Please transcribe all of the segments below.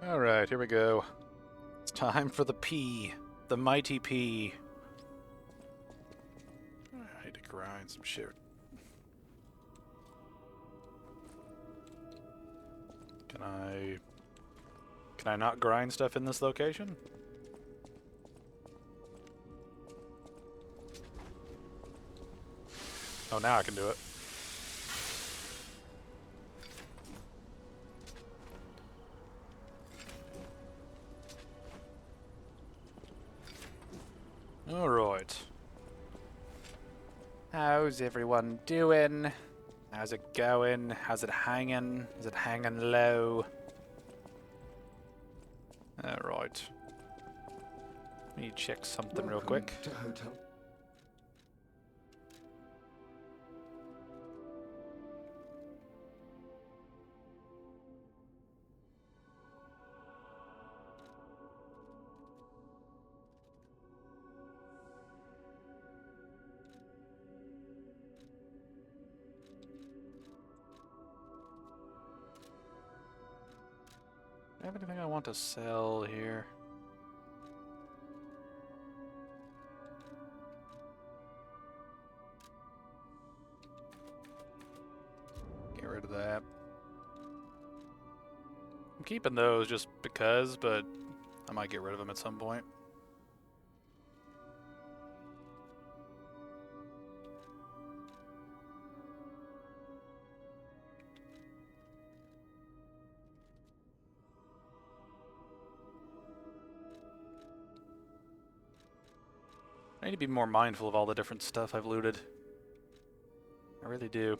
Alright, here we go. It's time for the P. The mighty P. I need to grind some shit. Can I not grind stuff in this location? Oh, now I can do it. Alright. How's everyone doing? How's it going? How's it hanging? Is it hanging low? Alright. Let me check something real quick. To hotel. Do I have anything I want to sell here? Get rid of that. I'm keeping those just because, but I might get rid of them at some point. I need to be more mindful of all the different stuff I've looted. I really do.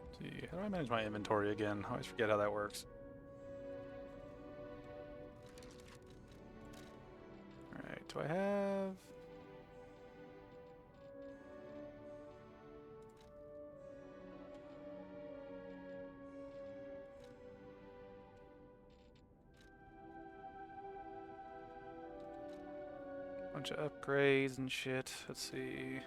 Let's see, how do I manage my inventory again? I always forget how that works. Alright, do I have... bunch of upgrades and shit. Let's see.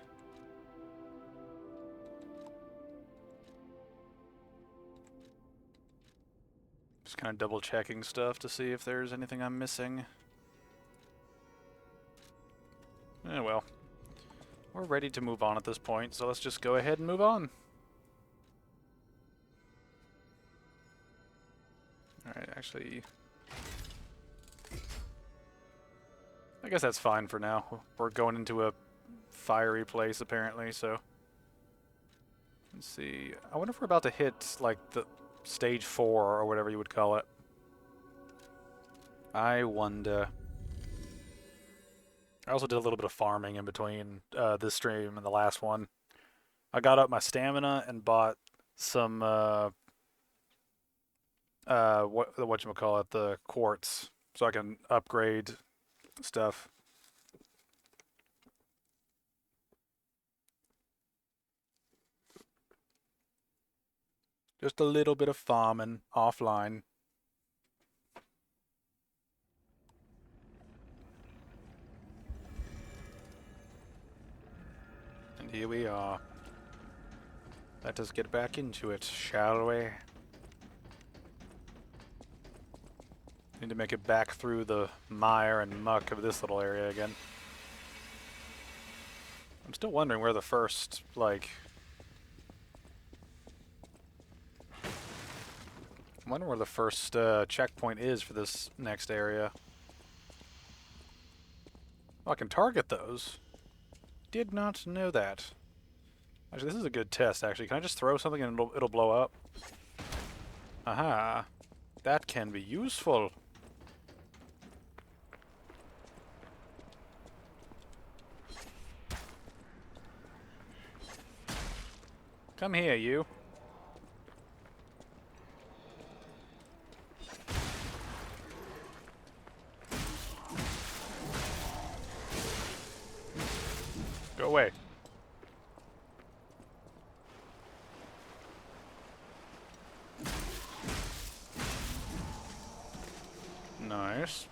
Just kind of double checking stuff to see if there's anything I'm missing. Eh, well. We're ready to move on at this point, so let's just go ahead and move on. Alright, actually... I guess that's fine for now. We're going into a fiery place, apparently, so... Let's see. I wonder if we're about to hit, like, the stage 4, or whatever you would call it. I wonder. I also did a little bit of farming in between this stream and the last one. I got up my stamina and bought some, whatchamacallit, the quartz, so I can upgrade stuff. Just a little bit of farming offline. And here we are. Let us get back into it, shall we? Need to make it back through the mire and muck of this little area again. I'm still wondering where the first, like... I wonder where the first checkpoint is for this next area. Oh, I can target those. Did not know that. Actually, this is a good test, actually. Can I just throw something and it'll blow up? Aha. That can be useful. Come here, you. Go away. Nice.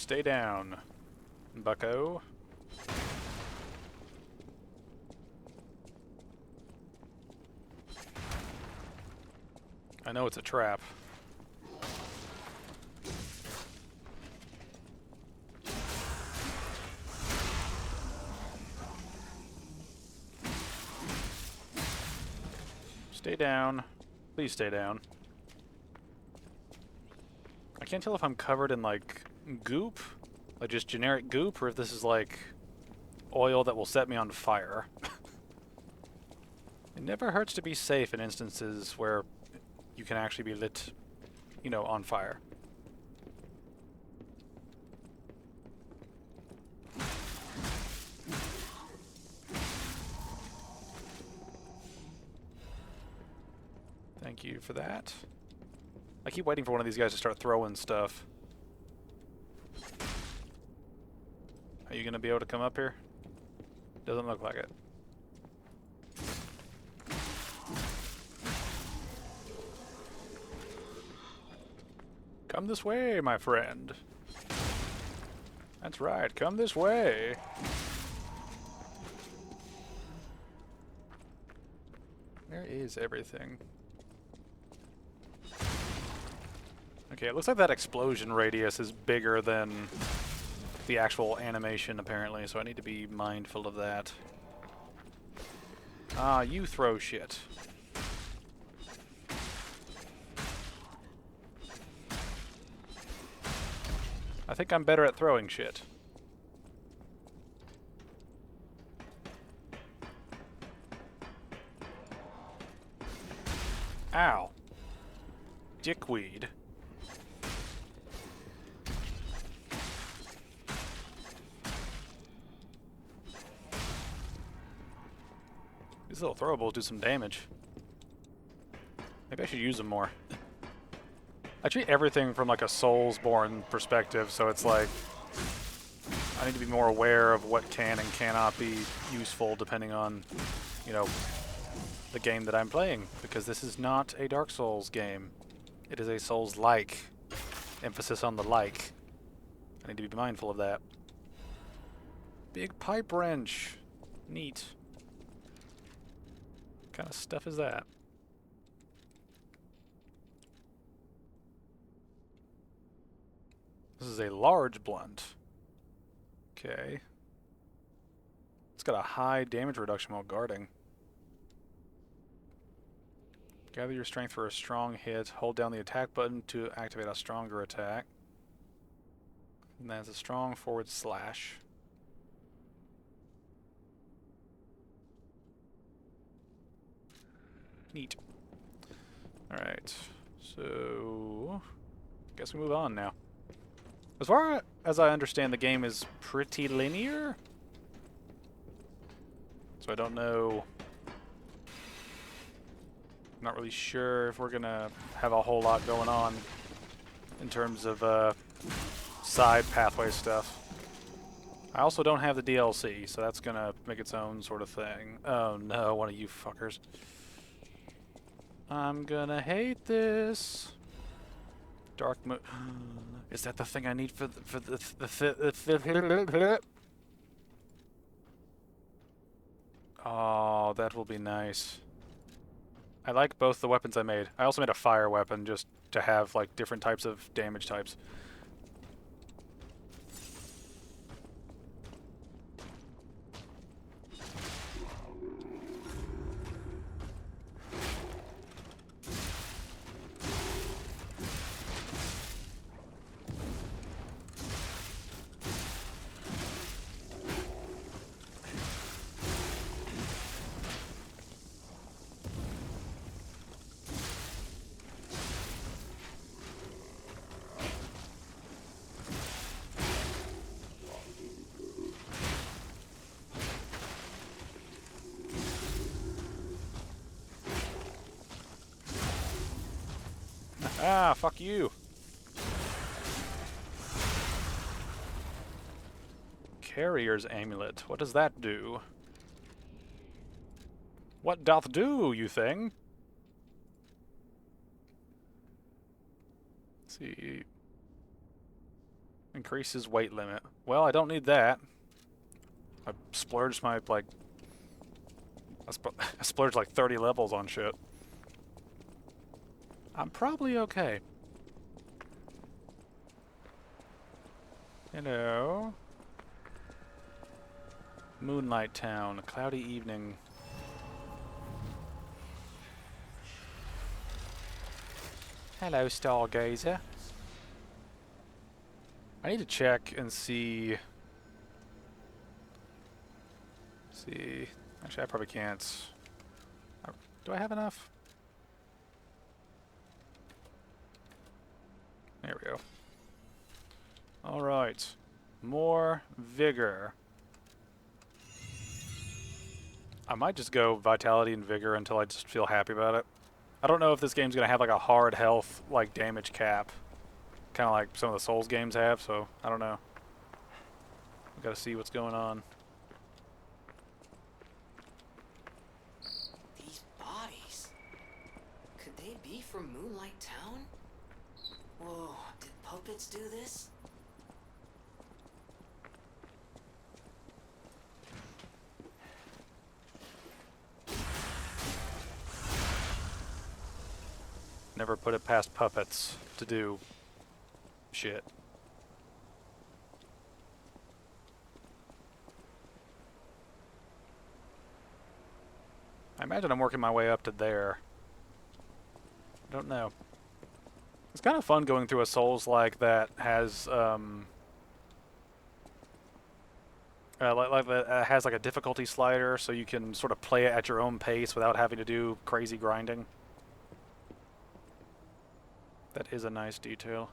Stay down, bucko. I know it's a trap. Stay down. Please stay down. I can't tell if I'm covered in, like, goop, like just generic goop, or if this is, like, oil that will set me on fire. It never hurts to be safe in instances where you can actually be lit, you know, on fire. Thank you for that. I keep waiting for one of these guys to start throwing stuff. Are you gonna be able to come up here? Doesn't look like it. Come this way, my friend. That's right, come this way. Where is everything? Okay, it looks like that explosion radius is bigger than the actual animation, apparently, so I need to be mindful of that. Ah, you throw shit. I think I'm better at throwing shit. Ow. Dickweed. These little throwables do some damage. Maybe I should use them more. I treat everything from like a Soulsborne perspective, so it's like I need to be more aware of what can and cannot be useful depending on, you know, the game that I'm playing, because this is not a Dark Souls game. It is a Souls-like. Emphasis on the like. I need to be mindful of that. Big pipe wrench. Neat. What kind of stuff is that? This is a large blunt. Okay. It's got a high damage reduction while guarding. Gather your strength for a strong hit. Hold down the attack button to activate a stronger attack. And that's a strong forward slash. Neat. Alright. So guess we move on now. As far as I understand, the game is pretty linear. So I don't know. I'm not really sure if we're gonna have a whole lot going on in terms of side pathway stuff. I also don't have the DLC, so that's gonna make its own sort of thing. Oh no, one of you fuckers. I'm gonna hate this. Dark moon. Is that the thing I need for the Oh, that will be nice. I like both the weapons I made. I also made a fire weapon just to have like different types of damage types. Ah, fuck you. Carrier's amulet. What does that do? What doth do, you thing? Let's see. Increases weight limit. Well, I don't need that. I splurged my, like... I splurged like 30 levels on shit. I'm probably okay. Hello. Moonlight Town, a cloudy evening. Hello, Stargazer. I need to check and see... Actually, I probably can't. Do I have enough? There we go. Alright. More vigor. I might just go vitality and vigor until I just feel happy about it. I don't know if this game's going to have like a hard health, like damage cap. Kind of like some of the Souls games have, so I don't know. We gotta see what's going on. These bodies. Could they be from Moonlight Town? Whoa, did puppets do this? Never put it past puppets to do shit. I imagine I'm working my way up to there. I don't know. It's kind of fun going through a Souls-like that has, has like a difficulty slider, so you can sort of play it at your own pace without having to do crazy grinding. That is a nice detail.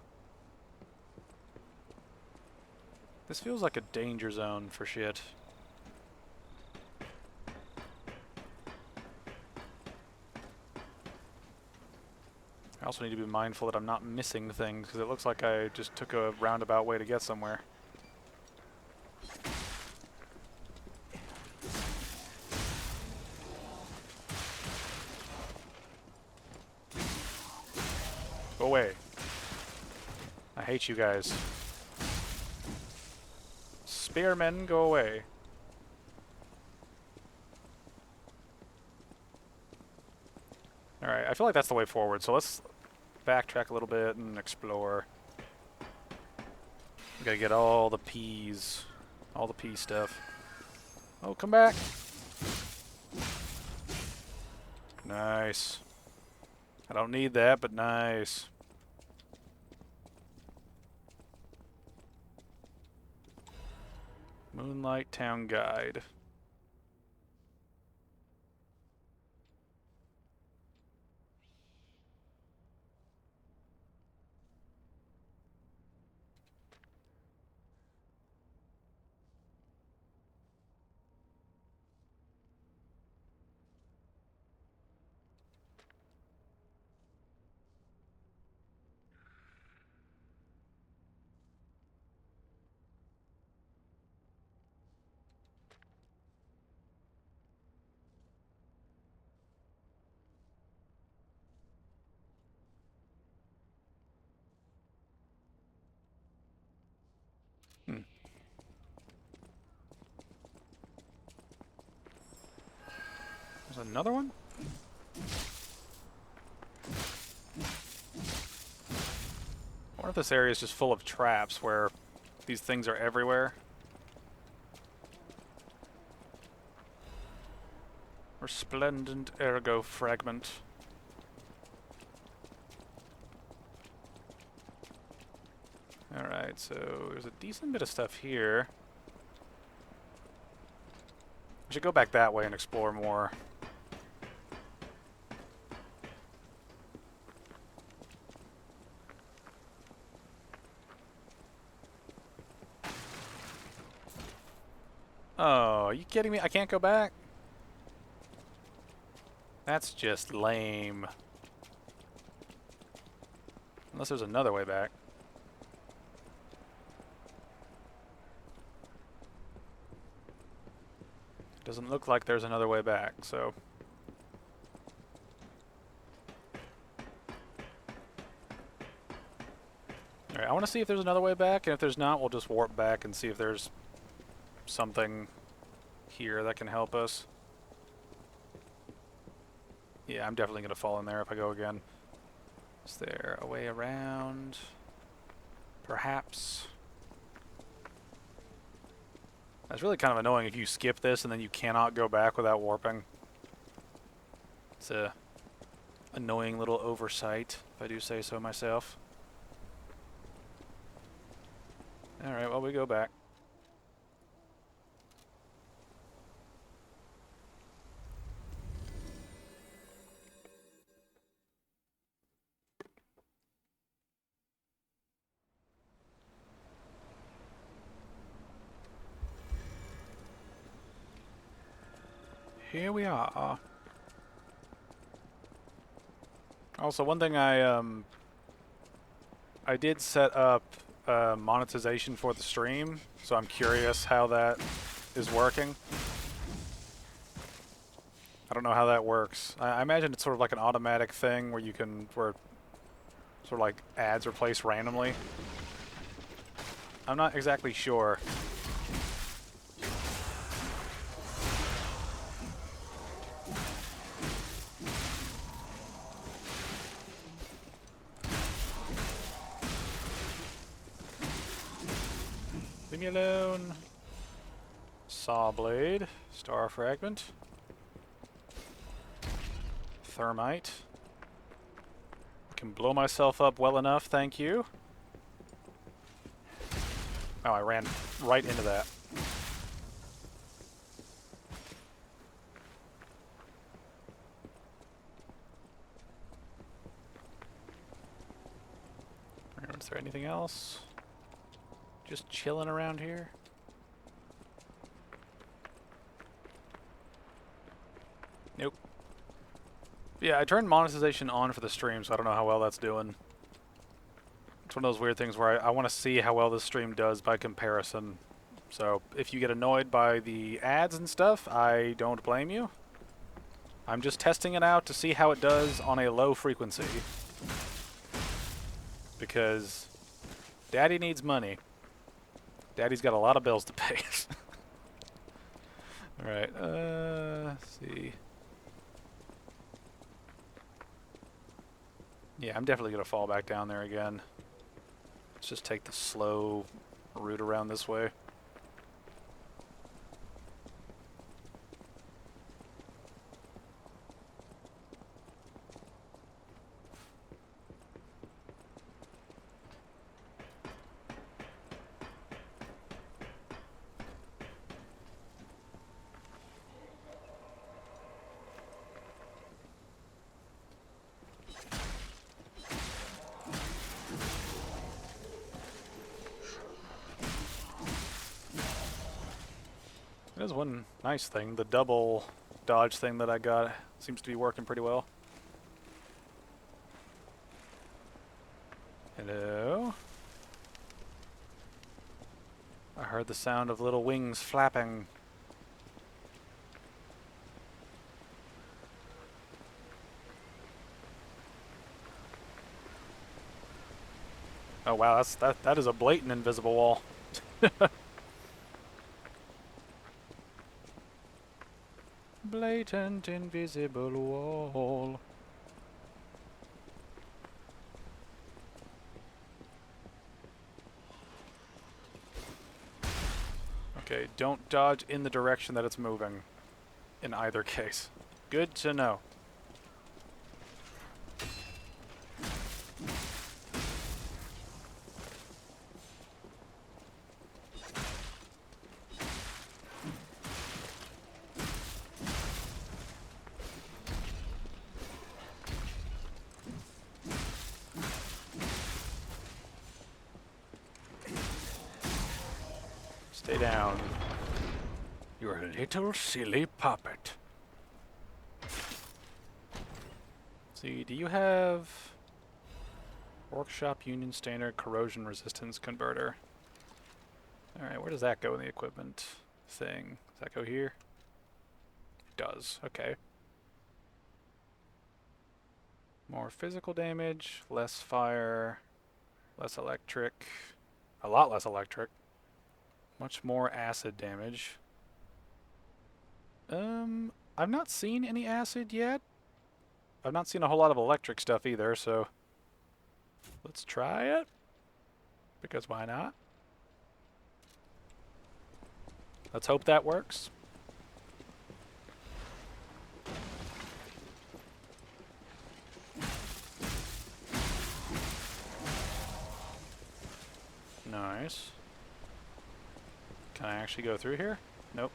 This feels like a danger zone for shit. I also need to be mindful that I'm not missing things, because it looks like I just took a roundabout way to get somewhere. Go away. I hate you guys. Spearmen, go away. Alright, I feel like that's the way forward, so let's backtrack a little bit and explore. We gotta get all the peas. All the pea stuff. Oh, come back! Nice. I don't need that, but nice. Moonlight Town Guide. There's another one? I wonder if this area is just full of traps where these things are everywhere. Resplendent ergo fragment. Alright, so there's a decent bit of stuff here. I should go back that way and explore more. Oh, are you kidding me? I can't go back? That's just lame. Unless there's another way back. Doesn't look like there's another way back, so... Alright, I want to see if there's another way back, and if there's not, we'll just warp back and see if there's something here that can help us. Yeah, I'm definitely going to fall in there if I go again. Is there a way around? Perhaps. That's really kind of annoying if you skip this and then you cannot go back without warping. It's a annoying little oversight, if I do say so myself. Alright, well, we go back. Here we are. Also, one thing I did set up monetization for the stream, so I'm curious how that is working. I don't know how that works. I imagine it's sort of like an automatic thing where you can, where sort of like ads are placed randomly. I'm not exactly sure. Leave me alone. Saw blade, star fragment, thermite. I can blow myself up well enough, thank you. Oh, I ran right into that. Is there anything else? Just chilling around here? Nope. Yeah, I turned monetization on for the stream, so I don't know how well that's doing. It's one of those weird things where I want to see how well this stream does by comparison. So if you get annoyed by the ads and stuff, I don't blame you. I'm just testing it out to see how it does on a low frequency. Because Daddy needs money. Daddy's got a lot of bills to pay. Alright, let's see. Yeah, I'm definitely going to fall back down there again. Let's just take the slow route around this way. There's one nice thing. The double dodge thing that I got seems to be working pretty well. Hello? I heard the sound of little wings flapping. Oh wow, that is a blatant invisible wall. Blatant invisible wall. Okay, don't dodge in the direction that it's moving. In either case. Good to know. Stay down. You're a little silly puppet. See, do you have Workshop Union Standard Corrosion Resistance Converter? Alright, where does that go in the equipment thing? Does that go here? It does, okay. More physical damage, less fire. Less electric. A lot less electric. Much more acid damage. I've not seen any acid yet. I've not seen a whole lot of electric stuff either, so let's try it. Because why not? Let's hope that works. Nice. Can I actually go through here? Nope.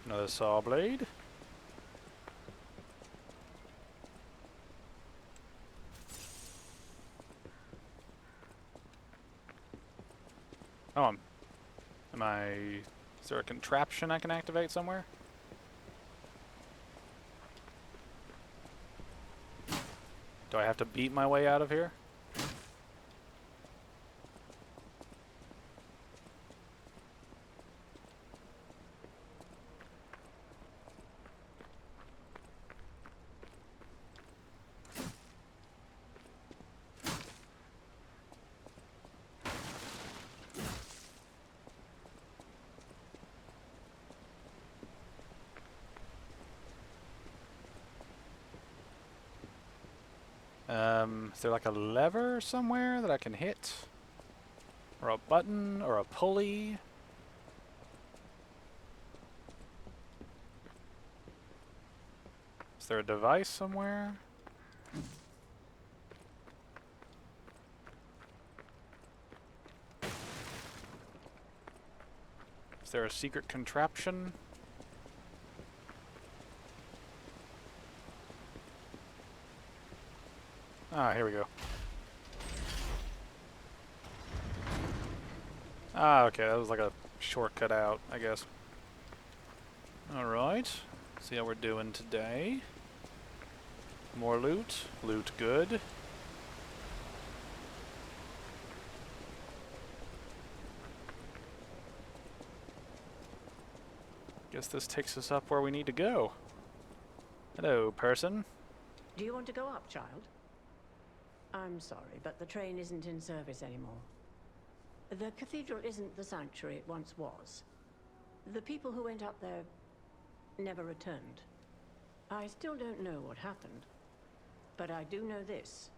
Another saw blade. Oh, am I... Is there a contraption I can activate somewhere? Do I have to beat my way out of here? Is there like a lever somewhere that I can hit? Or a button? Or a pulley? Is there a device somewhere? Is there a secret contraption? Ah, here we go. Ah, okay, that was like a shortcut out, I guess. Alright, see how we're doing today. More loot. Loot good. Guess this takes us up where we need to go. Hello, person. Do you want to go up, child? I'm sorry, but the train isn't in service anymore. The cathedral isn't the sanctuary it once was. The people who went up there never returned. I still don't know what happened, but I do know this.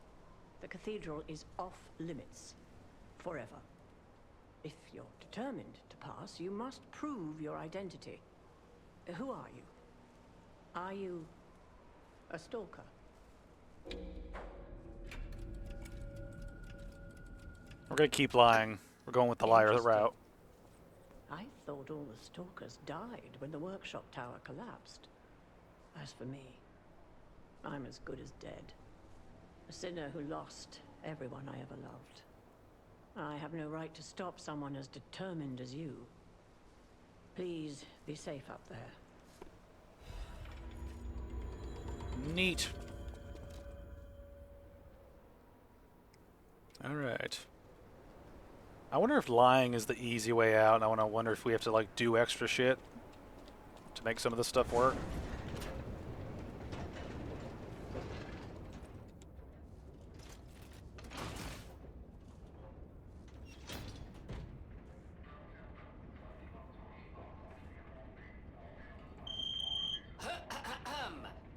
The cathedral is off limits. Forever. If you're determined to pass, you must prove your identity. Who are you? Are you a stalker? We're gonna keep lying. We're going with the liar route. I thought all the stalkers died when the workshop tower collapsed. As for me, I'm as good as dead. A sinner who lost everyone I ever loved. I have no right to stop someone as determined as you. Please be safe up there. Neat. Alright. I wonder if lying is the easy way out, and I wonder if we have to, like, do extra shit to make some of this stuff work.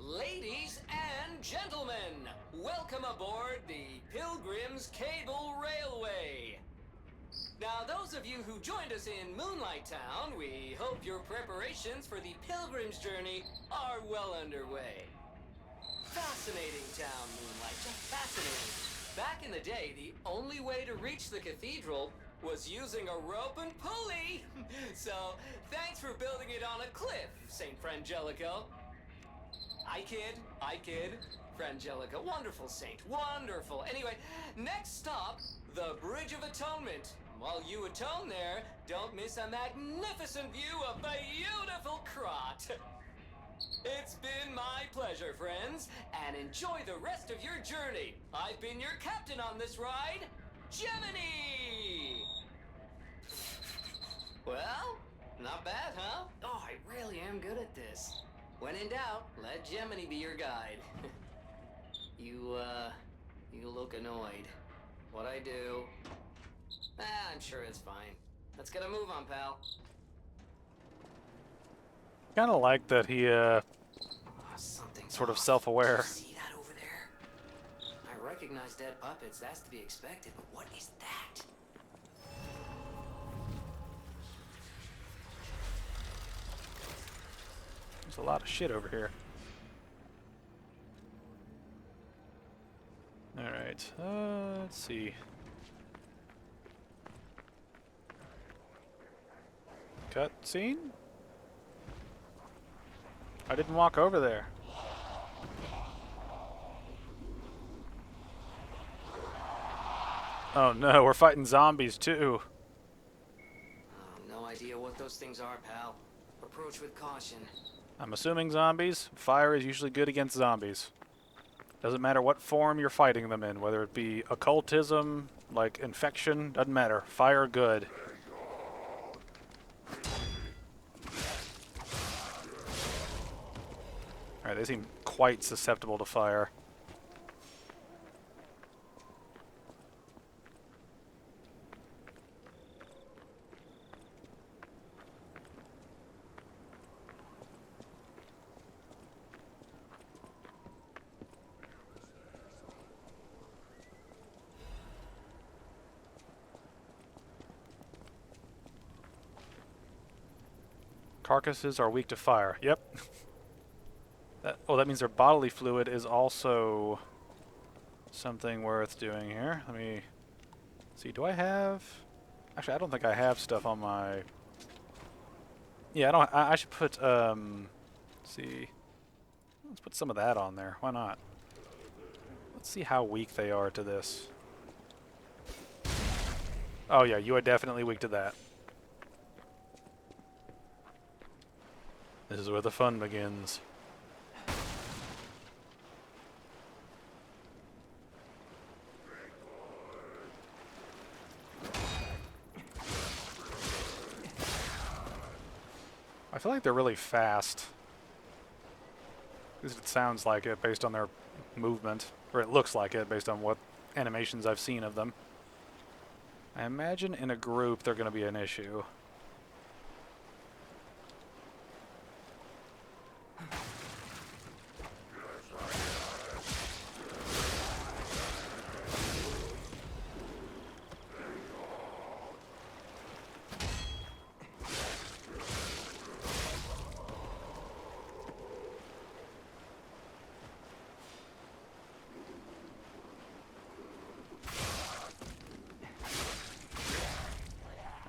Ladies and gentlemen, welcome aboard the Pilgrim's Cable Railway. Now, those of you who joined us in Moonlight Town, we hope your preparations for the Pilgrim's journey are well underway. Fascinating town, Moonlight, just fascinating. Back in the day, the only way to reach the cathedral was using a rope and pulley. So, thanks for building it on a cliff, St. Frangelico. I kid. Frangelica, wonderful saint, wonderful. Anyway, next stop, the Bridge of Atonement. While you atone there, don't miss a magnificent view of beautiful Krot. It's been my pleasure, friends, and enjoy the rest of your journey. I've been your captain on this ride, Gemini! Well, not bad, huh? Oh, I really am good at this. When in doubt, let Gemini be your guide. You look annoyed. What I do? I'm sure it's fine. Let's get a move on, pal. Kind of like that he, Something's sort of off. self-aware. Do you see that over there? I recognize dead puppets. That's to be expected. But what is that? There's a lot of shit over here. Alright, let's see. Cut scene? I didn't walk over there. Oh no, we're fighting zombies too. No idea what those things are, pal. Approach with caution. I'm assuming zombies. Fire is usually good against zombies. Doesn't matter what form you're fighting them in, whether it be occultism, like infection, doesn't matter. Fire good. Alright, they seem quite susceptible to fire. Carcasses are weak to fire. Yep. That means their bodily fluid is also something worth doing here. Let me see. Do I have... Actually, I don't think I have stuff on my... Yeah, I don't... I should put, let's see. Let's put some of that on there. Why not? Let's see how weak they are to this. Oh yeah, you are definitely weak to that. This is where the fun begins. I feel like they're really fast. At least it sounds like it based on their movement. Or it looks like it based on what animations I've seen of them. I imagine in a group they're going to be an issue.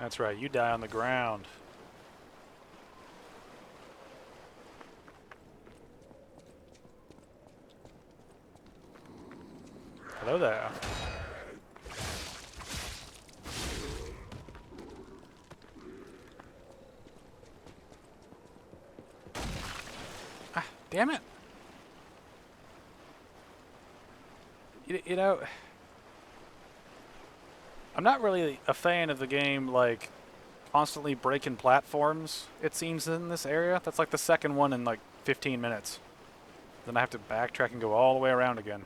That's right, you die on the ground. Hello there. Ah, damn it. You know, I'm not really a fan of the game, like, constantly breaking platforms, it seems, in this area. That's like the second one in, like, 15 minutes. Then I have to backtrack and go all the way around again.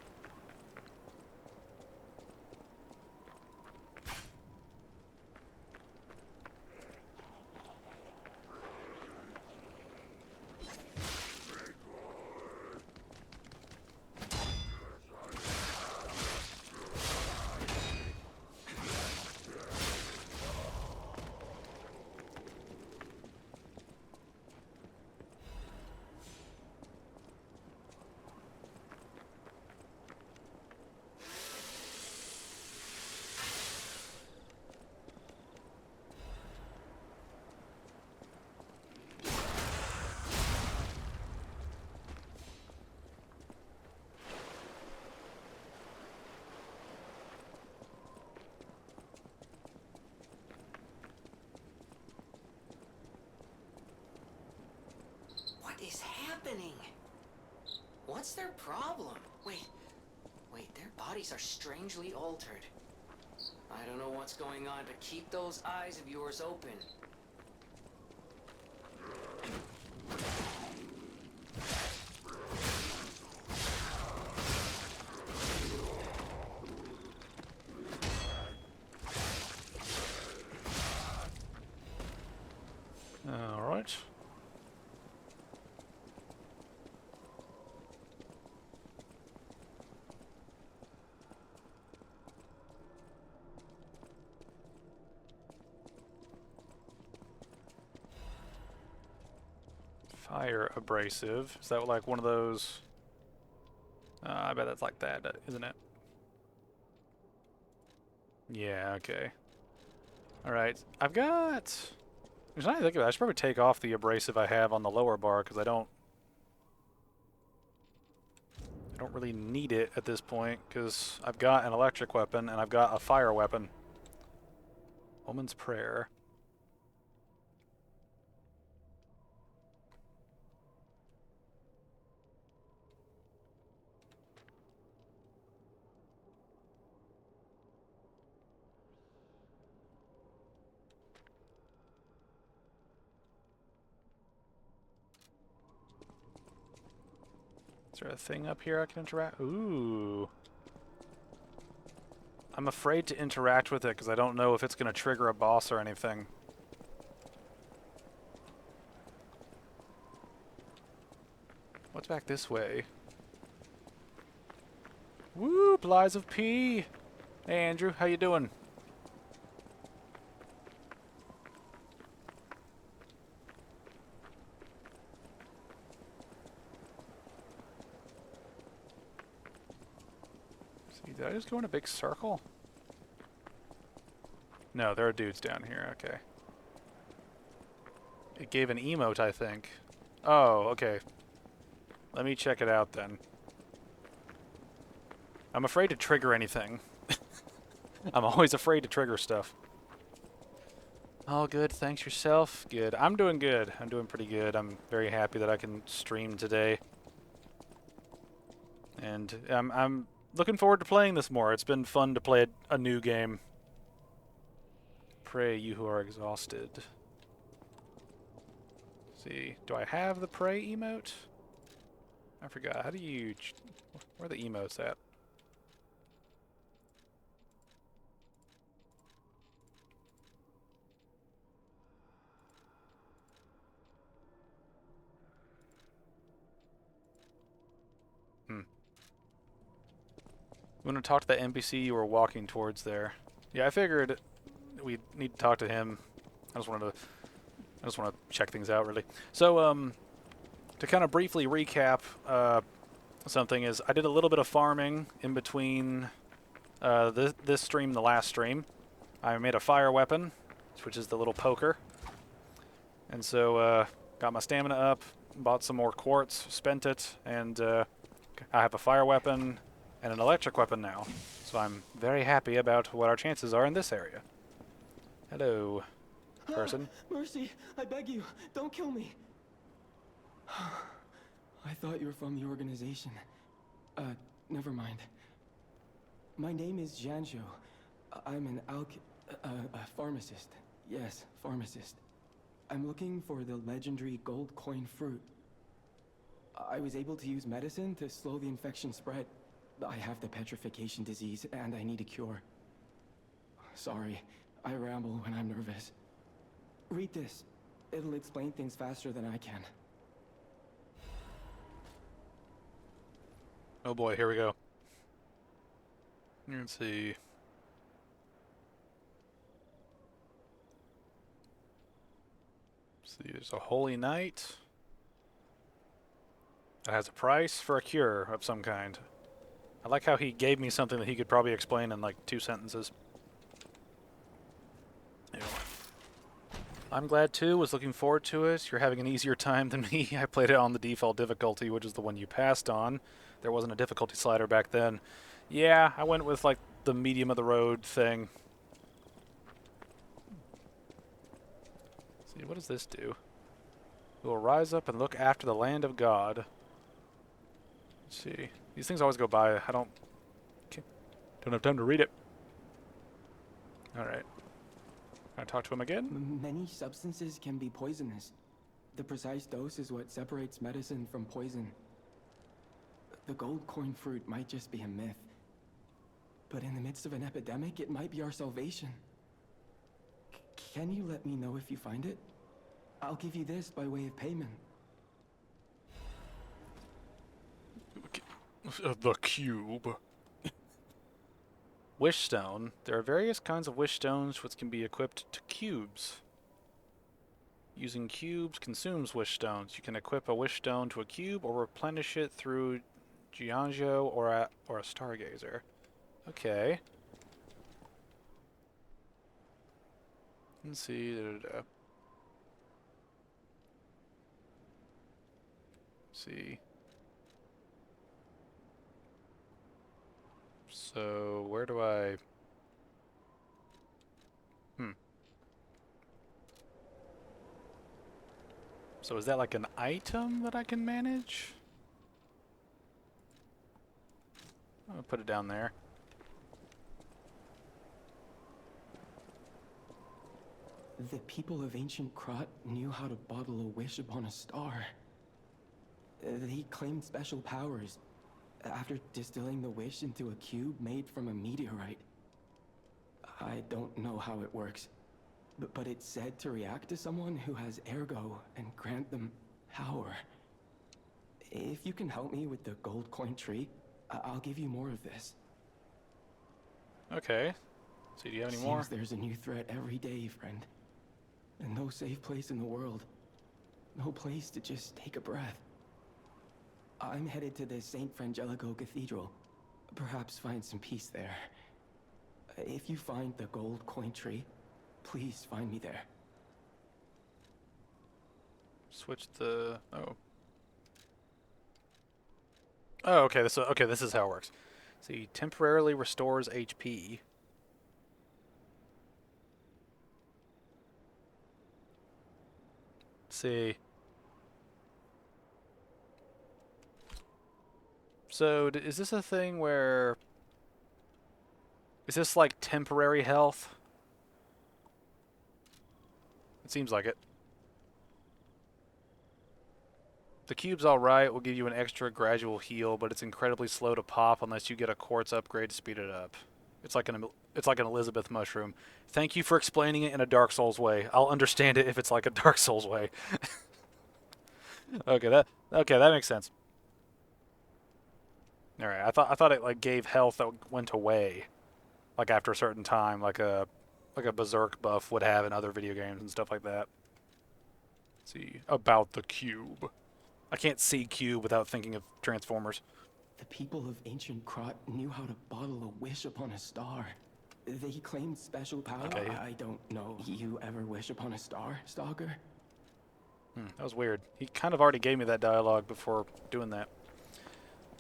What is happening? What's their problem? Wait, their bodies are strangely altered. I don't know what's going on, but keep those eyes of yours open. Fire abrasive. Is that like one of those? I bet that's like that, isn't it? Yeah, okay. Alright, I've got... There's not think of it. I should probably take off the abrasive I have on the lower bar, because I don't really need it at this point, because I've got an electric weapon, and I've got a fire weapon. Woman's Prayer. Is there a thing up here I can interact? Ooh. I'm afraid to interact with it because I don't know if it's going to trigger a boss or anything. What's back this way? Woo! Lies of P! Hey Andrew, how you doing? Did I just go in a big circle? No, there are dudes down here, okay. It gave an emote, I think. Oh, okay. Let me check it out then. I'm afraid to trigger anything. I'm always afraid to trigger stuff. All good, thanks yourself. Good. I'm doing good. I'm doing pretty good. I'm very happy that I can stream today. And I'm looking forward to playing this more. It's been fun to play a new game. Pray, you who are exhausted. Let's see, do I have the pray emote? I forgot. How do you... Where are the emotes at? I'm going to talk to the NPC you were walking towards there. Yeah, I figured we need to talk to him. I just want to check things out, really. So, to kind of briefly recap, something is I did a little bit of farming in between this stream and the last stream. I made a fire weapon, which is the little poker. And so, got my stamina up, bought some more quartz, spent it, and I have a fire weapon and an electric weapon now. So I'm very happy about what our chances are in this area. Hello, person. Mercy, I beg you, don't kill me. I thought you were from the organization. Never mind. My name is Janjo. I'm an a pharmacist. Yes, pharmacist. I'm looking for the legendary gold coin fruit. I was able to use medicine to slow the infection spread. I have the petrification disease, and I need a cure. Sorry, I ramble when I'm nervous. Read this. It'll explain things faster than I can. Oh boy, here we go. Let's see. There's a holy night. It has a price for a cure of some kind. I like how he gave me something that he could probably explain in like 2 sentences. Anyway. I'm glad too, was looking forward to it. You're having an easier time than me. I played it on the default difficulty, which is the one you passed on. There wasn't a difficulty slider back then. Yeah, I went with like the medium of the road thing. Let's see, what does this do? We will rise up and look after the land of God. Let's see. These things always go by. I don't have time to read it. Alright. Can I talk to him again? Many substances can be poisonous. The precise dose is what separates medicine from poison. The gold coin fruit might just be a myth. But in the midst of an epidemic, it might be our salvation. Can you let me know if you find it? I'll give you this by way of payment. The cube. Wish stone. There are various kinds of wish stones which can be equipped to cubes. Using cubes consumes wish stones. You can equip a wish stone to a cube or replenish it through Giangio or a stargazer. Okay. Let's see. See. So where do I? So is that like an item that I can manage? I'll put it down there. The people of ancient Krot knew how to bottle a wish upon a star. They claimed special powers after distilling the wish into a cube made from a meteorite. I don't know how it works, but it's said to react to someone who has ergo and grant them power. If you can help me with the gold coin tree, I'll give you more of this. Okay. So do you have any more? Seems there's a new threat every day, friend. And no safe place in the world. No place to just take a breath. I'm headed to the St. Frangelico Cathedral. Perhaps find some peace there. If you find the gold coin tree, please find me there. Switch the... Oh. Oh, okay. This is how it works. See, temporarily restores HP. See. So, is this a thing where... Is this like temporary health? It seems like it. The cube's alright, will give you an extra gradual heal, but it's incredibly slow to pop unless you get a quartz upgrade to speed it up. It's like an Elizabeth mushroom. Thank you for explaining it in a Dark Souls way. I'll understand it if it's like a Dark Souls way. Okay, that makes sense. All right, I thought it like gave health that went away, like after a certain time, like a berserk buff would have in other video games and stuff like that. Let's see about the cube. I can't see cube without thinking of Transformers. The people of ancient Krot knew how to bottle a wish upon a star. They claimed special power. Okay. I don't know. You ever wish upon a star, Stalker? That was weird. He kind of already gave me that dialogue before doing that.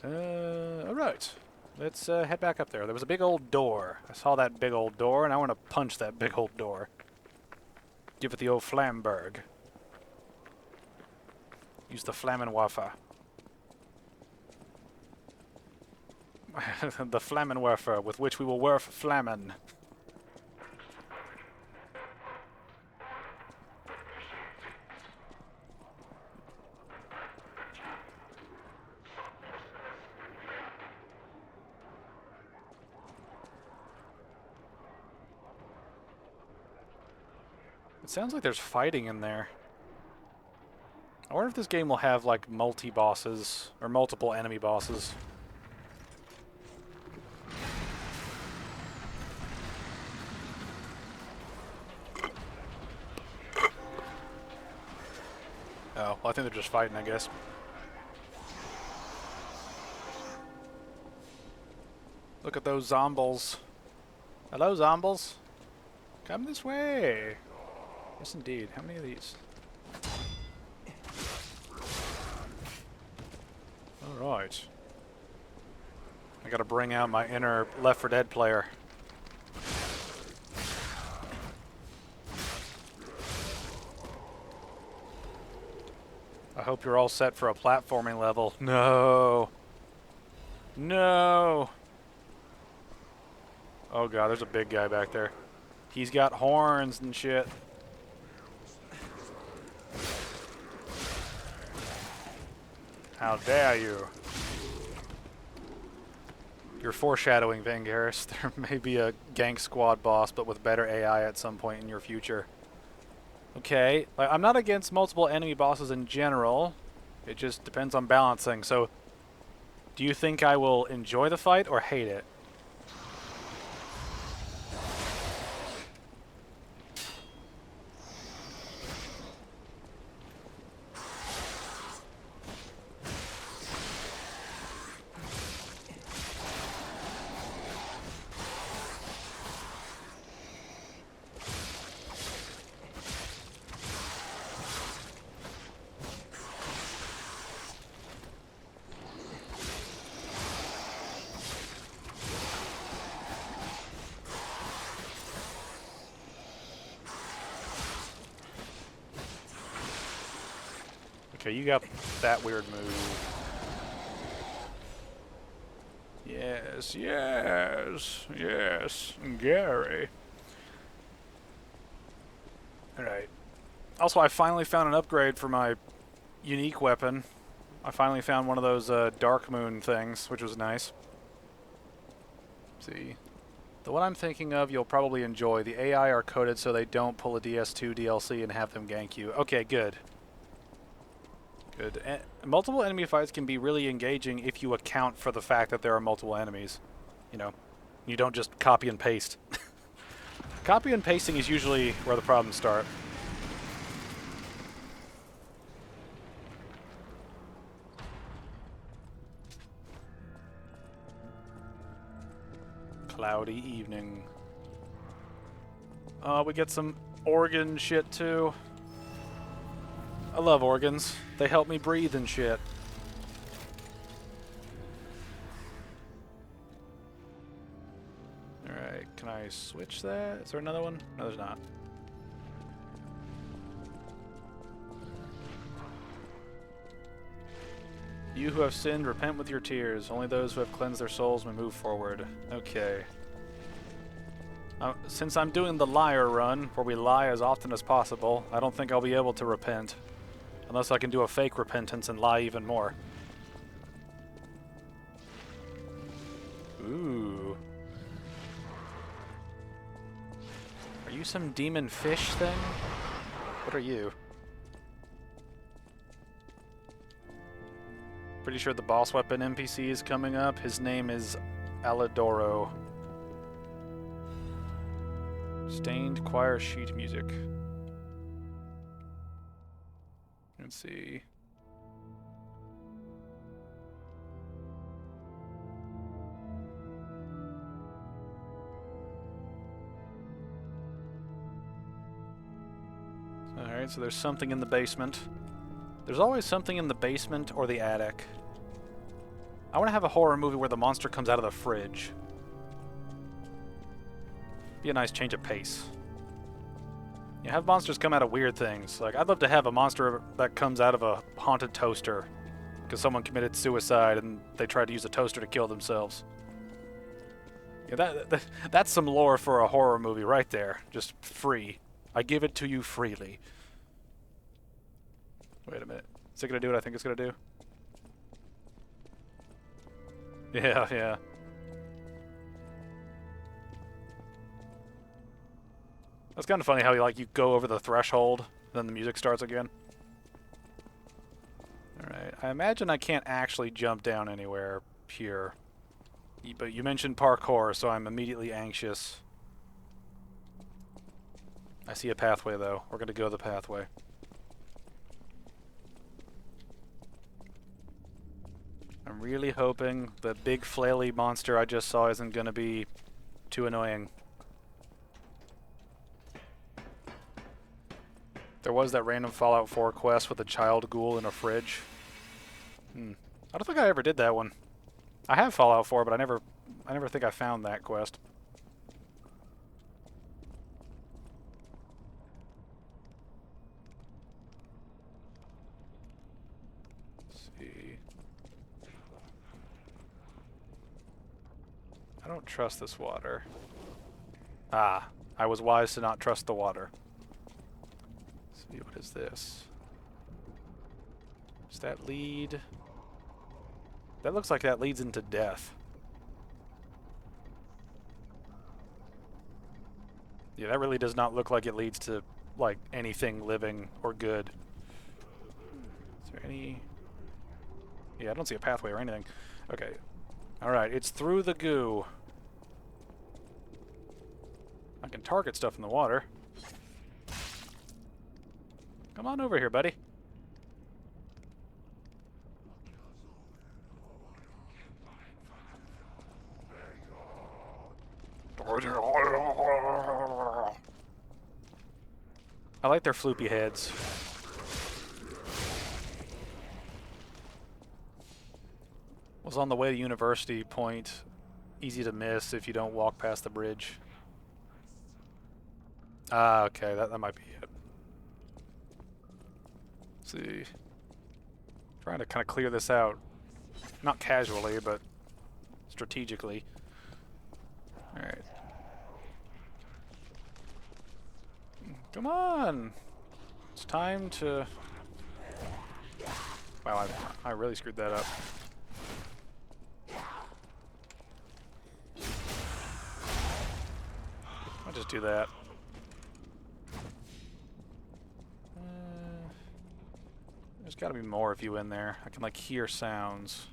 Alright. Let's head back up there. There was a big old door. I saw that big old door, and I want to punch that big old door. Give it the old Flamberg. Use the Flammenwerfer. The Flammenwerfer, with which we will werf Flammen. It sounds like there's fighting in there. I wonder if this game will have like multi-bosses or multiple enemy bosses. Oh, well, I think they're just fighting, I guess. Look at those zombies. Hello, zombies. Come this way. Yes, indeed. How many of these? Alright. I gotta bring out my inner Left 4 Dead player. I hope you're all set for a platforming level. No. No. Oh god, there's a big guy back there. He's got horns and shit. How dare you? You're foreshadowing, Vangeris. There may be a Gank Squad boss, but with better AI at some point in your future. Okay, I'm not against multiple enemy bosses in general. It just depends on balancing. So, do you think I will enjoy the fight or hate it? Okay, you got that weird move. Yes, yes, yes, Gary. Alright. Also, I finally found an upgrade for my unique weapon. I finally found one of those Dark Moon things, which was nice. Let's see. The one I'm thinking of, you'll probably enjoy. The AI are coded so they don't pull a DS2 DLC and have them gank you. Okay, good. Good. Multiple enemy fights can be really engaging if you account for the fact that there are multiple enemies. You know, you don't just copy and paste. Copy and pasting is usually where the problems start. Cloudy evening. We get some organ shit too. I love organs. They help me breathe and shit. Alright, can I switch that? Is there another one? No, there's not. You who have sinned, repent with your tears. Only those who have cleansed their souls may move forward. Okay. Since I'm doing the liar run, where we lie as often as possible, I don't think I'll be able to repent. Unless I can do a fake repentance and lie even more. Ooh. Are you some demon fish thing? What are you? Pretty sure the boss weapon NPC is coming up. His name is Alidoro. Stained choir sheet music. Let's see. Alright, so there's something in the basement. There's always something in the basement or the attic. I want to have a horror movie where the monster comes out of the fridge. Be a nice change of pace. You have monsters come out of weird things. Like, I'd love to have a monster that comes out of a haunted toaster because someone committed suicide and they tried to use a toaster to kill themselves. Yeah, that's some lore for a horror movie right there. Just free. I give it to you freely. Wait a minute. Is it going to do what I think it's going to do? Yeah, yeah. That's kind of funny how you go over the threshold, then the music starts again. Alright, I imagine I can't actually jump down anywhere here. But you mentioned parkour, so I'm immediately anxious. I see a pathway, though. We're going to go the pathway. I'm really hoping the big flaily monster I just saw isn't going to be too annoying. There was that random Fallout 4 quest with a child ghoul in a fridge. I don't think I ever did that one. I have Fallout 4, but I never think I found that quest. Let's see. I don't trust this water. Ah, I was wise to not trust the water. Let's see, what is this? Does that lead? That looks like that leads into death. Yeah, that really does not look like it leads to, like, anything living or good. Is there any... Yeah, I don't see a pathway or anything. Okay. Alright, it's through the goo. I can target stuff in the water. Come on over here, buddy. I like their floopy heads. Was on the way to University Point. Easy to miss if you don't walk past the bridge. Ah, okay, that might be it. Let's see. Trying to kind of clear this out. Not casually, but strategically. Alright. Come on! It's time to... Wow, I really screwed that up. I'll just do that. There's got to be more of you in there. I can like hear sounds.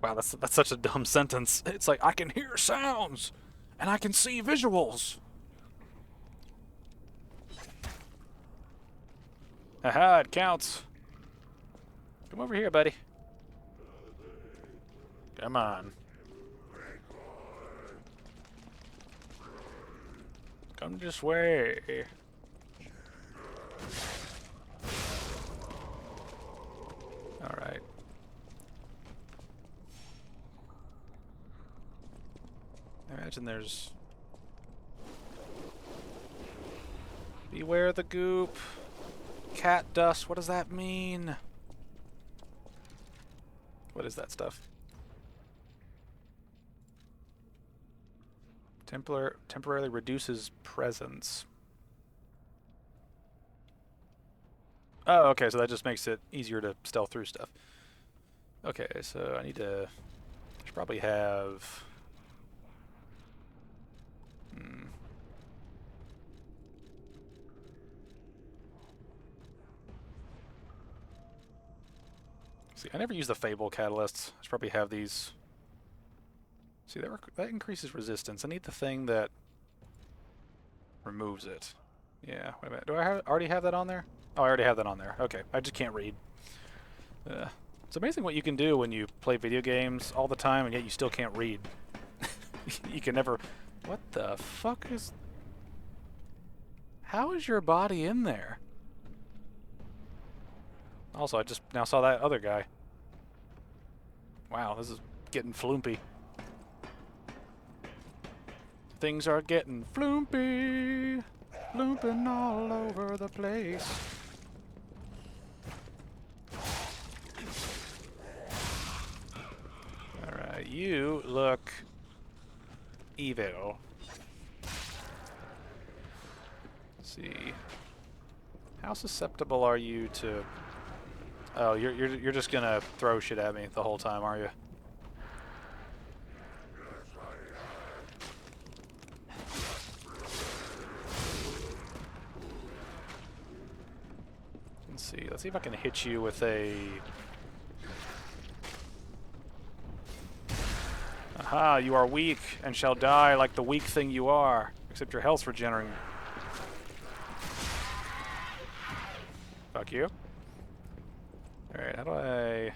Wow, that's such a dumb sentence. It's like I can hear sounds and I can see visuals. Haha, it counts. Come over here, buddy. Come on. Come this way. Alright. I imagine there's... Beware the goop. Cat dust, what does that mean? What is that stuff? Temporarily reduces presence. Oh, okay, so that just makes it easier to stealth through stuff. Okay, so I should probably have... See, I never use the Fable catalysts. I should probably have these... See, that increases resistance. I need the thing that removes it. Yeah, wait a minute. Do I already have that on there? Oh, I already have that on there. Okay, I just can't read. It's amazing what you can do when you play video games all the time and yet you still can't read. You can never... What the fuck is... How is your body in there? Also, I just now saw that other guy. Wow, this is getting floopy. Things are getting floopy. Flooping all over the place. Alright, you look evil. Let's see. How susceptible are you to... Oh, you're just gonna throw shit at me the whole time, are you? Let's see. Let's see if I can hit you with a... Aha, you are weak and shall die like the weak thing you are. Except your health's regenerating. Fuck you. Alright, how do I...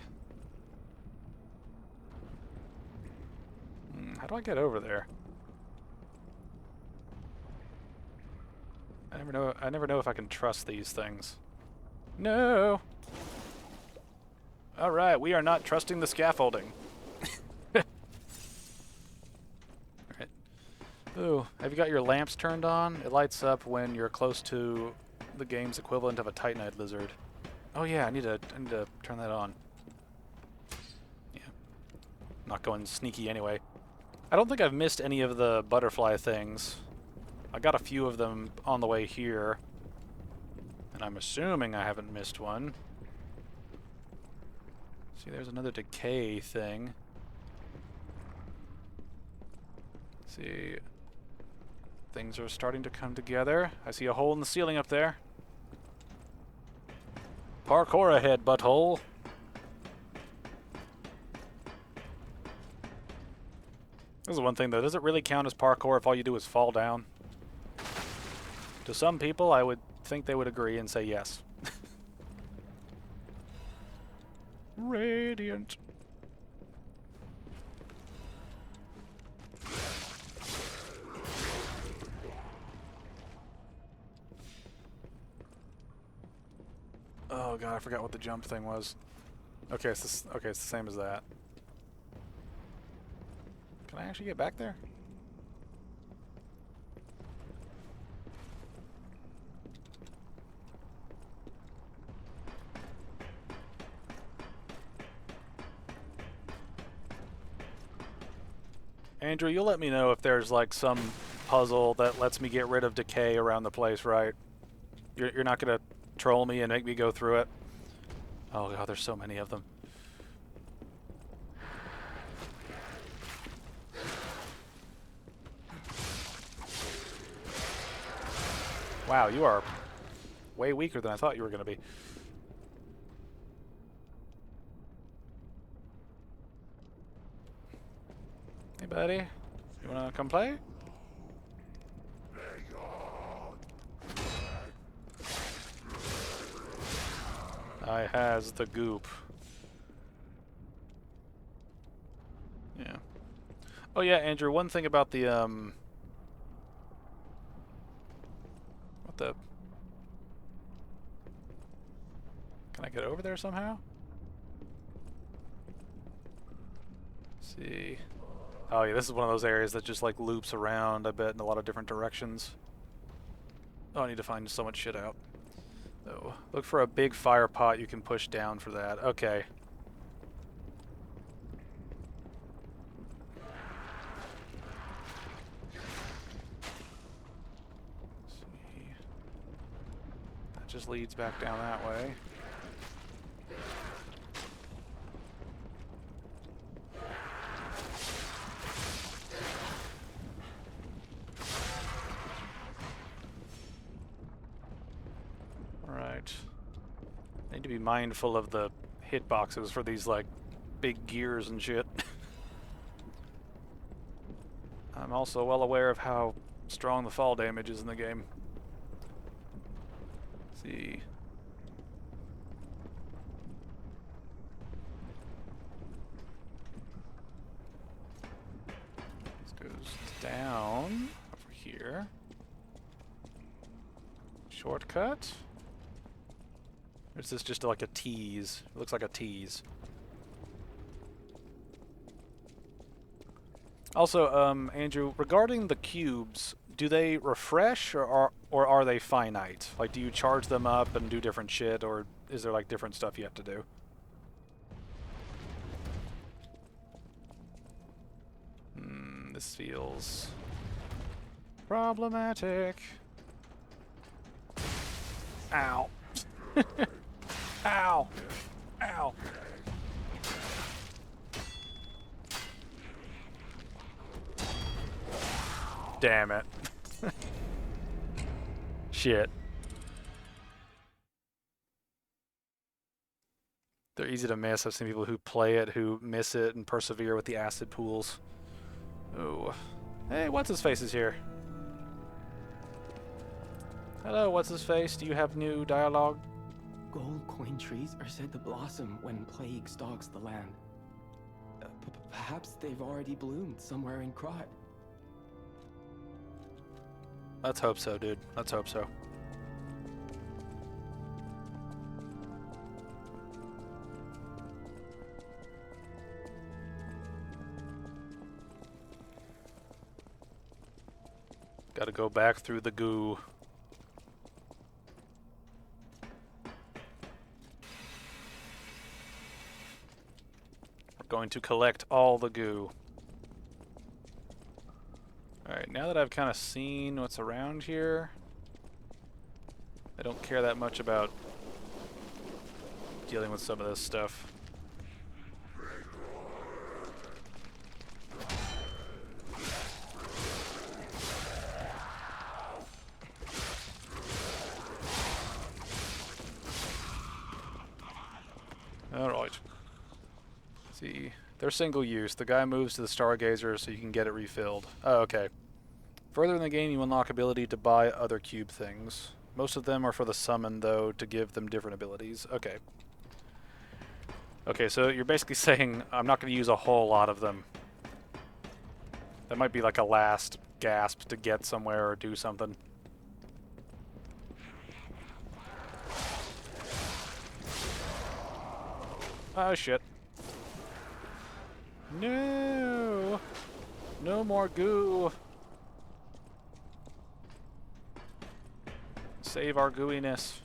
How do I get over there? I never know if I can trust these things. No! Alright, we are not trusting the scaffolding. Alright. Ooh, have you got your lamps turned on? It lights up when you're close to the game's equivalent of a titanite lizard. Oh yeah, I need to turn that on. Yeah. I'm not going sneaky anyway. I don't think I've missed any of the butterfly things. I got a few of them on the way here. And I'm assuming I haven't missed one. See, there's another decay thing. See. Things are starting to come together. I see a hole in the ceiling up there. Parkour ahead, butthole. This is one thing though. Does it really count as parkour if all you do is fall down? To some people, I would think they would agree and say yes. Radiant. Oh god, I forgot what the jump thing was. Okay, it's the same as that. Can I actually get back there? Andrew, you'll let me know if there's like some puzzle that lets me get rid of decay around the place, right? You're not gonna troll me and make me go through it? Oh god, there's so many of them. Wow, you are way weaker than I thought you were gonna be. Hey buddy, you wanna come play? I has the goop. Yeah. Oh yeah, Andrew, one thing about the, what the... Can I get over there somehow? Let's see. Oh yeah, this is one of those areas that just like loops around, I bet, in a lot of different directions. Oh, I need to find so much shit out. Oh, look for a big fire pot you can push down for that. Okay. Let's see. That just leads back down that way. Alright. I need to be mindful of the hitboxes for these, like, big gears and shit. I'm also well aware of how strong the fall damage is in the game. Let's see. This goes down over here. Shortcut. Or is this just like a tease? It looks like a tease. Also, Andrew, regarding the cubes, do they refresh or are they finite? Like, do you charge them up and do different shit, or is there like different stuff you have to do? This feels problematic. Ow. Ow. Ow. Damn it. Shit. They're easy to miss. I've seen people who play it, who miss it, and persevere with the acid pools. Oh. Hey, what's-his-face is here. Hello, what's-his-face? Do you have new dialogue? Gold coin trees are said to blossom when plague stalks the land. Perhaps they've already bloomed somewhere in Krot. Let's hope so, dude. Let's hope so. Gotta go back through the goo. We're going to collect all the goo. Alright, now that I've kind of seen what's around here, I don't care that much about dealing with some of this stuff. Alright. See, they're single use. The guy moves to the Stargazer so you can get it refilled. Oh, okay. Further in the game, you unlock ability to buy other cube things. Most of them are for the summon, though, to give them different abilities. Okay. Okay, so you're basically saying I'm not going to use a whole lot of them. That might be like a last gasp to get somewhere or do something. Oh, shit. No! No more goo! Save our gooiness.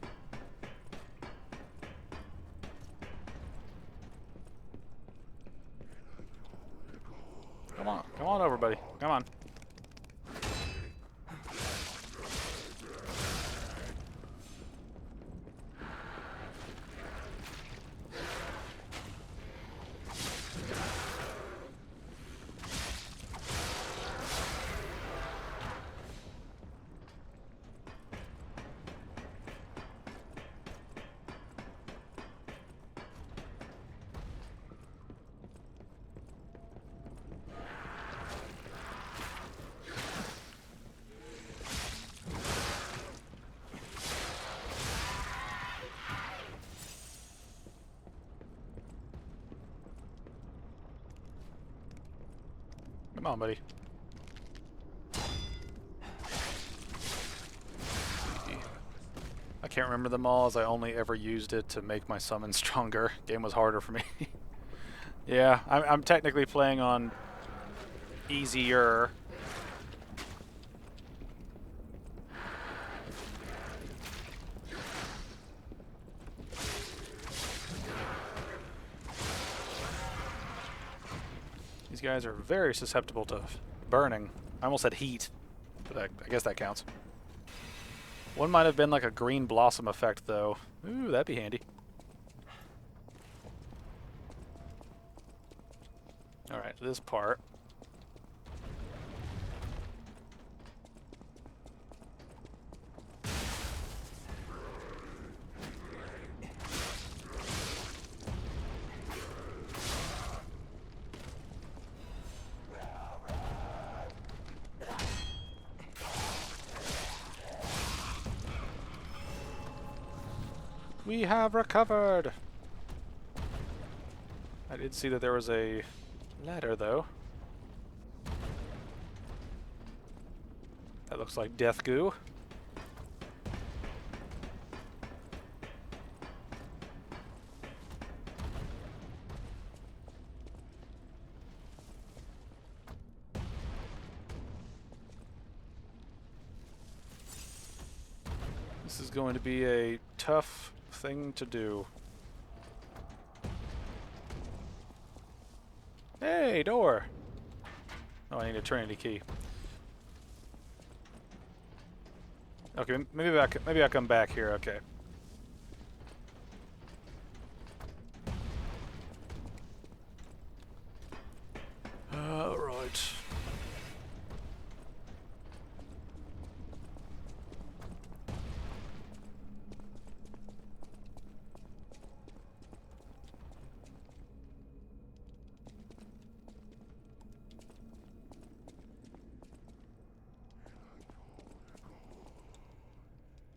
Come on over, buddy. Come on. Come on, buddy. I can't remember them all, as I only ever used it to make my summon stronger. Game was harder for me. Yeah, I'm technically playing on easier. These guys are very susceptible to burning. I almost said heat, but I guess that counts. One might have been like a green blossom effect, though. Ooh, that'd be handy. Alright, this part. We have recovered! I did see that there was a ladder, though. That looks like death goo. This is going to be a tough thing to do. Hey, door! Oh, I need a Trinity key. Okay, maybe I come back here. Okay. Right.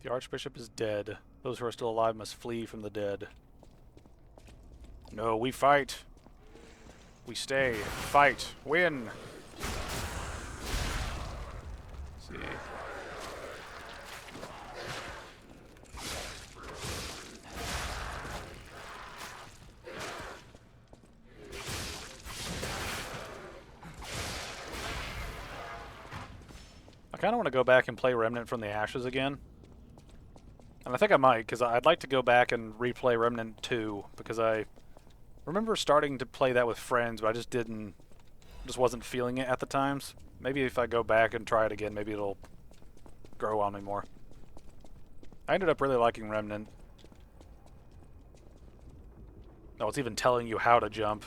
The Archbishop is dead. Those who are still alive must flee from the dead. No, we fight. We stay. Fight. Win. Let's see. I kind of want to go back and play Remnant from the Ashes again. And I think I might, because I'd like to go back and replay Remnant 2, because I remember starting to play that with friends, but I just wasn't feeling it at the times. Maybe if I go back and try it again, maybe it'll grow on me more. I ended up really liking Remnant. Oh, it's even telling you how to jump.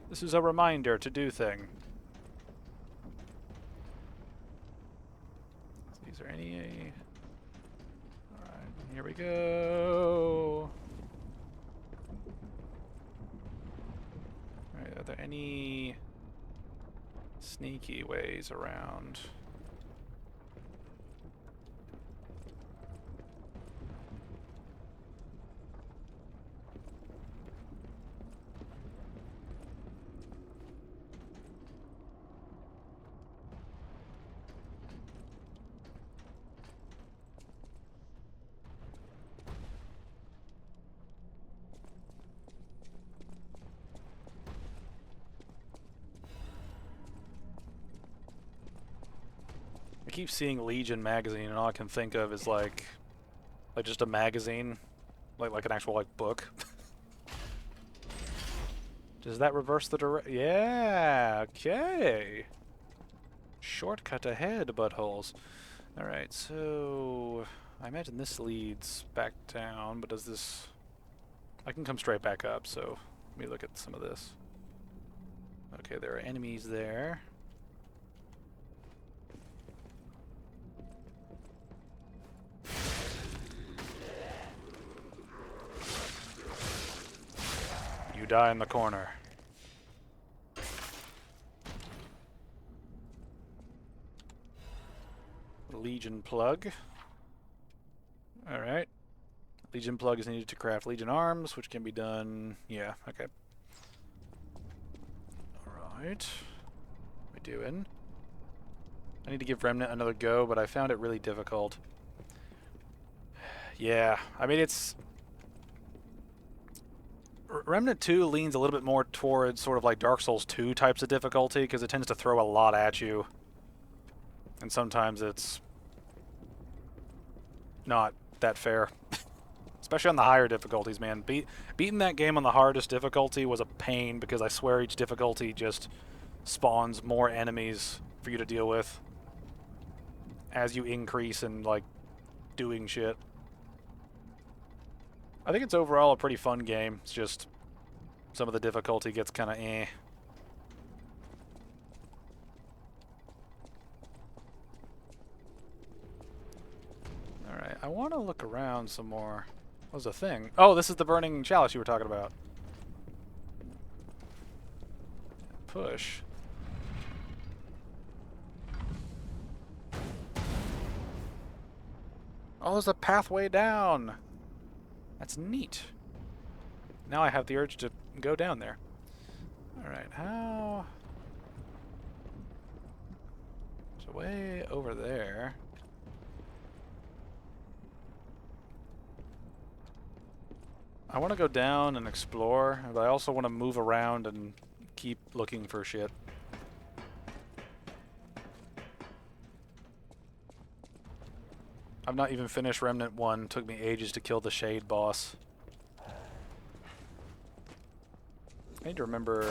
This is a reminder to do thing. Is there any... Here we go. Alright, are there any sneaky ways around? I keep seeing Legion magazine, and all I can think of is like just a magazine, like an actual book. Does that reverse the direct? Yeah, okay. Shortcut ahead, buttholes. Alright, so I imagine this leads back down, but does this... I can come straight back up, so let me look at some of this. Okay, there are enemies there. You die in the corner. Legion plug. Alright. Legion plug is needed to craft Legion arms, which can be done... Yeah, okay. Alright. What are we doing? I need to give Remnant another go, but I found it really difficult. Yeah, I mean, it's... Remnant 2 leans a little bit more towards sort of like Dark Souls 2 types of difficulty, because it tends to throw a lot at you. And sometimes it's not that fair. Especially on the higher difficulties, man. Beating that game on the hardest difficulty was a pain, because I swear each difficulty just spawns more enemies for you to deal with as you increase in, like, doing shit. I think it's overall a pretty fun game. It's just some of the difficulty gets kind of eh. Alright, I want to look around some more. What was the thing? Oh, this is the burning chalice you were talking about. Push. Oh, there's a pathway down. That's neat. Now I have the urge to go down there. Alright, how... There's a way over there. I want to go down and explore, but I also want to move around and keep looking for shit. I've not even finished Remnant 1. It took me ages to kill the Shade boss. I need to remember...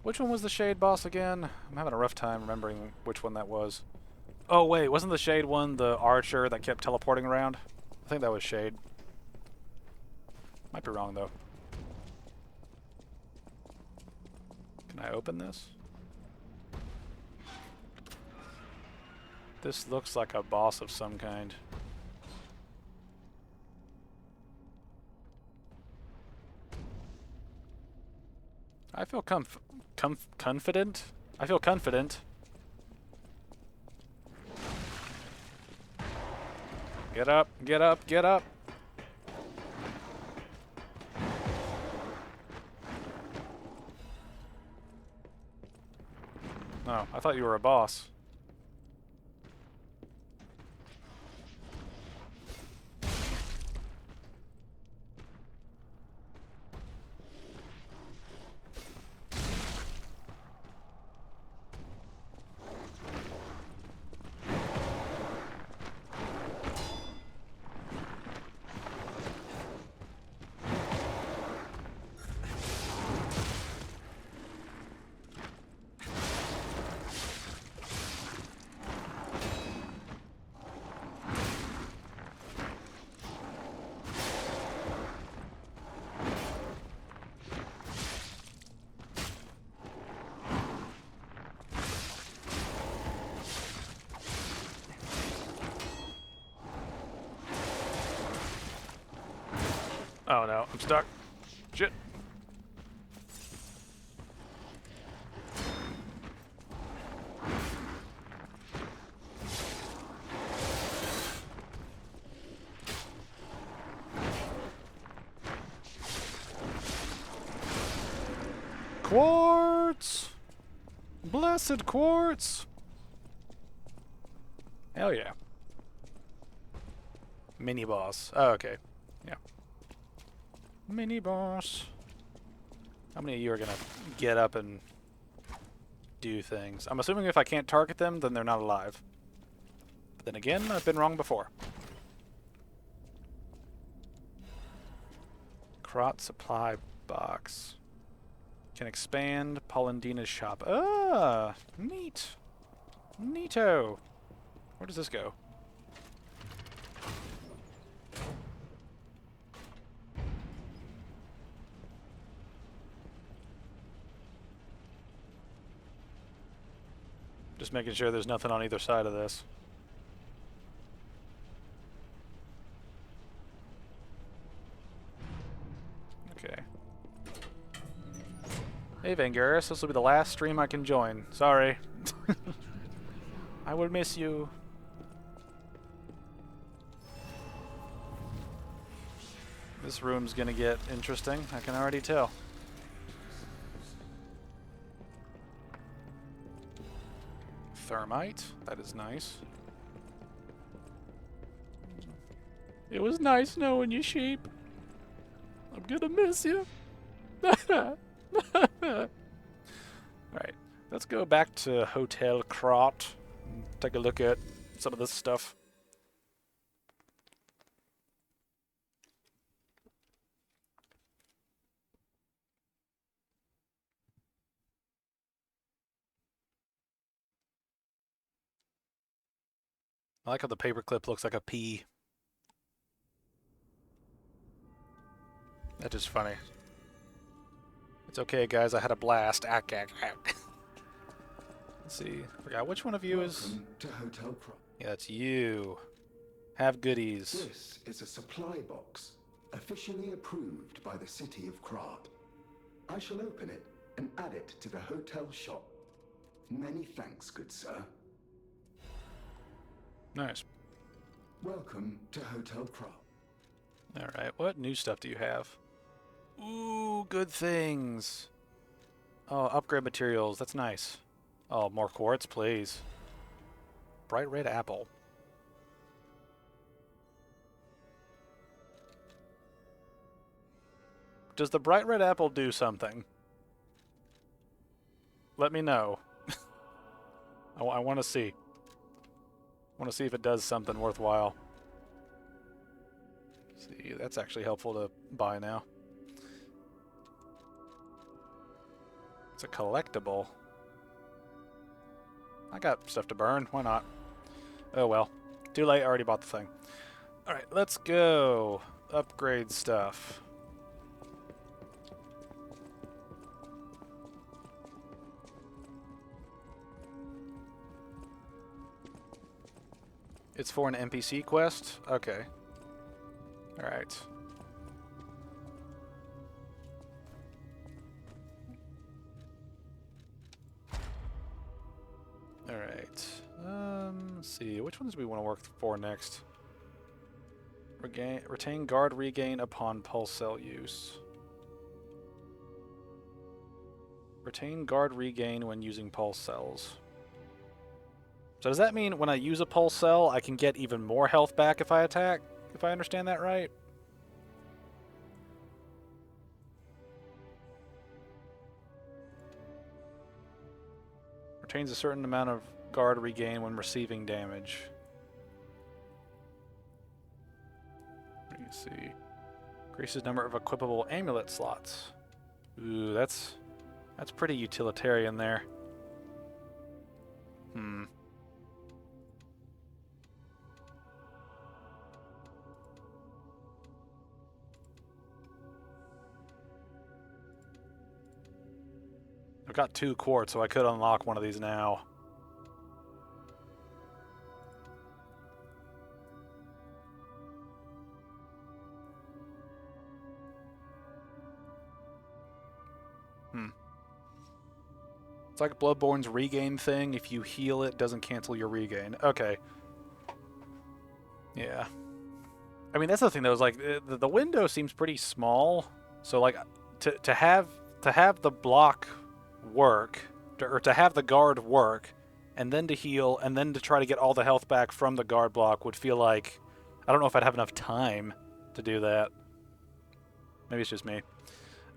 Which one was the Shade boss again? I'm having a rough time remembering which one that was. Oh wait, wasn't the Shade one the archer that kept teleporting around? I think that was Shade. Might be wrong though. Can I open this? This looks like a boss of some kind. I feel confident. I feel confident. Get up, get up, get up. Oh, I thought you were a boss. Oh no, I'm stuck. Shit. Quartz! Blessed quartz! Hell yeah. Mini boss. Oh, okay. Yeah. Mini boss. How many of you are gonna get up and do things? I'm assuming if I can't target them, then they're not alive. But then again, I've been wrong before. Krot supply box. Can expand Polendina's shop. Ah, neat. Neato. Where does this go? Just making sure there's nothing on either side of this. Okay. Hey Vangaris, this will be the last stream I can join. Sorry. I will miss you. This room's gonna get interesting, I can already tell. Thermite, that is nice. It was nice knowing you, sheep. I'm gonna miss you. Alright, let's go back to Hotel Krot and take a look at some of this stuff. I like how the paperclip looks like a P. That's just funny. It's okay, guys. I had a blast. Ack, ack, ack. Let's see. Forgot which one of you is. Welcome to Hotel Pro. Yeah, it's you. Have goodies. This is a supply box, officially approved by the city of Krat. I shall open it and add it to the hotel shop. Many thanks, good sir. Nice. Welcome to Hotel Krat. Alright, what new stuff do you have? Ooh, good things. Oh, upgrade materials. That's nice. Oh, more quartz, please. Bright red apple. Does the bright red apple do something? Let me know. I want to see. I want to see if it does something worthwhile. See, that's actually helpful to buy now. It's a collectible. I got stuff to burn. Why not? Oh well. Too late. I already bought the thing. Alright, let's go. Upgrade stuff. It's for an NPC quest? Okay. Alright. Alright. Let's see. Which ones do we want to work for next? Retain guard regain upon pulse cell use. Retain guard regain when using pulse cells. So does that mean when I use a pulse cell, I can get even more health back if I attack? If I understand that right? Retains a certain amount of guard regain when receiving damage. Let me see. Increases number of equipable amulet slots. Ooh, that's pretty utilitarian there. I've got 2 quartz, so I could unlock one of these now. It's like Bloodborne's regain thing. If you heal it, doesn't cancel your regain. Okay. Yeah. I mean, that's the thing though, is like the window seems pretty small. So like to have the block work, or to have the guard work, and then to heal, and then to try to get all the health back from the guard block would feel like, I don't know if I'd have enough time to do that. Maybe it's just me.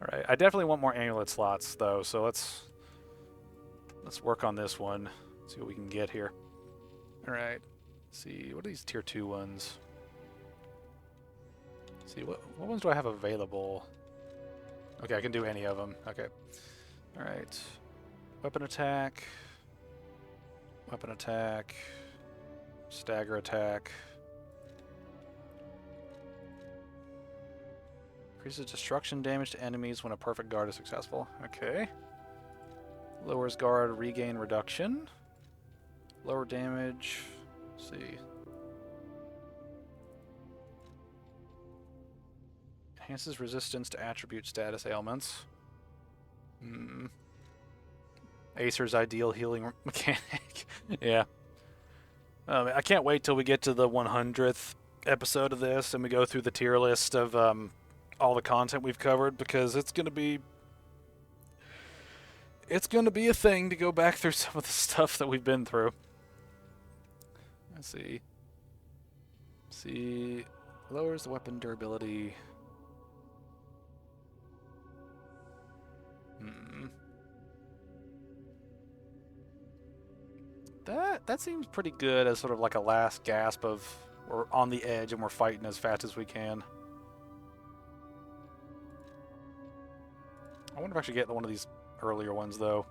Alright, I definitely want more amulet slots though, so let's work on this one. See what we can get here. Alright, see, what are these tier 2 ones? See, what ones do I have available? Okay, I can do any of them. Okay. Alright. Weapon attack. Weapon attack. Stagger attack. Increases destruction damage to enemies when a perfect guard is successful. Okay. Lowers guard regain reduction. Lower damage. Let's see. Enhances resistance to attribute status ailments. Acer's ideal healing mechanic. Yeah. I can't wait till we get to the 100th episode of this and we go through the tier list of all the content we've covered, because it's gonna be a thing to go back through some of the stuff that we've been through. Let's see. Lowers the weapon durability. That seems pretty good as sort of like a last gasp of we're on the edge and we're fighting as fast as we can. I wonder if I should get one of these earlier ones though.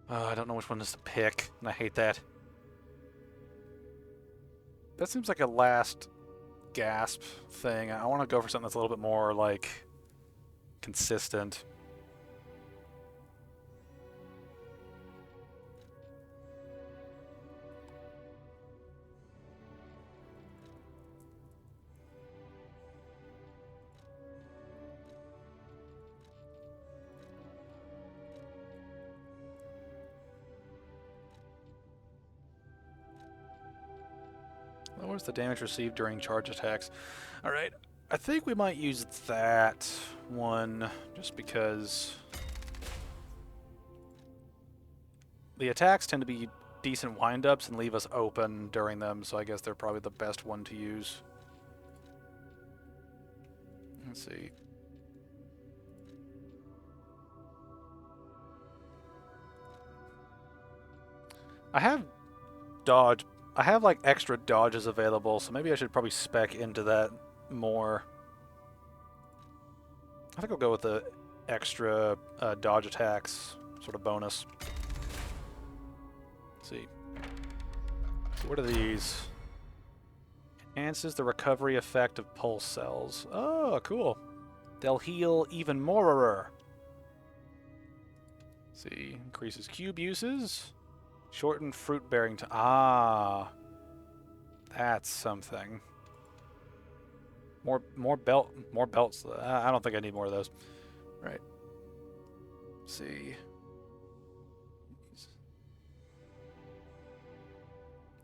I don't know which one is to pick, and I hate that. That seems like a last gasp thing. I want to go for something that's a little bit more, like, consistent. Lowers the damage received during charge attacks. Alright, I think we might use that one just because the attacks tend to be decent wind-ups and leave us open during them, so I guess they're probably the best one to use. Let's see. I have like extra dodges available, so maybe I should probably spec into that more. I think I'll go with the extra dodge attacks sort of bonus. Let's see. So what are these? Enhances the recovery effect of pulse cells. Oh, cool. They'll heal even more. Let's see. Increases cube uses. Shortened fruit bearing time. Ah, that's something. More belts. I don't think I need more of those. Right. Let's see.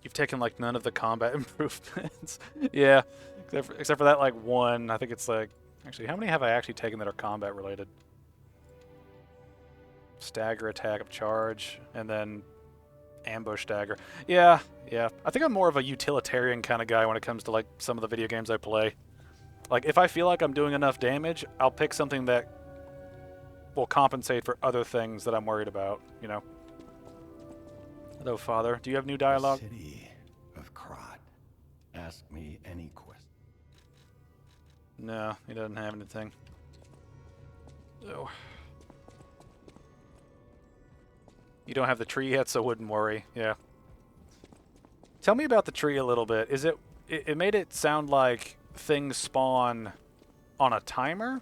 You've taken like none of the combat improvements. Yeah, except for that like one. I think it's like actually how many have I actually taken that are combat related? Stagger attack of charge, and then ambush dagger. Yeah. I think I'm more of a utilitarian kind of guy when it comes to like some of the video games I play. Like if I feel like I'm doing enough damage, I'll pick something that will compensate for other things that I'm worried about, you know. Hello, Father. Do you have new dialogue? City of Krot. Ask me any question. No, he doesn't have anything. Oh. You don't have the tree yet, so wouldn't worry. Yeah. Tell me about the tree a little bit. Is it made it sound like things spawn on a timer,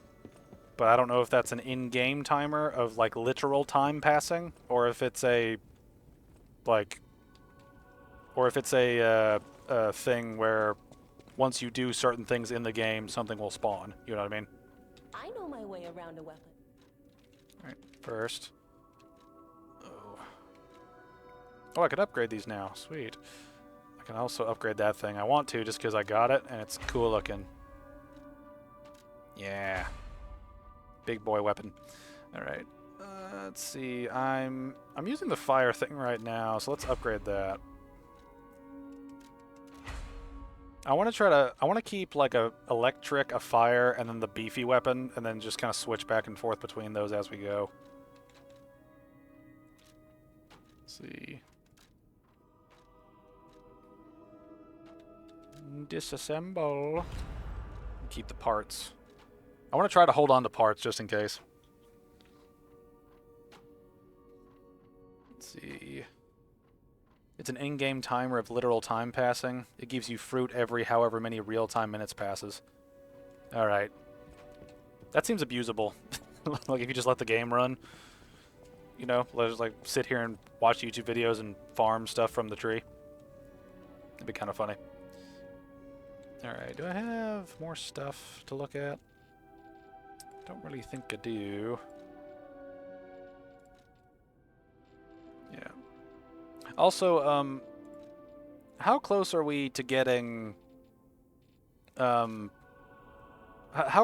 but I don't know if that's an in-game timer of like literal time passing, or if it's a thing where once you do certain things in the game, something will spawn. You know what I mean? I know my way around a weapon. All right, first. Oh, I could upgrade these now. Sweet. I can also upgrade that thing. I want to just because I got it and it's cool looking. Yeah. Big boy weapon. All right. Let's see. I'm using the fire thing right now, so let's upgrade that. I want to keep like a electric, a fire, and then the beefy weapon, and then just kind of switch back and forth between those as we go. Let's see. Disassemble. Keep the parts. I want to try to hold on to parts just in case. Let's see. It's an in-game timer of literal time passing. It gives you fruit every however many real-time minutes passes. Alright. That seems abusable. Like if you just let the game run. You know, just like sit here and watch YouTube videos and farm stuff from the tree. It'd be kind of funny. Alright, do I have more stuff to look at? Don't really think I do. Yeah. Also, how close are we to getting... how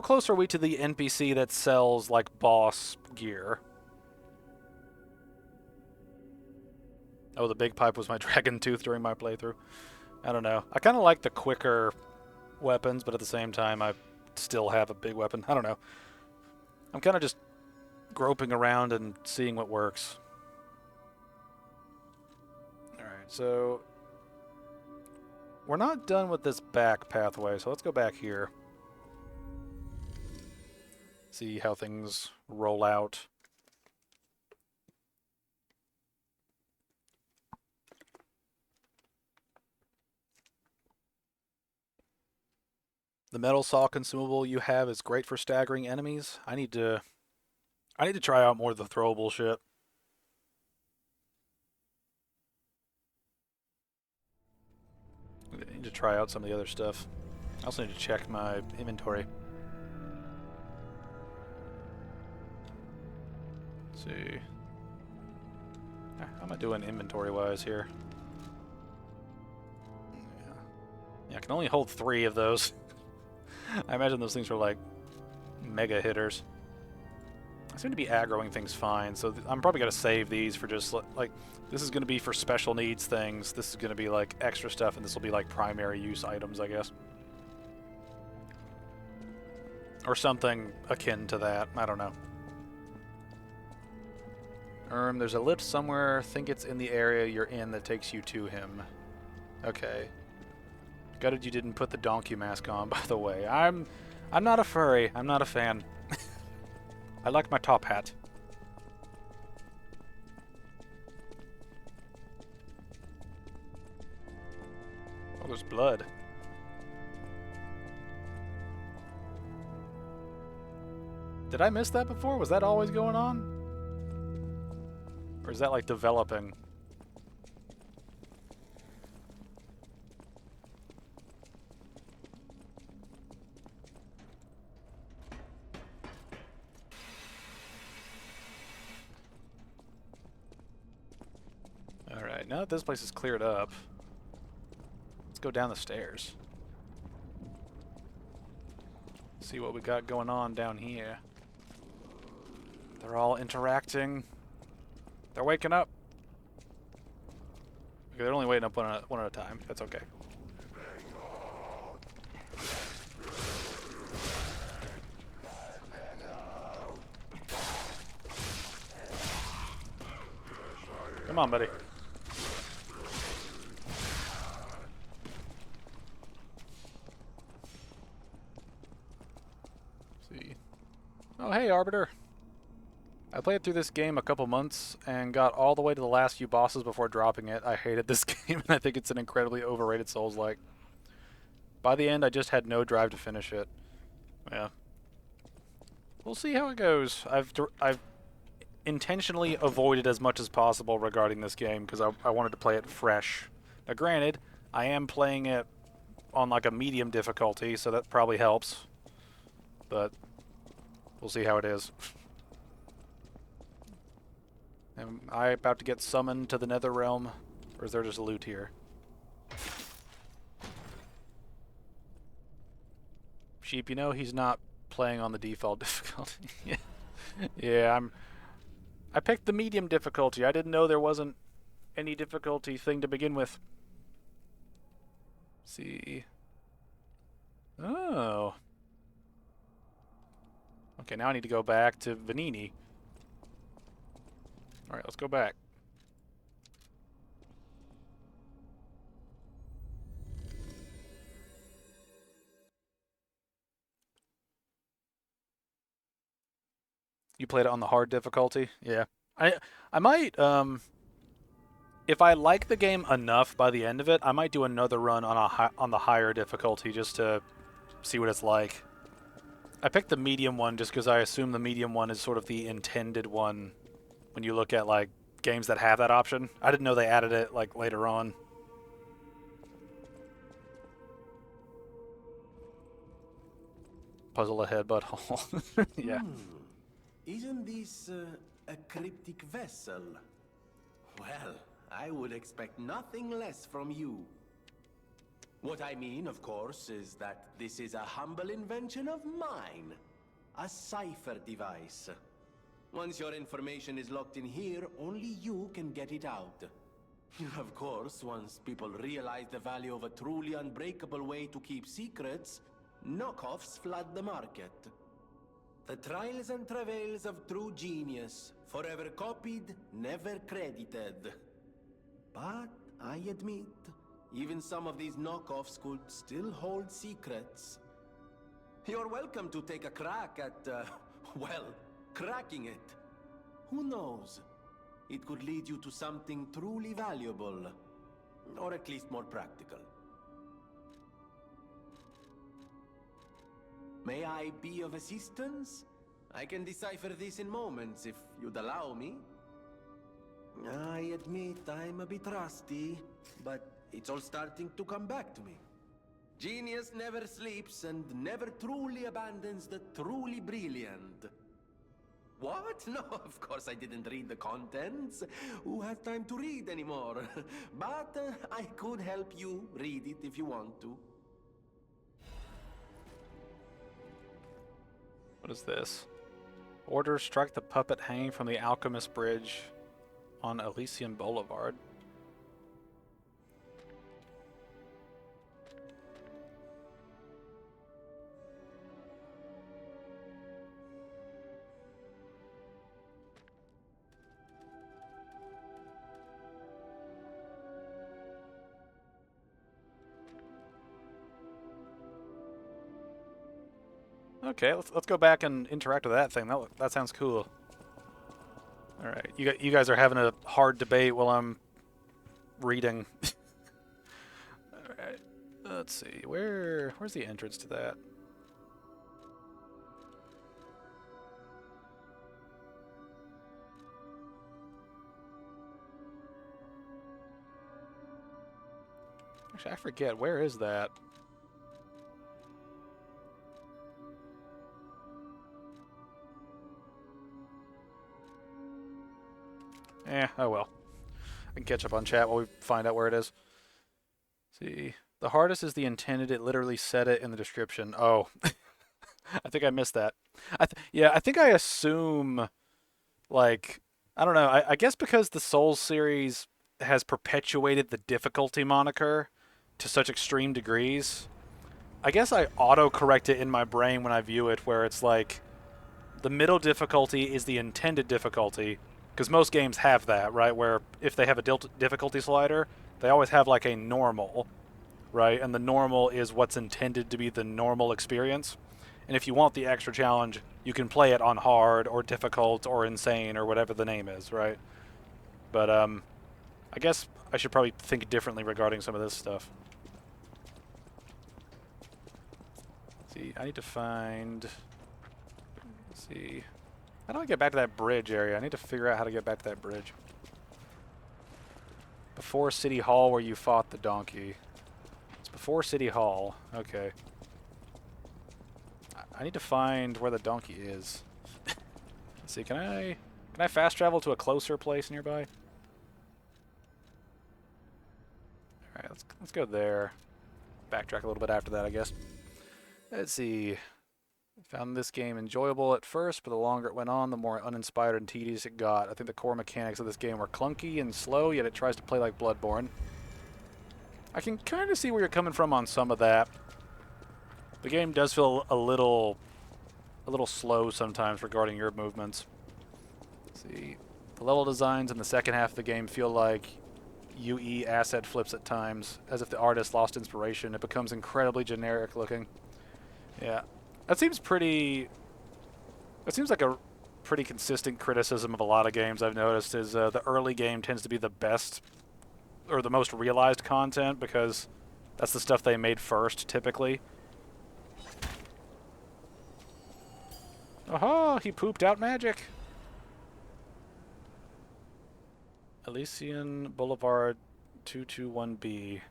close are we to the NPC that sells, like, boss gear? Oh, the big pipe was my dragon tooth during my playthrough. I don't know. I kind of like the quicker weapons, but at the same time, I still have a big weapon. I don't know. I'm kind of just groping around and seeing what works. Alright, so... we're not done with this back pathway, so let's go back here. See how things roll out. The metal saw consumable you have is great for staggering enemies. I need to try out more of the throwable shit. I need to try out some of the other stuff. I also need to check my inventory. Let's see. How am I doing inventory-wise here? Yeah, I can only hold 3 of those. I imagine those things are like mega hitters. I seem to be aggroing things fine, so I'm probably going to save these for just like, this is going to be for special needs things, this is going to be like extra stuff, and this will be like primary use items, I guess. Or something akin to that, I don't know. There's a lift somewhere, think it's in the area you're in that takes you to him. Okay. Gutted you didn't put the donkey mask on, by the way. I'm not a furry. I'm not a fan. I like my top hat. Oh, there's blood. Did I miss that before? Was that always going on? Or is that like developing? Alright, now that this place is cleared up, let's go down the stairs. See what we got going on down here. They're all interacting. They're waking up. Okay, they're only waking up one at a time. That's okay. Come on, buddy. See. Oh, hey, Arbiter. I played through this game a couple months and got all the way to the last few bosses before dropping it. I hated this game, and I think it's an incredibly overrated Souls-like. By the end, I just had no drive to finish it. Yeah. We'll see how it goes. I've intentionally avoided as much as possible regarding this game because I wanted to play it fresh. Now, granted, I am playing it on like a medium difficulty, so that probably helps. But we'll see how it is. Am I about to get summoned to the Nether Realm, or is there just loot here? Sheep, you know he's not playing on the default difficulty. Yeah, I picked the medium difficulty. I didn't know there wasn't any difficulty thing to begin with. Let's see. Oh. Okay, now I need to go back to Vanini. Alright, let's go back. You played it on the hard difficulty? Yeah. I might, if I like the game enough by the end of it, I might do another run on on the higher difficulty just to see what it's like. I picked the medium one just because I assume the medium one is sort of the intended one when you look at like games that have that option. I didn't know they added it like later on. Puzzle ahead, butthole. Yeah. Isn't this a cryptic vessel? Well, I would expect nothing less from you. What I mean, of course, is that this is a humble invention of mine. A cipher device. Once your information is locked in here, only you can get it out. Of course, once people realize the value of a truly unbreakable way to keep secrets, knockoffs flood the market. The trials and travails of true genius, forever copied, never credited. But I admit, even some of these knockoffs could still hold secrets. You're welcome to take a crack at, well, cracking it. Who knows? It could lead you to something truly valuable. Or at least more practical. May I be of assistance? I can decipher this in moments if you'd allow me. I admit I'm a bit rusty, but it's all starting to come back to me. Genius never sleeps and never truly abandons the truly brilliant. What? No, of course I didn't read the contents. Who has time to read anymore? But I could help you read it if you want to. What is this? Order strike the puppet hanging from the Alchemist Bridge on Elysian Boulevard. Okay, let's go back and interact with that thing. That sounds cool. All right, you guys are having a hard debate while I'm reading. All right, let's see. Where's the entrance to that? Actually, I forget. Where is that? Oh well. I can catch up on chat while we find out where it is. See, the hardest is the intended. It literally said it in the description. Oh, I think I missed that. Yeah, I think I assume, like, I don't know. I guess because the Souls series has perpetuated the difficulty moniker to such extreme degrees, I guess I auto-correct it in my brain when I view it, where it's like, the middle difficulty is the intended difficulty. Because most games have that, right? Where if they have a difficulty slider, they always have like a normal, right? And the normal is what's intended to be the normal experience. And if you want the extra challenge, you can play it on hard or difficult or insane or whatever the name is, right? But I guess I should probably think differently regarding some of this stuff. See, I need to find... Let's see... How do I get back to that bridge area? I need to figure out how to get back to that bridge. Before City Hall where you fought the donkey. It's before City Hall. Okay. I need to find where the donkey is. Let's see, can I fast travel to a closer place nearby? Alright, let's go there. Backtrack a little bit after that, I guess. Let's see. Found this game enjoyable at first, but the longer it went on, the more uninspired and tedious it got. I think the core mechanics of this game were clunky and slow, yet it tries to play like Bloodborne. I can kind of see where you're coming from on some of that. The game does feel a little slow sometimes regarding your movements. Let's see, the level designs in the second half of the game feel like UE asset flips at times, as if the artist lost inspiration. It becomes incredibly generic looking. Yeah, that seems pretty. That seems like a pretty consistent criticism of a lot of games I've noticed. Is the early game tends to be the best or the most realized content because that's the stuff they made first, typically. Aha! He pooped out magic. Elysian Boulevard 221B.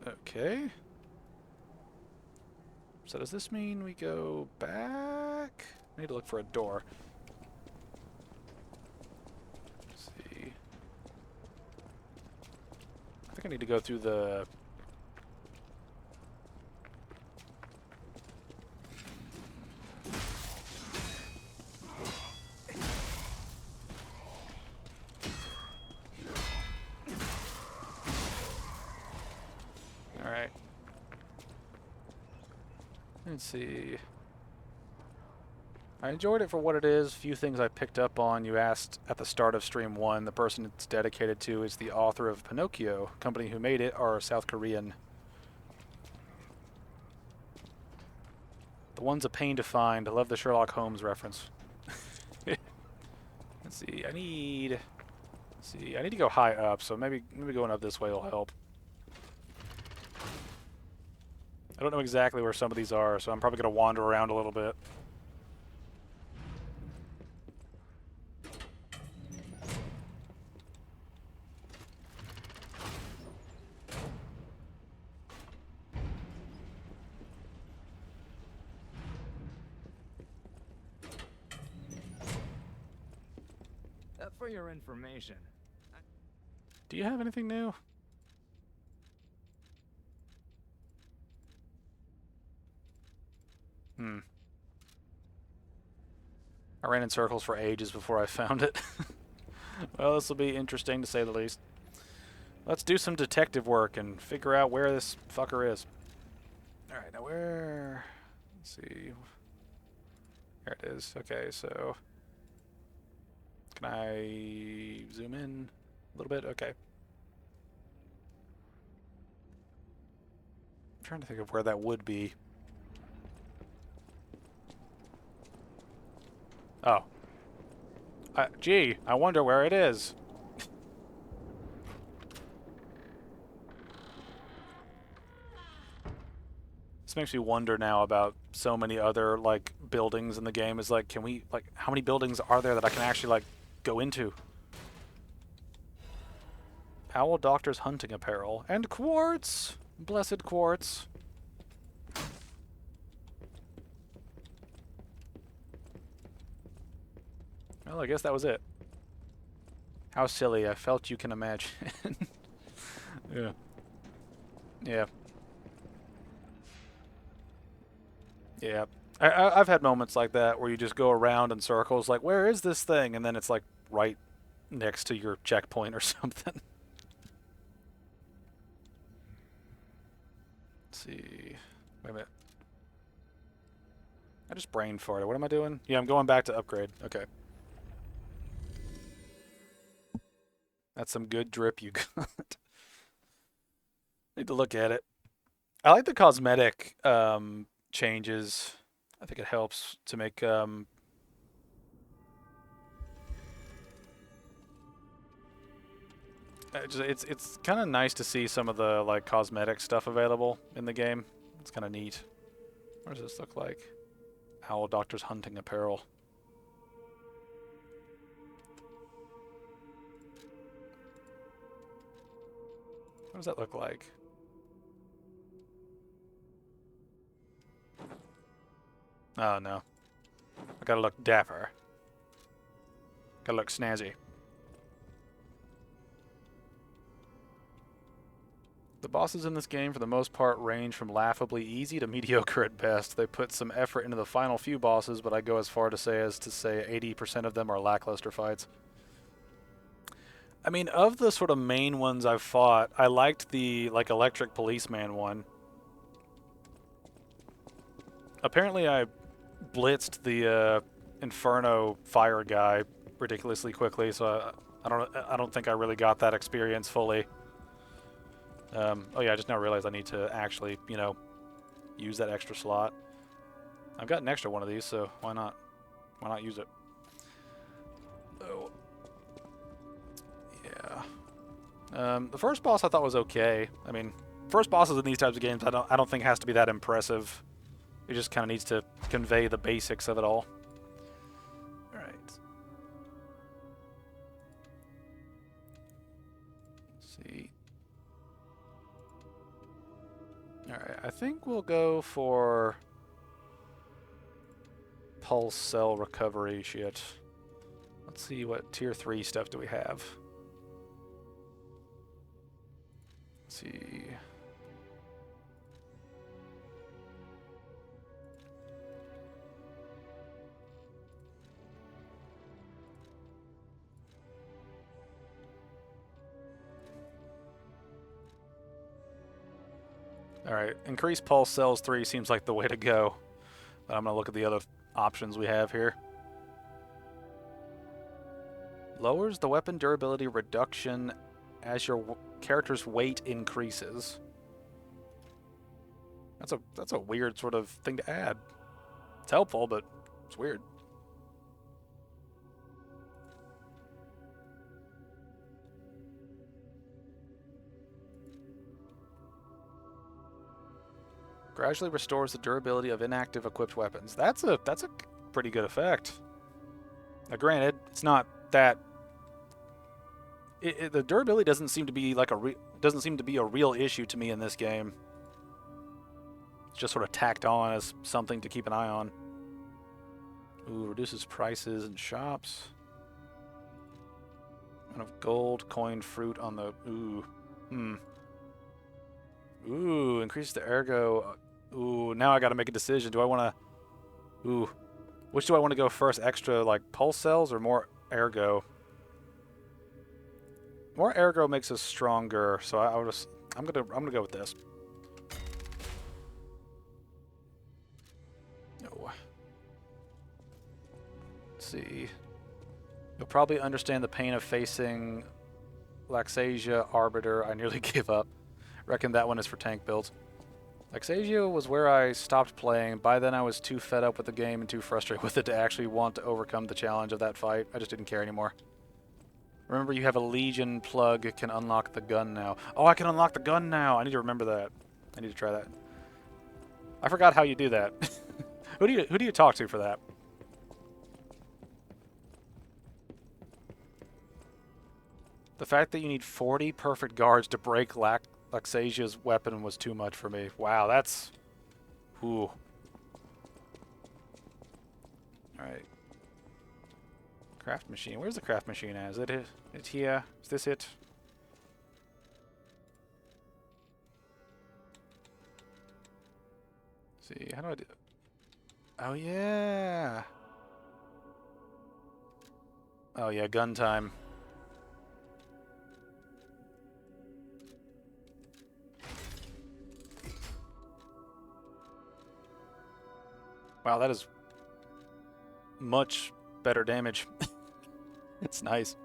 Okay. So does this mean we go back? I need to look for a door. Let's see. I think I need to go through the... Alright. Let's see. I enjoyed it for what it is. Few things I picked up on. You asked at the start of Stream 1. The person it's dedicated to is the author of Pinocchio. The company who made it are South Korean. The one's a pain to find. I love the Sherlock Holmes reference. Let's see. I need to go high up, so maybe going up this way will help. I don't know exactly where some of these are, so I'm probably going to wander around a little bit. For your information. Do you have anything new? I ran in circles for ages before I found it. Well, this will be interesting to say the least. Let's do some detective work and figure out where this fucker is. Alright, now where... Let's see... There it is. Okay, so... Can I zoom in a little bit? Okay. I'm trying to think of where that would be. Oh. Gee, I wonder where it is. This makes me wonder now about so many other, like, buildings in the game. Is like, can we, like, how many buildings are there that I can actually, like, go into? Owl Doctor's hunting apparel. And quartz! Blessed quartz. Well, I guess that was it. How silly. I felt you can imagine. Yeah. Yeah. Yeah. I've had moments like that where you just go around in circles, like, where is this thing? And then it's, like, right next to your checkpoint or something. Let's see. Wait a minute. I just brain farted. What am I doing? Yeah, I'm going back to upgrade. Okay. That's some good drip you got. Need to look at it. I like the cosmetic changes. I think it helps to make it's kind of nice to see some of the like cosmetic stuff available in the game. It's kind of neat. What does this look like? Owl Doctor's hunting apparel. What does that look like? Oh no. I gotta look dapper. Gotta look snazzy. The bosses in this game, for the most part, range from laughably easy to mediocre at best. They put some effort into the final few bosses, but I go as far to say 80% of them are lackluster fights. I mean, of the sort of main ones I've fought, I liked the, like, electric policeman one. Apparently I blitzed the Inferno fire guy ridiculously quickly, so I don't think I really got that experience fully. Oh yeah, I just now realized I need to actually, you know, use that extra slot. I've got an extra one of these, so why not? Why not use it? Oh. Yeah. The first boss I thought was okay. I mean, first bosses in these types of games I don't think has to be that impressive. It just kind of needs to convey the basics of it all. Alright. Let's see. Alright, I think we'll go for pulse cell recovery shit. Let's see, what tier 3 stuff do we have? Let's see. Alright, increase pulse cells 3 seems like the way to go. But I'm going to look at the other options we have here. Lowers the weapon durability reduction as your character's weight increases. That's a weird sort of thing to add. It's helpful, but it's weird. Gradually restores the durability of inactive equipped weapons. That's a pretty good effect. Now, granted, it's not that. The durability doesn't seem to be like a real issue to me in this game. It's just sort of tacked on as something to keep an eye on. Ooh, reduces prices in shops. Amount of gold, coin, fruit on the Ooh, increase the ergo. Ooh, now I gotta make a decision. Do I wanna which do I want to go first? Extra like pulse cells or more ergo? More ergo makes us stronger, so I'm gonna go with this. No. Let's see. You'll probably understand the pain of facing Laxasia Arbiter. I nearly gave up. Reckon that one is for tank builds. Laxasia was where I stopped playing. By then I was too fed up with the game and too frustrated with it to actually want to overcome the challenge of that fight. I just didn't care anymore. Remember, you have a Legion plug. It can unlock the gun now. Oh, I can unlock the gun now. I need to remember that. I need to try that. I forgot how you do that. Who do you talk to for that? The fact that you need 40 perfect guards to break Laxasia's weapon was too much for me. Wow, that's... Ooh. Alright. Craft machine. Where's the craft machine at? Is it it? It's here. Is this it? Let's see, how do I do... Oh, yeah! Oh, yeah, gun time. Wow, that is much better damage. It's nice.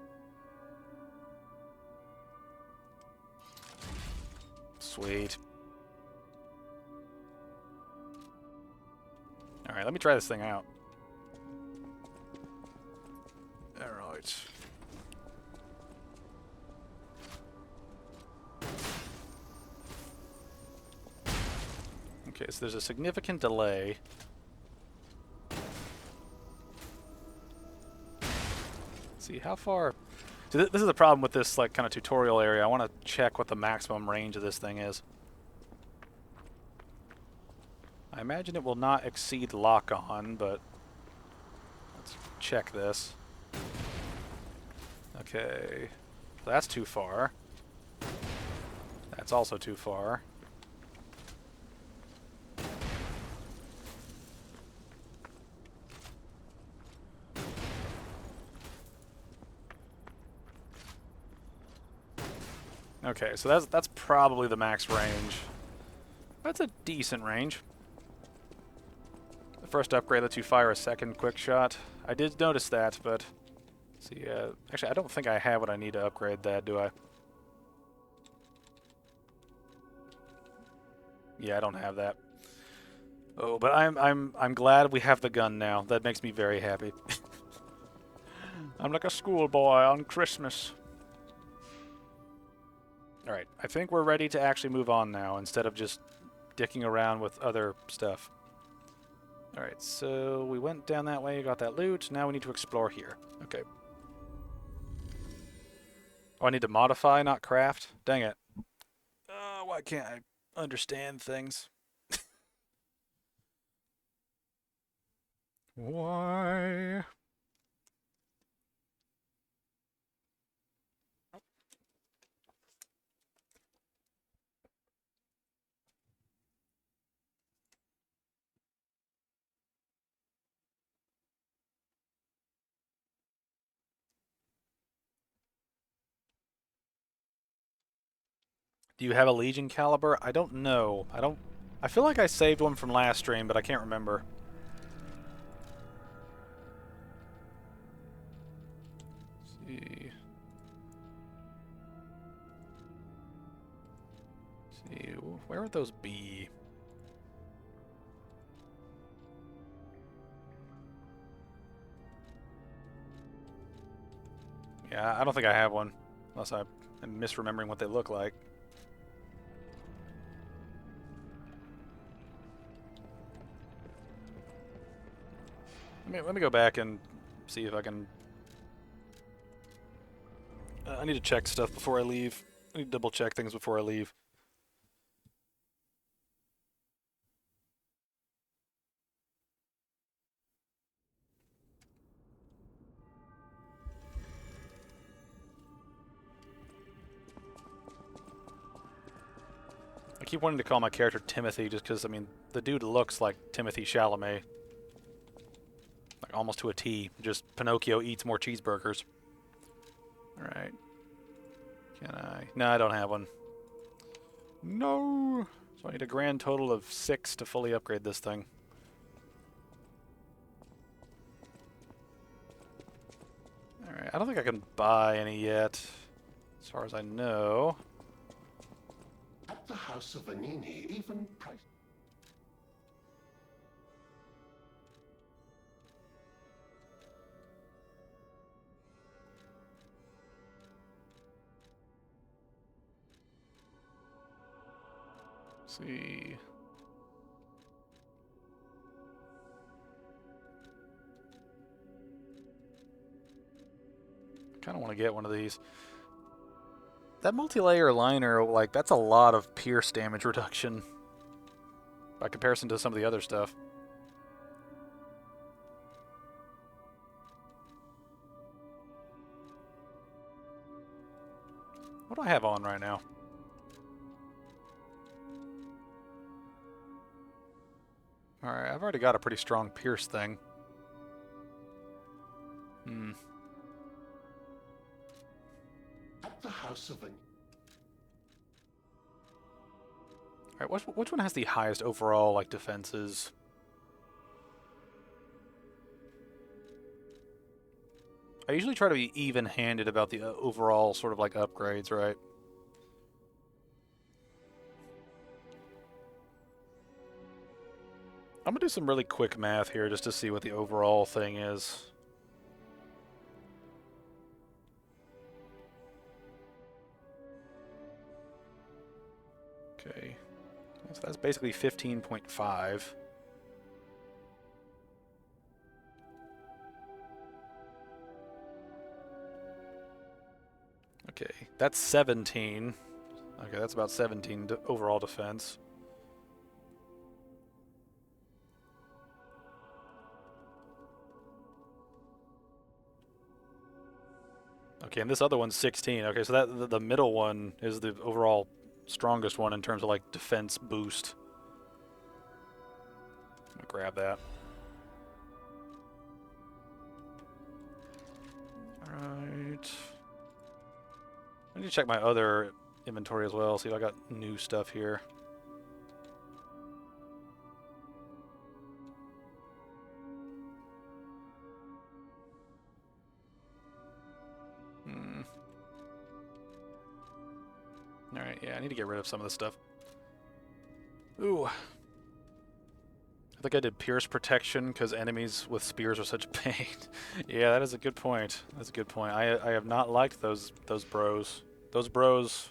Sweet. Alright, let me try this thing out. Alright. Okay, so there's a significant delay. See how far. So this is the problem with this like kind of tutorial area. I want to check what the maximum range of this thing is. I imagine it will not exceed lock-on, but let's check this. Okay, that's too far. That's also too far. Okay, so that's probably the max range. That's a decent range. The first upgrade lets you fire a second quick shot. I did notice that, but see, actually, I don't think I have what I need to upgrade that, do I? Yeah, I don't have that. Oh, but I'm glad we have the gun now. That makes me very happy. I'm like a schoolboy on Christmas. Alright, I think we're ready to actually move on now, instead of just dicking around with other stuff. Alright, so we went down that way, got that loot, now we need to explore here. Okay. Oh, I need to modify, not craft? Dang it. Why can't I understand things? Why? Do you have a Legion caliber? I don't know. I feel like I saved one from last stream, but I can't remember. Let's see. Let's see. Where would those be? Yeah, I don't think I have one. Unless I'm misremembering what they look like. Let me go back and see if I can... I need to check stuff before I leave. I need to double check things before I leave. I keep wanting to call my character Timothy just because, I mean, the dude looks like Timothy Chalamet. Like, almost to a T. Just Pinocchio eats more cheeseburgers. Alright. Can I? No, I don't have one. No! So I need a grand total of 6 to fully upgrade this thing. Alright, I don't think I can buy any yet, as far as I know. At the House of Vanini, even price. Let's see. I kind of want to get one of these. That multi-layer liner, like, that's a lot of pierce damage reduction by comparison to some of the other stuff. What do I have on right now? Alright, I've already got a pretty strong pierce thing. At the House of Vanini. Alright, which one has the highest overall, like, defenses? I usually try to be even-handed about the overall sort of, like, upgrades, right? I'm gonna do some really quick math here just to see what the overall thing is. Okay. So that's basically 15.5. Okay, that's 17. Okay, that's about 17 overall defense. Okay, and this other one's 16. Okay, so that the middle one is the overall strongest one in terms of like defense boost. I'm gonna grab that. Alright. I need to check my other inventory as well, see if I got new stuff here. Alright, yeah, I need to get rid of some of this stuff. Ooh. I think I did pierce protection because enemies with spears are such pain. Yeah, that is a good point. That's a good point. I have not liked those bros. Those bros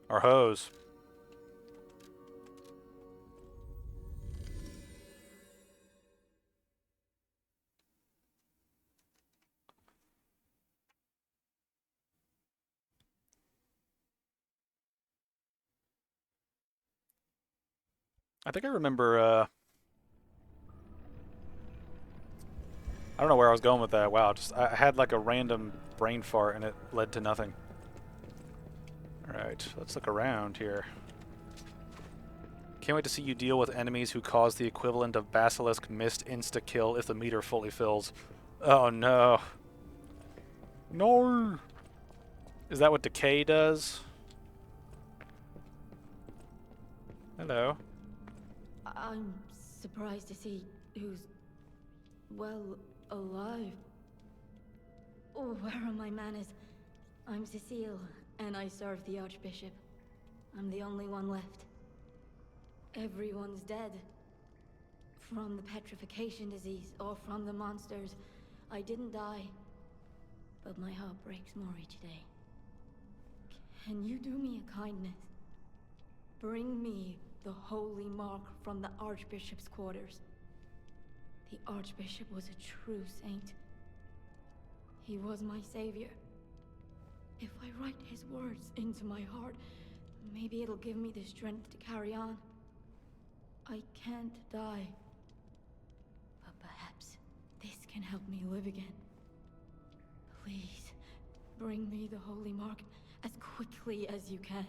are hoes. I think I remember, I don't know where I was going with that. Wow, just I had like a random brain fart and it led to nothing. Alright, let's look around here. Can't wait to see you deal with enemies who cause the equivalent of Basilisk Mist insta-kill if the meter fully fills. Oh no. No! Is that what Decay does? Hello. I'm surprised to see who's, well, alive. Oh, where are my manners? I'm Cecile, and I serve the Archbishop. I'm the only one left. Everyone's dead. From the petrification disease, or from the monsters. I didn't die. But my heart breaks more each day. Can you do me a kindness? Bring me the holy mark from the Archbishop's quarters. The Archbishop was a true saint. He was my savior. If I write his words into my heart, maybe it'll give me the strength to carry on. I can't die. But perhaps this can help me live again. Please, bring me the holy mark as quickly as you can.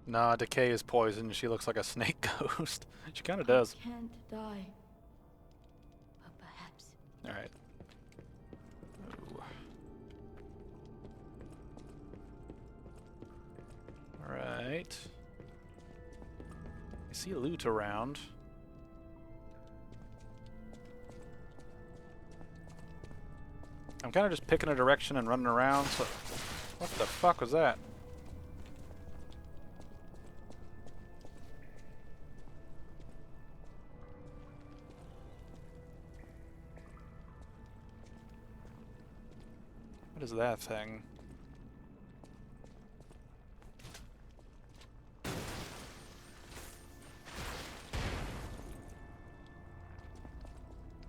Nah, Decay is poison. She looks like a snake ghost. She kind of does. I can't die. But perhaps. Alright. Alright. I see loot around. I'm kind of just picking a direction and running around, so... What the fuck was that? What is that thing?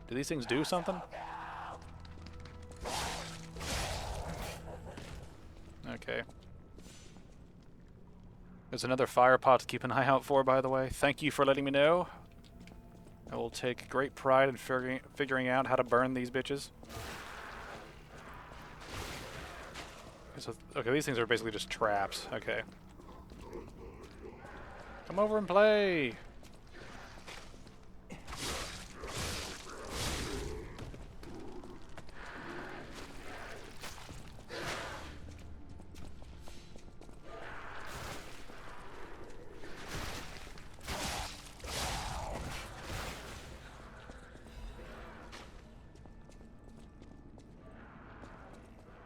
Do these things do something? Okay. There's another fire pot to keep an eye out for, by the way. Thank you for letting me know. I will take great pride in figuring out how to burn these bitches. So, okay, these things are basically just traps. Okay. Come over and play!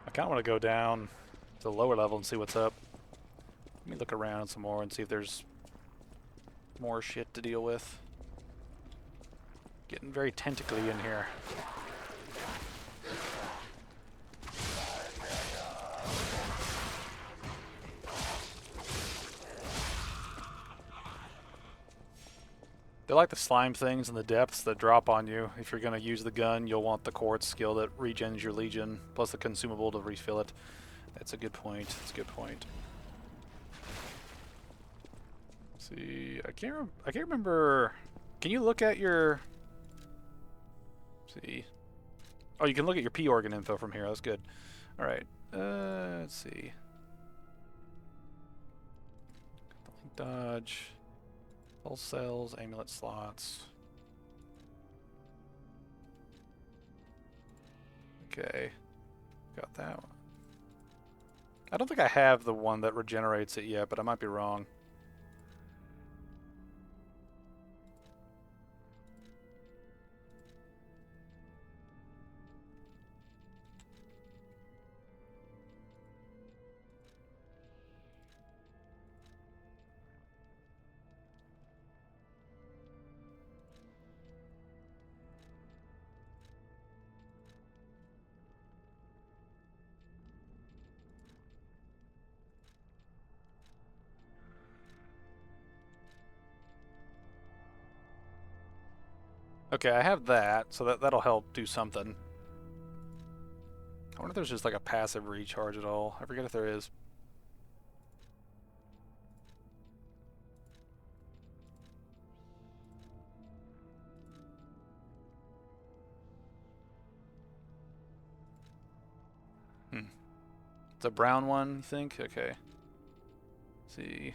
I kind of want to go down to the lower level and see what's up. Let me look around some more and see if there's more shit to deal with. Getting very tentacly in here. They're like the slime things in the depths that drop on you. If you're going to use the gun, you'll want the quartz skill that regens your legion, plus the consumable to refill it. That's a good point. That's a good point. Let's see, I can't remember. Can you look at your? Let's see. Oh, you can look at your P organ info from here. That's good. All right. Let's see. dodge. Pulse cells, amulet slots. Okay. Got that one. I don't think I have the one that regenerates it yet, but I might be wrong. Okay, I have that, so that'll help do something. I wonder if there's just like a passive recharge at all. I forget if there is. It's a brown one, you think? Okay. Let's see.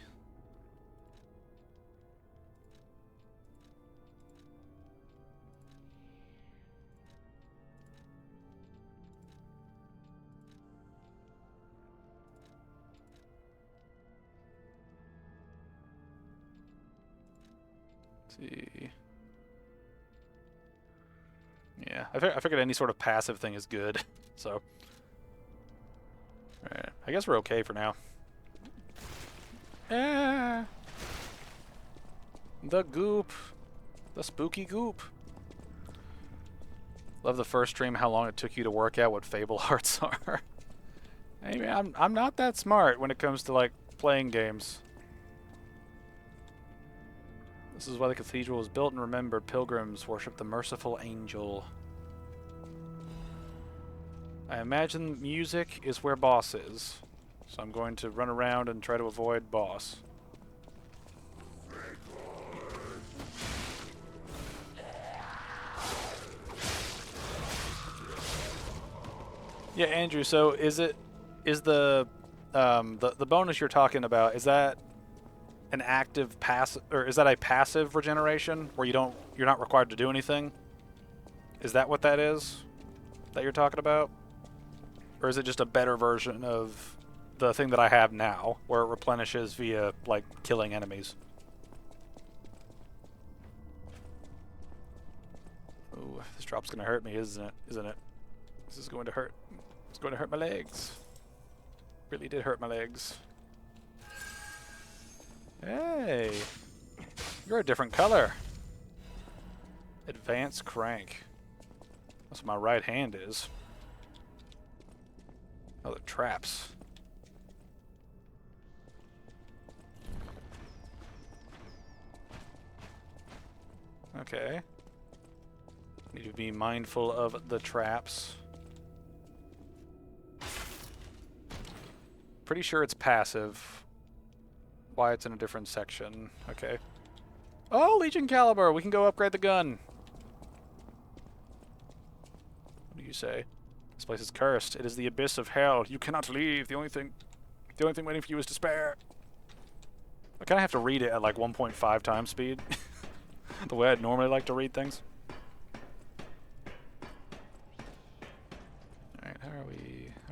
See. Yeah, I figured any sort of passive thing is good, so. Alright, I guess we're okay for now. Ah! The goop! The spooky goop! Love the first stream, how long it took you to work out what Fable hearts are. Hey man, I'm not that smart when it comes to, like, playing games. This is why the cathedral was built and remembered. Pilgrims worship the merciful angel. I imagine music is where boss is. So I'm going to run around and try to avoid boss. Yeah, Andrew, so is the bonus you're talking about, is that an active passive, or is that a passive regeneration where you're not required to do anything? Is that what that is that you're talking about? Or is it just a better version of the thing that I have now where it replenishes via like killing enemies? Ooh, this drop's gonna hurt me, isn't it? This is going to hurt. It's going to hurt my legs. Really did hurt my legs. Hey! You're a different color. Advanced crank. That's what my right hand is. Oh, the traps. Okay. Need to be mindful of the traps. Pretty sure it's passive. Why it's in a different section. Okay. Oh, Legion Caliber! We can go upgrade the gun! What do you say? This place is cursed. It is the abyss of hell. You cannot leave. The only thing waiting for you is despair. I kind of have to read it at like 1.5 times speed. The way I'd normally like to read things. Alright, how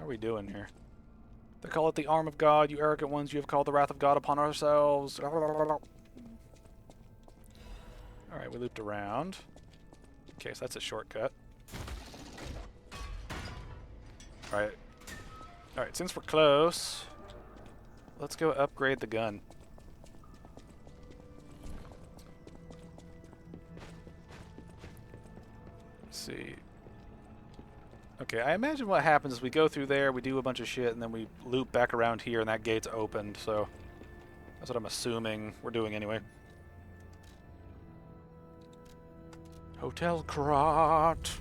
are we doing here? They call it the arm of God, you arrogant ones. You have called the wrath of God upon ourselves. Alright, we looped around. Okay, so that's a shortcut. Alright. Alright, since we're close, let's go upgrade the gun. Let's see. Okay, I imagine what happens is we go through there, we do a bunch of shit, and then we loop back around here and that gate's opened, so that's what I'm assuming we're doing anyway. Hotel Krat.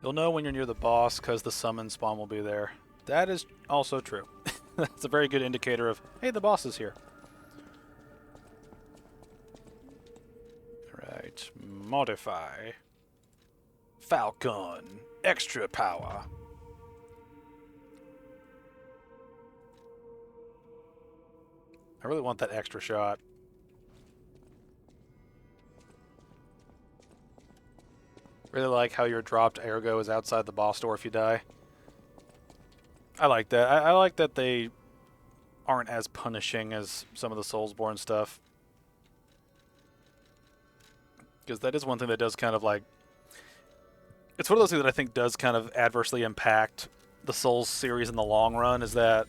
You'll know when you're near the boss because the summon spawn will be there. That is also true. That's a very good indicator of, hey, the boss is here. Alright. Alright, modify. Falcon, extra power. I really want that extra shot. Really like how your dropped ergo is outside the boss door if you die. I like that. I like that they aren't as punishing as some of the Soulsborne stuff. Because that is one thing that does kind of like... It's one of those things that I think does kind of adversely impact the Souls series in the long run, is that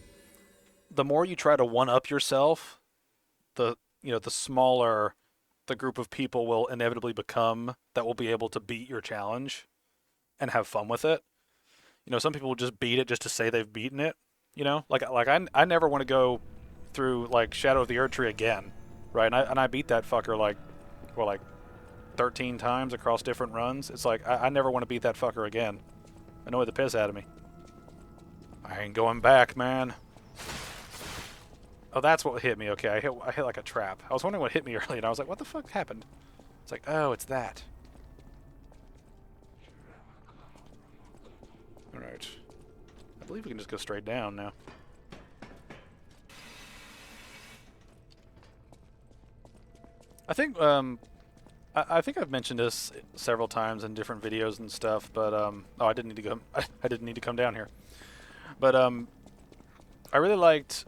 the more you try to one-up yourself, the smaller the group of people will inevitably become that will be able to beat your challenge and have fun with it. You know, some people will just beat it just to say they've beaten it. You know, like I never want to go through like Shadow of the Erdtree again, right? And I beat that fucker like 13 times across different runs. It's like I never want to beat that fucker again. Annoy the piss out of me. I ain't going back, man. Oh, that's what hit me. Okay, I hit like a trap. I was wondering what hit me earlier, and I was like, what the fuck happened? It's like, oh, it's that. Alright. I believe we can just go straight down now. I think I think I've mentioned this several times in different videos and stuff, but oh, I didn't need to go. I didn't need to come down here. But I really liked.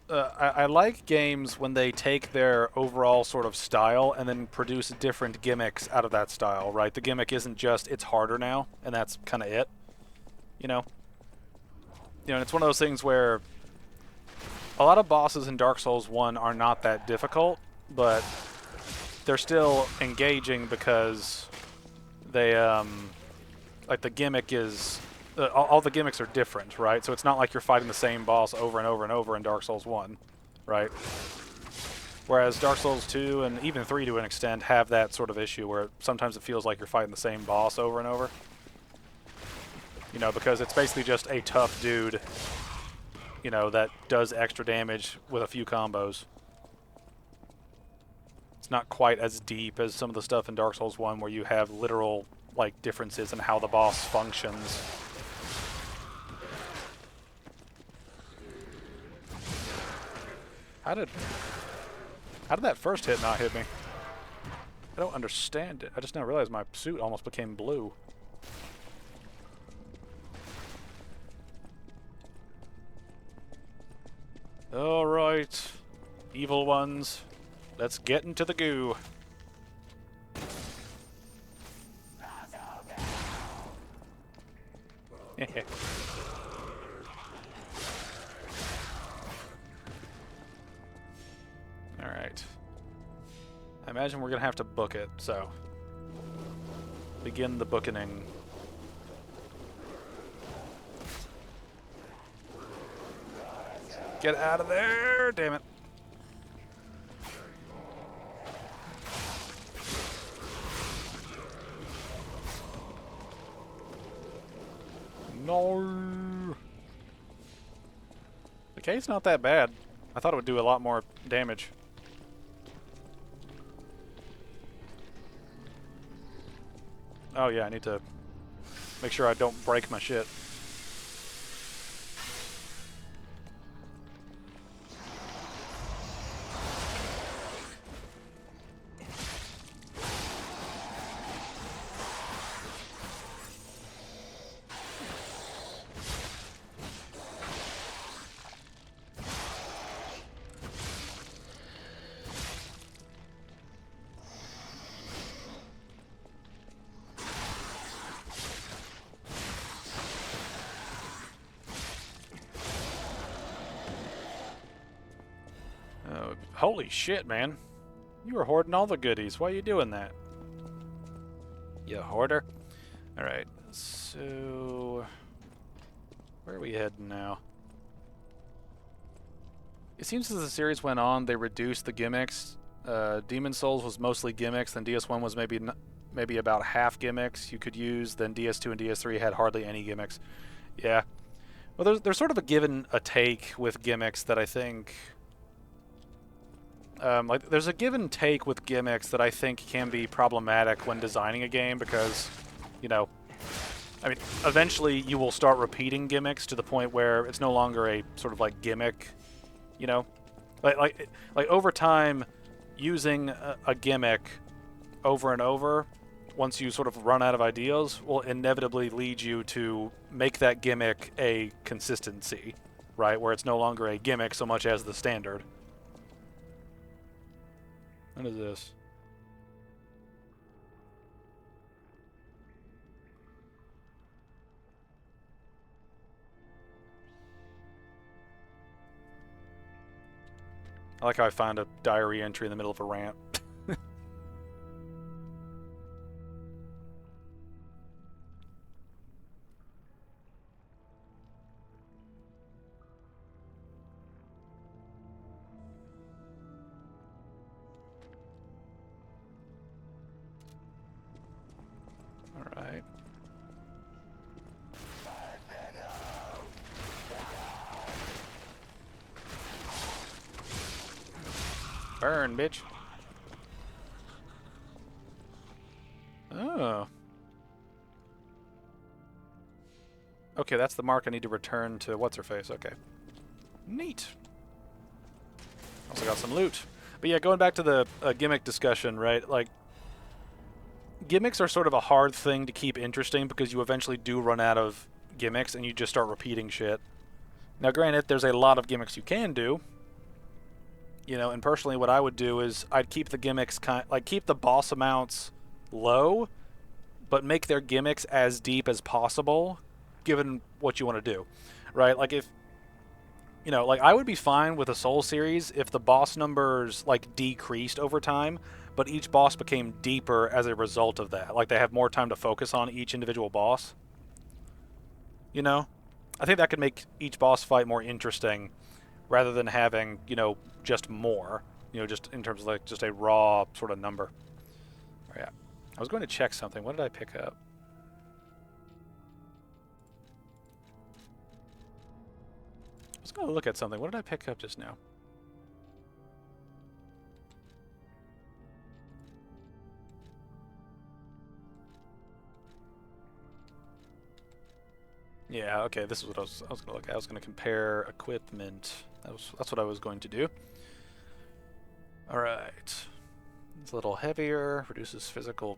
I like games when they take their overall sort of style and then produce different gimmicks out of that style, right? The gimmick isn't just it's harder now, and that's kind of it. You know, and it's one of those things where a lot of bosses in Dark Souls 1 are not that difficult, but they're still engaging because they, like the gimmick is, all the gimmicks are different, right? So it's not like you're fighting the same boss over and over and over in Dark Souls 1, right? Whereas Dark Souls 2 and even 3 to an extent have that sort of issue where sometimes it feels like you're fighting the same boss over and over. You know, because it's basically just a tough dude, you know, that does extra damage with a few combos. It's not quite as deep as some of the stuff in Dark Souls 1 where you have literal, like, differences in how the boss functions. How did that first hit not hit me? I don't understand it. I just now realized my suit almost became blue. Alright, evil ones, let's get into the goo. Alright. I imagine we're gonna have to book it, so begin the bookening. Get out of there! Damn it. No. The K's not that bad. I thought it would do a lot more damage. Oh yeah, I need to make sure I don't break my shit. Holy shit, man. You were hoarding all the goodies. Why are you doing that? You hoarder? Alright, so... where are we heading now? It seems as the series went on, they reduced the gimmicks. Demon Souls was mostly gimmicks, then DS1 was maybe about half gimmicks you could use, then DS2 and DS3 had hardly any gimmicks. Yeah. Well, there's sort of a give and a take with gimmicks that I think Like, there's a give and take with gimmicks that I think can be problematic when designing a game because, you know, I mean, eventually you will start repeating gimmicks to the point where it's no longer a sort of like gimmick, you know, like over time, using a gimmick over and over, once you sort of run out of ideas, will inevitably lead you to make that gimmick a consistency, right? Where it's no longer a gimmick so much as the standard. What is this? I like how I found a diary entry in the middle of a rant. Alright. Burn, bitch. Oh. Okay, that's the mark I need to return to what's-her-face. Okay. Neat. Also got some loot. But yeah, going back to the gimmick discussion, right? Like, gimmicks are sort of a hard thing to keep interesting because you eventually do run out of gimmicks and you just start repeating shit. Now, granted, there's a lot of gimmicks you can do. You know, and personally what I would do is I'd keep the gimmicks keep the boss amounts low, but make their gimmicks as deep as possible, given what you want to do, right? Like if, you know, like I would be fine with a Soul series if the boss numbers like decreased over time, but each boss became deeper as a result of that. Like they have more time to focus on each individual boss. You know? I think that could make each boss fight more interesting rather than having, you know, just more, you know, just in terms of like just a raw sort of number. Oh, yeah. I was going to check something. What did I pick up? I was going to look at something. What did I pick up just now? Yeah, okay, this is what I was going to look at. I was going to compare equipment. That's what I was going to do. Alright. It's a little heavier, reduces physical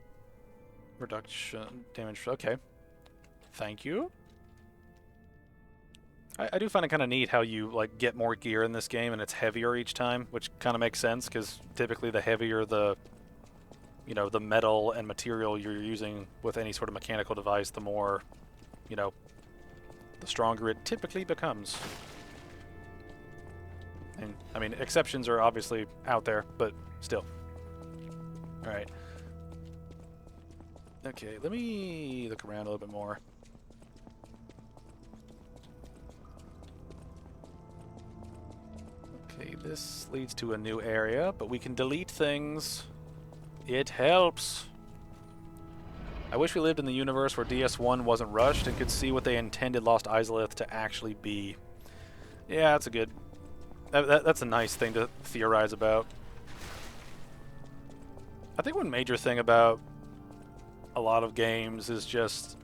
reduction damage. Okay. Thank you. I do find it kind of neat how you like get more gear in this game and it's heavier each time, which kind of makes sense because typically the heavier the, you know, the metal and material you're using with any sort of mechanical device, the more, you know, the stronger it typically becomes. And I mean, exceptions are obviously out there, but still. Alright. Okay, let me look around a little bit more. Okay, this leads to a new area, but we can delete things. It helps. I wish we lived in the universe where DS1 wasn't rushed and could see what they intended Lost Izalith to actually be. Yeah, that's a good... That's a nice thing to theorize about. I think one major thing about a lot of games is just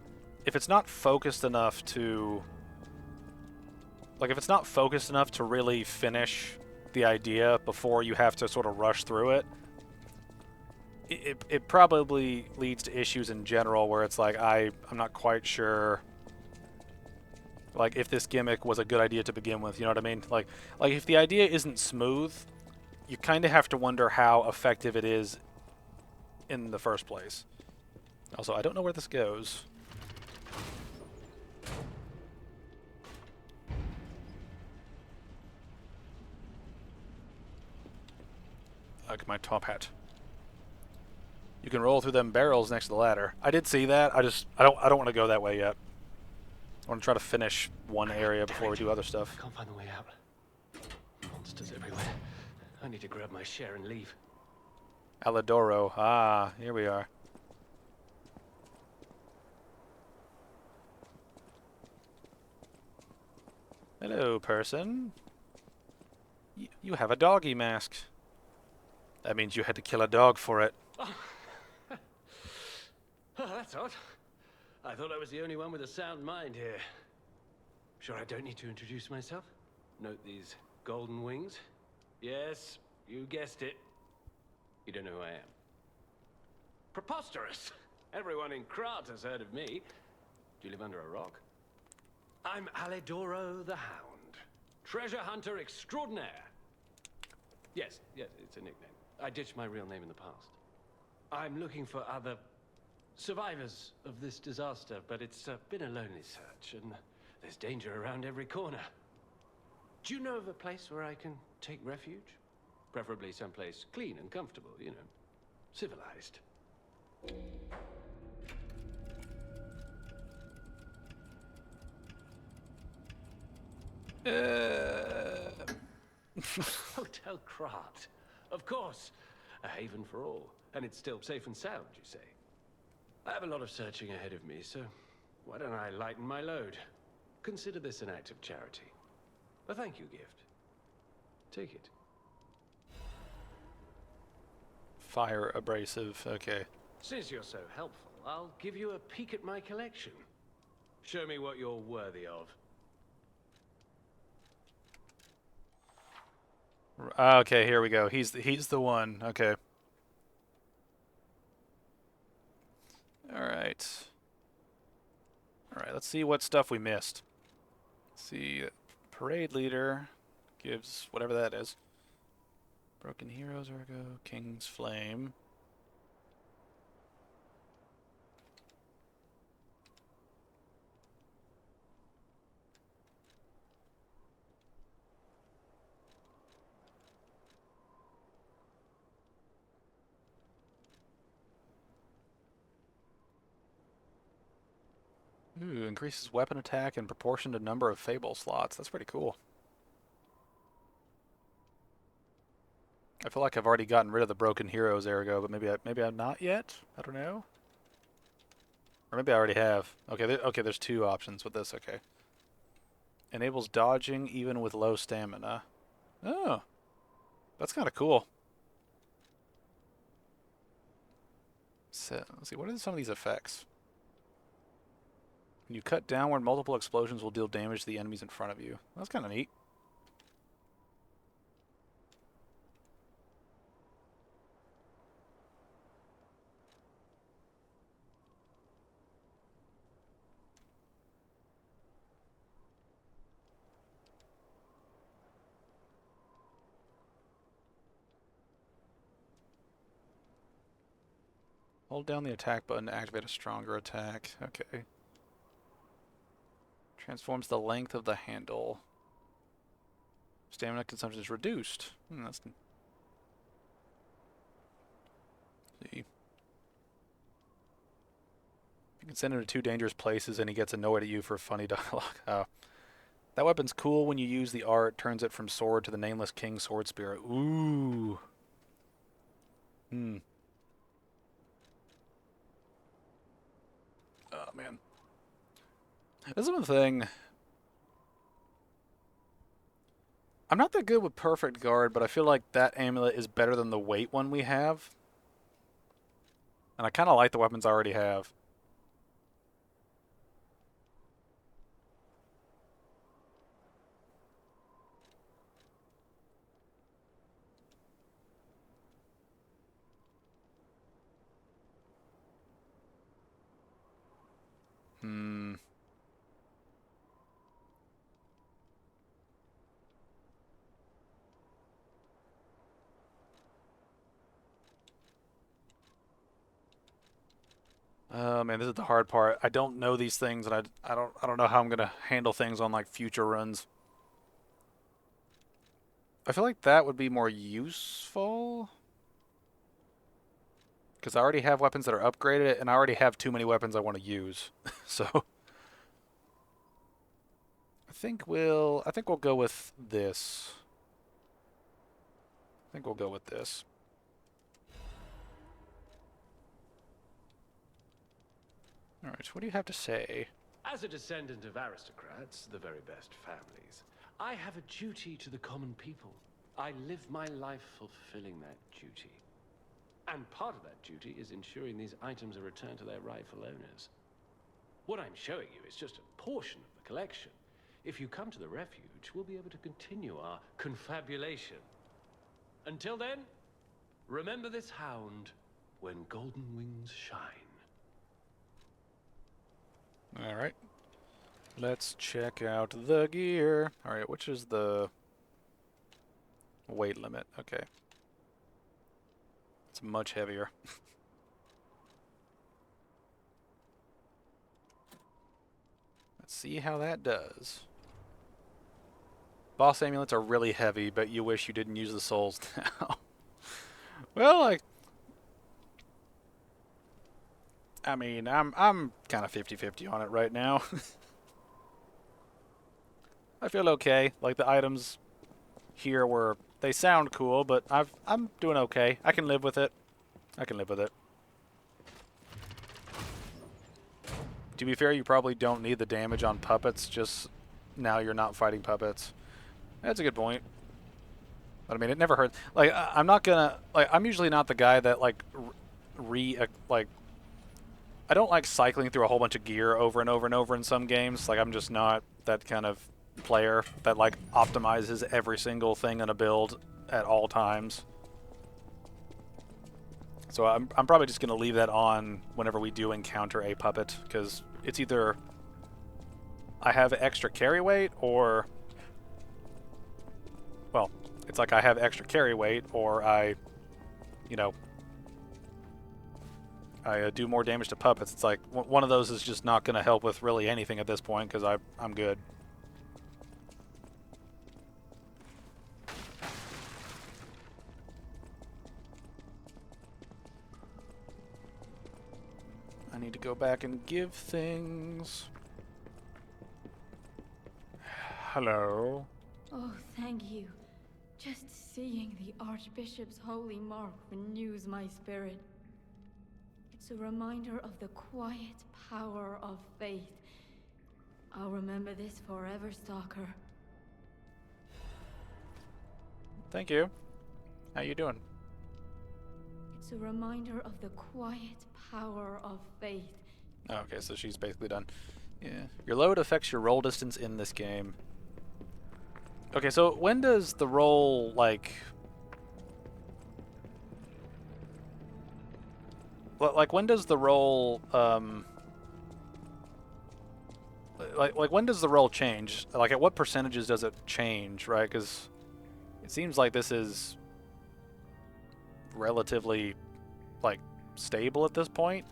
if it's not focused enough to if it's not focused enough to really finish the idea before you have to sort of rush through it, it probably leads to issues in general where it's like I'm not quite sure like if this gimmick was a good idea to begin with, you know what I mean? Like if the idea isn't smooth, you kind of have to wonder how effective it is in the first place. Also, I don't know where this goes. Like my top hat. You can roll through them barrels next to the ladder. I did see that. I don't want to go that way yet. I want to try to finish one area before we do other stuff. I can't find the way out. Monsters everywhere. I need to grab my share and leave. Aladoro. Ah, here we are. Hello, person. You have a doggy mask. That means you had to kill a dog for it. Oh, that's odd. I thought I was the only one with a sound mind here. Sure I don't need to introduce myself? Note these golden wings? Yes, you guessed it. You don't know who I am. Preposterous! Everyone in Krat has heard of me. Do you live under a rock? I'm Alidoro the Hound. Treasure hunter extraordinaire. Yes, it's a nickname. I ditched my real name in the past. I'm looking for other survivors of this disaster, but it's been a lonely search, and there's danger around every corner. Do you know of a place where I can take refuge? Preferably someplace clean and comfortable, you know, civilized. Hotel Krat. Of course. A haven for all. And it's still safe and sound, you say? I have a lot of searching ahead of me, so why don't I lighten my load? Consider this an act of charity. A thank you gift. Take it. Fire abrasive, okay. Since you're so helpful, I'll give you a peek at my collection. Show me what you're worthy of. Okay, here we go. He's the one. Okay. All right. All right. Let's see what stuff we missed. Let's see, parade leader gives whatever that is. Broken Heroes, ergo King's Flame. Ooh, increases weapon attack in proportion to number of Fable slots. That's pretty cool. I feel like I've already gotten rid of the Broken Heroes ergo, but maybe I'm not yet. I don't know. Or maybe I already have. Okay, okay. There's two options with this. Okay. Enables dodging even with low stamina. Oh, that's kind of cool. So, let's see. What are some of these effects? When you cut downward, multiple explosions will deal damage to the enemies in front of you. That's kind of neat. Hold down the attack button to activate a stronger attack. Okay. Transforms the length of the handle. Stamina consumption is reduced. That's... See. You can send him to two dangerous places and he gets annoyed at you for funny dialogue. That weapon's cool when you use the art. Turns it from sword to the Nameless King Sword Spirit. Ooh. Oh, man. This is one thing. I'm not that good with Perfect Guard, but I feel like that amulet is better than the weight one we have. And I kind of like the weapons I already have. Oh man, this is the hard part. I don't know these things, and I don't know how I'm gonna handle things on like future runs. I feel like that would be more useful because I already have weapons that are upgraded, and I already have too many weapons I want to use. So I think we'll go with this. I think we'll go with this. All right, so what do you have to say? As a descendant of aristocrats, the very best families, I have a duty to the common people. I live my life fulfilling that duty. And part of that duty is ensuring these items are returned to their rightful owners. What I'm showing you is just a portion of the collection. If you come to the refuge, we'll be able to continue our confabulation. Until then, remember this hound when golden wings shine. Alright. Let's check out the gear. Alright, which is the weight limit? Okay. It's much heavier. Let's see how that does. Boss amulets are really heavy, but you wish you didn't use the souls now. Well, I mean, I'm kind of 50-50 on it right now. I feel okay. Like the items here they sound cool, but I'm doing okay. I can live with it. I can live with it. To be fair, you probably don't need the damage on puppets, just now you're not fighting puppets. That's a good point. But I mean, it never hurts. Like, I'm not gonna, like, I'm usually not the guy that, like, I don't like cycling through a whole bunch of gear over and over and over in some games. Like, I'm just not that kind of player that, like, optimizes every single thing in a build at all times. So I'm probably just going to leave that on whenever we do encounter a puppet, because it's either I have extra carry weight or, well, it's like I have extra carry weight or I do more damage to puppets. It's like one of those is just not going to help with really anything at this point because I'm good. I need to go back and give things. Hello. Oh, thank you. Just seeing the Archbishop's holy mark renews my spirit. It's a reminder of the quiet power of faith. I'll remember this forever, Stalker. Thank you. How you doing? It's a reminder of the quiet power of faith. Okay, so she's basically done. Yeah. Your load affects your roll distance in this game. Okay, so when does the roll, like when does the roll, like when does the roll change? Like, at what percentages does it change, right? Because it seems like this is relatively, like, stable at this point.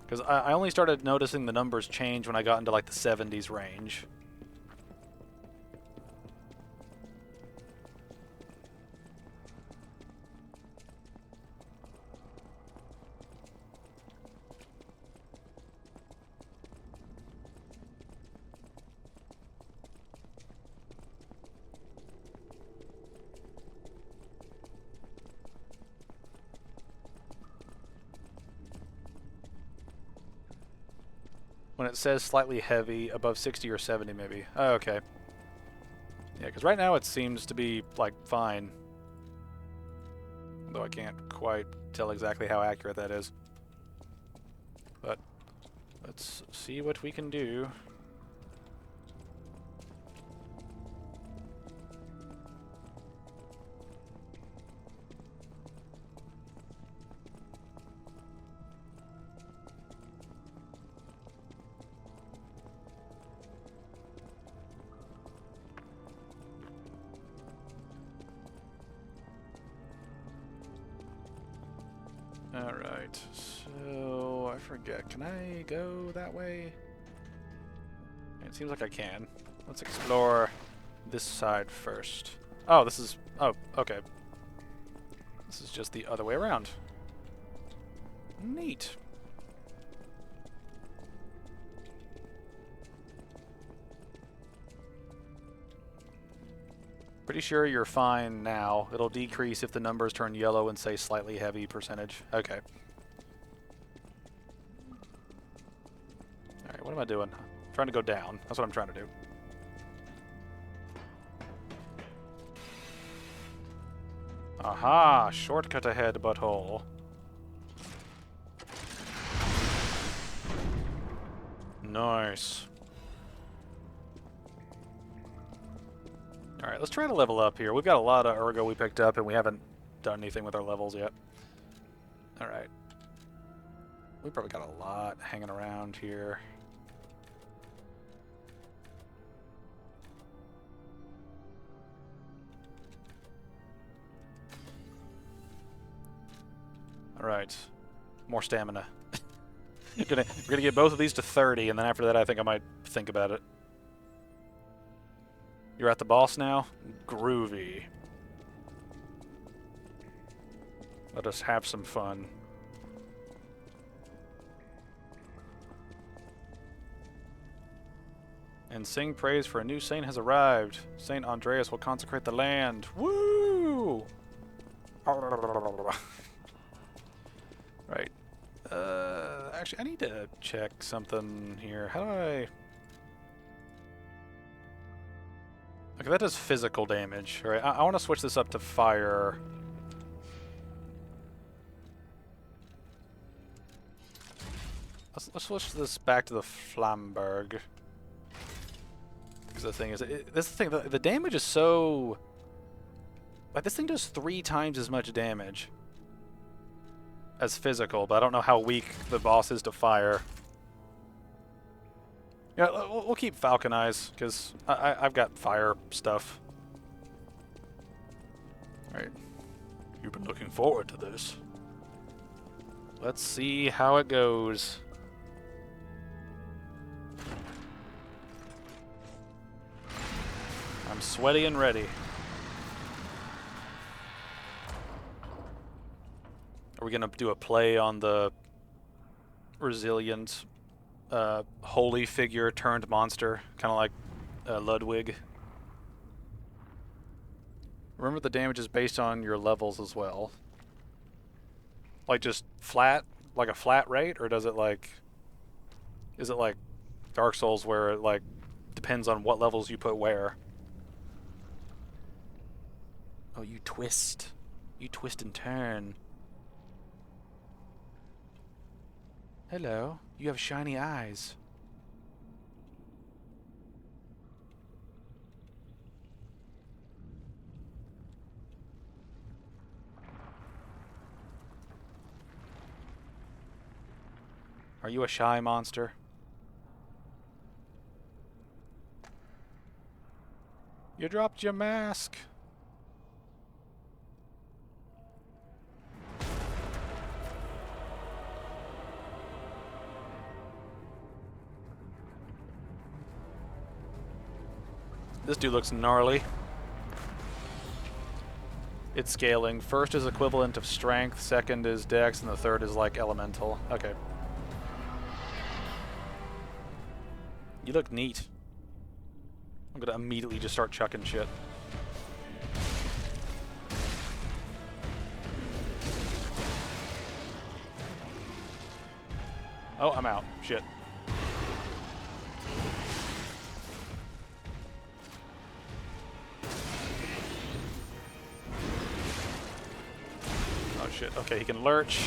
Because I only started noticing the numbers change when I got into, like, the 70s range. When it says slightly heavy, above 60 or 70 maybe. Oh, okay. Yeah, because right now it seems to be, like, fine. Though I can't quite tell exactly how accurate that is. But let's see what we can do. Alright, so I forget. Can I go that way? It seems like I can. Let's explore this side first. Oh, this is... Oh, okay. This is just the other way around. Neat. Pretty sure you're fine now. It'll decrease if the numbers turn yellow and say slightly heavy percentage. Okay. Alright, what am I doing? I'm trying to go down. That's what I'm trying to do. Aha! Shortcut ahead, butthole. Nice. Alright, let's try to level up here. We've got a lot of ergo we picked up, and we haven't done anything with our levels yet. Alright. We probably got a lot hanging around here. Alright. More stamina. We're gonna get both of these to 30, and then after that I think I might think about it. You're at the boss now? Groovy. Let us have some fun. And sing praise for a new saint has arrived. Saint Andreas will consecrate the land. Woo! Right. Actually, I need to check something here. How do I... Okay, that does physical damage. All right, I want to switch this up to fire. Let's switch this back to the Flamberg. Because the thing is, the damage is so... Like, this thing does 3 times as much damage as physical, but I don't know how weak the boss is to fire. Yeah, we'll keep Falcon Eyes, because I've got fire stuff. Alright. You've been looking forward to this. Let's see how it goes. I'm sweaty and ready. Are we gonna do a play on the resilient holy figure turned monster, kind of like Ludwig? Remember, the damage is based on your levels as well. Like just flat, like a flat rate, or does it like... Is it like Dark Souls where it like depends on what levels you put where? Oh, you twist. You twist and turn. Hello. You have shiny eyes. Are you a shy monster? You dropped your mask. This dude looks gnarly. It's scaling. First is equivalent of strength, second is dex, and the third is like elemental. Okay. You look neat. I'm gonna immediately just start chucking shit. Oh, I'm out. Shit. Oh shit. Okay, he can lurch.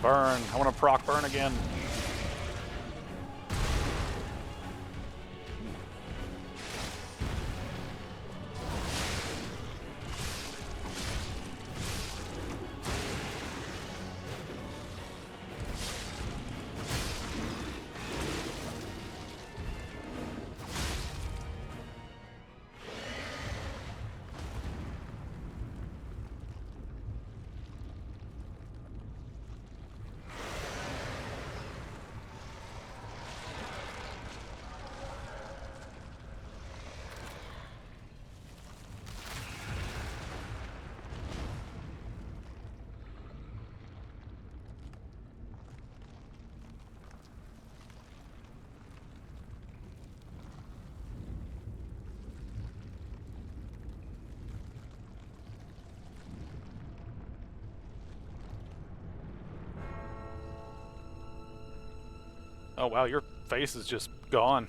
Burn. I want to proc burn again. Oh wow, your face is just gone.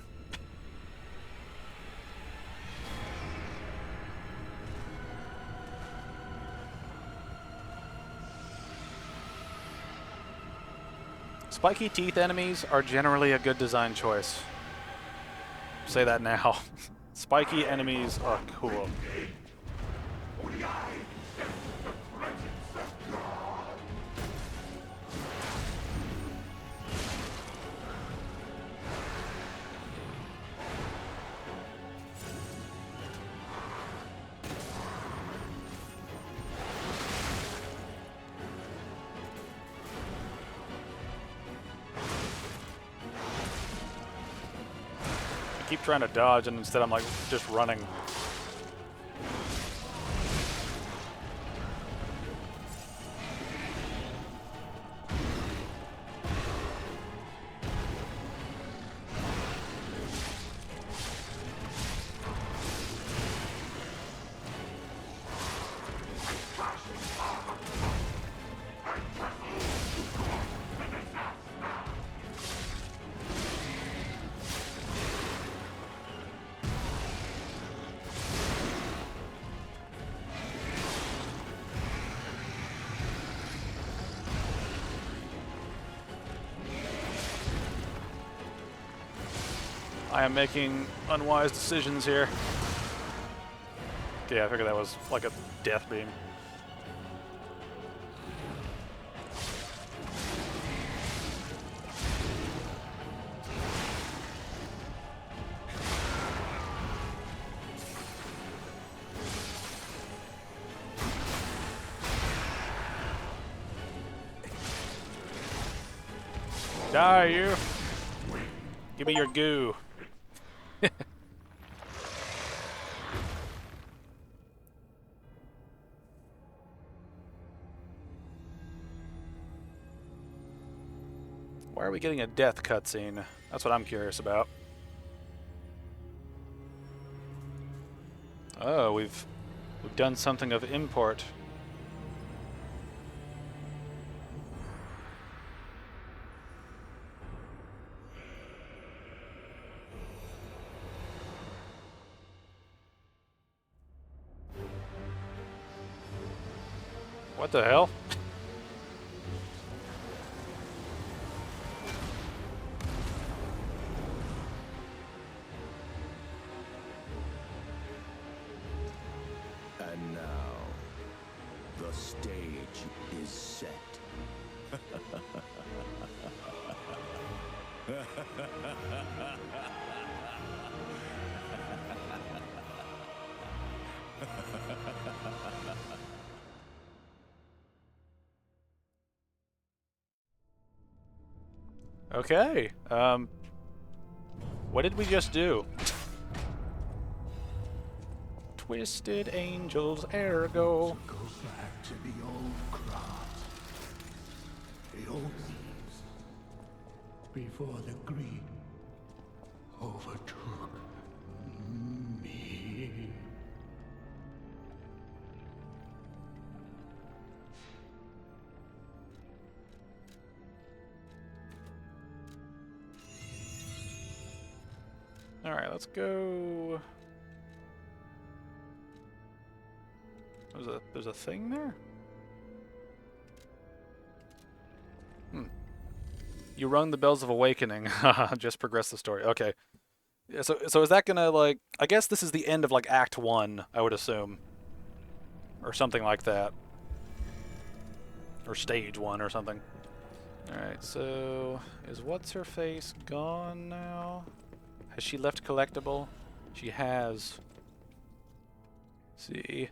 Spiky teeth enemies are generally a good design choice. Say that now. Spiky enemies are cool. I keep trying to dodge and instead I'm like just running. I am making unwise decisions here. Okay, I figured that was like a death beam. Die, you! Give me your goo. Why are we getting a death cutscene? That's what I'm curious about. Oh, we've done something of import. What the hell? And now, the stage is set. Okay. What did we just do? Twisted Angels, ergo. Go back to the old Krat. The old thieves. Before the greed overtook me. Alright, let's go. There's a thing there? You rung the bells of awakening. Just progress the story. Okay. Yeah, so is that gonna like I guess this is the end of like Act 1, I would assume. Or something like that. Or Stage 1 or something. Alright, so is what's her face gone now? Has she left collectible? She has. Let's see.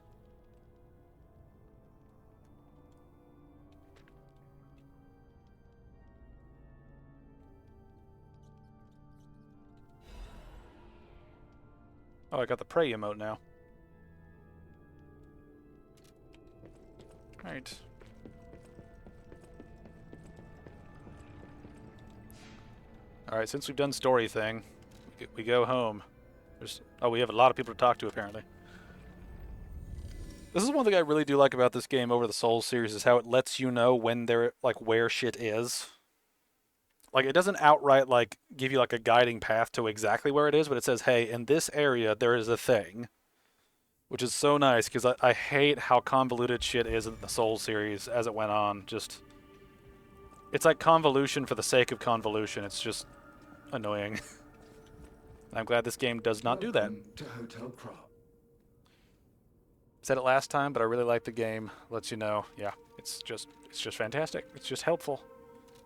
Oh, I got the pray emote now. Alright. Alright, since we've done story thing, we go home. We have a lot of people to talk to, apparently. This is one thing I really do like about this game over the Souls series, is how it lets you know when they're, like, where shit is. like it doesn't outright like give you like a guiding path to exactly where it is, but it says, "Hey, in this area there is a thing," which is so nice because I hate how convoluted shit is in the Soul series as it went on. Just it's like convolution for the sake of convolution. It's just annoying. I'm glad this game does not do that. Welcome to Hotel Krat. Said it last time, but I really like the game. Lets you know, yeah, it's just fantastic. It's just helpful,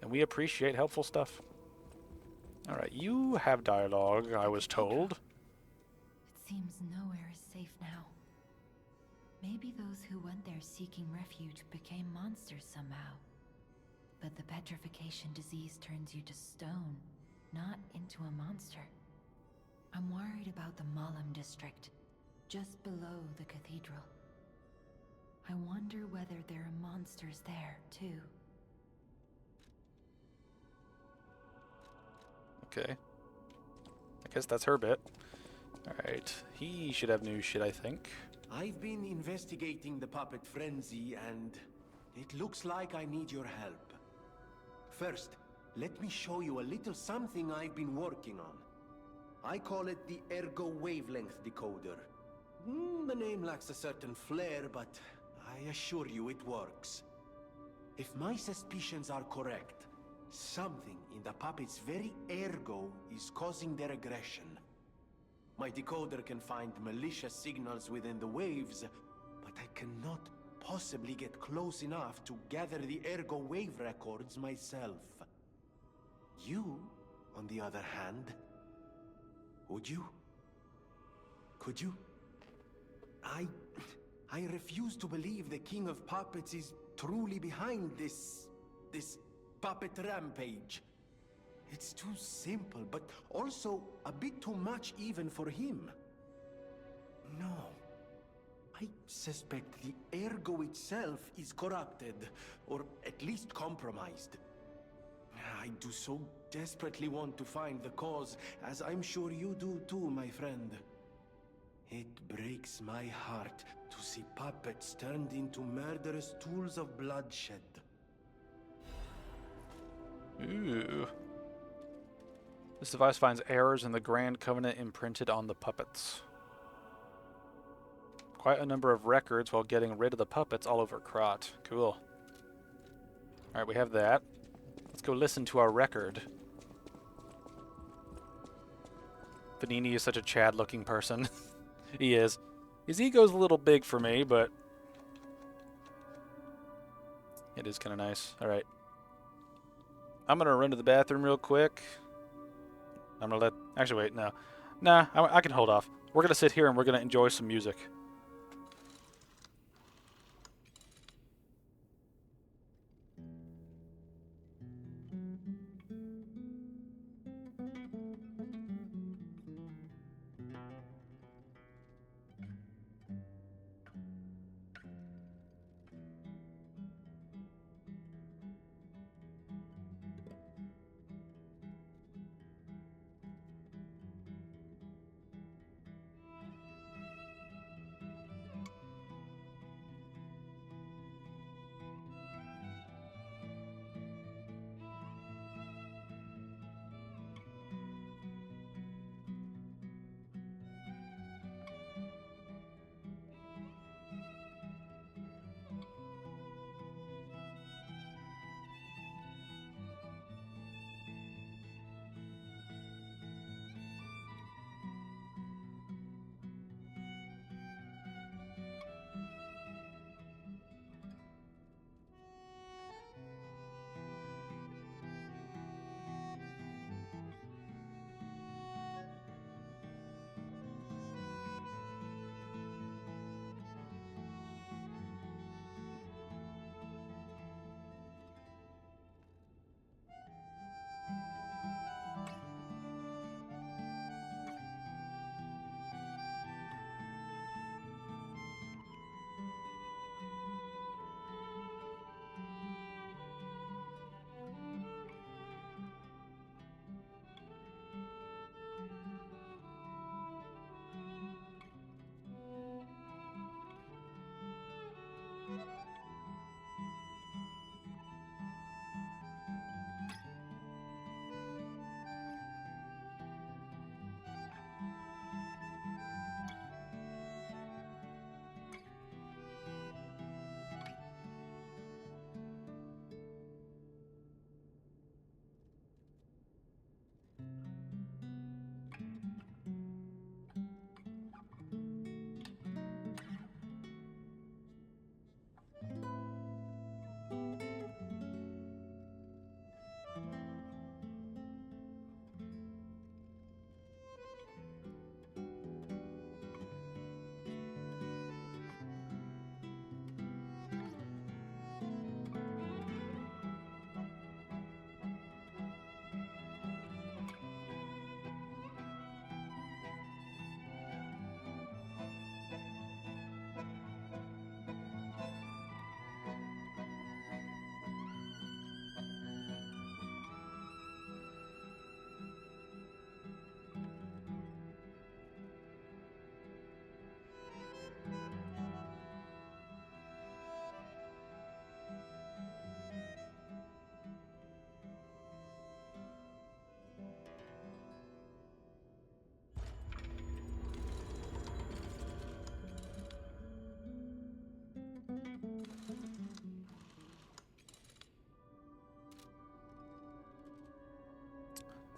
and we appreciate helpful stuff. All right, you have dialogue, I was told. It seems nowhere is safe now. Maybe those who went there seeking refuge became monsters somehow. But the petrification disease turns you to stone, not into a monster. I'm worried about the Malam district, just below the cathedral. I wonder whether there are monsters there, too. Okay. I guess that's her bit. Alright. He should have new shit, I think. I've been investigating the puppet frenzy, and it looks like I need your help. First, let me show you a little something I've been working on. I call it the Ergo Wavelength Decoder. The name lacks a certain flair, but I assure you it works. If my suspicions are correct, something in the puppet's very ergo is causing their aggression. My decoder can find malicious signals within the waves, but I cannot possibly get close enough to gather the ergo wave records myself. You, on the other hand, would you? Could you? I refuse to believe the King of Puppets is truly behind this puppet rampage. It's too simple, but also a bit too much even for him. No. I suspect the ergo itself is corrupted, or at least compromised. I do so desperately want to find the cause, as I'm sure you do too, my friend. It breaks my heart to see puppets turned into murderous tools of bloodshed. Ooh. This device finds errors in the Grand Covenant imprinted on the puppets. Quite a number of records while getting rid of the puppets all over Krat. Cool. Alright, we have that. Let's go listen to our record. Vanini is such a Chad-looking person. He is. His ego's a little big for me, but it is kind of nice. Alright. I'm going to run to the bathroom real quick. I'm going to let... Actually, wait, no. Nah, I can hold off. We're going to sit here and we're going to enjoy some music.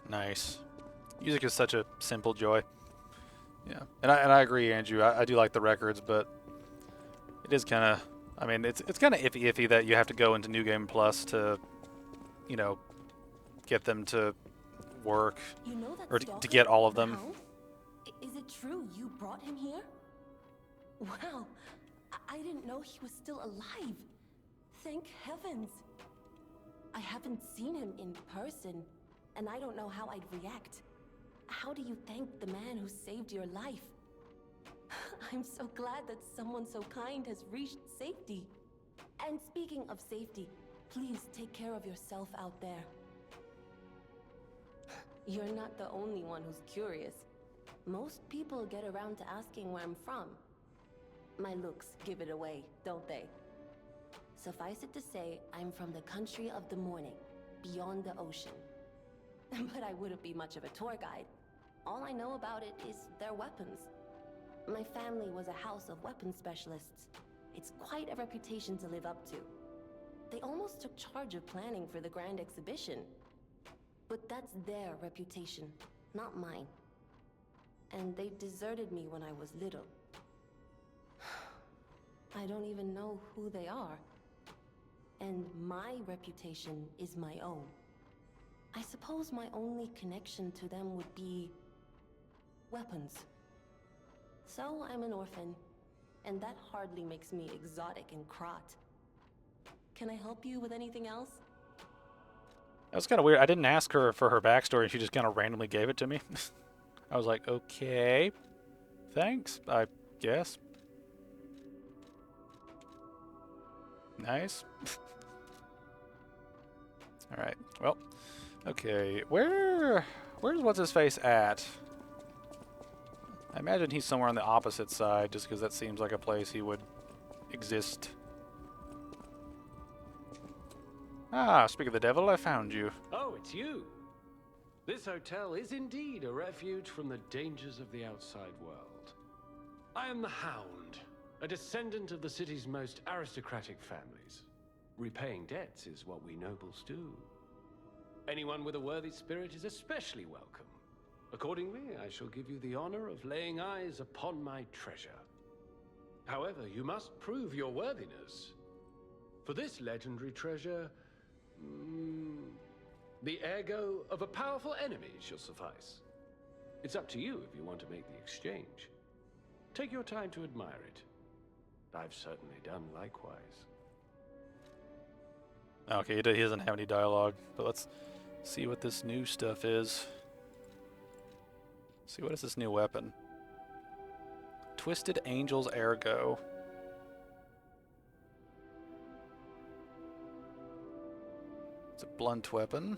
Nice. Music is such a simple joy. Yeah, and I agree, Andrew. I do like the records, but it is kind of, I mean, it's kind of iffy that you have to go into New Game Plus to, you know, get them to work, You know that or stalker, to get all of the them. Hound? Is it true you brought him here? Wow, I didn't know he was still alive. Thank heavens. I haven't seen him in person, and I don't know how I'd react. How do you thank the man who saved your life? I'm so glad that someone so kind has reached safety. And speaking of safety, please take care of yourself out there. You're not the only one who's curious. Most people get around to asking where I'm from. My looks give it away, don't they? Suffice it to say, I'm from the country of the morning, beyond the ocean. But I wouldn't be much of a tour guide. All I know about it is their weapons. My family was a house of weapons specialists. It's quite a reputation to live up to. They almost took charge of planning for the grand exhibition. But that's their reputation, not mine. And they deserted me when I was little. I don't even know who they are. And my reputation is my own. I suppose my only connection to them would be weapons. So I'm an orphan, and that hardly makes me exotic in Krat. Can I help you with anything else? That was kind of weird. I didn't ask her for her backstory, and she just kind of randomly gave it to me. I was like, okay, thanks, I guess. Nice. All right. Well, okay. Where's what's his face at? I imagine he's somewhere on the opposite side, just because that seems like a place he would exist. Ah, speak of the devil, I found you. Oh, it's you. This hotel is indeed a refuge from the dangers of the outside world. I am the Hound, a descendant of the city's most aristocratic families. Repaying debts is what we nobles do. Anyone with a worthy spirit is especially welcome. Accordingly, I shall give you the honor of laying eyes upon my treasure. However, you must prove your worthiness. For this legendary treasure, the ergo of a powerful enemy shall suffice. It's up to you if you want to make the exchange. Take your time to admire it. I've certainly done likewise. Okay, he doesn't have any dialogue, but let's see what this new stuff is. See, what is this new weapon? Twisted Angel's Ergo. It's a blunt weapon.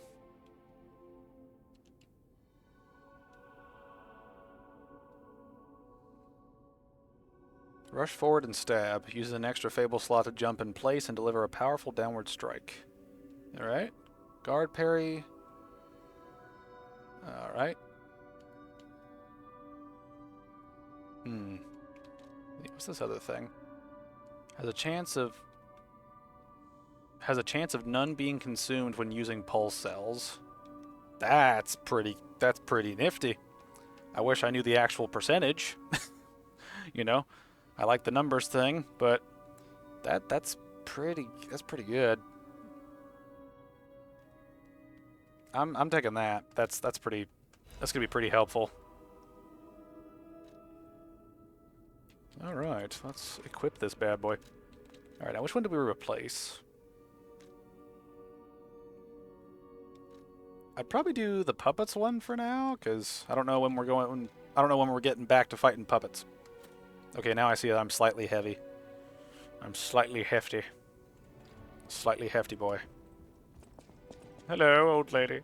Rush forward and stab. Uses an extra Fable slot to jump in place and deliver a powerful downward strike. Alright. Guard parry. Alright. What's this other thing? Has a chance of none being consumed when using pulse cells. That's pretty nifty. I wish I knew the actual percentage. You know? I like the numbers thing, but that's pretty good. I'm taking that. That's gonna be pretty helpful. All right, let's equip this bad boy. All right, now which one do we replace? I'd probably do the puppets one for now, because I don't know when we're getting back to fighting puppets. Okay, now I see that I'm slightly heavy. I'm slightly hefty. Slightly hefty boy. Hello, old lady.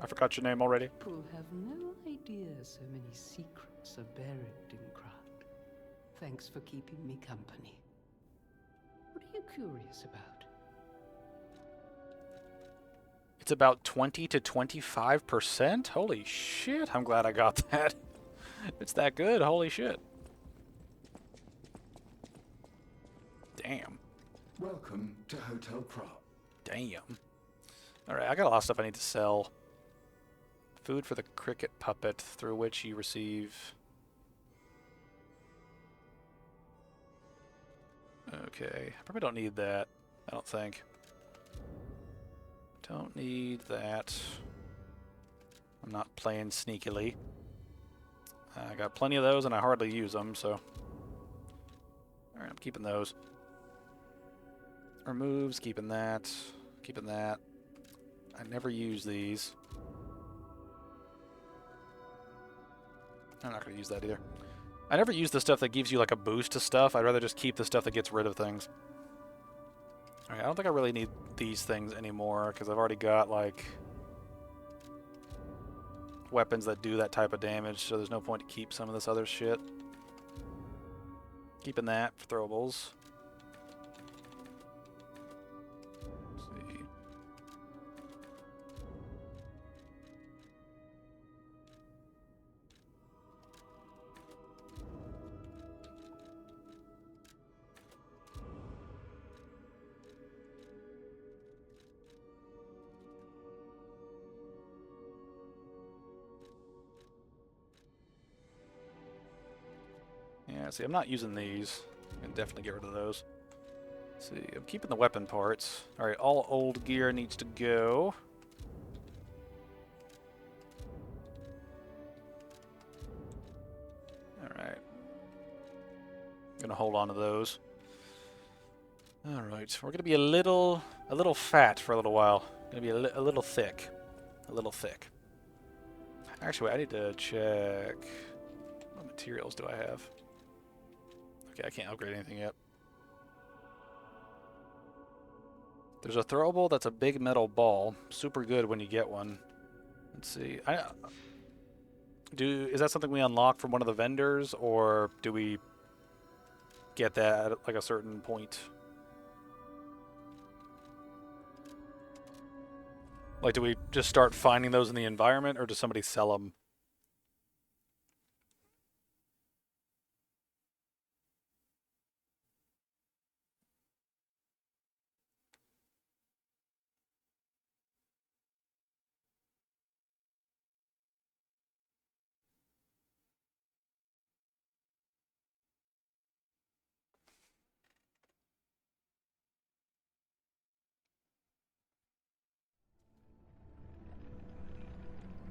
I forgot your name already. People have no idea so many secrets are buried in Krat. Thanks for keeping me company. What are you curious about? It's about 20 to 25%? Holy shit, I'm glad I got that. It's that good, holy shit. Damn. Welcome to Hotel Krat. Damn. Alright, I got a lot of stuff I need to sell. Food for the cricket puppet, through which you receive... Okay, I probably don't need that. I don't think. Don't need that. I'm not playing sneakily. I got plenty of those and I hardly use them, so... Alright, I'm keeping those. Removes, keeping that. Keeping that. I never use these. I'm not going to use that either. I never use the stuff that gives you like a boost to stuff. I'd rather just keep the stuff that gets rid of things. Alright, I don't think I really need these things anymore, because I've already got like weapons that do that type of damage, so there's no point to keep some of this other shit. Keeping that for throwables. Let's see. Yeah, see, I'm not using these. I can definitely get rid of those. Let's see, I'm keeping the weapon parts. Alright, all old gear needs to go. Alright. Gonna hold on to those. Alright, we're gonna be a little fat for a little while. Gonna be a little thick. A little thick. Actually, I need to check... What materials do I have? Okay, I can't upgrade anything yet. There's a throwable that's a big metal ball. Super good when you get one. Let's see. Is that something we unlock from one of the vendors, or do we get that at like a certain point? Like, do we just start finding those in the environment, or does somebody sell them?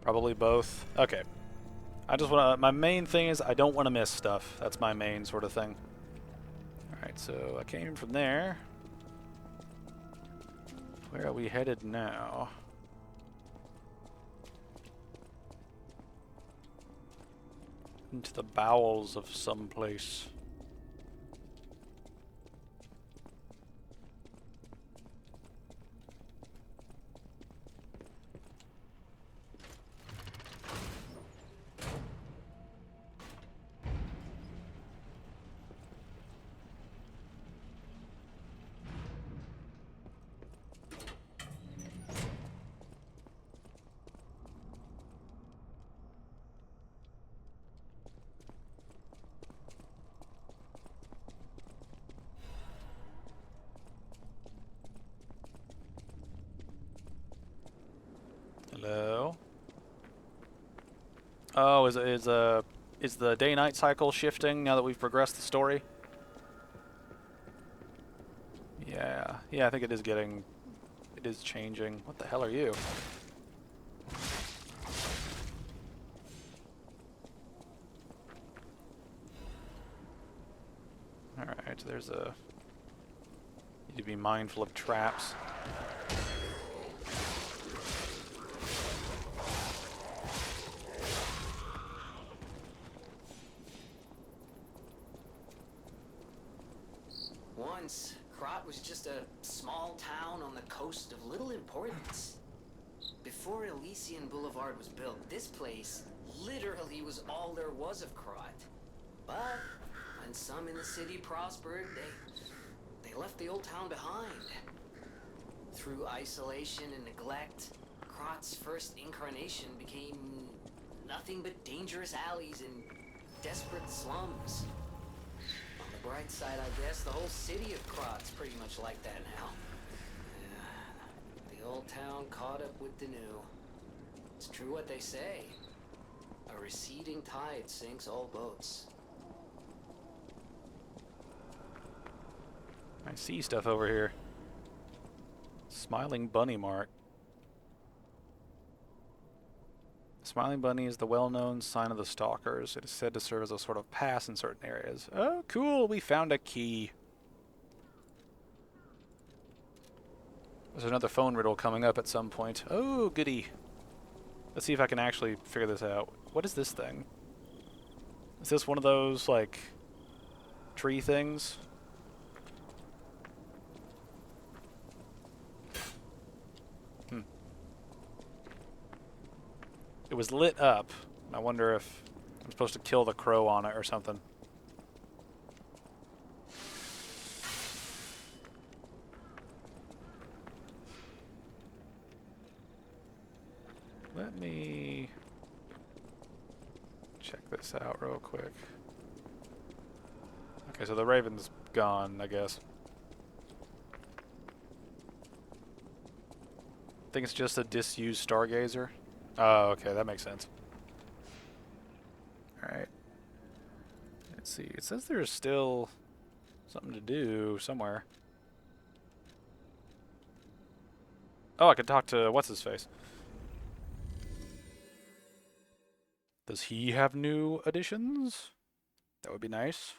Probably both. Okay. I just want to... My main thing is I don't want to miss stuff. That's my main sort of thing. Alright, so I came from there. Where are we headed now? Into the bowels of some place. Hello? Oh, is the day-night cycle shifting now that we've progressed the story? Yeah. Yeah, I think it is changing. What the hell are you? Alright, there's a... Need to be mindful of traps. Once, Krat was just a small town on the coast of little importance. Before Elysian Boulevard was built, this place literally was all there was of Krat. But when some in the city prospered, they left the old town behind. Through isolation and neglect, Krat's first incarnation became nothing but dangerous alleys and desperate slums. On the bright side, I guess, the whole city of Krat's pretty much like that now. The old town caught up with the new. It's true what they say. A receding tide sinks all boats. I see stuff over here. Smiling bunny mark. Smiling bunny is the well-known sign of the stalkers. It is said to serve as a sort of pass in certain areas. Oh, cool! We found a key. There's another phone riddle coming up at some point. Oh, goody. Let's see if I can actually figure this out. What is this thing? Is this one of those, like, tree things? It was lit up. I wonder if I'm supposed to kill the crow on it or something. Let me check this out real quick. Okay, so the raven's gone, I guess. I think it's just a disused stargazer. Oh, okay, that makes sense. Alright. Let's see. It says there's still something to do somewhere. Oh, I could talk to what's-his-face. Does he have new additions? That would be nice.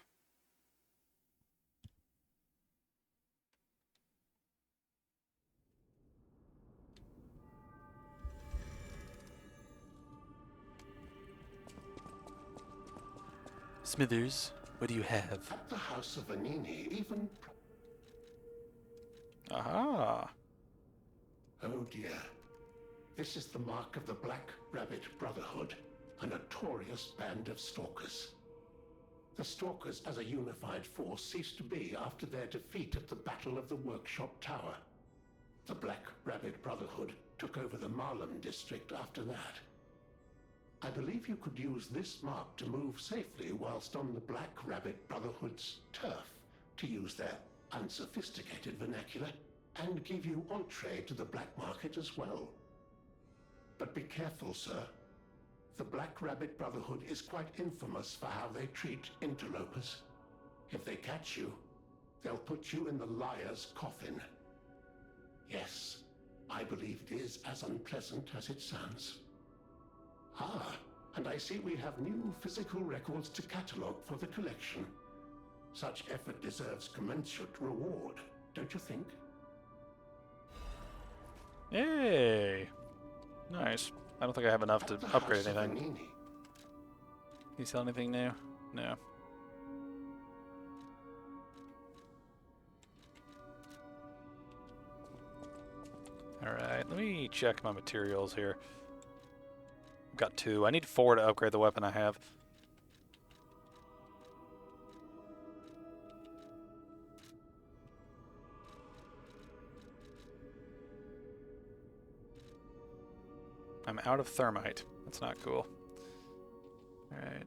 Smithers, what do you have? At the House of Vanini, even... Aha! Oh dear. This is the mark of the Black Rabbit Brotherhood, a notorious band of stalkers. The Stalkers as a unified force ceased to be after their defeat at the Battle of the Workshop Tower. The Black Rabbit Brotherhood took over the Marlem district after that. I believe you could use this mark to move safely whilst on the Black Rabbit Brotherhood's turf, to use their unsophisticated vernacular, and give you entree to the black market as well. But be careful, sir. The Black Rabbit Brotherhood is quite infamous for how they treat interlopers. If they catch you, they'll put you in the liar's coffin. Yes, I believe it is as unpleasant as it sounds. Ah, and I see we have new physical records to catalogue for the collection. Such effort deserves commensurate reward, don't you think? Yay! Nice. I don't think I have enough to upgrade anything. Can you sell anything new? No. Alright, let me check my materials here. I've got 2. I need 4 to upgrade the weapon I have. I'm out of thermite. That's not cool. Alright.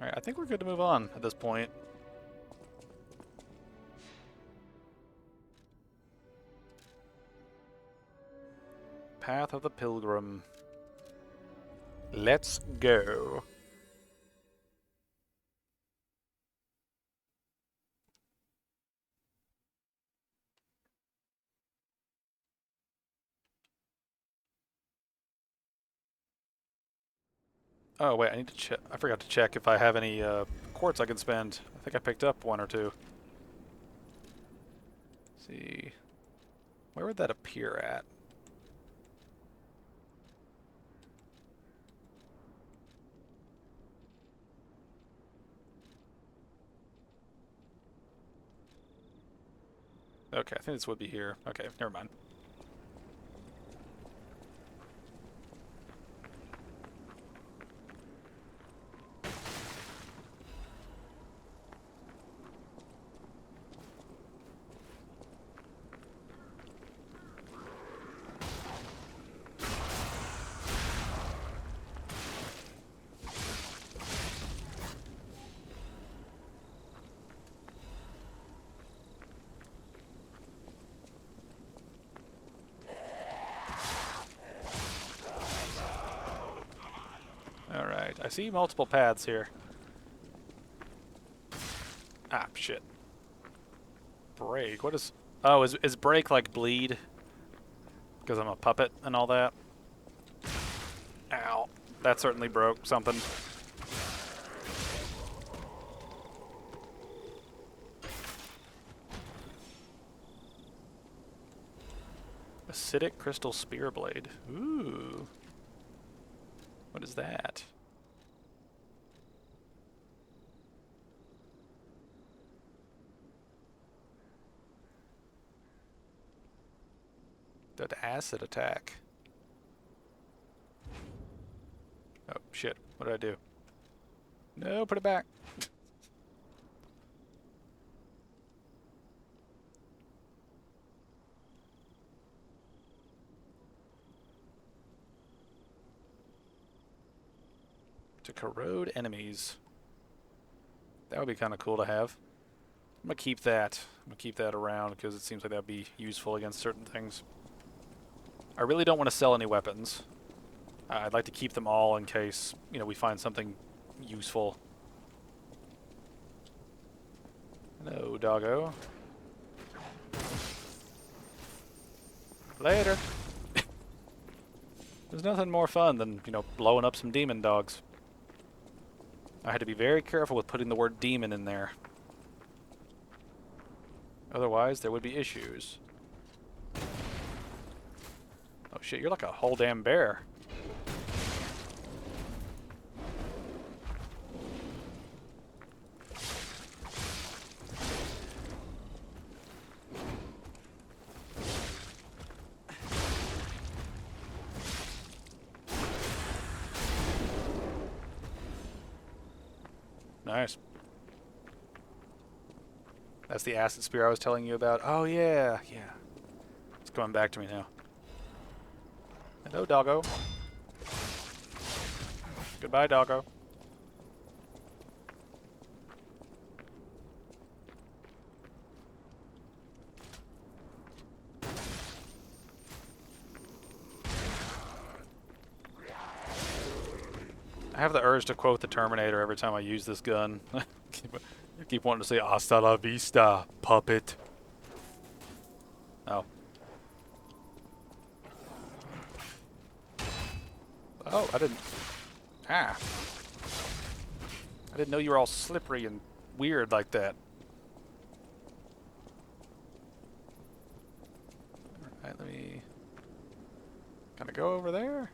Alright, I think we're good to move on at this point. Path of the Pilgrim. Let's go. Oh wait, I need to check. I forgot to check if I have any quartz I can spend. I think I picked up 1 or 2. Let's see, where would that appear at? Okay, I think this would be here. Okay, never mind. I see multiple paths here. Ah, shit. Break. What is... Oh, is break like bleed? Because I'm a puppet and all that? Ow. That certainly broke something. Acidic crystal spear blade. Ooh. What is that? That acid attack. Oh, shit. What did I do? No, put it back. To corrode enemies. That would be kind of cool to have. I'm going to keep that. I'm going to keep that around because it seems like that would be useful against certain things. I really don't want to sell any weapons. I'd like to keep them all in case, you know, we find something useful. Hello, doggo. Later. There's nothing more fun than, you know, blowing up some demon dogs. I had to be very careful with putting the word demon in there. Otherwise, there would be issues. Oh shit, you're like a whole damn bear. Nice. That's the acid spear I was telling you about. Oh yeah, yeah. It's coming back to me now. Hello, doggo. Goodbye, doggo. I have the urge to quote the Terminator every time I use this gun. I keep wanting to say, "Hasta la vista, puppet." Oh. Oh, I didn't... Ah. I didn't know you were all slippery and weird like that. Alright, let me... Can I go over there?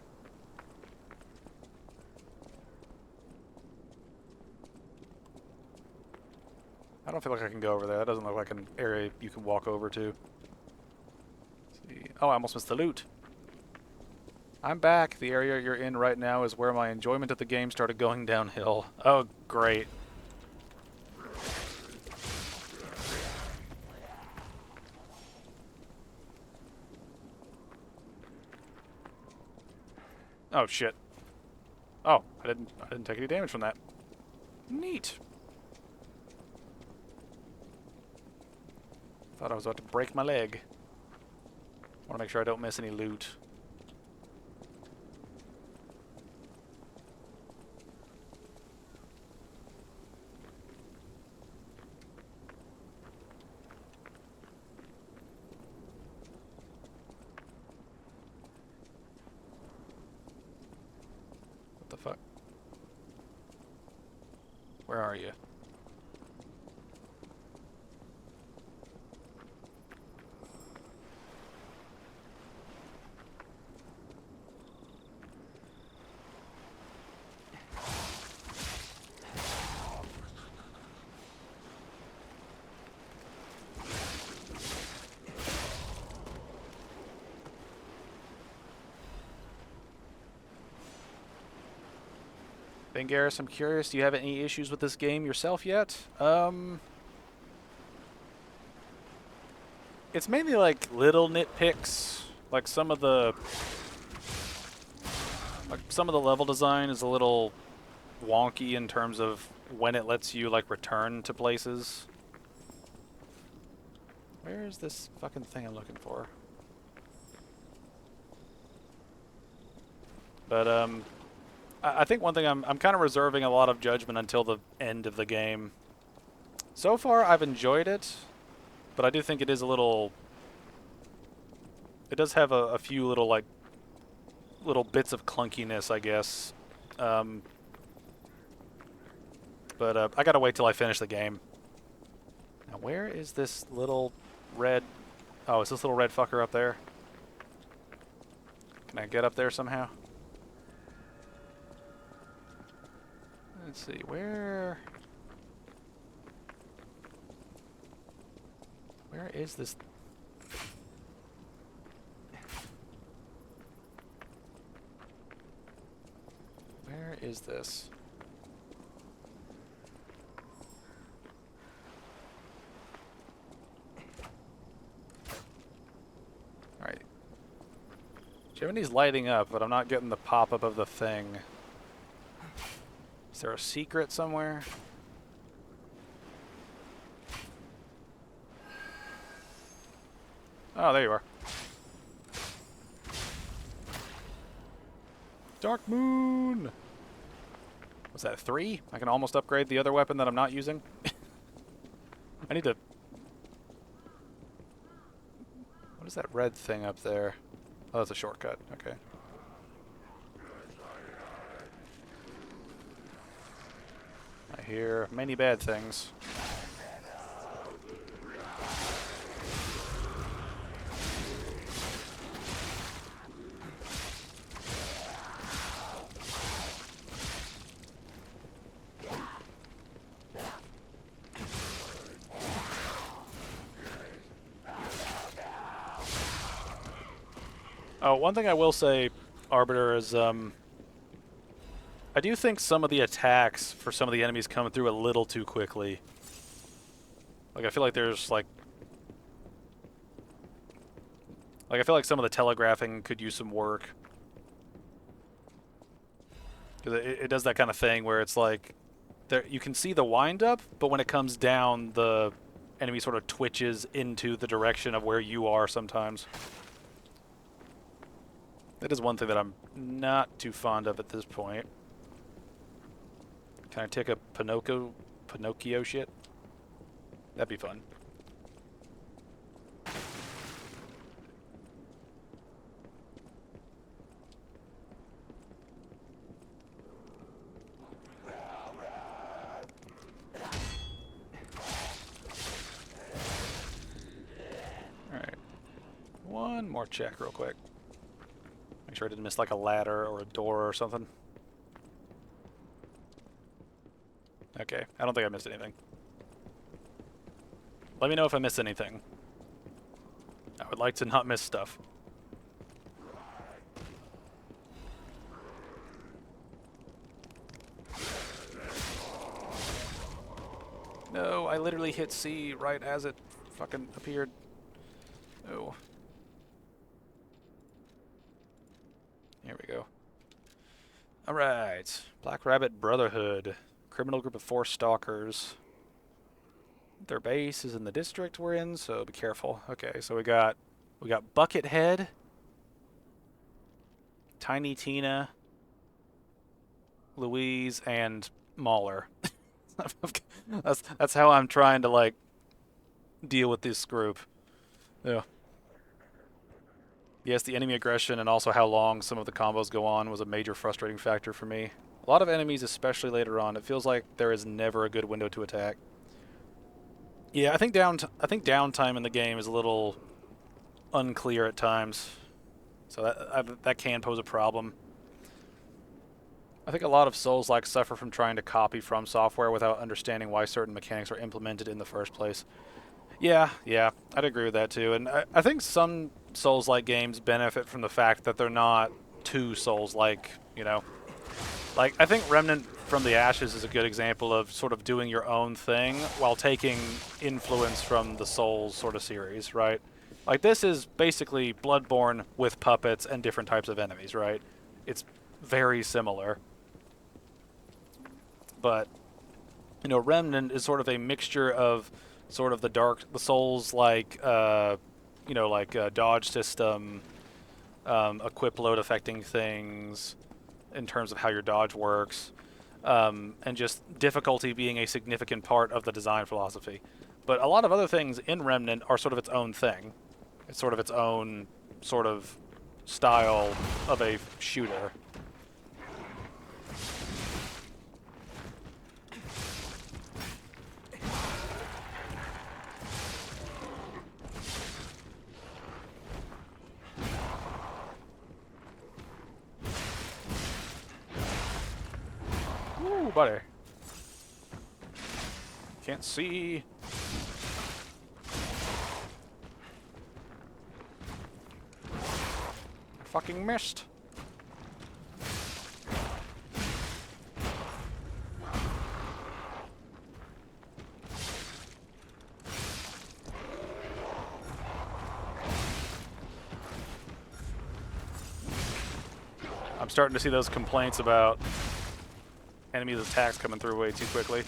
I don't feel like I can go over there. That doesn't look like an area you can walk over to. Let's see. Oh, I almost missed the loot. I'm back. The area you're in right now is where my enjoyment of the game started going downhill. Oh, great. Oh, shit. Oh, I didn't take any damage from that. Neat. Thought I was about to break my leg. Want to make sure I don't miss any loot. What the fuck? Where are you? Ben Garrus, I'm curious, do you have any issues with this game yourself yet? It's mainly like little nitpicks, like some of the level design is a little wonky in terms of when it lets you like return to places. Where is this fucking thing I'm looking for? But I think one thing I'm kind of reserving a lot of judgment until the end of the game. So far, I've enjoyed it, but I do think it is a little. It does have a few little little bits of clunkiness, I guess. But I gotta wait till I finish the game. Now, where is this little red? Oh, is this little red fucker up there? Can I get up there somehow? Let's see, where is this? Where is this? Alright. Jiminy's lighting up, but I'm not getting the pop-up of the thing. Is there a secret somewhere? Oh, there you are. Dark Moon! Was that 3? I can almost upgrade the other weapon that I'm not using. I need to... What is that red thing up there? Oh, that's a shortcut. Okay. I hear many bad things. Oh, one thing I will say, Arbiter, is I do think some of the attacks for some of the enemies come through a little too quickly. Like, I feel like there's, like I feel like some of the telegraphing could use some work. Because it does that kind of thing where it's like, you can see the wind-up, but when it comes down, the enemy sort of twitches into the direction of where you are sometimes. That is one thing that I'm not too fond of at this point. Can I take a Pinocchio shit? That'd be fun. Alright. One more check real quick. Make sure I didn't miss like a ladder or a door or something. Okay, I don't think I missed anything. Let me know if I missed anything. I would like to not miss stuff. No, I literally hit C right as it fucking appeared. Oh. Here we go. Alright. Black Rabbit Brotherhood. Criminal group of 4 stalkers. Their base is in the district we're in, so be careful. Okay, so we got Buckethead, Tiny Tina, Louise, and Mauler. that's how I'm trying to like deal with this group. Yeah. Yes, the enemy aggression and also how long some of the combos go on was a major frustrating factor for me. A lot of enemies, especially later on, it feels like there is never a good window to attack. Yeah, I think downtime in the game is a little unclear at times, so that can pose a problem. I think a lot of Souls-like suffer from trying to copy from software without understanding why certain mechanics are implemented in the first place. Yeah, I'd agree with that too, and I think some Souls-like games benefit from the fact that they're not too Souls-like, you know. Like, I think Remnant from the Ashes is a good example of sort of doing your own thing while taking influence from the Souls sort of series, right? Like, this is basically Bloodborne with puppets and different types of enemies, right? It's very similar. But, you know, Remnant is sort of a mixture of sort of the Souls like, you know, like dodge system, equip load affecting things, in terms of how your dodge works, and just difficulty being a significant part of the design philosophy. But a lot of other things in Remnant are sort of its own thing. It's sort of its own sort of style of a shooter. Ooh, buddy. Can't see. Fucking missed. I'm starting to see those complaints about enemies' attacks coming through way too quickly.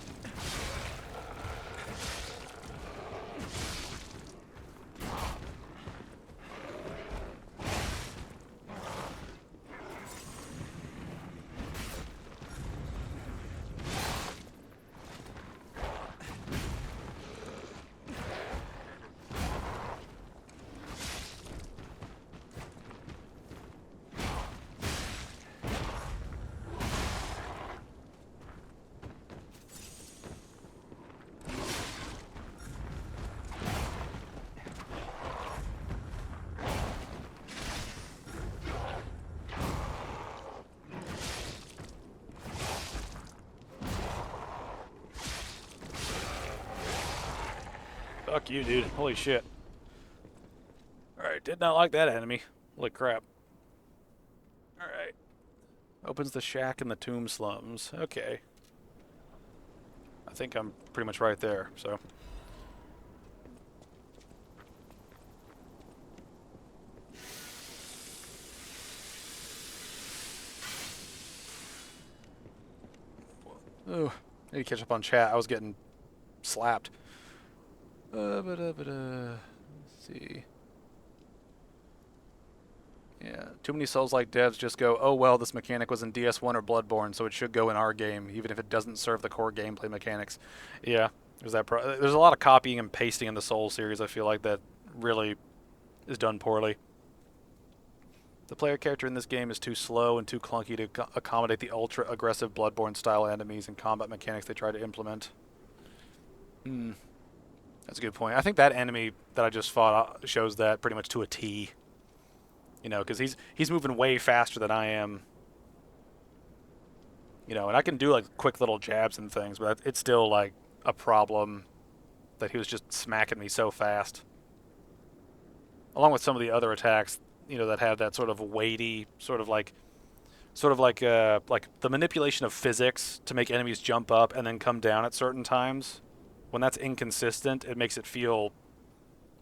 Fuck you, dude. Holy shit. Alright, did not like that enemy. Holy crap. Alright. Opens the shack in the tomb slums. Okay. I think I'm pretty much right there, so. Oh, need to catch up on chat. I was getting slapped. Let's see. Yeah, too many Souls-like devs just go, oh well, this mechanic was in DS1 or Bloodborne, so it should go in our game, even if it doesn't serve the core gameplay mechanics. Yeah, there's that. There's a lot of copying and pasting in the Souls series. I feel like that really is done poorly. The player character in this game is too slow and too clunky to accommodate the ultra-aggressive Bloodborne-style enemies and combat mechanics they try to implement. That's a good point. I think that enemy that I just fought shows that pretty much to a T. You know, because he's moving way faster than I am. You know, and I can do like quick little jabs and things, but it's still like a problem that he was just smacking me so fast. Along with some of the other attacks, you know, that have that sort of weighty, sort of like the manipulation of physics to make enemies jump up and then come down at certain times. When that's inconsistent, it makes it feel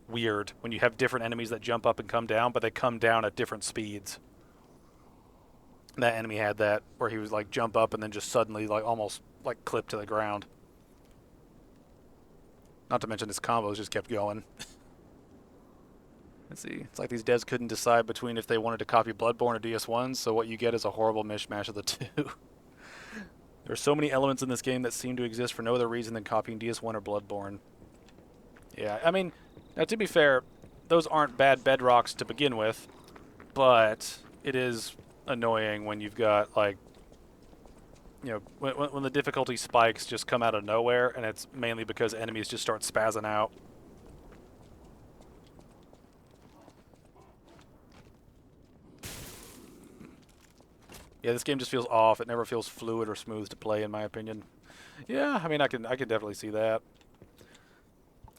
weird when you have different enemies that jump up and come down, but they come down at different speeds. That enemy had that, where he was like jump up and then just suddenly like almost like clip to the ground. Not to mention his combos just kept going. Let's see. It's like these devs couldn't decide between if they wanted to copy Bloodborne or DS1, so what you get is a horrible mishmash of the two. There are so many elements in this game that seem to exist for no other reason than copying DS1 or Bloodborne. Yeah, I mean, now to be fair, those aren't bad bedrocks to begin with, but it is annoying when you've got, like, you know, when the difficulty spikes just come out of nowhere, and it's mainly because enemies just start spazzing out. Yeah, this game just feels off. It never feels fluid or smooth to play, in my opinion. Yeah, I mean, I can definitely see that.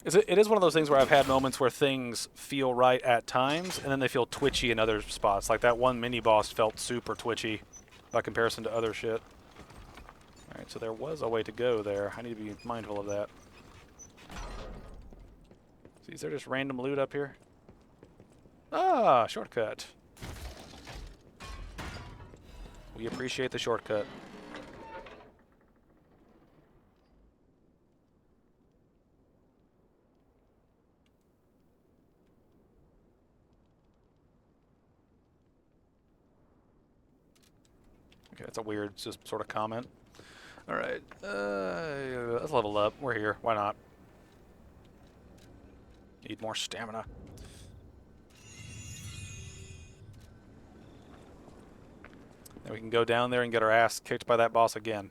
It is one of those things where I've had moments where things feel right at times, and then they feel twitchy in other spots. Like that one mini-boss felt super twitchy by comparison to other shit. Alright, so there was a way to go there. I need to be mindful of that. See, is there just random loot up here? Ah, shortcut. We appreciate the shortcut. that's a weird just sort of comment. All right, let's level up. We're here. Why not? Need more stamina. And we can go down there and get our ass kicked by that boss again.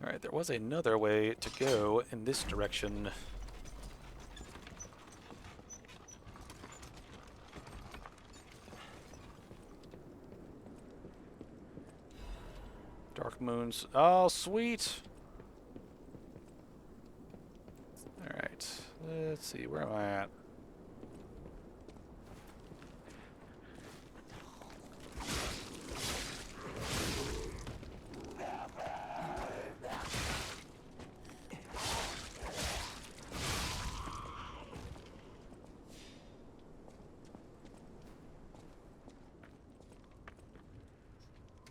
Alright, there was another way to go in this direction. Dark moons. Oh, sweet! Alright, let's see, where am I at?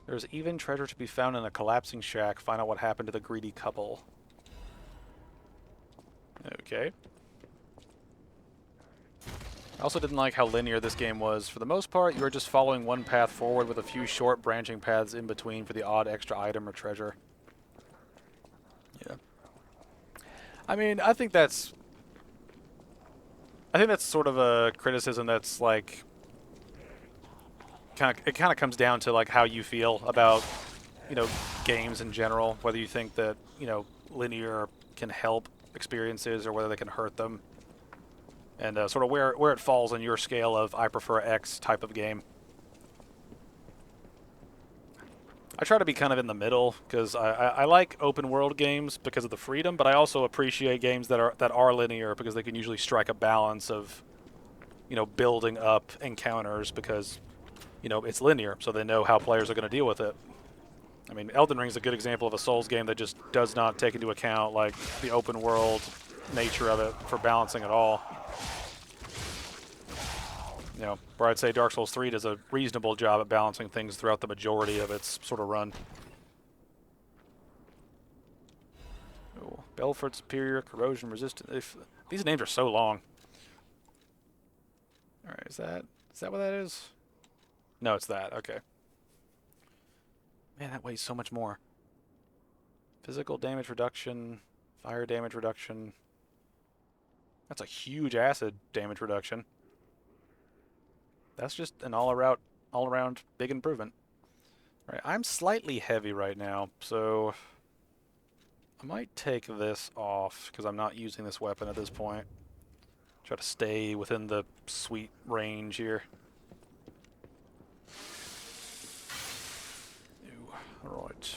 There's even treasure to be found in a collapsing shack. Find out what happened to the greedy couple. Okay. I also didn't like how linear this game was. For the most part, you were just following one path forward with a few short branching paths in between for the odd extra item or treasure. Yeah. I mean, I think that's sort of a criticism that's like it kind of comes down to like how you feel about, you know, games in general, whether you think that, you know, linear can help experiences or whether they can hurt them, and sort of where it falls on your scale of I prefer X type of game. I try to be kind of in the middle because I like open world games because of the freedom, but I also appreciate games that are linear because they can usually strike a balance of, you know, building up encounters because, you know, it's linear, so they know how players are going to deal with it. I mean, Elden Ring is a good example of a Souls game that just does not take into account, like, the open world nature of it for balancing at all. You know, where I'd say Dark Souls 3 does a reasonable job at balancing things throughout the majority of its sort of run. Oh, Belfort Superior, Corrosion Resistant. These names are so long. Alright, is that what that is? No, it's that. Okay. Man, that weighs so much more. Physical damage reduction, fire damage reduction. That's a huge acid damage reduction. That's just an all-around big improvement. All right, I'm slightly heavy right now, so I might take this off because I'm not using this weapon at this point. Try to stay within the sweet range here. Alright.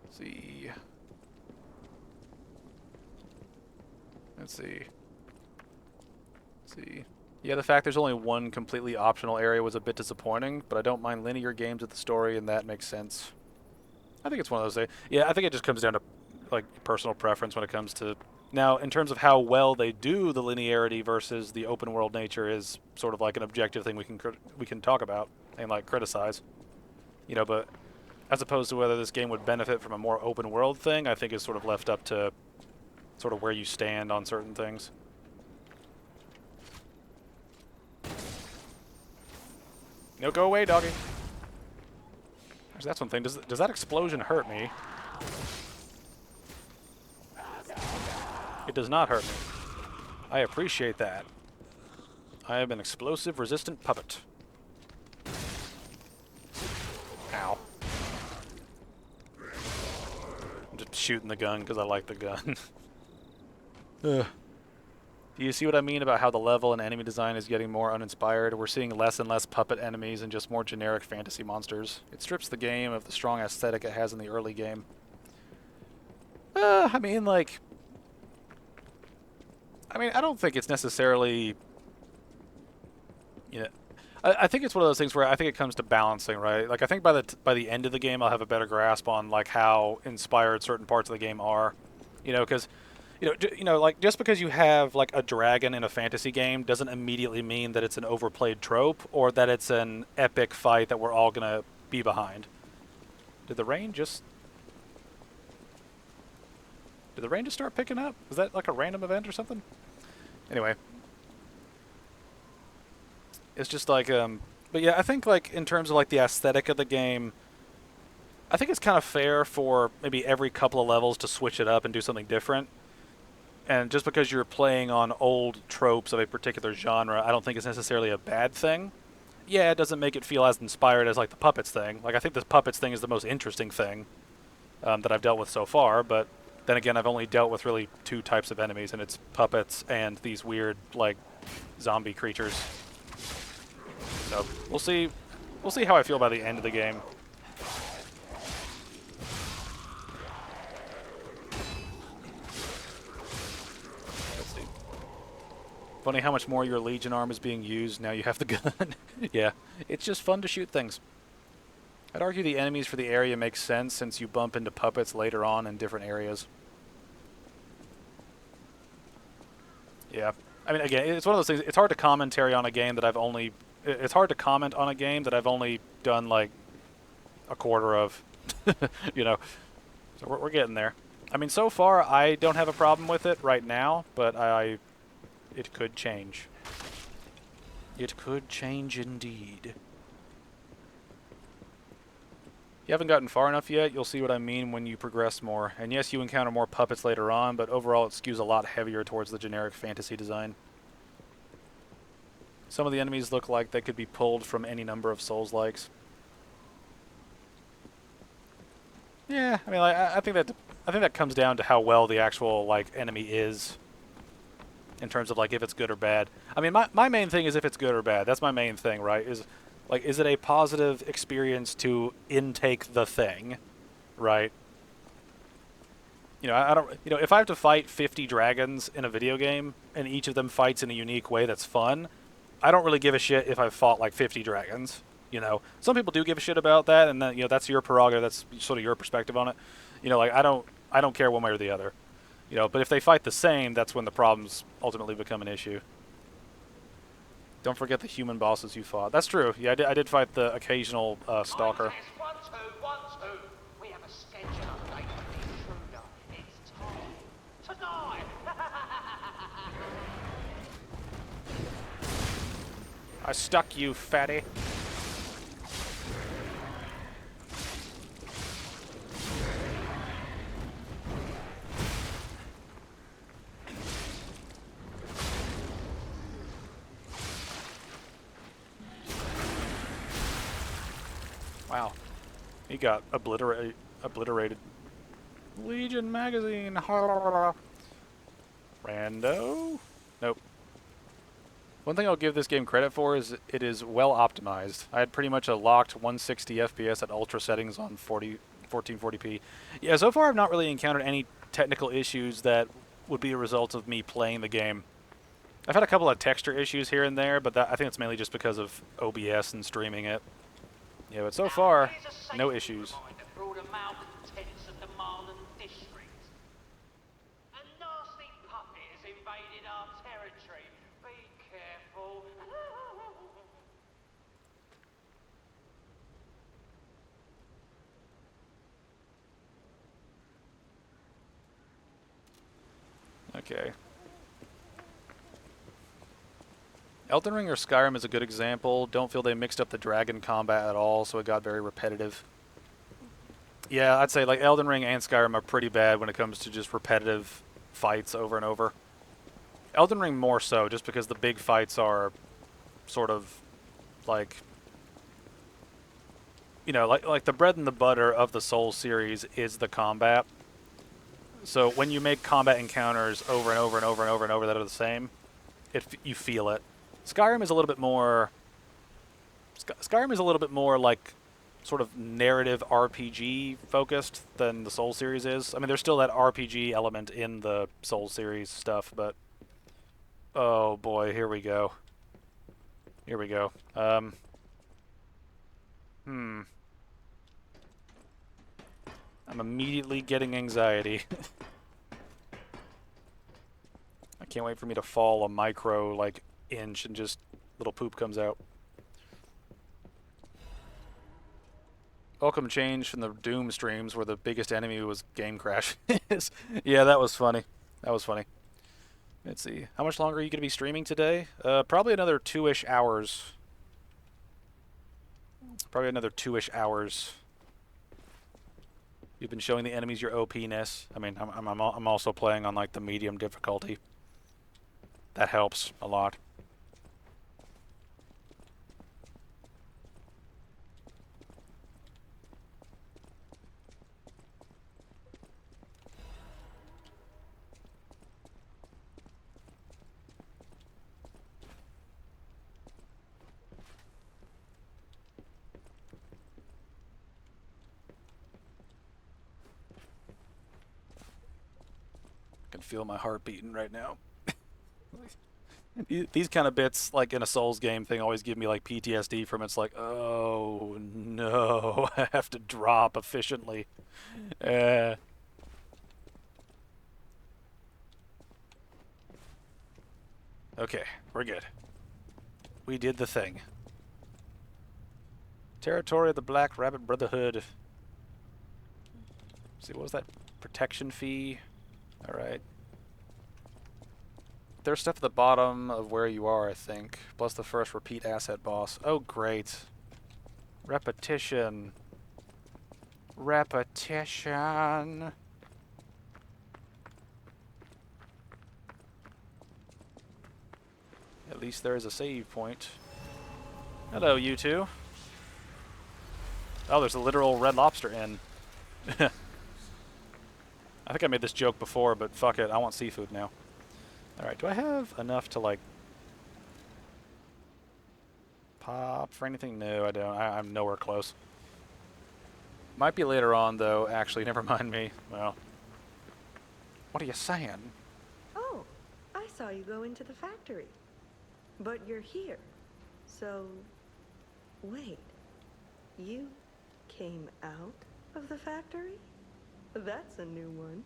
Let's see. Yeah, the fact there's only one completely optional area was a bit disappointing, but I don't mind linear games with the story, and that makes sense. I think it's one of those things. Yeah, I think it just comes down to, like, personal preference when it comes to... Now, in terms of how well they do the linearity versus the open world nature is sort of like an objective thing we can talk about and, like, criticize. You know, but as opposed to whether this game would benefit from a more open world thing, I think is sort of left up to sort of where you stand on certain things. No, go away, doggy. Actually, that's one thing. Does that explosion hurt me? It does not hurt me. I appreciate that. I am an explosive-resistant puppet. Ow. I'm just shooting the gun because I like the gun. Ugh. Do you see what I mean about how the level and enemy design is getting more uninspired? We're seeing less and less puppet enemies and just more generic fantasy monsters. It strips the game of the strong aesthetic it has in the early game. I mean, like... I don't think it's necessarily... You know, I think it's one of those things where I think it comes to balancing, right? Like, I think by the end of the game, I'll have a better grasp on, like, how inspired certain parts of the game are. You know, because... like, just because you have, like, a dragon in a fantasy game doesn't immediately mean that it's an overplayed trope or that it's an epic fight that we're all gonna be behind. Did the rain just start picking up? Was that, like, a random event or something? Anyway. It's just like, But yeah, I think like in terms of like the aesthetic of the game, I think it's kind of fair for maybe every couple of levels to switch it up and do something different. And just because you're playing on old tropes of a particular genre, I don't think it's necessarily a bad thing. Yeah, it doesn't make it feel as inspired as like the puppets thing. Like I think this puppets thing is the most interesting thing that I've dealt with so far. But then again, I've only dealt with really two types of enemies, and it's puppets and these weird like zombie creatures. So we'll see. We'll see how I feel by the end of the game. Let's see. Funny how much more your Legion arm is being used now you have the gun. Yeah, it's just fun to shoot things. I'd argue the enemies for the area make sense since you bump into puppets later on in different areas. Yeah. I mean, again, it's one of those things. It's hard to commentary on a game that I've only... It's hard to comment on a game that I've only done, like, a quarter of. You know? So we're getting there. I mean, so far, I don't have a problem with it right now, but it could change. It could change indeed. If you haven't gotten far enough yet, you'll see what I mean when you progress more. And yes, you encounter more puppets later on, but overall it skews a lot heavier towards the generic fantasy design. Some of the enemies look like they could be pulled from any number of Souls-likes. Yeah, I mean, like, I think that comes down to how well the actual like enemy is, in terms of like if it's good or bad. I mean, my main thing is if it's good or bad. That's my main thing, right? Is it a positive experience to intake the thing, right? You know, I don't. You know, if I have to fight 50 dragons in a video game and each of them fights in a unique way that's fun, I don't really give a shit if I've fought like 50 dragons. You know, some people do give a shit about that, and that, you know, that's your prerogative. That's sort of your perspective on it. You know, like I don't care one way or the other. You know, but if they fight the same, that's when the problems ultimately become an issue. Don't forget the human bosses you fought. That's true. Yeah, I did fight the occasional stalker. We have a schedule update for the intruder. It's time to die. I stuck you, fatty. Wow. He got obliterated. Legion magazine. Rando? Nope. One thing I'll give this game credit for is it is well optimized. I had pretty much a locked 160 FPS at ultra settings on 1440p. Yeah, so far I've not really encountered any technical issues that would be a result of me playing the game. I've had a couple of texture issues here and there, but I think it's mainly just because of OBS and streaming it. Yeah, but so far, no issues. Okay. Elden Ring or Skyrim is a good example. Don't feel they mixed up the dragon combat at all, so it got very repetitive. Yeah, I'd say like Elden Ring and Skyrim are pretty bad when it comes to just repetitive fights over and over. Elden Ring more so, just because the big fights are sort of like, you know, like the bread and the butter of the Souls series is the combat. So when you make combat encounters over and over and over and over and over that are the same, you feel it. Skyrim is a little bit more... Skyrim is a little bit more, like, sort of narrative RPG focused than the Soul series is. I mean, there's still that RPG element in the Soul series stuff, but... Oh, boy, here we go. Here we go. I'm immediately getting anxiety. I can't wait for me to fall a micro, like, inch and just little poop comes out. Welcome change from the Doom streams where the biggest enemy was game crash. Yeah, that was funny. That was funny. Let's see. How much longer are you going to be streaming today? Probably another 2-ish hours. Probably another 2-ish hours. You've been showing the enemies your OP-ness. I mean, I'm also playing on like the medium difficulty. That helps a lot. I can feel my heart beating right now. These kind of bits, like in a Souls game thing, always give me like PTSD from it's like, oh no, I have to drop efficiently. Okay, we're good. We did the thing. Territory of the Black Rabbit Brotherhood. Let's see, what was that? Protection fee? Alright. There's stuff at the bottom of where you are, I think. Plus the first repeat asset boss. Oh, great. Repetition. Repetition. At least there is a save point. Hello, you two. Oh, there's a literal Red Lobster Inn. I think I made this joke before, but fuck it. I want seafood now. Alright, do I have enough to, like, pop for anything? No, I don't. I'm nowhere close. Might be later on, though. Actually, never mind me. Well, what are you saying? Oh, I saw you go into the factory. But you're here. So, wait. You came out of the factory? That's a new one.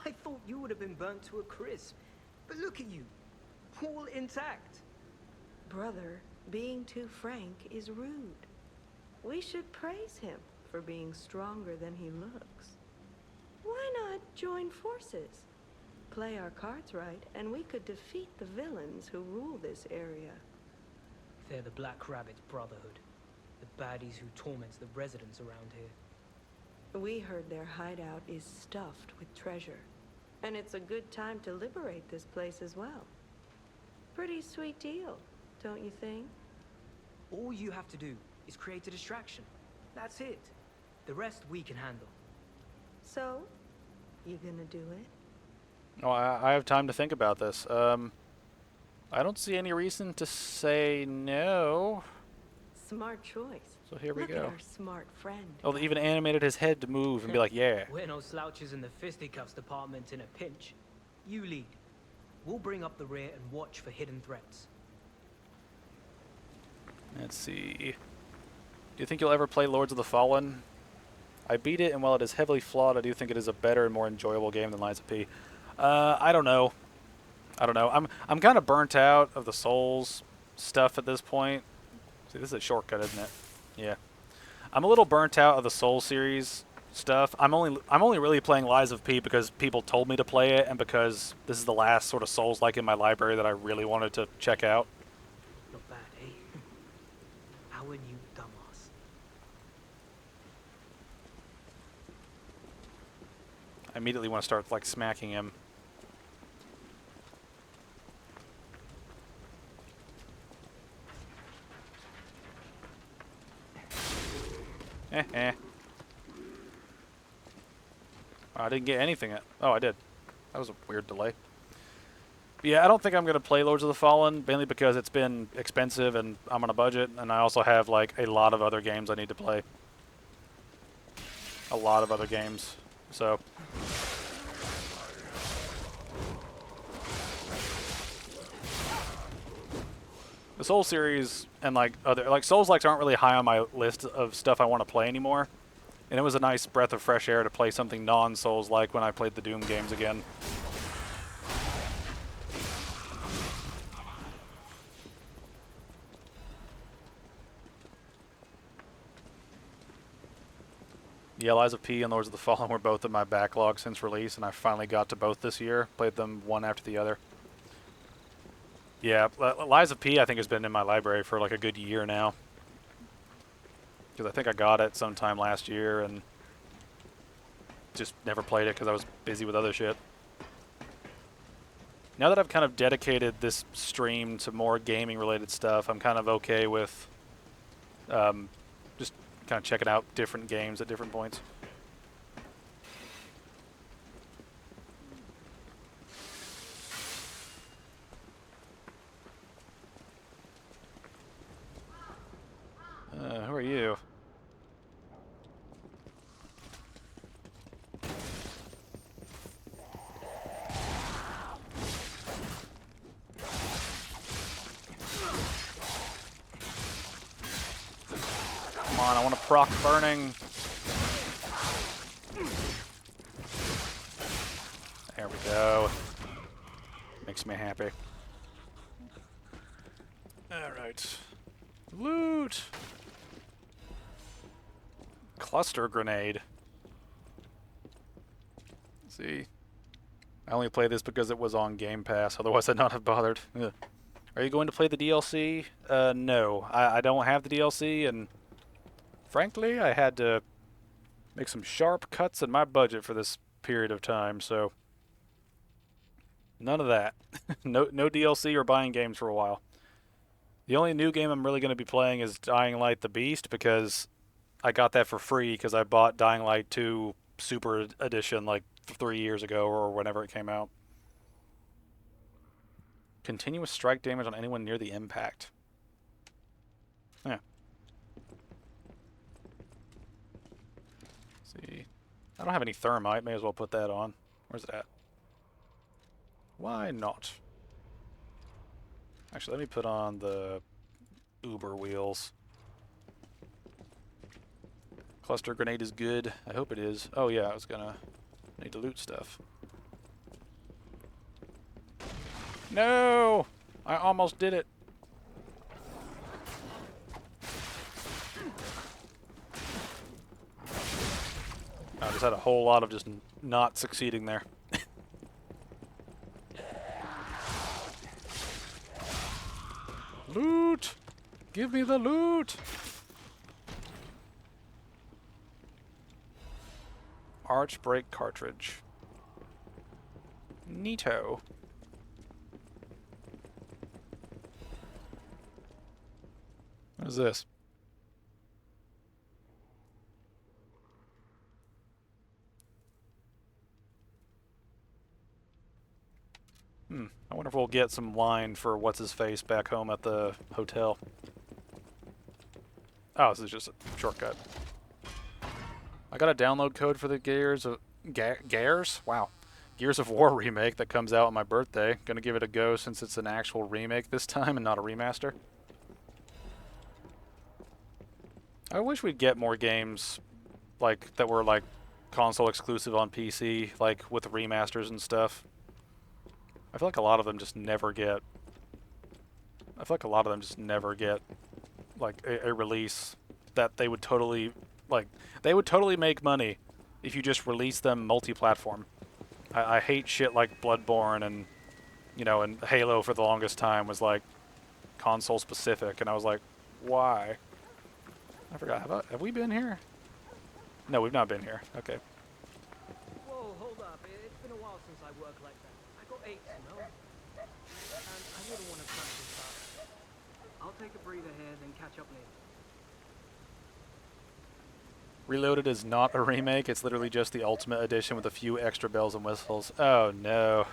I thought you would have been burnt to a crisp. But look at you, all intact. Brother, being too frank is rude. We should praise him for being stronger than he looks. Why not join forces? Play our cards right, and we could defeat the villains who rule this area. They're the Black Rabbit Brotherhood, the baddies who torment the residents around here. We heard their hideout is stuffed with treasure. And it's a good time to liberate this place as well. Pretty sweet deal, don't you think? All you have to do is create a distraction. That's it. The rest we can handle. So, you gonna do it? Oh, I have time to think about this. I don't see any reason to say no. Smart choice. So here we Look go. at our smart friend. Oh, they even animated his head to move and be like, yeah. We're no slouches in the fisticuffs department in a pinch. You lead. We'll bring up the rear and watch for hidden threats. Let's see. Do you think you'll ever play Lords of the Fallen? I beat it, and while it is heavily flawed, I do think it is a better and more enjoyable game than Lies of P. I don't know. I'm kind of burnt out of the Souls stuff at this point. See, this is a shortcut, isn't it? Yeah. I'm a little burnt out of the Soul series stuff. I'm only really playing Lies of P because people told me to play it, and because this is the last sort of Souls-like in my library that I really wanted to check out. Not bad, eh? How are you, dumbass? I immediately want to start like smacking him. I didn't get anything. Oh, I did. That was a weird delay. But yeah, I don't think I'm going to play Lords of the Fallen, mainly because it's been expensive and I'm on a budget, and I also have like a lot of other games I need to play. A lot of other games. So... the Soul series and like other Souls-likes aren't really high on my list of stuff I want to play anymore. And it was a nice breath of fresh air to play something non-Souls-like when I played the Doom games again. Yeah, Lies of P and Lords of the Fallen were both in my backlog since release, and I finally got to both this year. Played them one after the other. Yeah, Lies of P I think has been in my library for like a good year now. because I think I got it sometime last year and just never played it because I was busy with other shit. Now that I've kind of dedicated this stream to more gaming-related stuff, I'm kind of okay with just kind of checking out different games at different points. Who are you? Come on, I want to proc burning. There we go. Makes me happy. Alright. Loot! Cluster grenade. See? I only play this because it was on Game Pass, otherwise I'd not have bothered. Ugh. Are you going to play the DLC? No. I don't have the DLC, and frankly, I had to make some sharp cuts in my budget for this period of time, so none of that. No DLC or buying games for a while. The only new game I'm really going to be playing is Dying Light the Beast, because I got that for free because I bought Dying Light 2 Super Edition like 3 years ago or whenever it came out. Continuous strike damage on anyone near the impact. Yeah. See. I don't have any thermite. May as well put that on. Where's it at? Why not? Actually, let me put on the Uber wheels. Cluster grenade is good. I hope it is. Oh yeah, I was gonna need to loot stuff. No! I almost did it. I just had a whole lot of just not succeeding there. Loot! Give me the loot! Arch brake cartridge. Neato. What is this? I wonder if we'll get some line for what's-his-face back home at the hotel. Oh, this is just a shortcut. I got a download code for the Gears of... Wow. Gears of War remake that comes out on my birthday. Gonna give it a go since it's an actual remake this time and not a remaster. I wish we'd get more games like that were like console exclusive on PC, like with remasters and stuff. I feel like a lot of them just never get... like a release that they would totally... Like, they would totally make money if you just release them multi-platform. I hate shit like Bloodborne and, you know, and Halo for the longest time was like console specific, and I was like, why? I forgot. Have we been here? No, we've not been here. Okay. Whoa, hold up. It's been a while since I worked like that. I got aches, you know? And I wouldn't want to crash this out. I'll take a breather here, then catch up later. Reloaded is not a remake. It's literally just the Ultimate Edition with a few extra bells and whistles. Oh, no.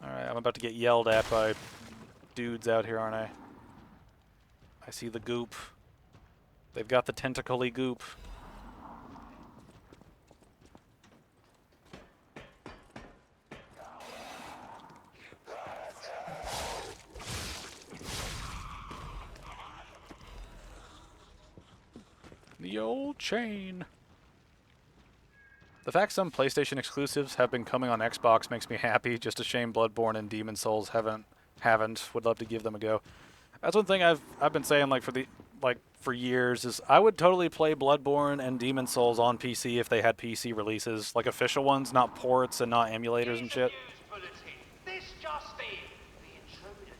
Alright, I'm about to get yelled at by dudes out here, aren't I? I see the goop. They've got the tentacle-y goop. The old chain. The fact some PlayStation exclusives have been coming on Xbox makes me happy. Just a shame Bloodborne and Demon Souls haven't. Would love to give them a go. That's one thing I've been saying for years is I would totally play Bloodborne and Demon Souls on PC if they had PC releases, like official ones, not ports and not emulators and shit. This just in. The intruder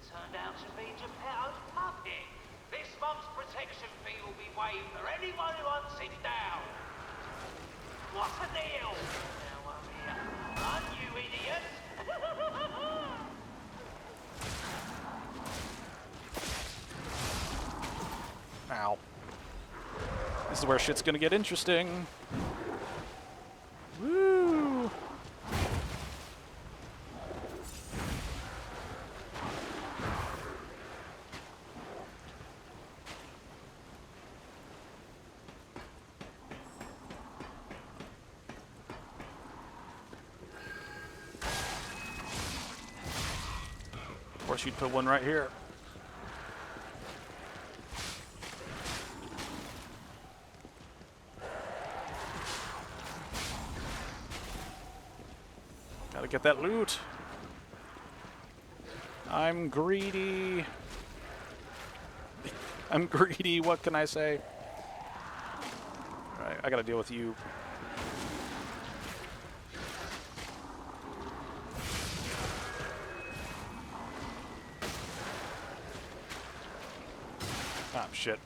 is where shit's gonna get interesting. Woo! Of course, you'd put one right here. Gotta get that loot. I'm greedy. I'm greedy, what can I say? Alright, I gotta deal with you. Ah, shit.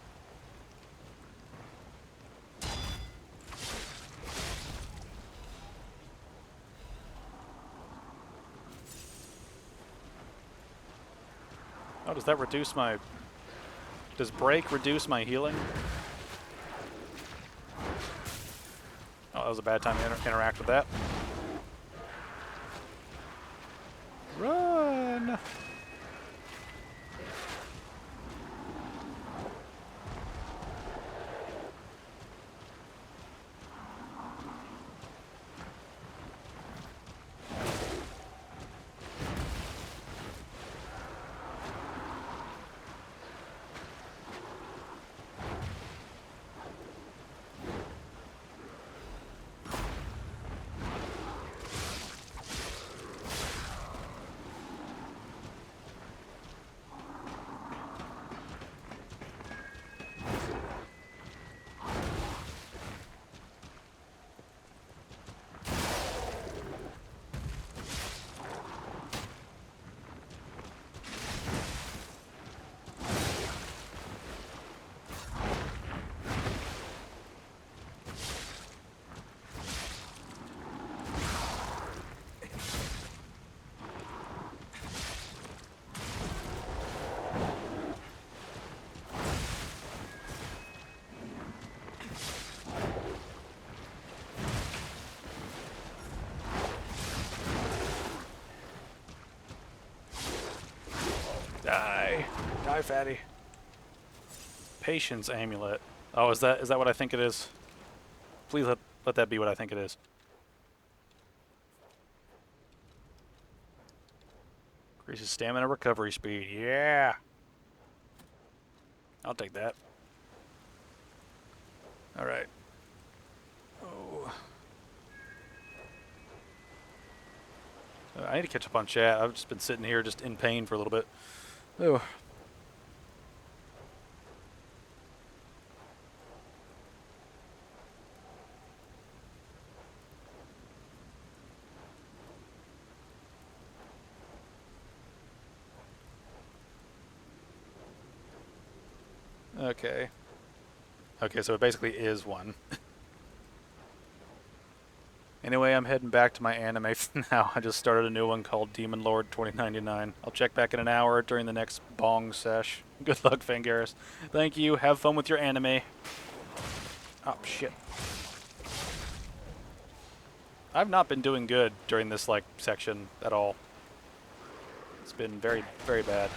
Oh, does that reduce my... Does break reduce my healing? Oh, that was a bad time to interact with that. Run! Die. Die, fatty. Patience amulet. Oh, is that what I think it is? Please let that be what I think it is. Increases stamina recovery speed. Yeah. I'll take that. All right. Oh. I need to catch up on chat. I've just been sitting here just in pain for a little bit. Oh. Okay. Okay, so it basically is one. Anyway, I'm heading back to my anime for now. I just started a new one called Demon Lord 2099. I'll check back in an hour during the next bong sesh. Good luck, Fangaris. Thank you. Have fun with your anime. Oh, shit. I've not been doing good during this, like, section at all. It's been very, very bad.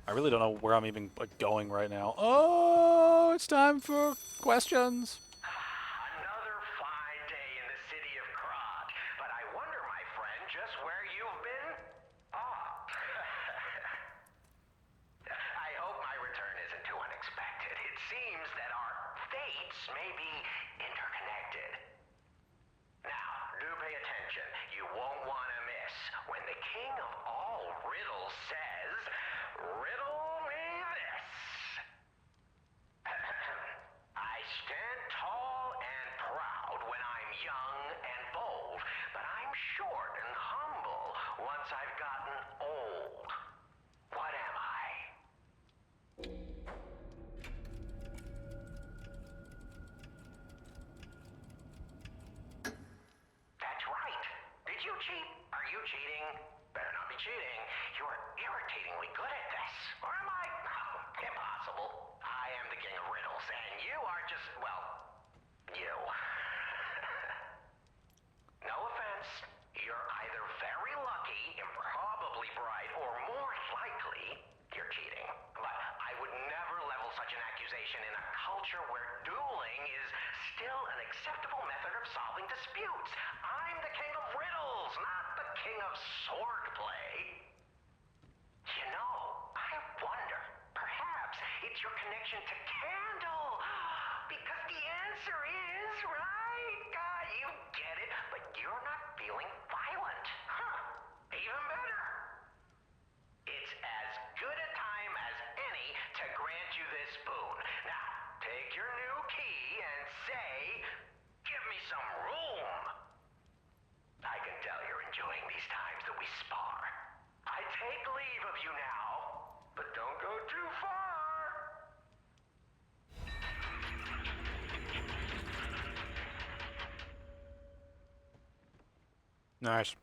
I really don't know where I'm even like going right now. Oh, it's time for questions. Another fine day in the city of Krod, but I wonder, my friend, just where you've been? I hope my return isn't too unexpected. It seems that our fates may be interconnected. Now, do pay attention. You won't want to miss when the king of all riddles says, "Riddle me this." I stand tall and proud when I'm young and bold, but I'm short and humble once I've gotten old. What am I? cheating? Better not be cheating. You are irritatingly good at this. Or am I? Impossible. I am the king of riddles, and you are just, well, you. No offense. You're either very lucky, improbably bright, or more likely, you're cheating. But I would never level such an accusation in a culture where dueling is still an acceptable method of solving disputes. I'm the king of riddles, not the king of swordplay. You know, I wonder, perhaps it's your connection to Candle. Because the answer is, right? You get it, but you're not feeling violent. Huh. Even better. It's as good a time as any to grant you this boon. Now, take your new key and say, give me some room. I can tell you're enjoying these times that we spar. I take leave of you now, but don't go too far. Nice.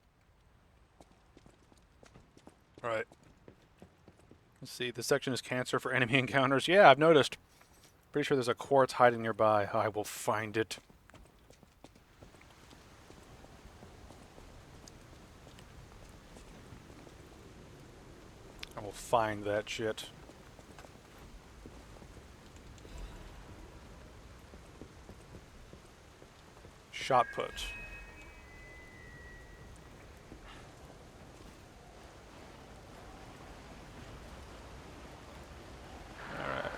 Right. Let's see. This section is cancer for enemy encounters. Yeah, I've noticed. Pretty sure there's a quartz hiding nearby. I will find it. I will find that shit. Shot put. Alright.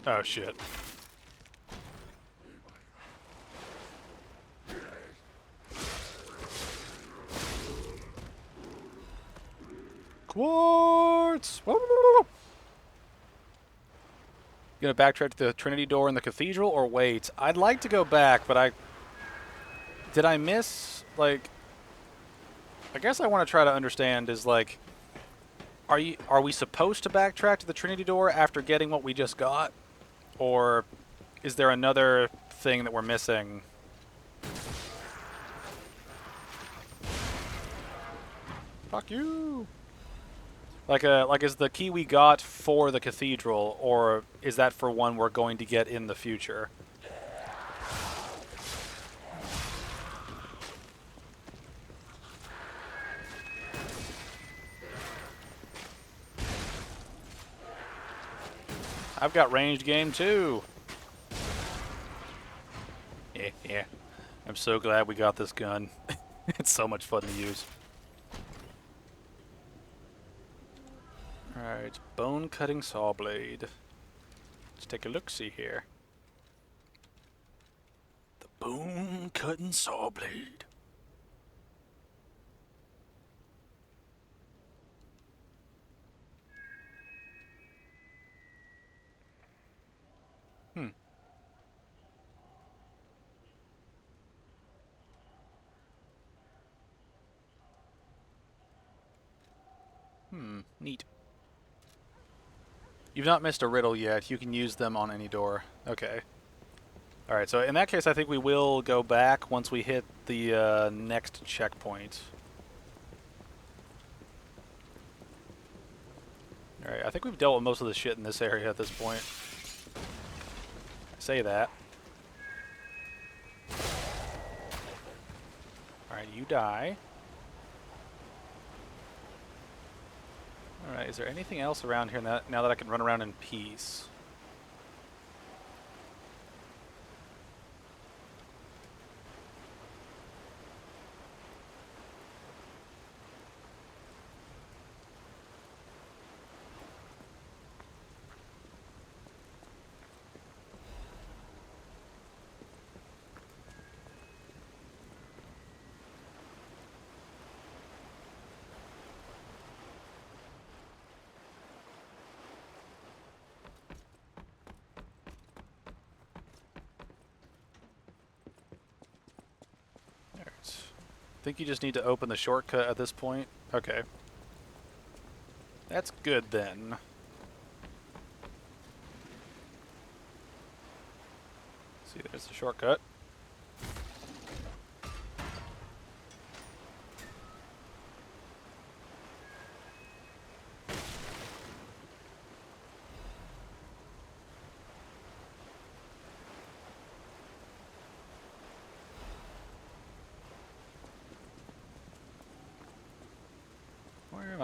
Oh shit. Quartz! Whoa, whoa, whoa, whoa. You gonna backtrack to the Trinity door in the cathedral or wait? I'd like to go back, but did I miss, like, I guess I want to try to understand is, like, are we supposed to backtrack to the Trinity door after getting what we just got? Or is there another thing that we're missing? Fuck you! Like is the key we got for the cathedral, or is that for one we're going to get in the future? I've got ranged game too. Yeah. I'm so glad we got this gun. It's so much fun to use. Alright, bone cutting saw blade. Let's take a look-see here. The bone cutting saw blade. Neat. You've not missed a riddle yet. You can use them on any door. Okay. Alright, so in that case, I think we will go back once we hit the next checkpoint. Alright, I think we've dealt with most of the shit in this area at this point. I say that. Alright, you die. Alright, is there anything else around here now that I can run around in peace? I think you just need to open the shortcut at this point. Okay. That's good then. See, there's the shortcut.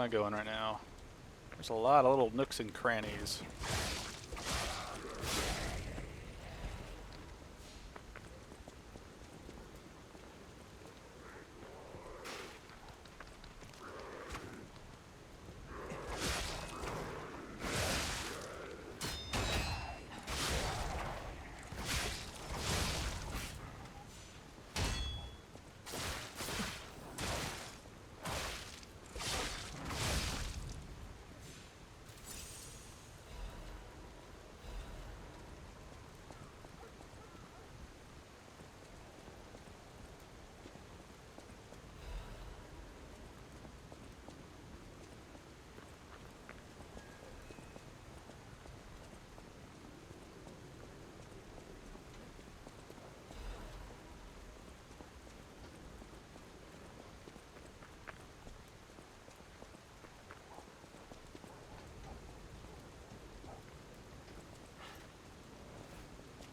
am I going right now? There's a lot of little nooks and crannies.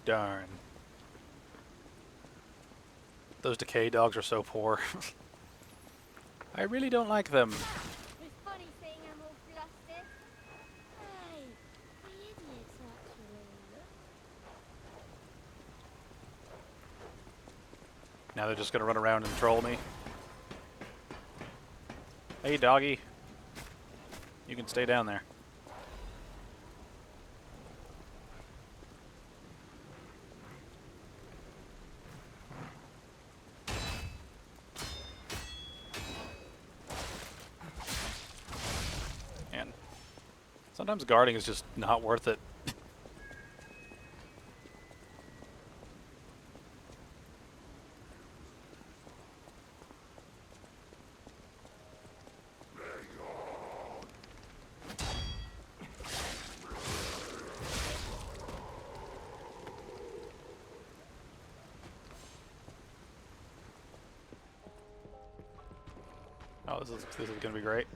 Darn. Those decay dogs are so poor. I really don't like them. It's funny seeing them all flustered. Hey, the idiots actually. Now they're just gonna run around and troll me. Hey, doggy. You can stay down there. And sometimes guarding is just not worth it. Oh, this is gonna be great.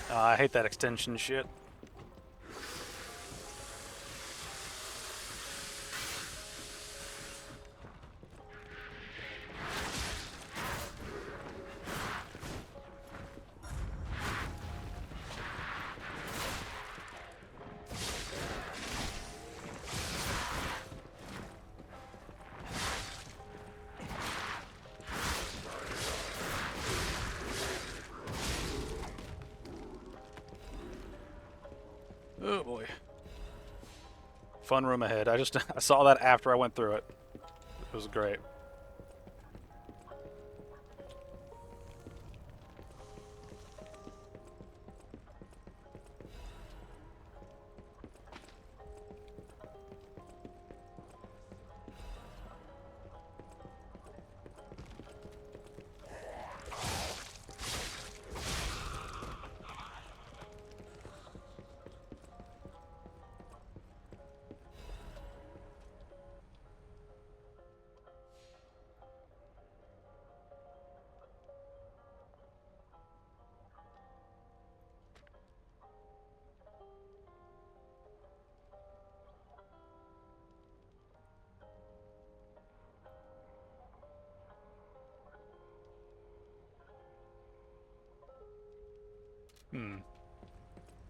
I hate that extension shit. Oh boy. Fun room ahead. I saw that after I went through it. It was great.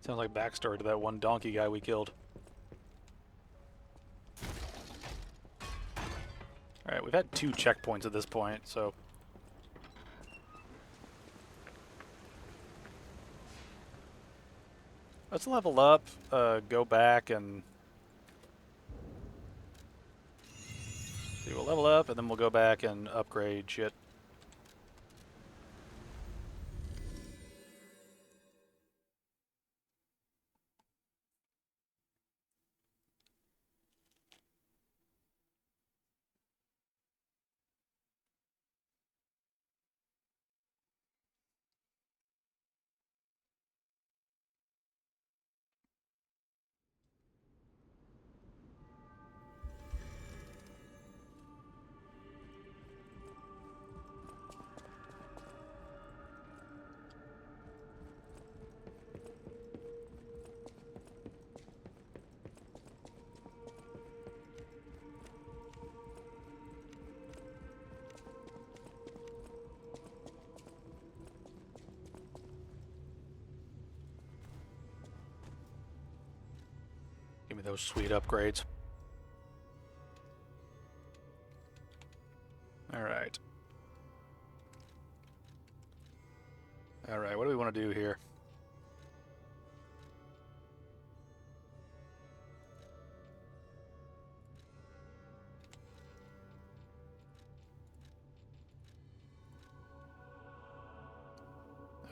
Sounds like backstory to that one donkey guy we killed. Alright, we've had 2 checkpoints at this point, so... Let's level up, go back and... See, we'll level up, and then we'll go back and upgrade shit. Give me those sweet upgrades. Alright. Alright, what do we want to do here?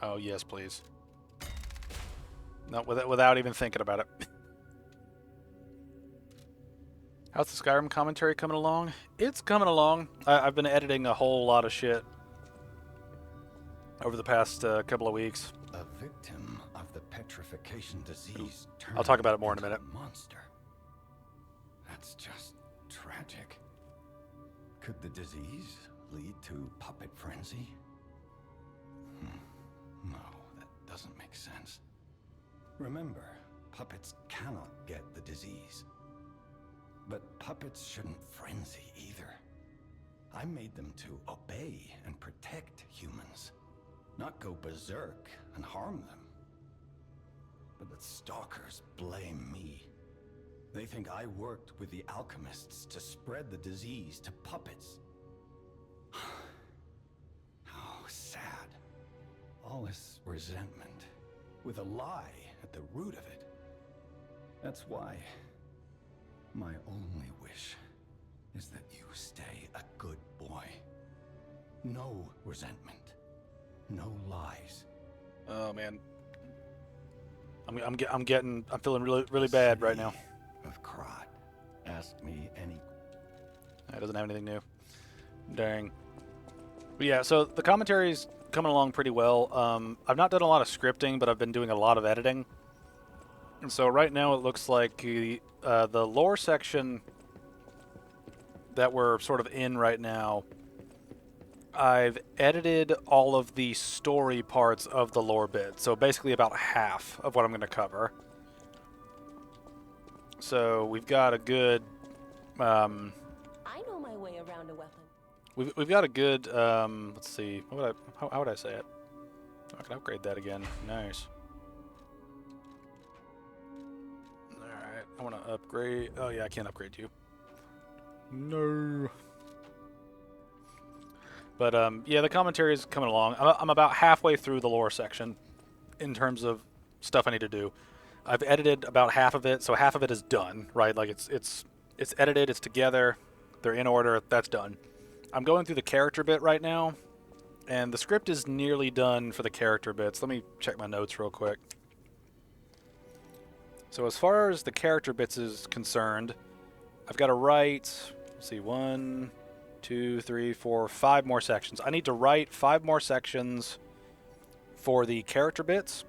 Oh, yes, please. No, without even thinking about it. How's the Skyrim commentary coming along? It's coming along. I've been editing a whole lot of shit over the past couple of weeks. A victim of the petrification disease. I'll talk about it more in a minute. Monster. That's just tragic. Could the disease lead to puppet frenzy? No, that doesn't make sense. Remember, puppets cannot get the disease. But puppets shouldn't frenzy either. I made them to obey and protect humans, not go berserk and harm them. But the stalkers blame me. They think I worked with the alchemists to spread the disease to puppets. How sad. All this resentment, with a lie at the root of it. That's why my only wish is that you stay a good boy. No resentment. No lies. Oh man, I'm feeling really bad right now. Of Krat. Ask me any. That doesn't have anything new. Dang. But yeah, so the commentary's coming along pretty well. I've not done a lot of scripting, but I've been doing a lot of editing. And so right now it looks like the lore section that we're sort of in right now, I've edited all of the story parts of the lore bit. So basically about half of what I'm going to cover. So we've got a good... I know my way around a weapon. We've got a good... let's see. How would I say it? I can upgrade that again. Nice. Alright, I want to upgrade... Oh yeah, I can't upgrade you. No. But yeah, the commentary is coming along. I'm about halfway through the lore section in terms of stuff I need to do. I've edited about half of it, so half of it is done, right? Like it's edited, it's together, they're in order, that's done. I'm going through the character bit right now, and the script is nearly done for the character bits. Let me check my notes real quick. So as far as the character bits is concerned, I've got to write, let's see, 1, 2, 3, 4, 5 more sections. I need to write 5 more sections for the character bits.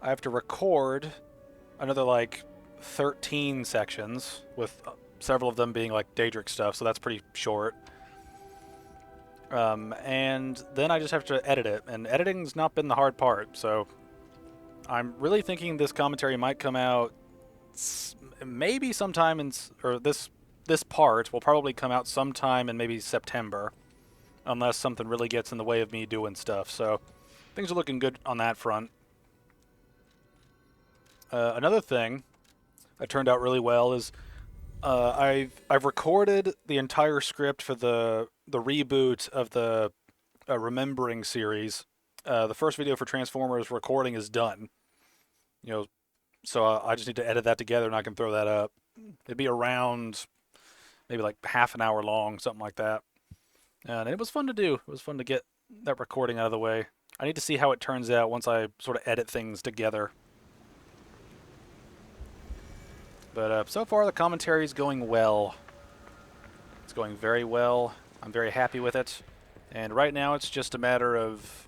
I have to record another like 13 sections, with several of them being like Daedric stuff, so that's pretty short. And then I just have to edit it, and editing's not been the hard part, so I'm really thinking this commentary might come out maybe sometime in, or this part will probably come out sometime in maybe September, unless something really gets in the way of me doing stuff. So things are looking good on that front. Another thing that turned out really well is I've recorded the entire script for the reboot of the Remembering series. The first video for Transformers recording is done. You know, so I just need to edit that together and I can throw that up. It'd be around maybe like half an hour long, something like that. And it was fun to do. It was fun to get that recording out of the way. I need to see how it turns out once I sort of edit things together. But so far the commentary is going well. It's going very well. I'm very happy with it. And right now it's just a matter of,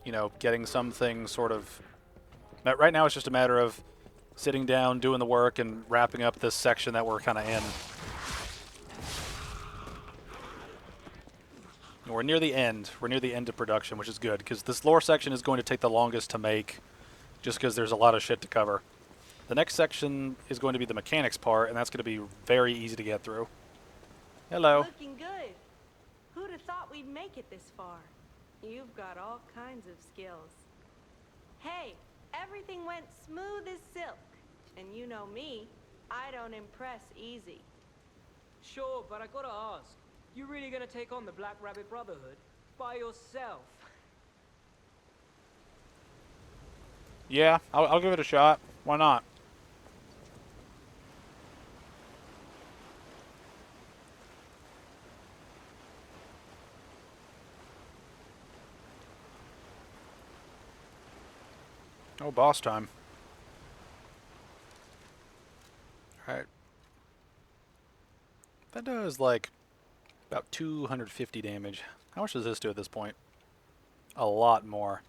you know, getting something sort of... Right now it's just a matter of sitting down, doing the work, and wrapping up this section that we're kind of in. We're near the end. We're near the end of production, which is good, because this lore section is going to take the longest to make, just because there's a lot of shit to cover. The next section is going to be the mechanics part, and that's going to be very easy to get through. Hello. Looking good. Who'd have thought we'd make it this far? You've got all kinds of skills. Hey, everything went smooth as silk. And you know me, I don't impress easy. Sure, but I gotta ask. You really gonna take on the Black Rabbit Brotherhood? By yourself? Yeah, I'll give it a shot. Why not? Oh, boss time. Alright. That does, like, about 250 damage. How much does this do at this point? A lot more.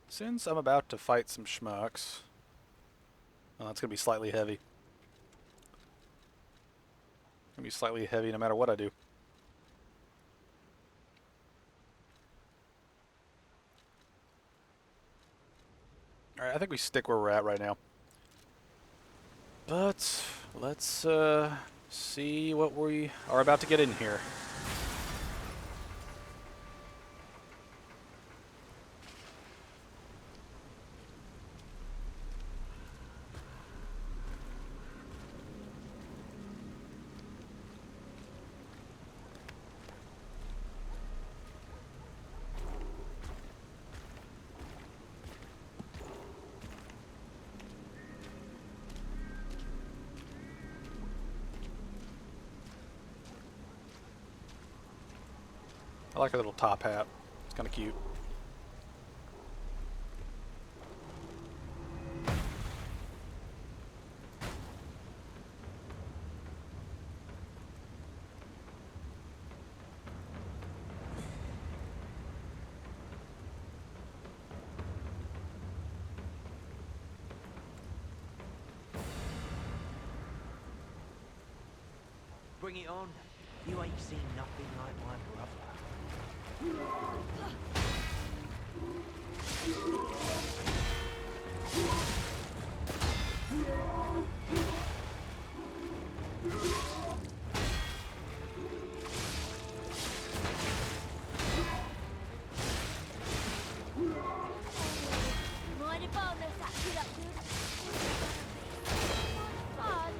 Since I'm about to fight some schmucks... Oh, that's going to be slightly heavy. Going to be slightly heavy no matter what I do. Alright, I think we stick where we're at right now. But let's see what we are about to get in here. I like her little top hat. It's kind of cute. Bring it on. You ain't seen nothing like my brother. Mind if I mess that kid up good? Fun.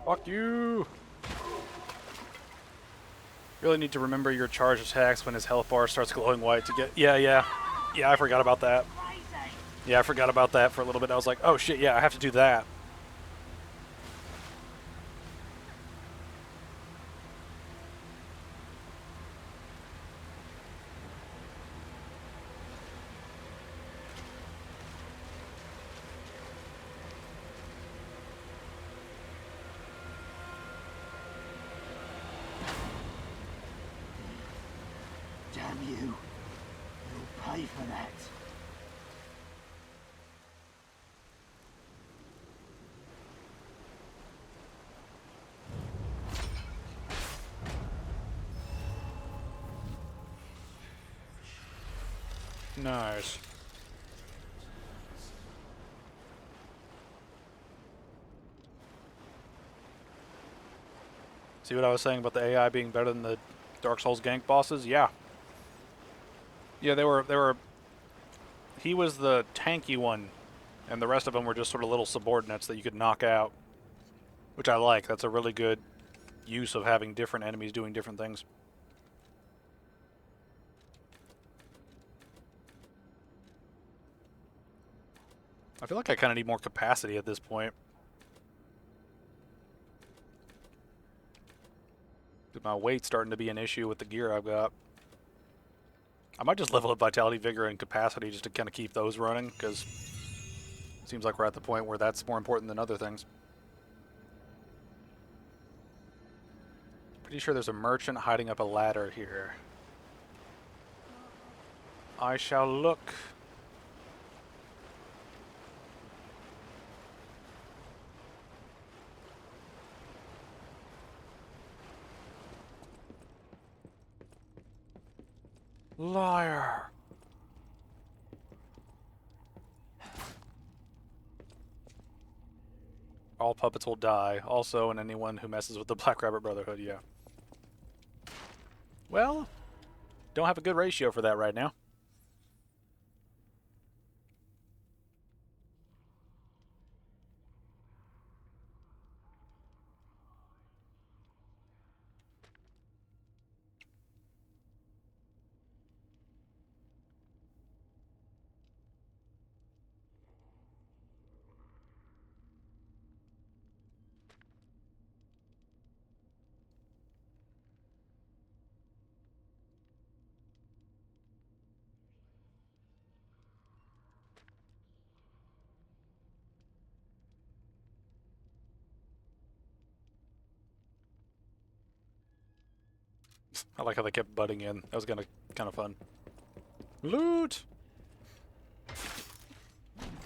Fuck you! Really need to remember your charge attacks when his health bar starts glowing white to get... Yeah, I forgot about that. Yeah, I forgot about that for a little bit. I was like, oh shit, yeah, I have to do that. Damn you. You'll pay for that. Nice. See what I was saying about the AI being better than the Dark Souls gank bosses? Yeah. Yeah, they were... He was the tanky one, and the rest of them were just sort of little subordinates that you could knock out. Which I like. That's a really good use of having different enemies doing different things. I feel like I kind of need more capacity at this point. My weight's starting to be an issue with the gear I've got. I might just level up Vitality, Vigor, and Capacity just to kind of keep those running, because it seems like we're at the point where that's more important than other things. Pretty sure there's a merchant hiding up a ladder here. I shall look. Liar. All puppets will die. Also, and anyone who messes with the Black Rabbit Brotherhood, yeah. Well, don't have a good ratio for that right now. I like how they kept butting in. That was kind of fun. Loot!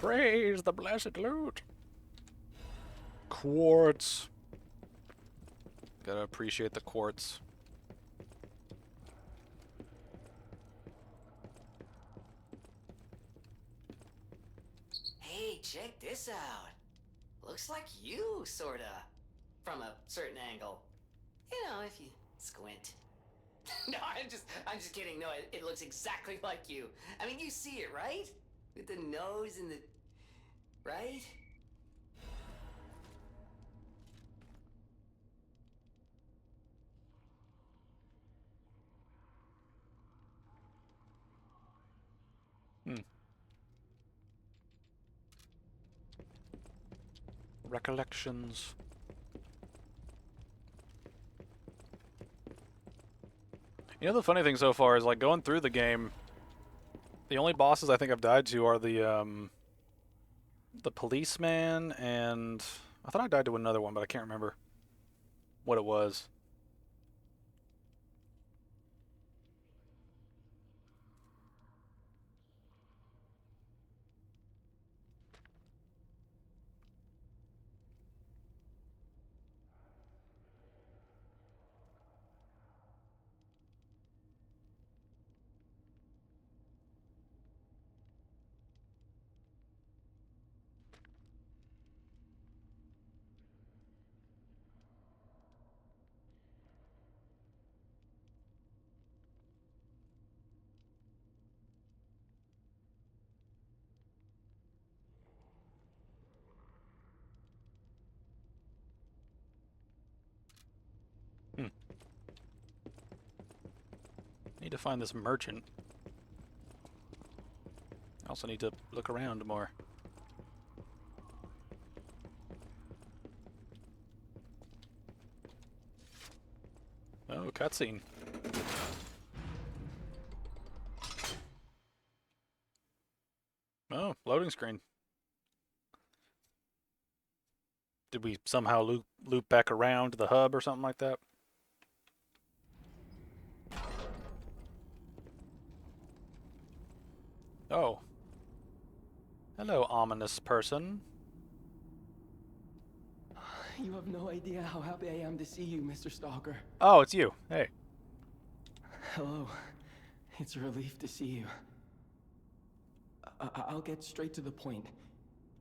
Praise the blessed loot! Quartz. Gotta appreciate the quartz. Hey, check this out. Looks like you, sorta. From a certain angle. You know, if you squint. No, I'm just kidding. No, it looks exactly like you. I mean, you see it, right? With the nose and the... Right? Recollections. You know, the funny thing so far is, like, going through the game, the only bosses I think I've died to are the policeman, and I thought I died to another one, but I can't remember what it was. need to find this merchant. I also need to look around more. Oh, cutscene. Oh, loading screen. Did we somehow loop back around to the hub or something like that? Oh. Hello, ominous person. You have no idea how happy I am to see you, Mr. Stalker. Oh, it's you. Hey. Hello. It's a relief to see you. I'll get straight to the point.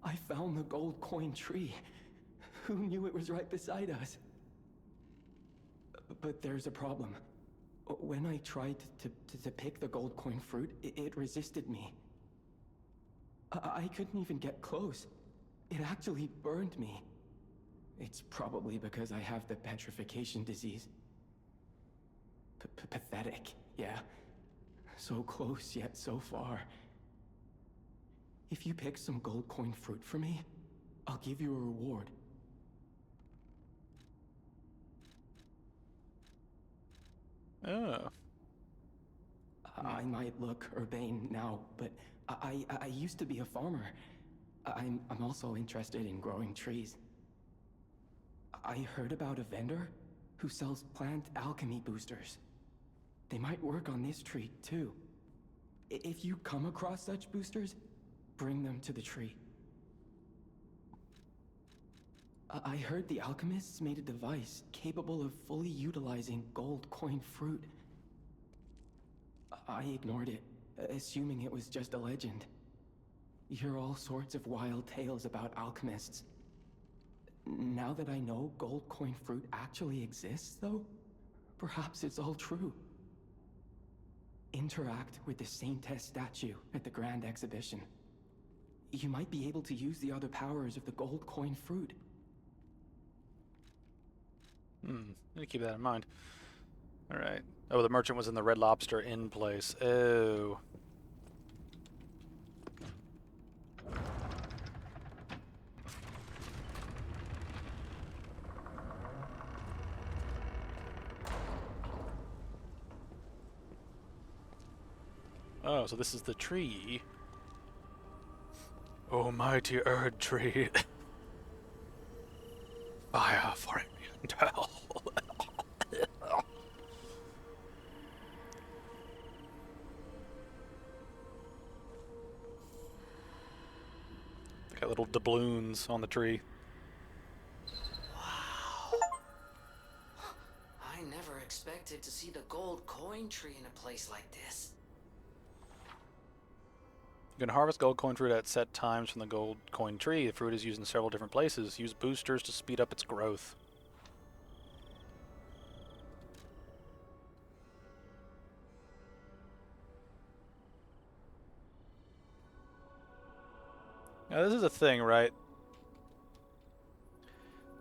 I found the gold coin tree. Who knew it was right beside us? But there's a problem. When I tried to pick the gold coin fruit, it resisted me. I couldn't even get close. It actually burned me. It's probably because I have the petrification disease. Pathetic, yeah. So close, yet so far. If you pick some gold coin fruit for me, I'll give you a reward. Oh. I might look urbane now, but I used to be a farmer. I'm also interested in growing trees. I heard about a vendor who sells plant alchemy boosters. They might work on this tree, too. If you come across such boosters, bring them to the tree. I heard the alchemists made a device capable of fully utilizing gold coin fruit. I ignored it, assuming it was just a legend. You hear all sorts of wild tales about alchemists. Now that I know gold coin fruit actually exists, though, perhaps it's all true. Interact with the Saintess statue at the Grand Exhibition. You might be able to use the other powers of the gold coin fruit. Let me keep that in mind. Alright. Oh, the merchant was in the Red Lobster Inn place. Oh. Oh, so this is the tree. Oh, mighty Erd tree. Fire for it. Got little doubloons on the tree. Wow. I never expected to see the gold coin tree in a place like this. You can harvest gold coin fruit at set times from the gold coin tree. The fruit is used in several different places. Use boosters to speed up its growth. Now this is a thing, right?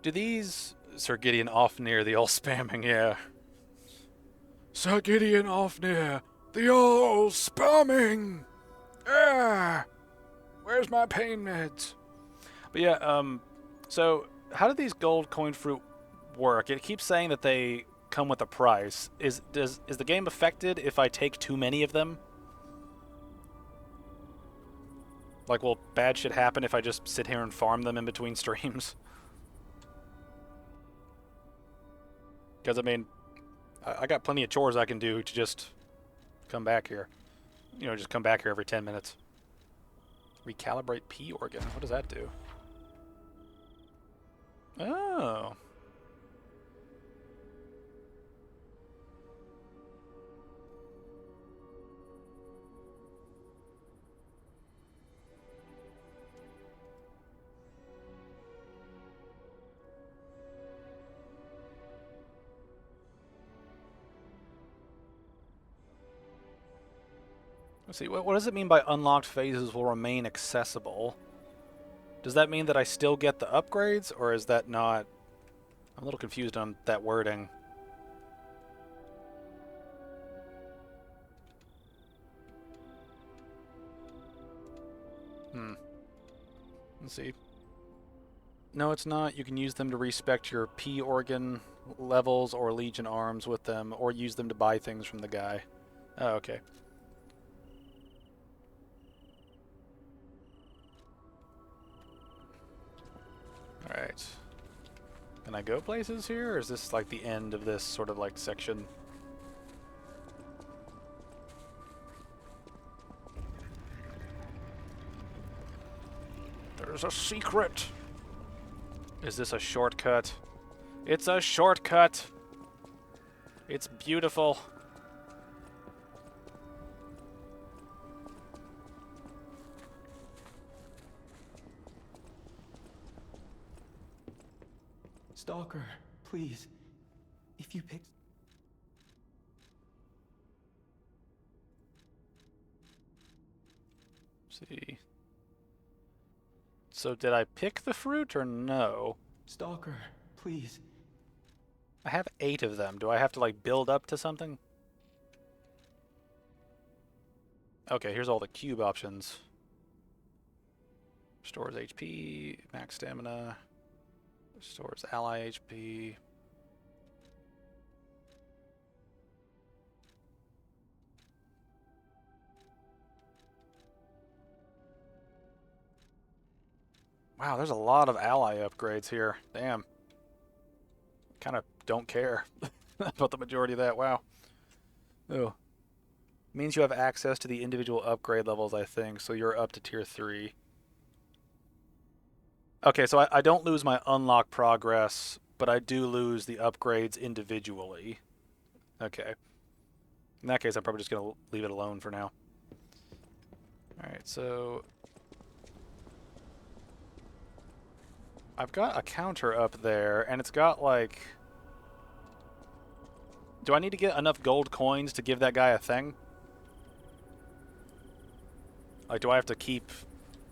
Do these... Sir Gideon Ofnir, the all spamming, yeah. Sir Gideon Ofnir, the all spamming! Ah! Where's my pain meds? But yeah, so how do these gold coin fruit work? It keeps saying that they come with a price. Is the game affected if I take too many of them? Like, will bad shit happen if I just sit here and farm them in between streams? Because, I mean, I got plenty of chores I can do to just come back here. You know, just come back here every 10 minutes. Recalibrate P organ. What does that do? Oh. Let's see, what does it mean by unlocked phases will remain accessible? Does that mean that I still get the upgrades, or is that not... I'm a little confused on that wording. Let's see. No, it's not. You can use them to respec your P organ levels or Legion arms with them, or use them to buy things from the guy. Oh, okay. Alright. Can I go places here, or is this like the end of this sort of like section? There's a secret! Is this a shortcut? It's a shortcut! It's beautiful. Stalker, please. If you pick... See. So did I pick the fruit or no? Stalker, please. I have 8 of them. Do I have to like build up to something? Okay, here's all the cube options. Restores HP, max stamina, restores ally HP. Wow, there's a lot of ally upgrades here. Damn. Kind of don't care about the majority of that. Wow. Oh. Means you have access to the individual upgrade levels, I think, so you're up to tier 3. Okay, so I don't lose my unlock progress, but I do lose the upgrades individually. Okay. In that case, I'm probably just going to leave it alone for now. Alright, so... I've got a counter up there, and it's got, like... Do I need to get enough gold coins to give that guy a thing? Like, do I have to keep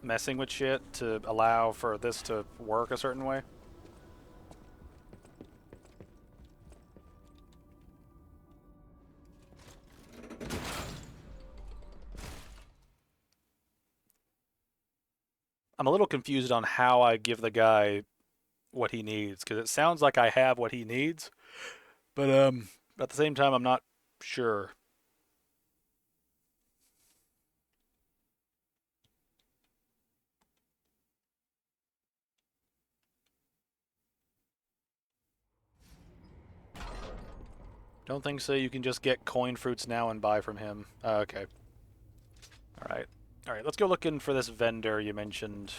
messing with shit to allow for this to work a certain way? I'm a little confused on how I give the guy what he needs, because it sounds like I have what he needs, but at the same time, I'm not sure. Don't think so. You can just get coin fruits now and buy from him. Okay. Alright. Alright, let's go looking for this vendor you mentioned.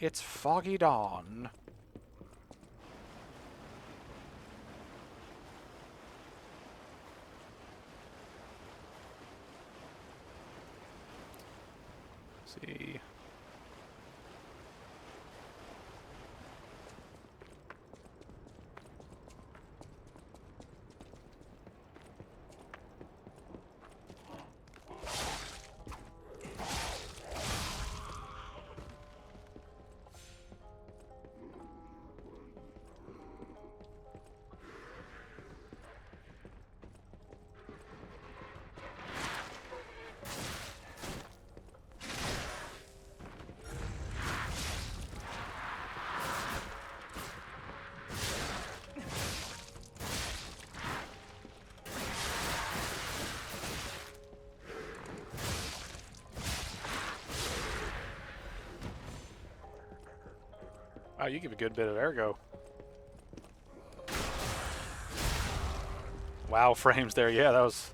It's Foggy Dawn. Let's see. Wow, you give a good bit of ergo. Wow, frames there. Yeah, that was...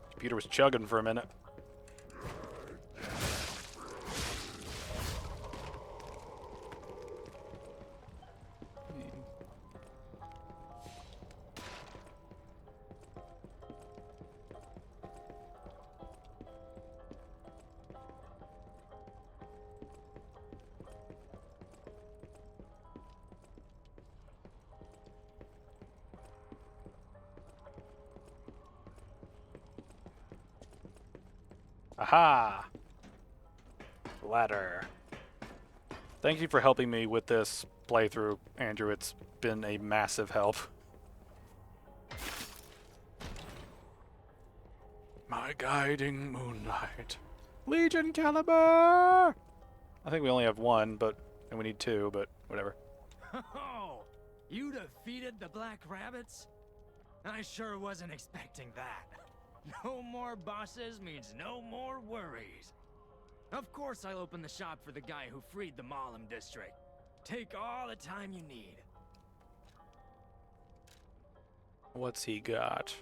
Computer was chugging for a minute. Aha! Ladder. Thank you for helping me with this playthrough, Andrew. It's been a massive help. My guiding moonlight. Legion caliber! I think we only have one, and we need two, but whatever. Oh, you defeated the Black Rabbits? I sure wasn't expecting that. No more bosses means no more worries. Of course I'll open the shop for the guy who freed the Malum district. Take all the time you need. What's he got?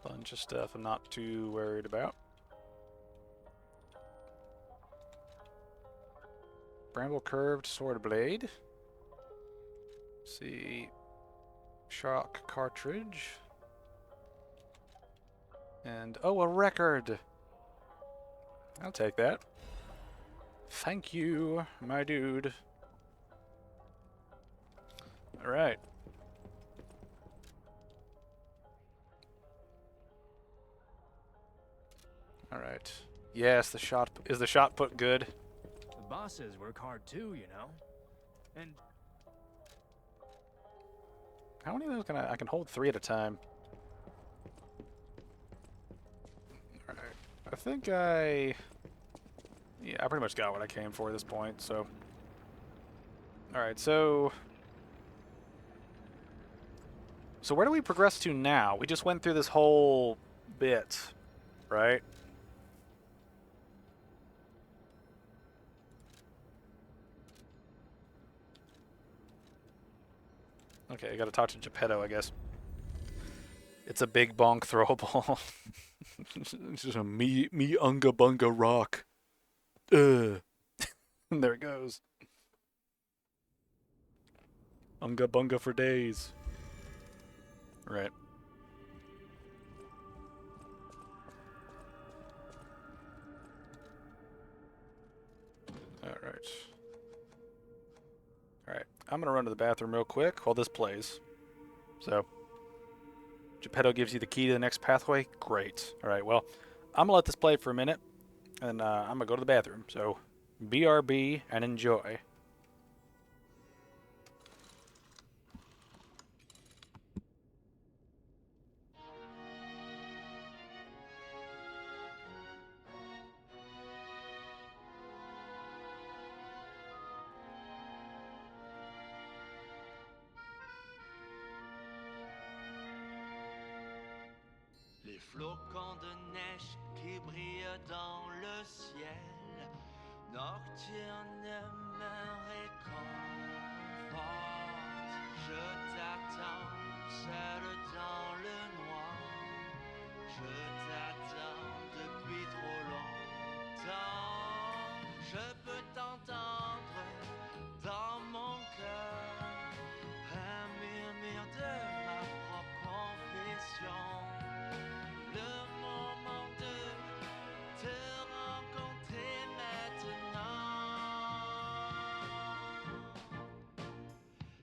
Bunch of stuff I'm not too worried about. Bramble curved sword blade. Let's see. Shock cartridge. And oh, a record. I'll take that. Thank you, my dude. All right. All right. Yes, the shot put good. The bosses work hard too, you know. And how many of those I can hold 3 at a time? All right. I think I pretty much got what I came for at this point, so. All right, so where do we progress to now? We just went through this whole bit, right? Okay, I gotta talk to Geppetto, I guess. It's a big bonk throwable. It's just a me unga bunga rock. And there it goes. Unga bunga for days. Right. Alright. Alright. I'm gonna run to the bathroom real quick while this plays. So, Geppetto gives you the key to the next pathway? Great. Alright, well, I'm gonna let this play for a minute, and I'm gonna go to the bathroom. So, BRB and enjoy. Les flocons de neige qui brillent dans le ciel nocturne me réconfortent. Je t'attends seul dans le noir. Je t'attends depuis trop longtemps. Je peux t'entendre dans mon cœur, un murmure de ma propre confession. Le moment de te rencontrer maintenant.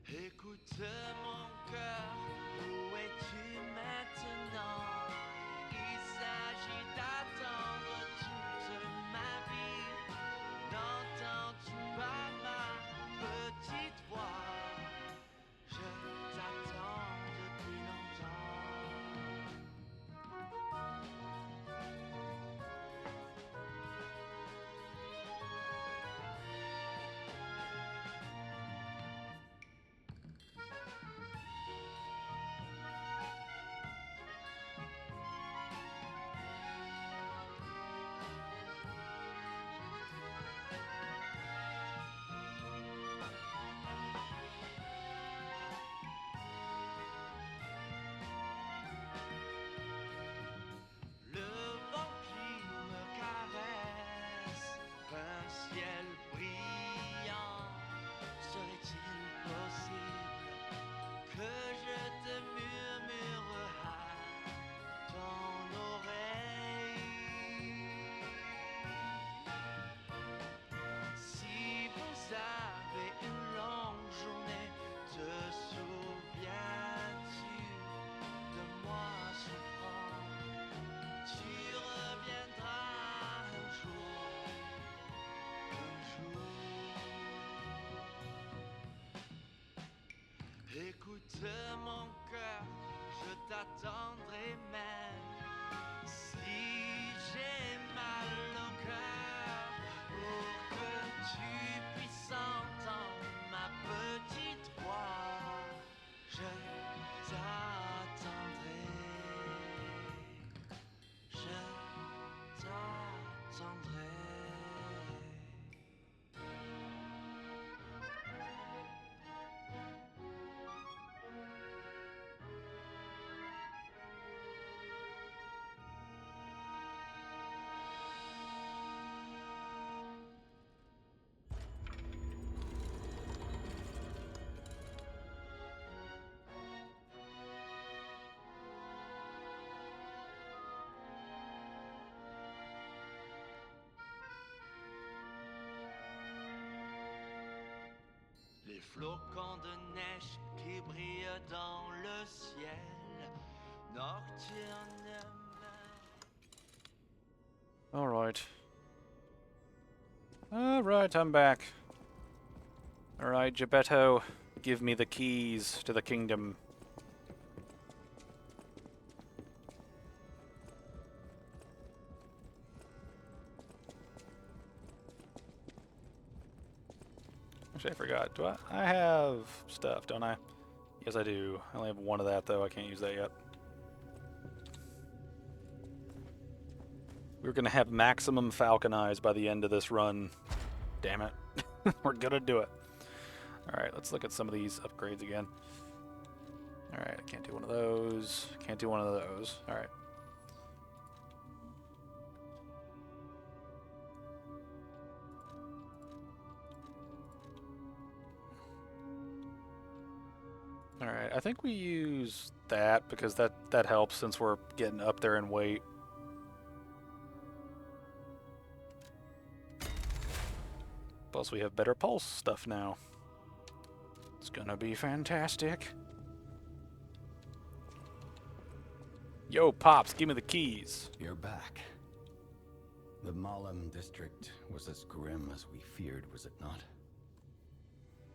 Écoute mon cœur, où es-tu maintenant? Il s'agit d'attendre toute ma vie. N'entends-tu pas ma petite voix? Je t'attends depuis longtemps. Le vent qui me caresse, un ciel brillant. Serait-il possible que je te murmure à ton oreille? Si vous avez une longue journée, te souviens-tu de moi souffrant? Tu reviendras un jour. Écoute mon cœur, je t'attendrai même Si j'ai mal au cœur pour que tu puisses entendre ma petite voix, je t'attendrai. Je t'attendrai. Les flocons de neige qui brillent dans le ciel nocturne. Alright. Alright, I'm back. Alright, Gebetto, give me the keys to the kingdom. Actually, I forgot. Do I have stuff, don't I? Yes, I do. I only have one of that, though. I can't use that yet. We're gonna have maximum Falcon Eyes by the end of this run. Damn it. We're gonna do it. Alright, let's look at some of these upgrades again. Alright, I can't do one of those. Can't do one of those. Alright. Alright, I think we use that because that helps since we're getting up there in weight. Plus we have better pulse stuff now. It's gonna be fantastic. Yo, Pops, give me the keys. You're back. The Malum district was as grim as we feared, was it not?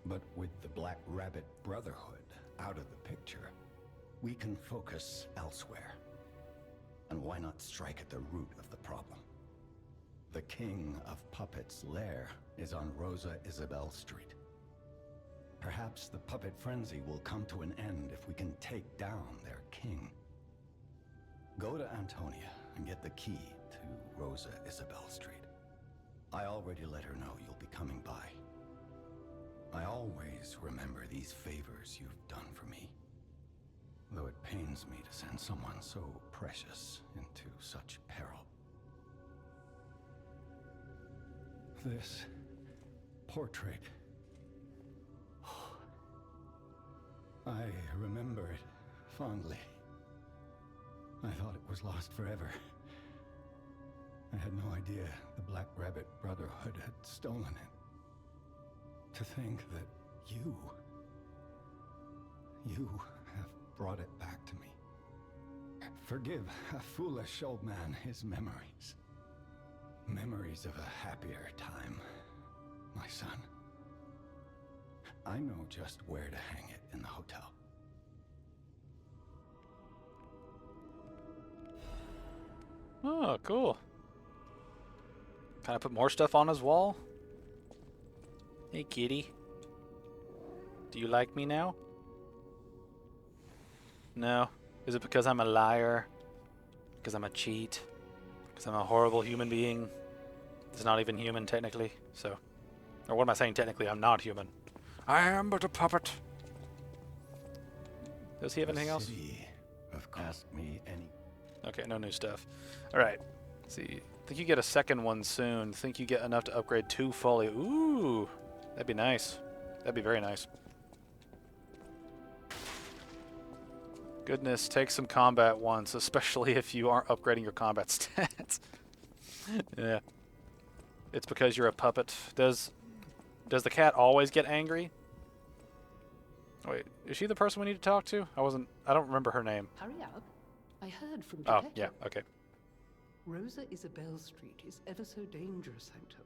But with the Black Rabbit Brotherhood out of the picture, we can focus elsewhere. And why not strike at the root of the problem? The King of Puppets' lair is on Rosa Isabel Street. Perhaps the puppet frenzy will come to an end if we can take down their king. Go to Antonia and get the key to Rosa Isabel Street. I already let her know you'll be coming by. I always remember these favors you've done for me, though it pains me to send someone so precious into such peril. This portrait, I remember it fondly. I thought it was lost forever. I had no idea the Black Rabbit Brotherhood had stolen it. To think that you have brought it back to me. Forgive a foolish old man his memories. Memories of a happier time, my son. I know just where to hang it in the hotel. Oh, cool. Can I put more stuff on his wall? Hey, kitty. Do you like me now? No. Is it because I'm a liar? Because I'm a cheat? Because I'm a horrible human being? It's not even human, technically, so... Or what am I saying, technically? I'm not human. I am but a puppet. Does he have anything else? Ask me any... Okay, no new stuff. Alright. Let's see. I think you get a second one soon. Think you get enough to upgrade 2 fully. Ooh! That'd be nice. That'd be very nice. Goodness, take some combat once, especially if you aren't upgrading your combat stats. Yeah. It's because you're a puppet. Does the cat always get angry? Wait, is she the person we need to talk to? I don't remember her name. Hurry up. I heard from Oh, Geppetto. yeah, okay. Rosa Isabel Street is ever so dangerous, I'm told.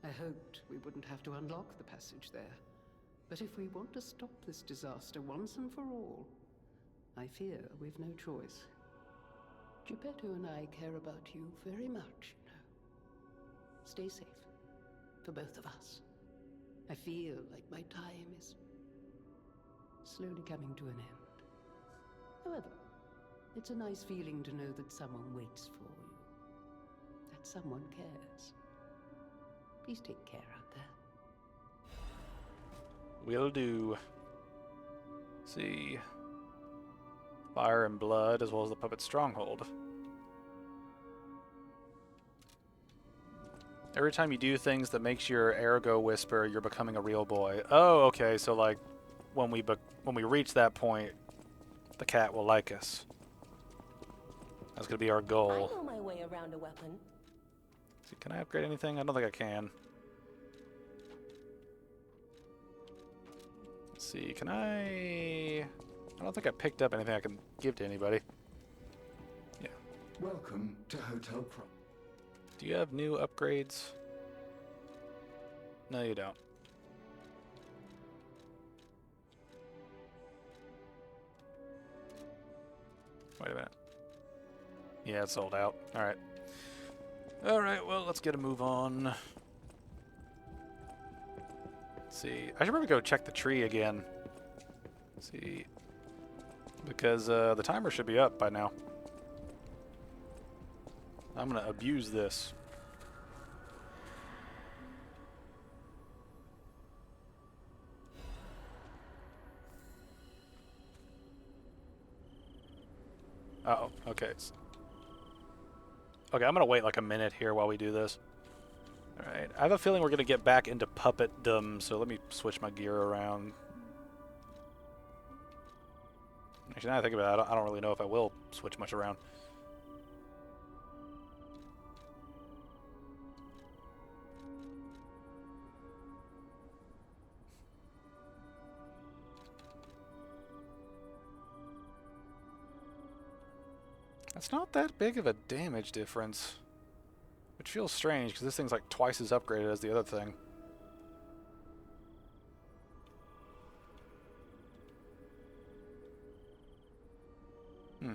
I hoped we wouldn't have to unlock the passage there. But if we want to stop this disaster once and for all, I fear we've no choice. Geppetto and I care about you very much, you know. Stay safe. For both of us. I feel like my time is slowly coming to an end. However, it's a nice feeling to know that someone waits for you. That someone cares. Please take care out there. Will do. See. Fire and blood, as well as the puppet stronghold. Every time you do things that makes your ergo whisper, you're becoming a real boy. Oh, okay. So like, when we reach that point, the cat will like us. That's gonna be our goal. I know my way around a weapon. See, can I upgrade anything? I don't think I can. Let's see. Can I don't think I picked up anything I can give to anybody. Yeah. Welcome to Hotel Pro. Do you have new upgrades? No, you don't. Wait a minute. Yeah, it's sold out. Alright. Alright, well, let's get a move on. Let's see. I should probably go check the tree again. Let's see. Because the timer should be up by now. I'm gonna abuse this. Uh-oh, okay. Okay, I'm gonna wait like a minute here while we do this. Alright, I have a feeling we're gonna get back into puppetdom, so let me switch my gear around. Actually, now I think about it, I don't really know if I will switch much around. It's not that big of a damage difference, which feels strange because this thing's like twice as upgraded as the other thing. Hmm.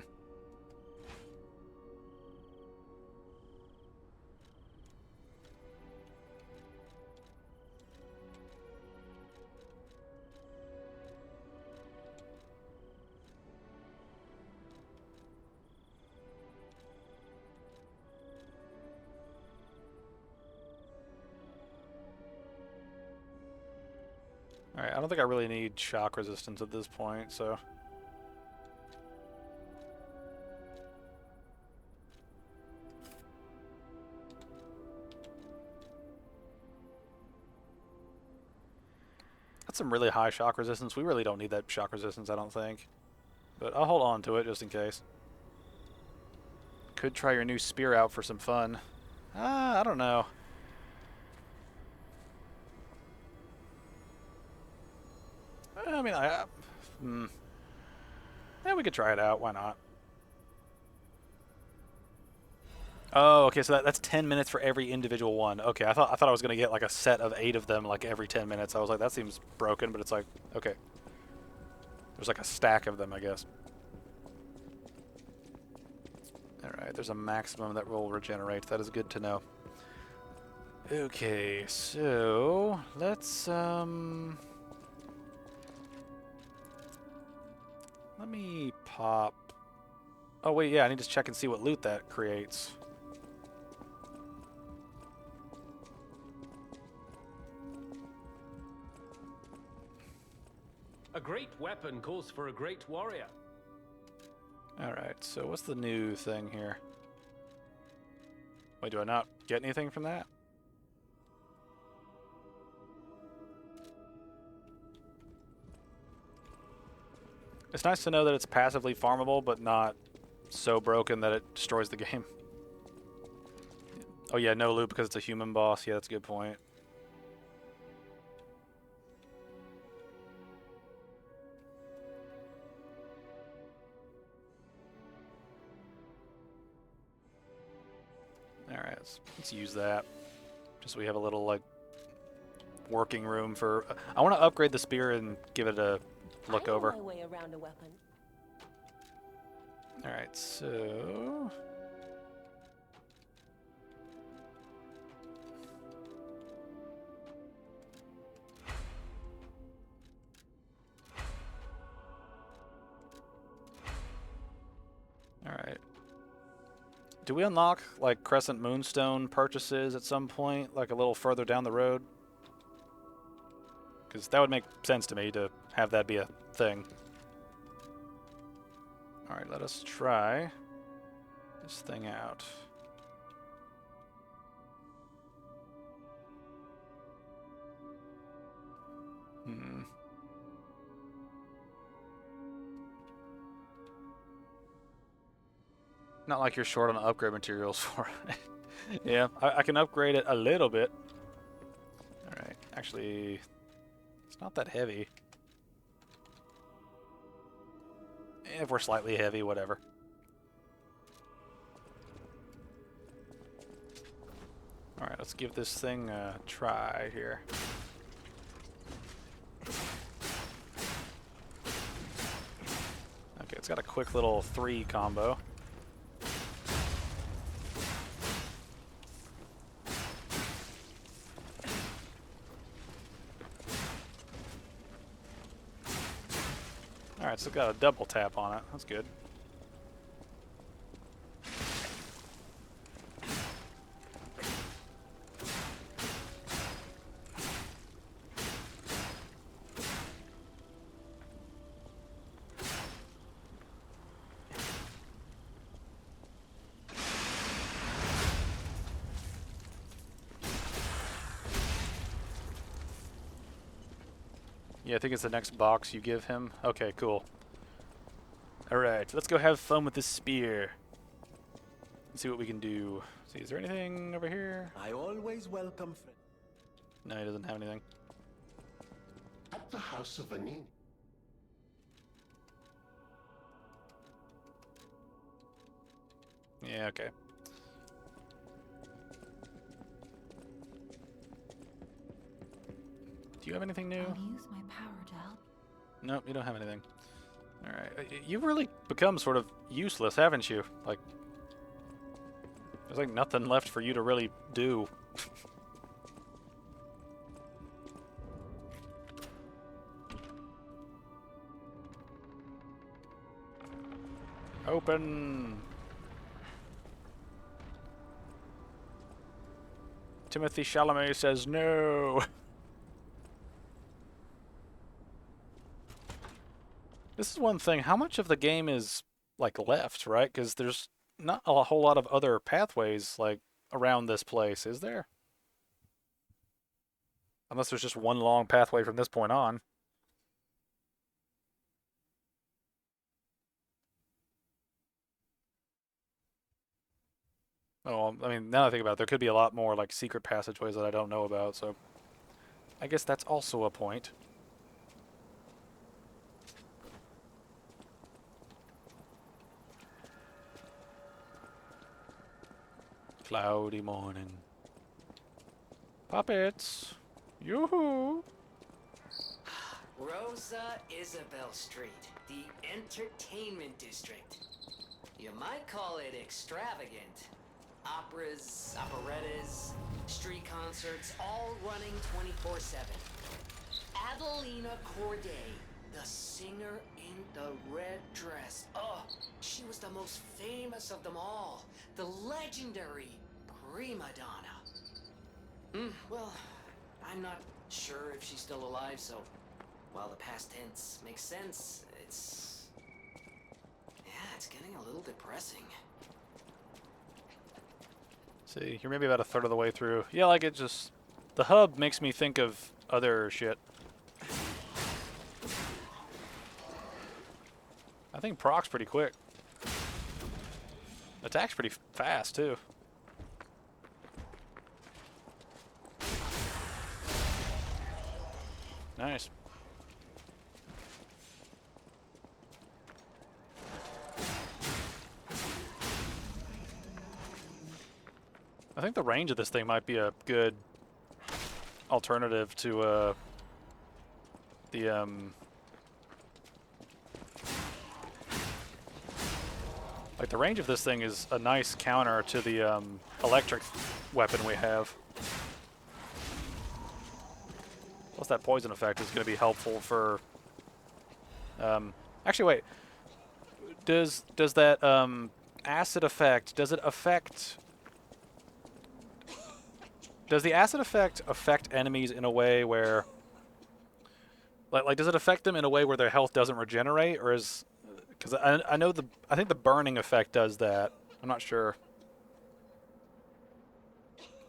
Alright, I don't think I really need shock resistance at this point, so... That's some really high shock resistance. We really don't need that shock resistance, I don't think. But I'll hold on to it just in case. Could try your new spear out for some fun. I don't know. I mean, yeah, we could try it out. Why not? Oh, okay. So that's 10 minutes for every individual one. Okay, I thought I was gonna get like a set of 8 of them, like every 10 minutes. I was like, that seems broken, but it's like, okay. There's like a stack of them, I guess. All right. There's a maximum that will regenerate. That is good to know. Okay, so let's let me pop... Oh, wait, yeah, I need to check and see what loot that creates. A great weapon calls for a great warrior. Alright, so what's the new thing here? Wait, do I not get anything from that? It's nice to know that it's passively farmable, but not so broken that it destroys the game. Oh yeah, no loot because it's a human boss. Yeah, that's a good point. Alright, let's use that. Just so we have a little, like, working room for... I want to upgrade the spear and give it a look over. I know my way around a weapon. Alright, so... Alright. Do we unlock, like, Crescent Moonstone purchases at some point, like a little further down the road? Because that would make sense to me to have that be a thing. Alright, let us try this thing out. Not like you're short on upgrade materials for it. Yeah, I can upgrade it a little bit. Alright, actually, it's not that heavy. If we're slightly heavy, whatever. Alright, let's give this thing a try here. Okay, it's got a quick little 3 combo. Alright, so it's got a double tap on it. That's good. Yeah, I think it's the next box you give him. Okay, cool. Alright, let's go have fun with this spear. Let's see what we can do. See, is there anything over here? I always welcome friends. No, he doesn't have anything. At the House of Anin. Yeah, okay. Do you have anything new? I'll use my power to help. Nope, you don't have anything. Alright, you've really become sort of useless, haven't you? Like, there's like nothing left for you to really do. Open! Timothy Chalamet says no! This is one thing, how much of the game is, like, left, right? Because there's not a whole lot of other pathways, like, around this place, is there? Unless there's just one long pathway from this point on. Oh, I mean, now that I think about it, there could be a lot more, like, secret passageways that I don't know about, so... I guess that's also a point. Cloudy morning. Puppets! Yoo-hoo! Rosa Isabel Street, the entertainment district. You might call it extravagant. Operas, operettas, street concerts, all running 24/7. Adelina Corday, the singer in the red dress. Oh, she was the most famous of them all. The legendary prima donna. Well, I'm not sure if she's still alive, so while the past tense makes sense, it's getting a little depressing. See, you're maybe about a third of the way through. Yeah, like it just... The hub makes me think of other shit. I think proc's pretty quick. Attack's pretty fast, too. Nice. I think the range of this thing might be a good alternative to Like, the range of this thing is a nice counter to the electric weapon we have. Plus, that poison effect is going to be helpful for... actually, wait. Does that acid effect... Does it affect... Does the acid effect affect enemies in a way where... Like, does it affect them in a way where their health doesn't regenerate, or is... Because I know I think the burning effect does that. I'm not sure.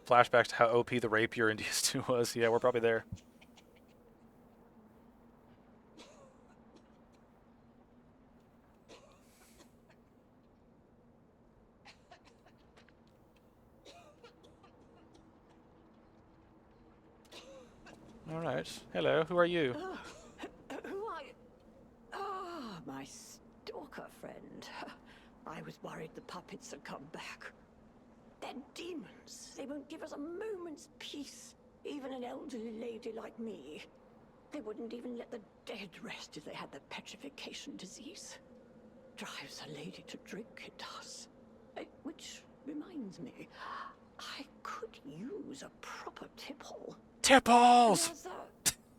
Flashbacks to how OP the rapier in DS2 was. Yeah, we're probably there. All right. Hello. Who are you? Who are you? Ah, my stalker friend. I was worried the puppets had come back. They're demons. They won't give us a moment's peace. Even an elderly lady like me. They wouldn't even let the dead rest if they had the petrification disease. Drives a lady to drink, it does. Which reminds me, I could use a proper tipple. Tipples!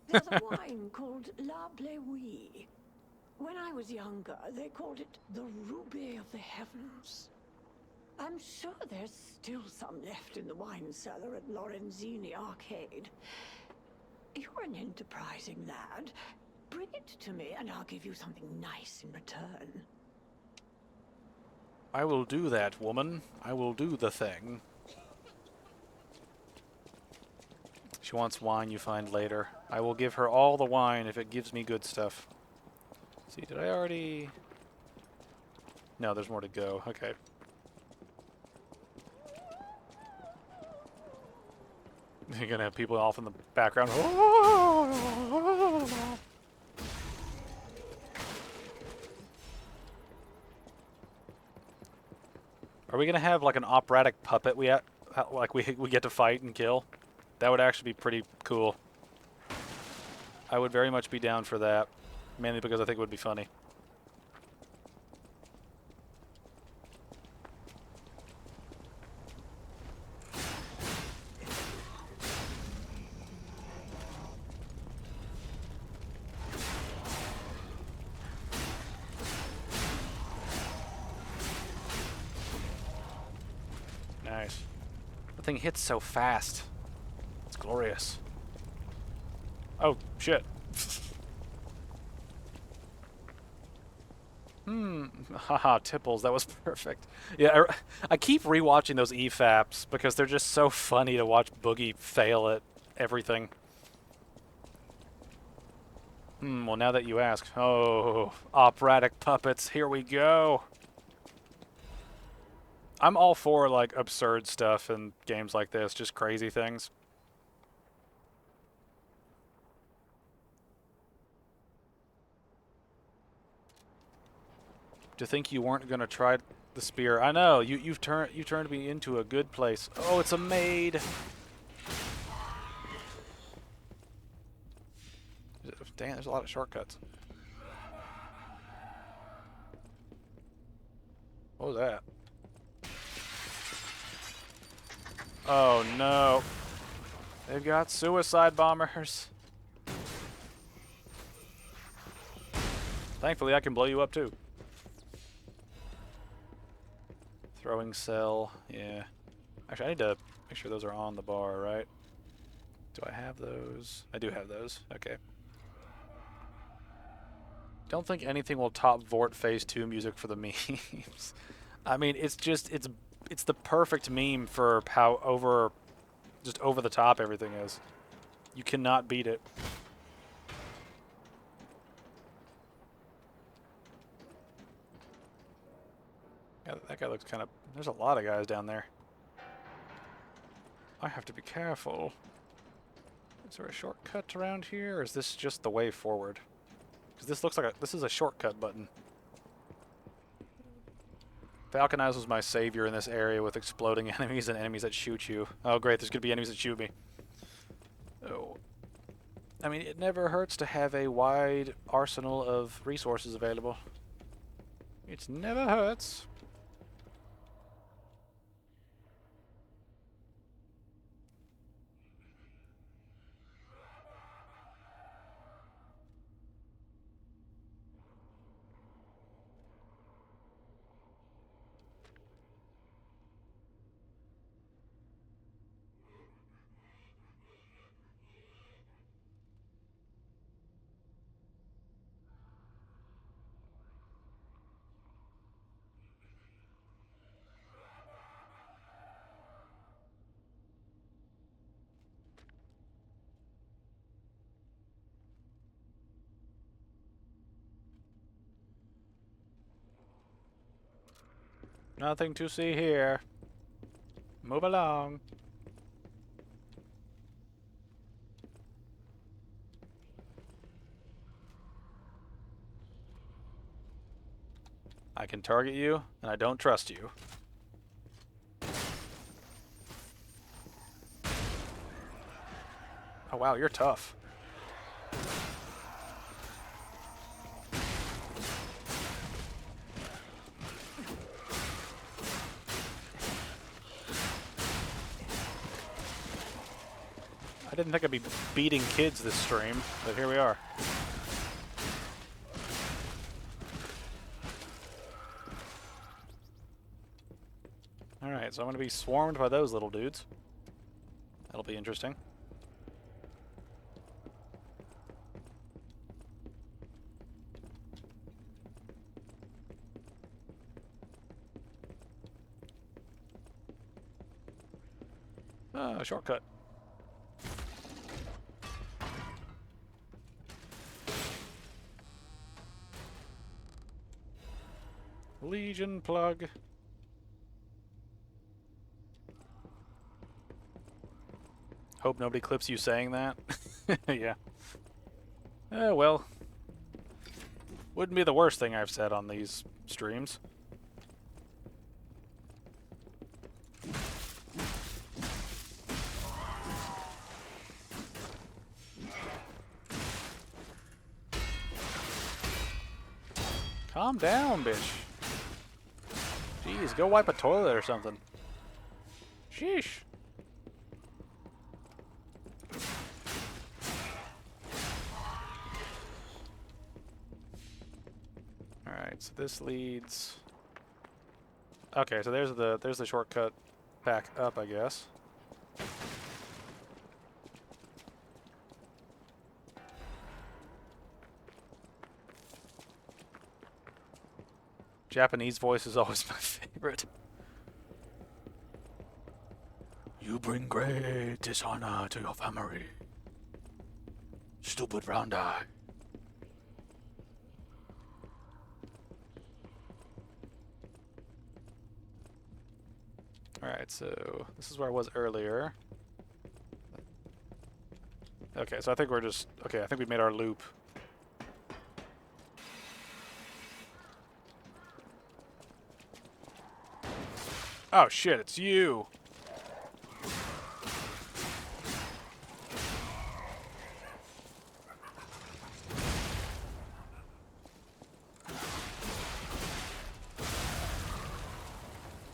There's a wine called La Bleuie. When I was younger, they called it the Ruby of the Heavens. I'm sure there's still some left in the wine cellar at Lorenzini Arcade. You're an enterprising lad. Bring it to me and I'll give you something nice in return. I will do that, woman. I will do the thing. She wants wine you find later. I will give her all the wine if it gives me good stuff. Let's see, did I already... No, there's more to go. Okay. You're gonna have people off in the background. Are we gonna have like an operatic puppet we get to fight and kill? That would actually be pretty cool. I would very much be down for that, mainly because I think it would be funny. Nice. The thing hits so fast. It's glorious. Oh, shit. Haha, tipples. That was perfect. Yeah, I keep rewatching those EFAPs because they're just so funny to watch Boogie fail at everything. Well, now that you ask. Oh, operatic puppets. Here we go. I'm all for, like, absurd stuff in games like this. Just crazy things. To think you weren't gonna try the spear. I know, you turned me into a good place. Oh, it's a maid. Damn, there's a lot of shortcuts. What was that? Oh no. They've got suicide bombers. Thankfully I can blow you up too. Throwing cell, yeah. Actually, I need to make sure those are on the bar, right? Do I have those? I do have those. Okay. Don't think anything will top Vort Phase 2 music for the memes. I mean, it's just, it's the perfect meme for how over the top everything is. You cannot beat it. Yeah, that guy looks kind of... There's a lot of guys down there. I have to be careful. Is there a shortcut around here, or is this just the way forward? Because this looks like this is a shortcut button. Falcon Eyes was my savior in this area with exploding enemies and enemies that shoot you. Oh great, there's going to be enemies that shoot me. Oh. I mean, it never hurts to have a wide arsenal of resources available. It never hurts. Nothing to see here. Move along. I can target you, and I don't trust you. Oh wow, you're tough. I didn't think I'd be beating kids this stream, but here we are. Alright, so I'm going to be swarmed by those little dudes. That'll be interesting. Shortcut. Legion plug. Hope nobody clips you saying that. Yeah. Well. Wouldn't be the worst thing I've said on these streams. Calm down, bitch. Jeez, go wipe a toilet or something. Sheesh. Alright, so this leads... Okay, so there's the shortcut back up, I guess. Japanese voice is always my favorite. You bring great dishonor to your family. Stupid round eye. Alright, so this is where I was earlier. Okay, so I think we're just... Okay, I think we made our loop. Oh shit, it's you!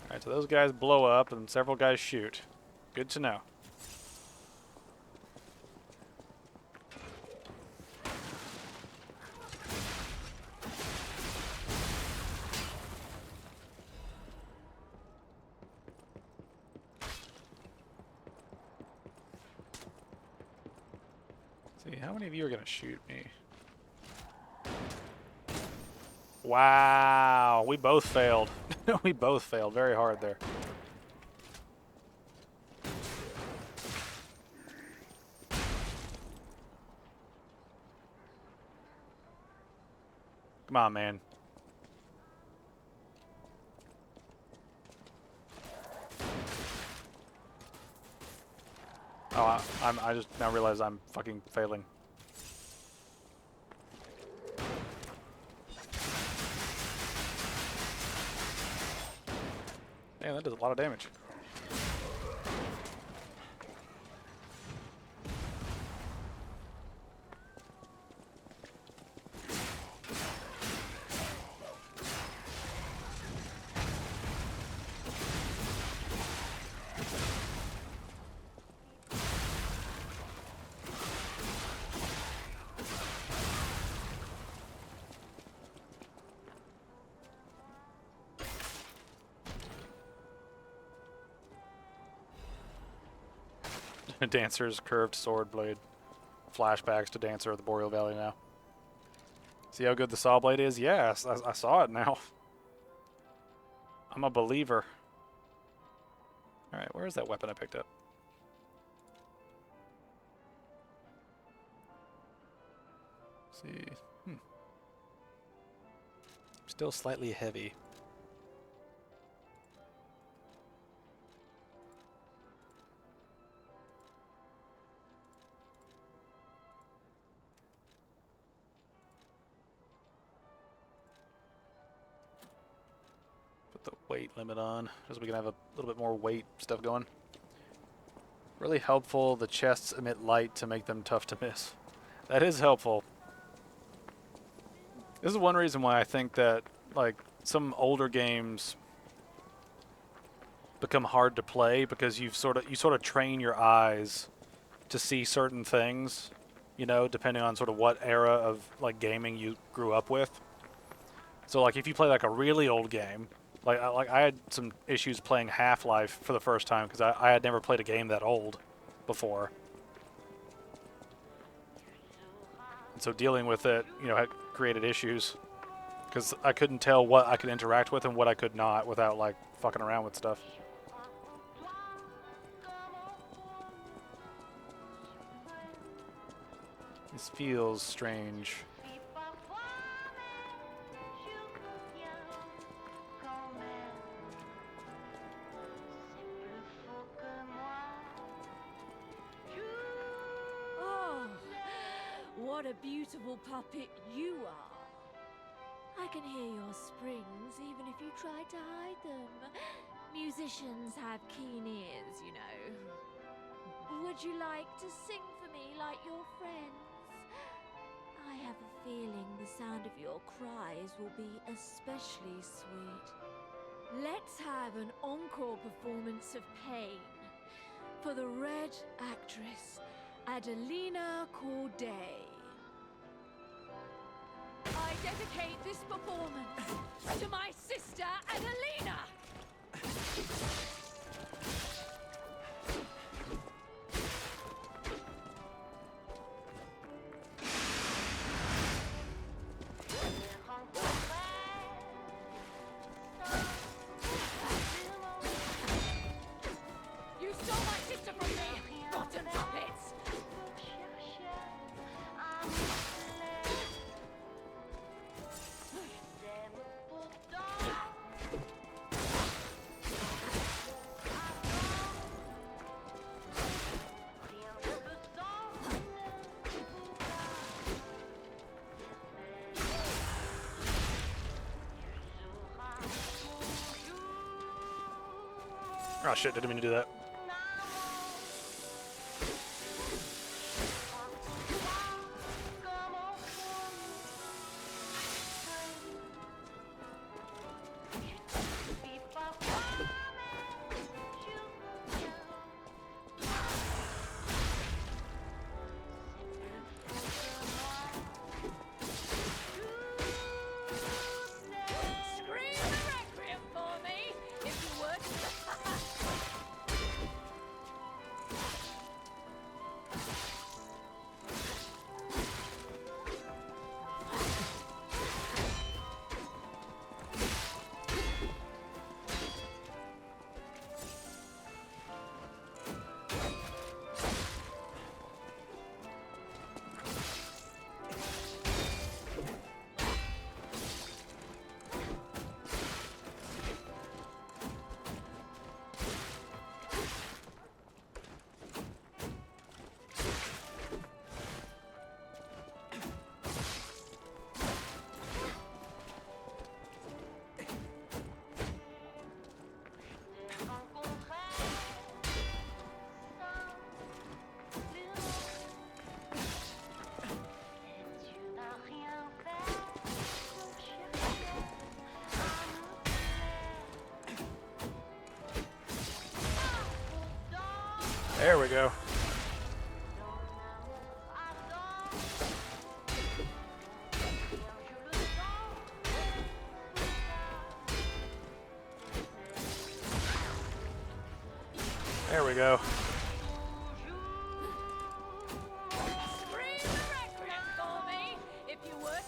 Alright, so those guys blow up and several guys shoot. Good to know. See, how many of you are gonna shoot me? Wow, we both failed. We both failed very hard there. Come on, man. Oh, I just now realize I'm fucking failing. Damn, that does a lot of damage. Dancer's curved sword blade. Flashbacks to Dancer of the Boreal Valley now. See how good the saw blade is? Yes, I saw it now. I'm a believer. Alright, where is that weapon I picked up? Let's see. Still slightly heavy. weight limit on, so we can have a little bit more weight stuff going. Really helpful, the chests emit light to make them tough to miss. That is helpful. This is one reason why I think that, like, some older games become hard to play, because you sort of train your eyes to see certain things, you know, depending on sort of what era of like gaming you grew up with. So like if you play like a really old game, like I had some issues playing Half-Life for the first time because I had never played a game that old before. And so dealing with it, you know, had created issues because I couldn't tell what I could interact with and what I could not without like fucking around with stuff. This feels strange. Oh, what a beautiful puppet you are. I can hear your springs even if you try to hide them. Musicians have keen ears, you know. Would you like to sing for me like your friends? I have a feeling the sound of your cries will be especially sweet. Let's have an encore performance of Pain for the Red actress, Adelina Corday. I dedicate this performance to my sister, Adelina! You stole my sister from me, rotten puppets! Oh shit, didn't mean to do that. Scream the requiem for me, if you would! There we go. There we go. Scream the requiem for me, if you would!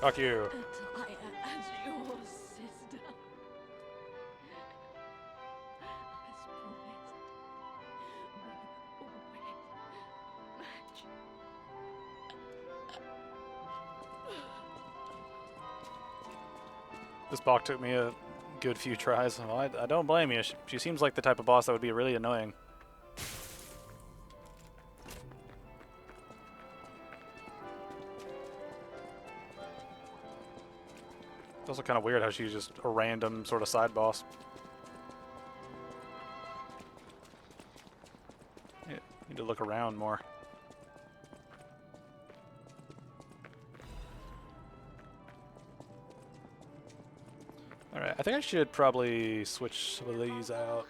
Fuck you. I as your sister. As promised. We always match. This boss took me a good few tries. Well, I don't blame you. She seems like the type of boss that would be really annoying. It's also kind of weird how she's just a random sort of side boss. Yeah, need to look around more. Alright, I think I should probably switch some of these out.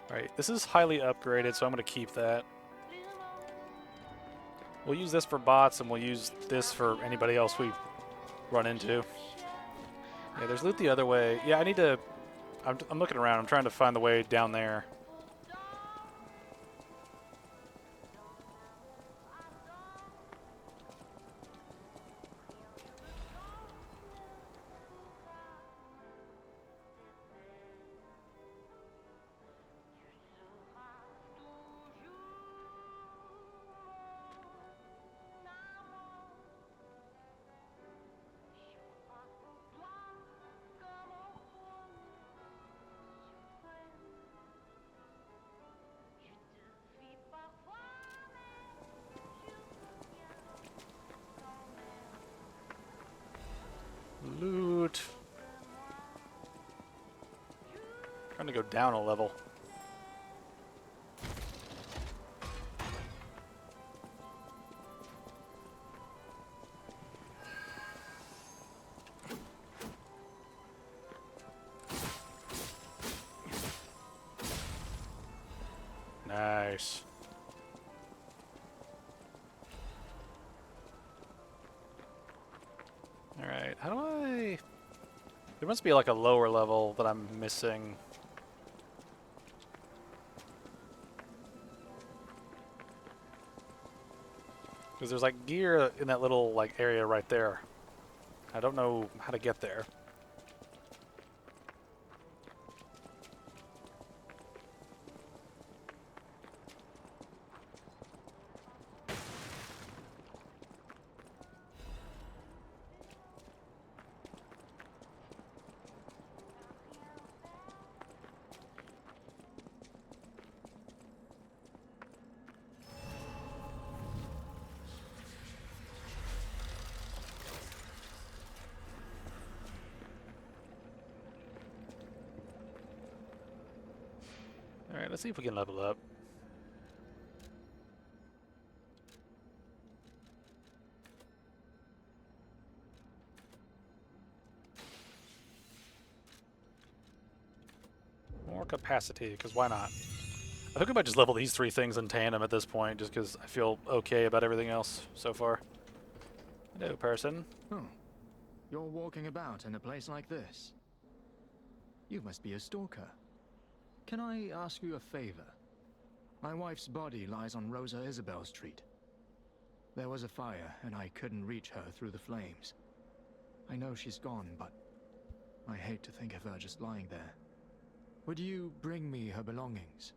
Alright, this is highly upgraded, so I'm going to keep that. We'll use this for bots, and we'll use this for anybody else we run into. Yeah, there's loot the other way. Yeah, I need to... I'm looking around. I'm trying to find the way down there. Loot. Trying to go down a level. Nice. Alright, how do I... There must be like a lower level that I'm missing. Because there's like gear in that little like area right there. I don't know how to get there. Alright, let's see if we can level up. More capacity, because why not? I think I might just level these three things in tandem at this point, just because I feel okay about everything else so far. Hello, person. Oh, you're walking about in a place like this. You must be a stalker. Can I ask you a favor? My wife's body lies on Rosa Isabel Street. There was a fire, and I couldn't reach her through the flames. I know she's gone, but I hate to think of her just lying there. Would you bring me her belongings?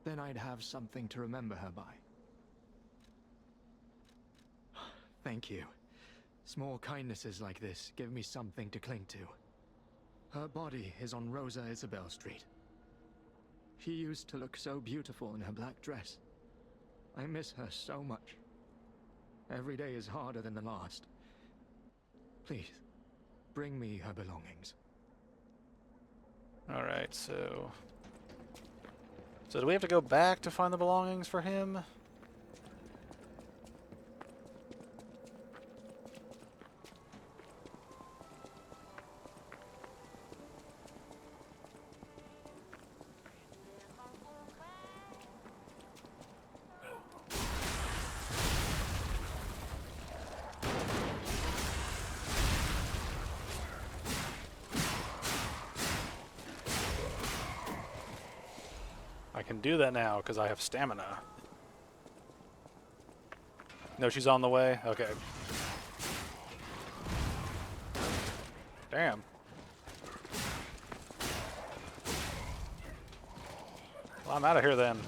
Then I'd have something to remember her by. Thank you. Small kindnesses like this give me something to cling to. Her body is on Rosa Isabel Street. She used to look so beautiful in her black dress. I miss her so much. Every day is harder than the last. Please, bring me her belongings. Alright, so do we have to go back to find the belongings for him? I can do that now because I have stamina. No, she's on the way? Okay. Damn. Well, I'm out of here then.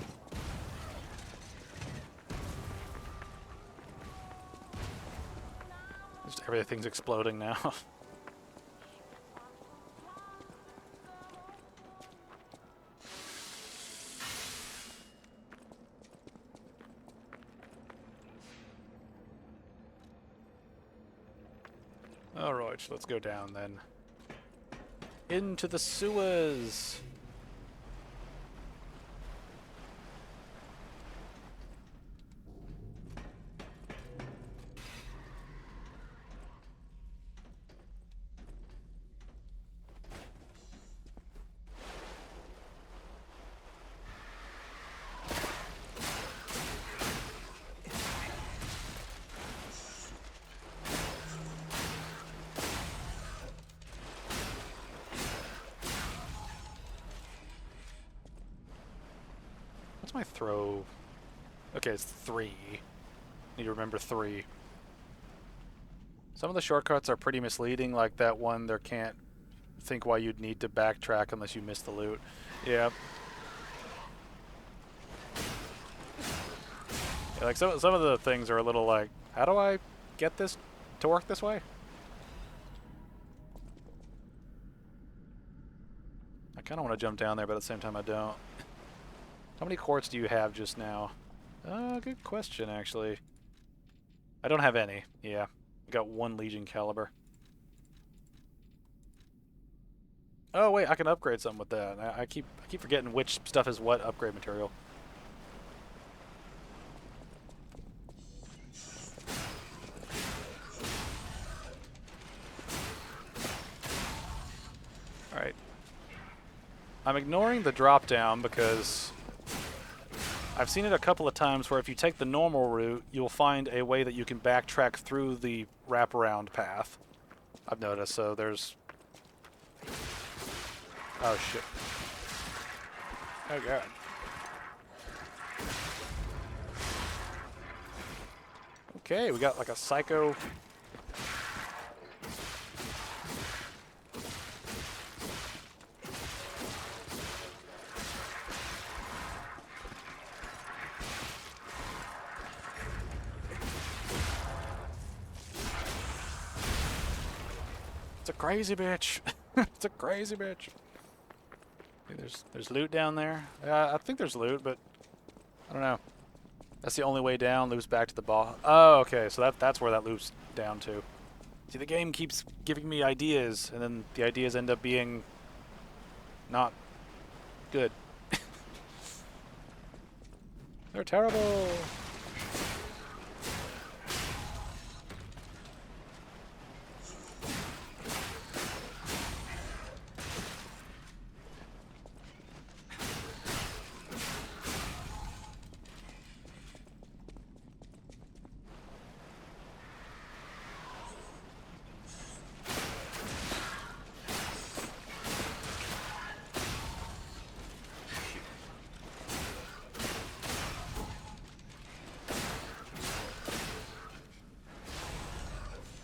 Just everything's exploding now. salvage. Let's go down then. Into the sewers. What's my throw? Okay, it's 3. Need to remember 3. Some of the shortcuts are pretty misleading, like that one there can't think why you'd need to backtrack unless you miss the loot. Yeah. Yeah, like some of the things are a little like, how do I get this to work this way? I kind of want to jump down there, but at the same time I don't. How many quartz do you have just now? Good question, actually. I don't have any. Yeah, I got 1 Legion caliber. Oh wait, I can upgrade something with that. I keep forgetting which stuff is what upgrade material. All right. I'm ignoring the drop down because I've seen it a couple of times where if you take the normal route, you'll find a way that you can backtrack through the wraparound path. I've noticed, so there's... Oh, shit. Oh, God. Okay, we got like a psycho... It's a crazy bitch. It's a crazy bitch. Okay, there's loot down there. I think there's loot, but I don't know. That's the only way down. Loops back to the boss. Oh, okay. So that's where that loops down to. See, the game keeps giving me ideas, and then the ideas end up being not good. They're terrible.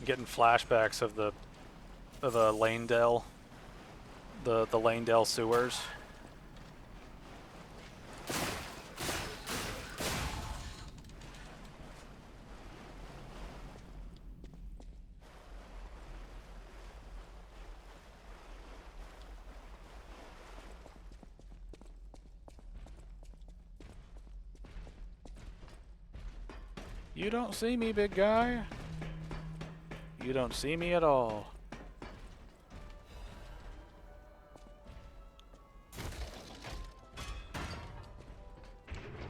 Getting flashbacks of the Lanedale, the Lanedale sewers. You don't see me, big guy. You don't see me at all.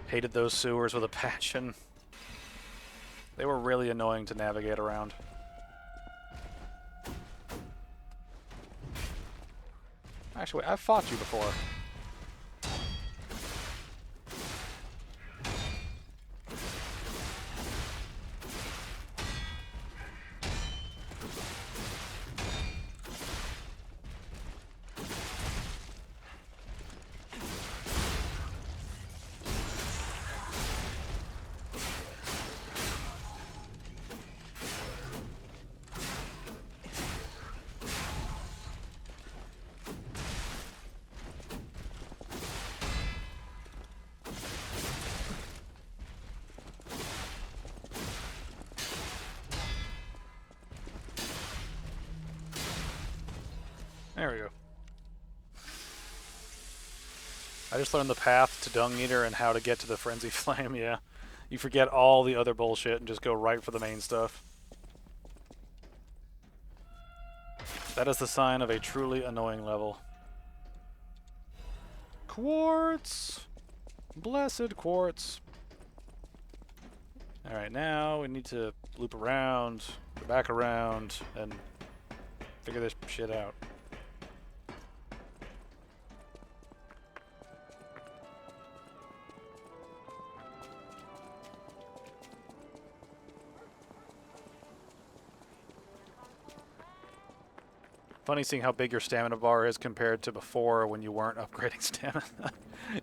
Hated those sewers with a passion. They were really annoying to navigate around. Actually, I've fought you before. There we go. I just learned the path to Dung Eater and how to get to the Frenzy Flame, yeah. You forget all the other bullshit and just go right for the main stuff. That is the sign of a truly annoying level. Quartz! Blessed quartz. Alright, now we need to loop around, go back around, and figure this shit out. Funny seeing how big your stamina bar is compared to before when you weren't upgrading stamina.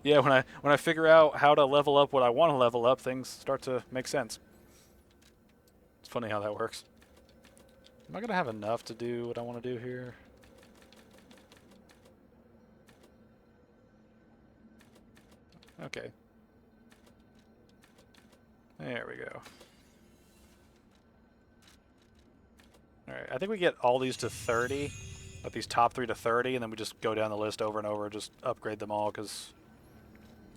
Yeah, when I figure out how to level up what I want to level up, things start to make sense. It's funny how that works. Am I gonna have enough to do what I want to do here? Okay. There we go. Alright, I think we get all these to 30. Like these top 3 to 30, and then we just go down the list over and over, just upgrade them all, because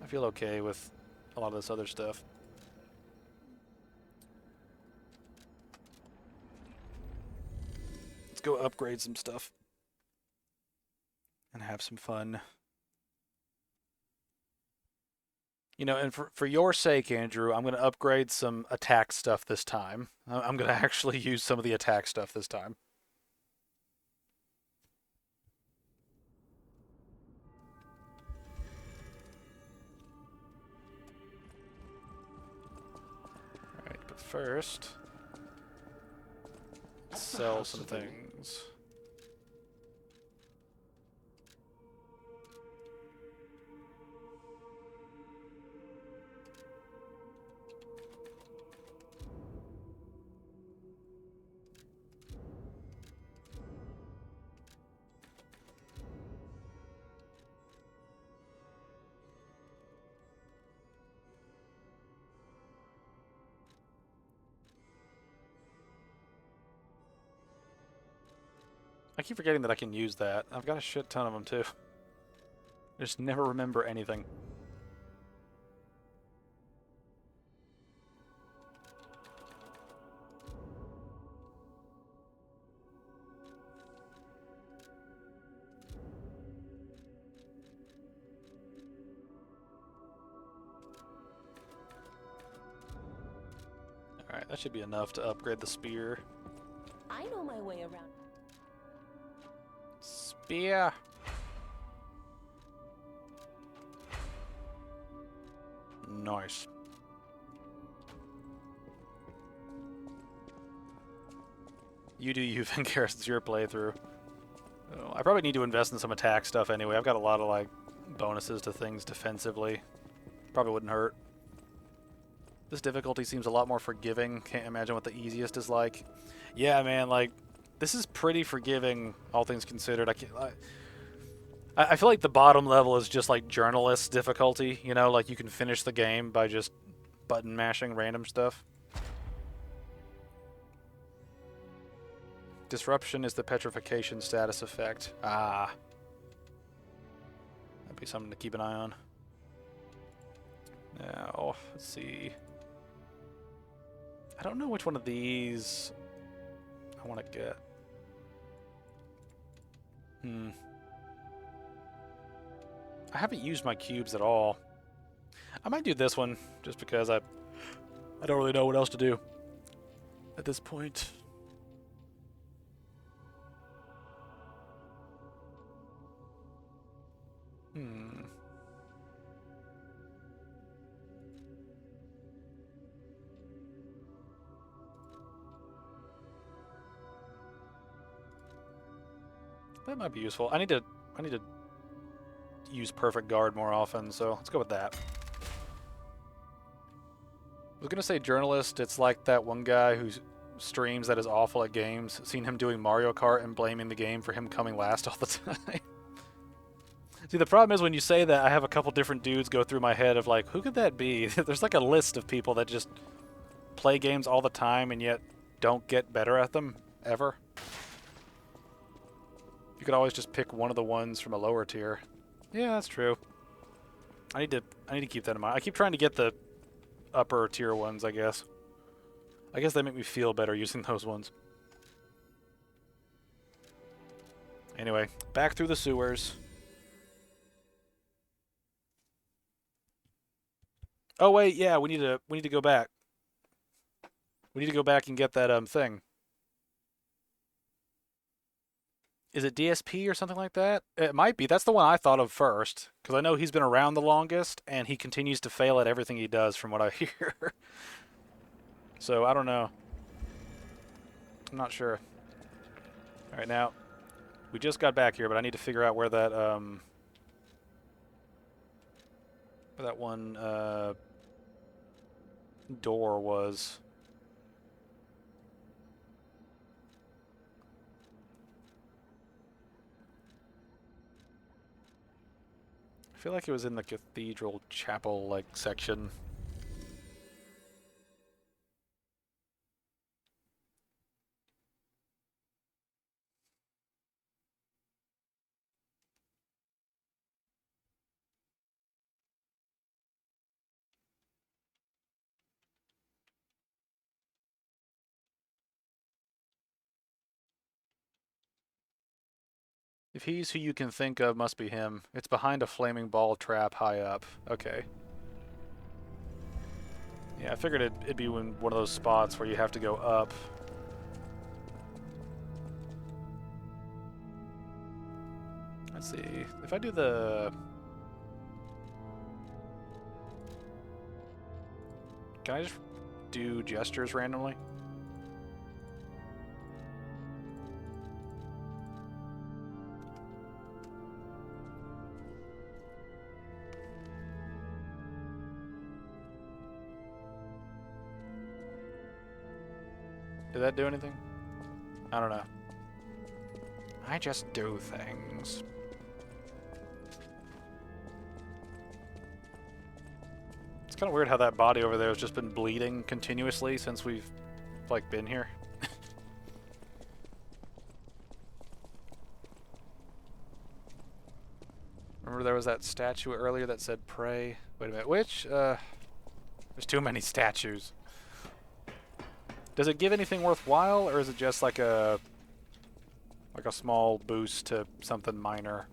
I feel okay with a lot of this other stuff. Let's go upgrade some stuff and have some fun. You know, and for your sake, Andrew, I'm going to upgrade some attack stuff this time. I'm going to actually use some of the attack stuff this time. Alright, but first, sell some things. I keep forgetting that I can use that. I've got a shit ton of them too. I just never remember anything. Alright, that should be enough to upgrade the spear. I know my way around. Spear! Nice. You do you, Vincaris. It's your playthrough. Oh, I probably need to invest in some attack stuff anyway. I've got a lot of, like, bonuses to things defensively. Probably wouldn't hurt. This difficulty seems a lot more forgiving. Can't imagine what the easiest is like. Yeah, man, like, this is pretty forgiving, all things considered. I feel like the bottom level is just like journalist difficulty, you know, like you can finish the game by just button mashing random stuff. Disruption is the petrification status effect. Ah. That'd be something to keep an eye on. Now, let's see. I don't know which one of these I want to get. I haven't used my cubes at all. I might do this one just because I don't really know what else to do at this point. That might be useful. I need to use Perfect Guard more often, so let's go with that. I was gonna say journalist. It's like that one guy who streams that is awful at games. Seen him doing Mario Kart and blaming the game for him coming last all the time. See, the problem is when you say that, I have a couple different dudes go through my head of like, who could that be? There's like a list of people that just play games all the time and yet don't get better at them ever. You could always just pick one of the ones from a lower tier. Yeah, that's true. I need to keep that in mind. I keep trying to get the upper tier ones, I guess. I guess they make me feel better using those ones. Anyway, back through the sewers. Oh wait, yeah, we need to go back. We need to go back and get that thing. Is it DSP or something like that? It might be. That's the one I thought of first, because I know he's been around the longest, and he continues to fail at everything he does, from what I hear. So I don't know. I'm not sure. All right, now we just got back here, but I need to figure out where that one door was. I feel like it was in the cathedral chapel like section. If he's who you can think of, must be him. It's behind a flaming ball trap high up. Okay. Yeah, I figured it'd be one of those spots where you have to go up. Let's see. If I do the... Can I just do gestures randomly? Did that do anything? I don't know. I just do things. It's kind of weird how that body over there has just been bleeding continuously since we've, like, been here. Remember there was that statue earlier that said pray? Wait a minute, which? There's too many statues. Does it give anything worthwhile, or is it just like a small boost to something minor?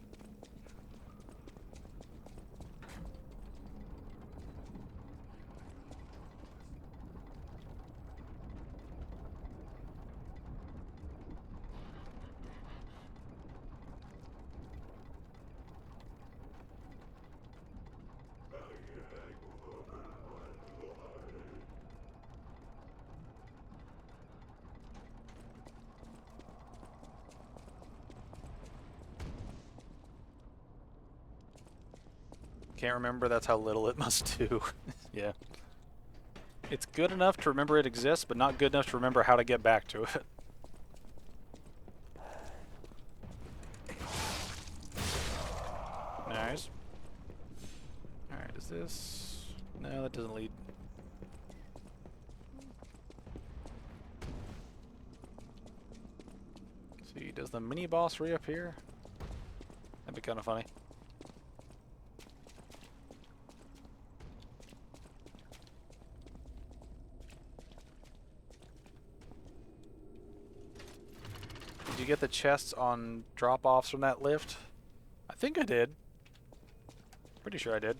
Can't remember, that's how little it must do. Yeah. It's good enough to remember it exists, but not good enough to remember how to get back to it. Nice. Alright, is this... No, that doesn't lead. Let's see, does the mini-boss reappear? That'd be kind of funny. Did you get the chests on drop-offs from that lift? I think I did. Pretty sure I did.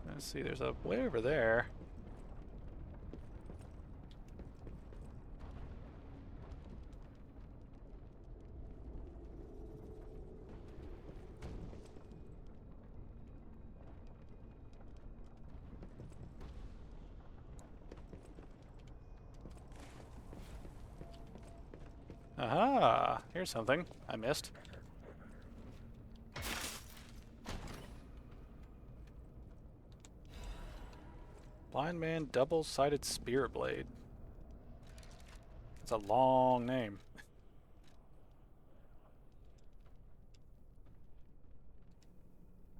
Let's see, there's a way over there. Aha! Here's something I missed. Blind man, double-sided spirit blade. It's a long name.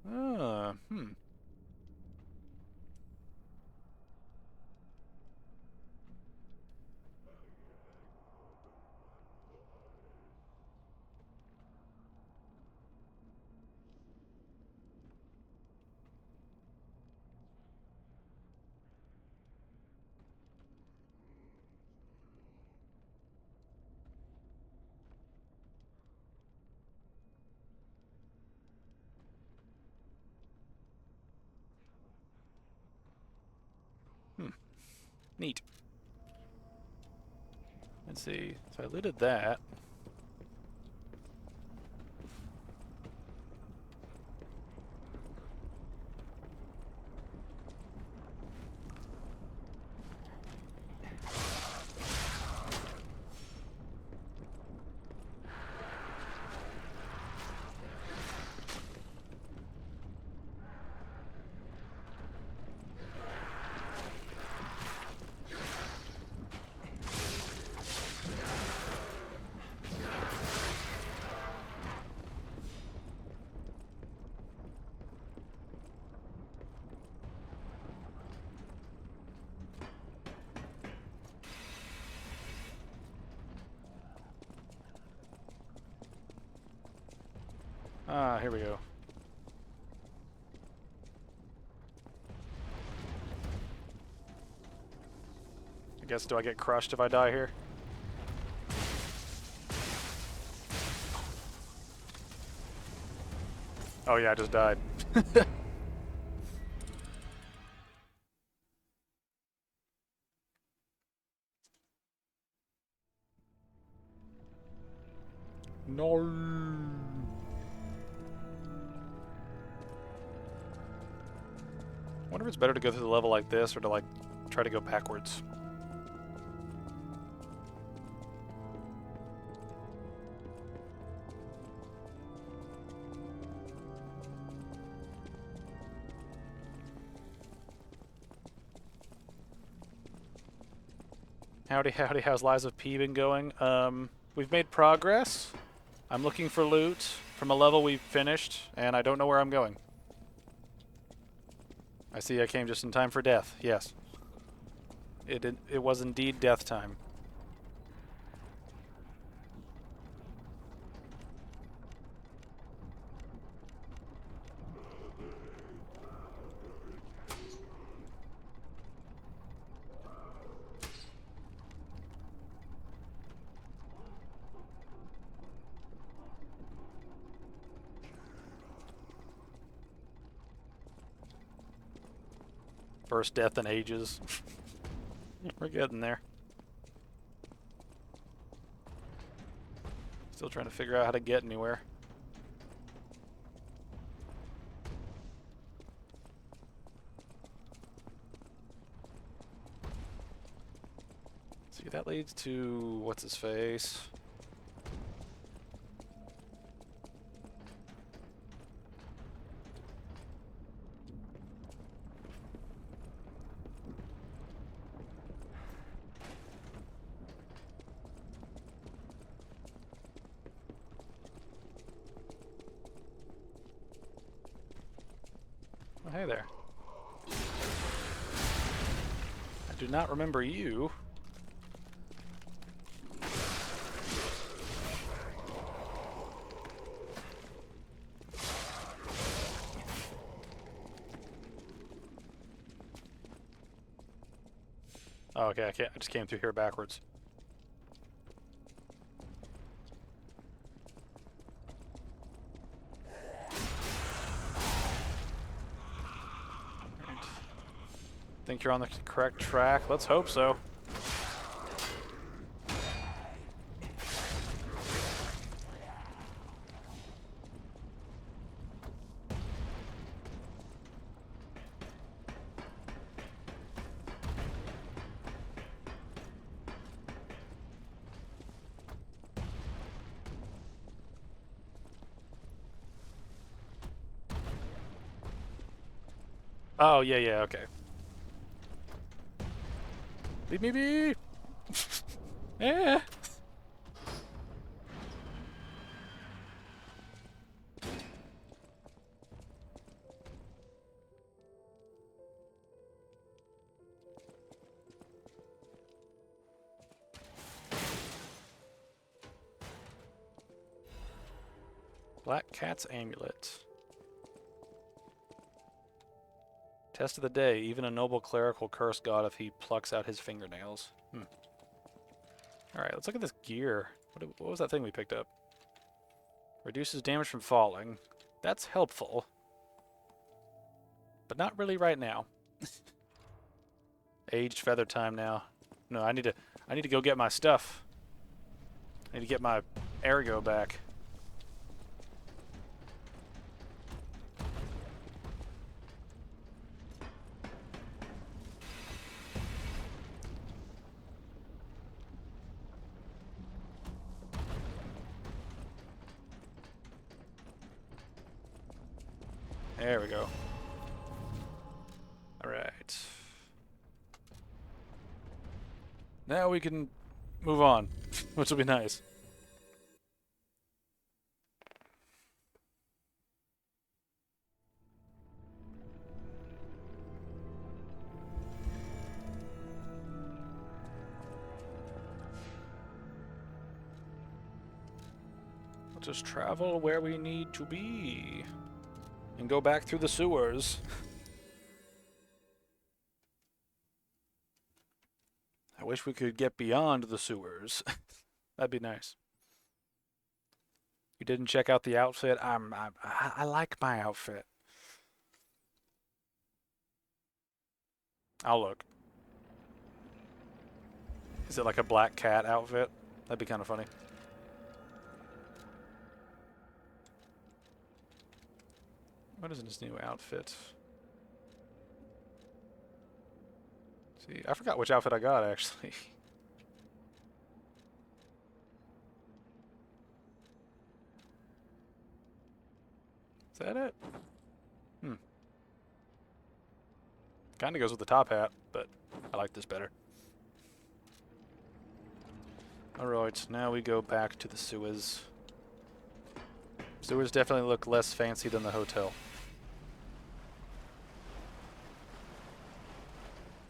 Hmm. Neat. Let's see. So I looted that. Ah, here we go. I guess, do I get crushed if I die here? Oh yeah, I just died. No. I wonder if it's better to go through the level like this or to like try to go backwards. Howdy, howdy, how's Lies of P been going? We've made progress. I'm looking for loot from a level we've finished, and I don't know where I'm going. I see I came just in time for death, yes. It was indeed death time. First death in ages. We're getting there. Still trying to figure out how to get anywhere. See, that leads to what's his face? Oh, hey there. I do not remember you. Oh, okay, I just came through here backwards. Think you're on the correct track? Let's hope so. Oh, yeah, okay. Leave me be! Yeah. Black Cat's Amulet. Test of the day. Even a noble cleric will curse God if he plucks out his fingernails. Alright, let's look at this gear. What was that thing we picked up? Reduces damage from falling. That's helpful. But not really right now. Aged feather time now. No, I need to go get my stuff. I need to get my ergo back. There we go. Alright. Now we can move on, which will be nice. We'll just travel where we need to be. And go back through the sewers. I wish we could get beyond the sewers. That'd be nice. You didn't check out the outfit? I like my outfit. I'll look. Is it like a black cat outfit? That'd be kind of funny. What is this new outfit? See, I forgot which outfit I got, actually. Is that it? Kinda goes with the top hat, but I like this better. Alright, now we go back to the sewers. Sewers definitely look less fancy than the hotel.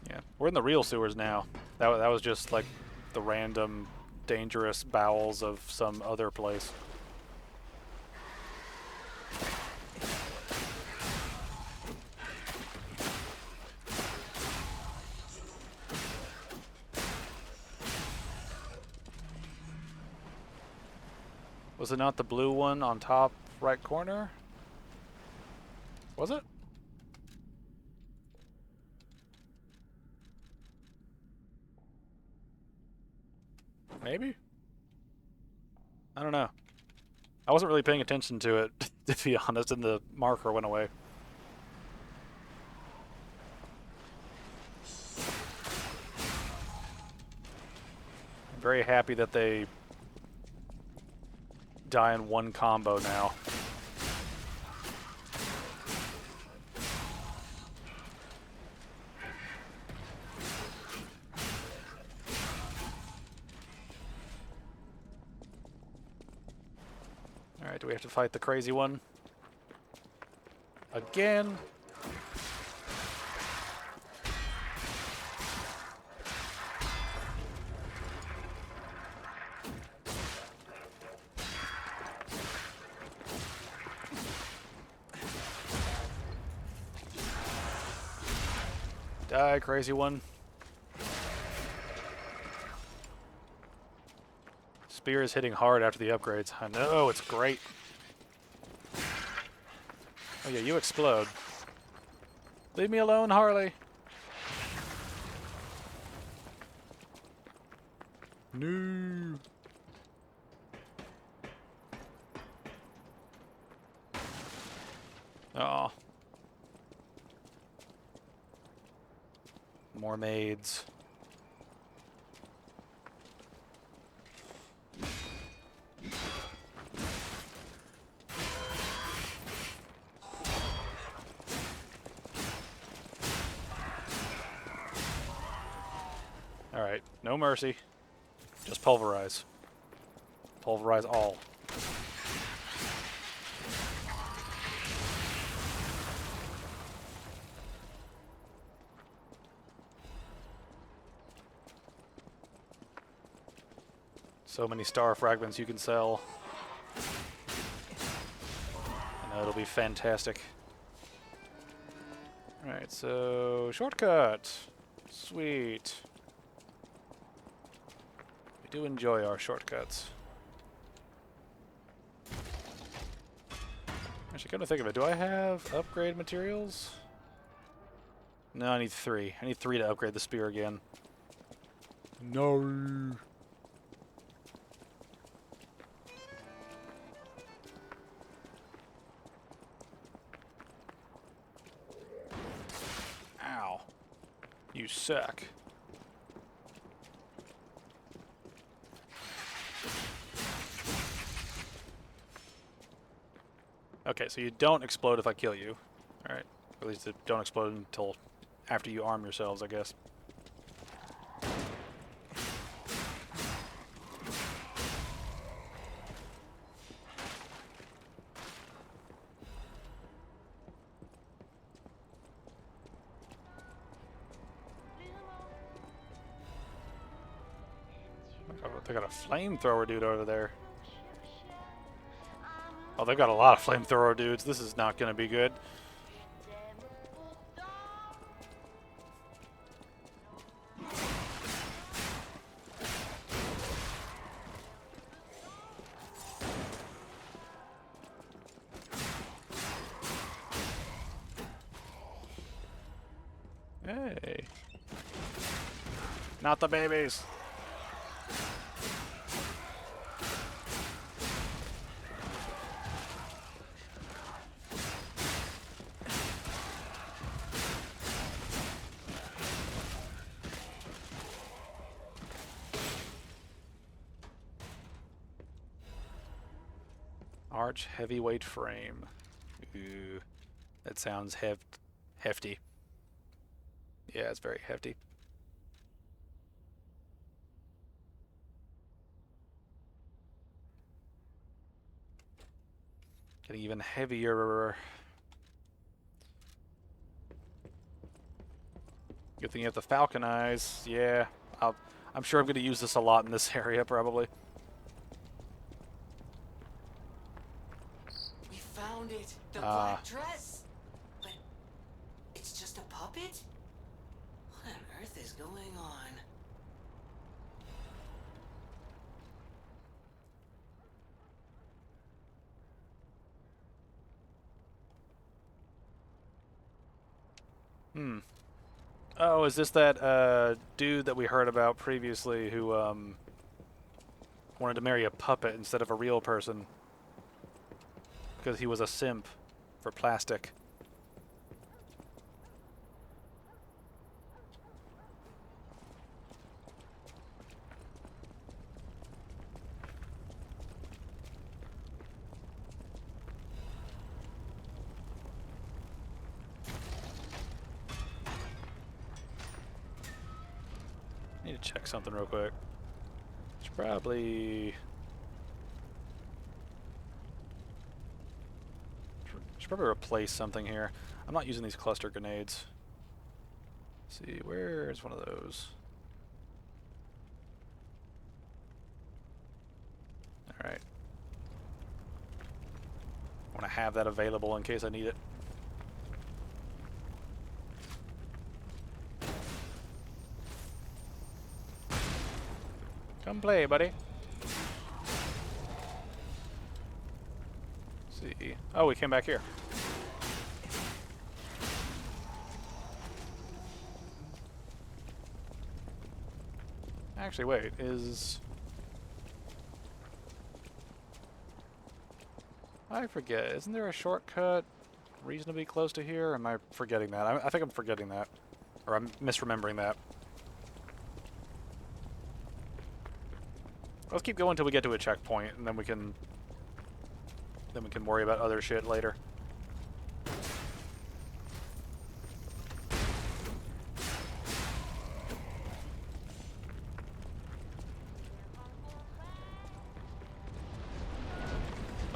Yeah, we're in the real sewers now. That was just like the random dangerous bowels of some other place. Was it not the blue one on top right corner? Was it? Maybe? I don't know. I wasn't really paying attention to it, to be honest, and the marker went away. I'm very happy that they die in one combo now. Alright, do we have to fight the crazy one? Again? Die, crazy one. Spear is hitting hard after the upgrades. I know, it's great. Oh yeah, you explode. Leave me alone, Harley. No. Oh. More maids. No mercy. Just pulverize. Pulverize all. So many star fragments you can sell. I know it'll be fantastic. Alright, so shortcut. Sweet. We do enjoy our shortcuts. Actually, come to think of it, do I have upgrade materials? No, I need 3. I need 3 to upgrade the spear again. No. Ow. You suck. Okay, so you don't explode if I kill you. Alright. At least it don't explode until after you arm yourselves, I guess. They got a flamethrower dude over there. Oh, they've got a lot of flamethrower dudes. This is not going to be good. Hey. Not the babies. Arch heavyweight frame. Ooh, that sounds hefty. Yeah, it's very hefty. Getting even heavier. Good thing you have the falcon eyes. Yeah, I'm sure I'm going to use this a lot in this area, probably. We found it! The black dress! But it's just a puppet? What on earth is going on? Oh, is this that dude that we heard about previously who wanted to marry a puppet instead of a real person? Because he was a simp for plastic. Need to check something real quick. Should probably replace something here. I'm not using these cluster grenades. Let's see, where's one of those? Alright. I want to have that available in case I need it. Come play, buddy. Let's see. Oh, we came back here. Actually, wait, I forget. Isn't there a shortcut reasonably close to here? Or am I forgetting that? I think I'm forgetting that. Or I'm misremembering that. Let's keep going until we get to a checkpoint, and then we can worry about other shit later.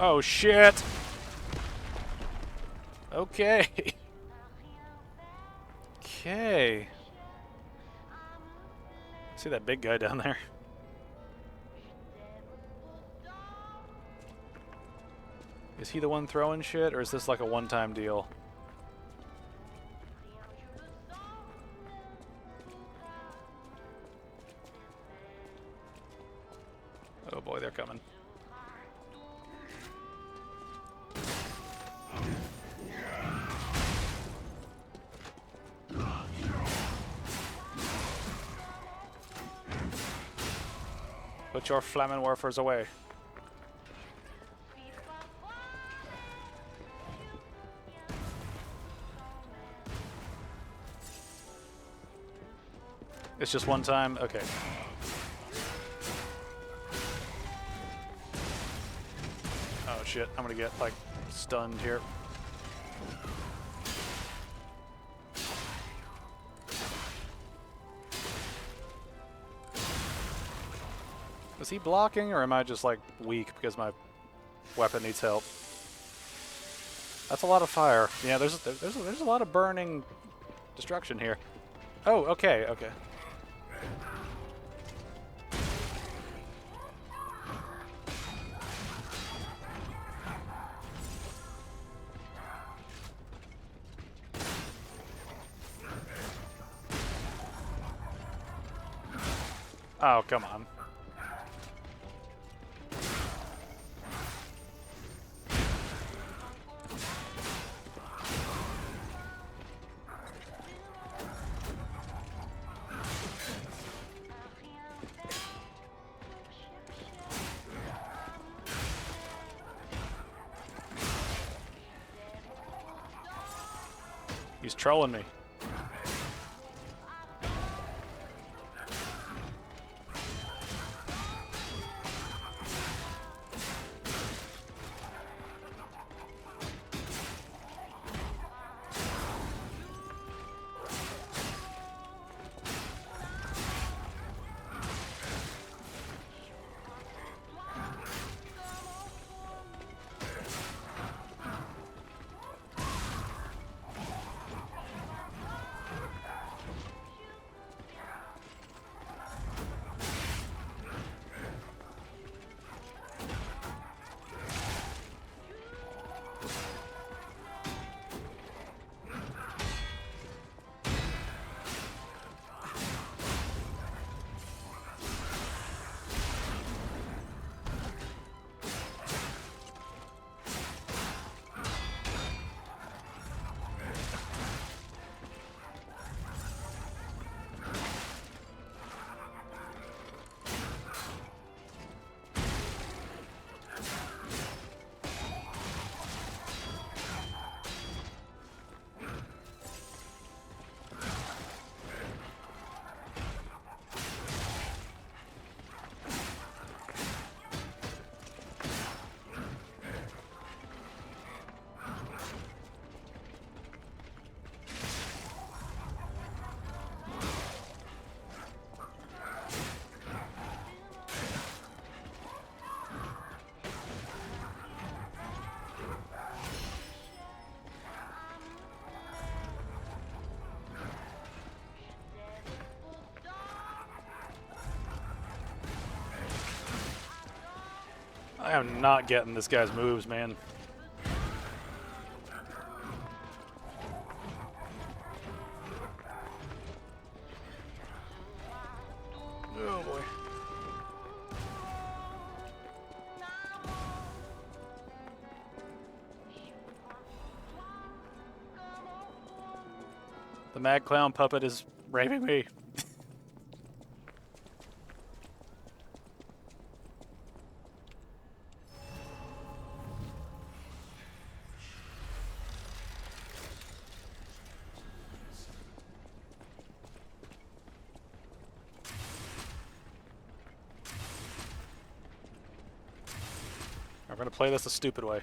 Oh shit! Okay. Okay. See that big guy down there? Is he the one throwing shit, or is this like a one-time deal? Oh boy, they're coming. Put your flaming warfers away. It's just one time? Okay. Oh shit, I'm gonna get, like, stunned here. Is he blocking, or am I just, like, weak because my weapon needs help? That's a lot of fire. Yeah, there's a lot of burning destruction here. Oh, okay, okay. Oh, come on. He's trolling me. I am not getting this guy's moves, man. Oh boy. The mad clown puppet is raping me. I'm gonna play this a stupid way.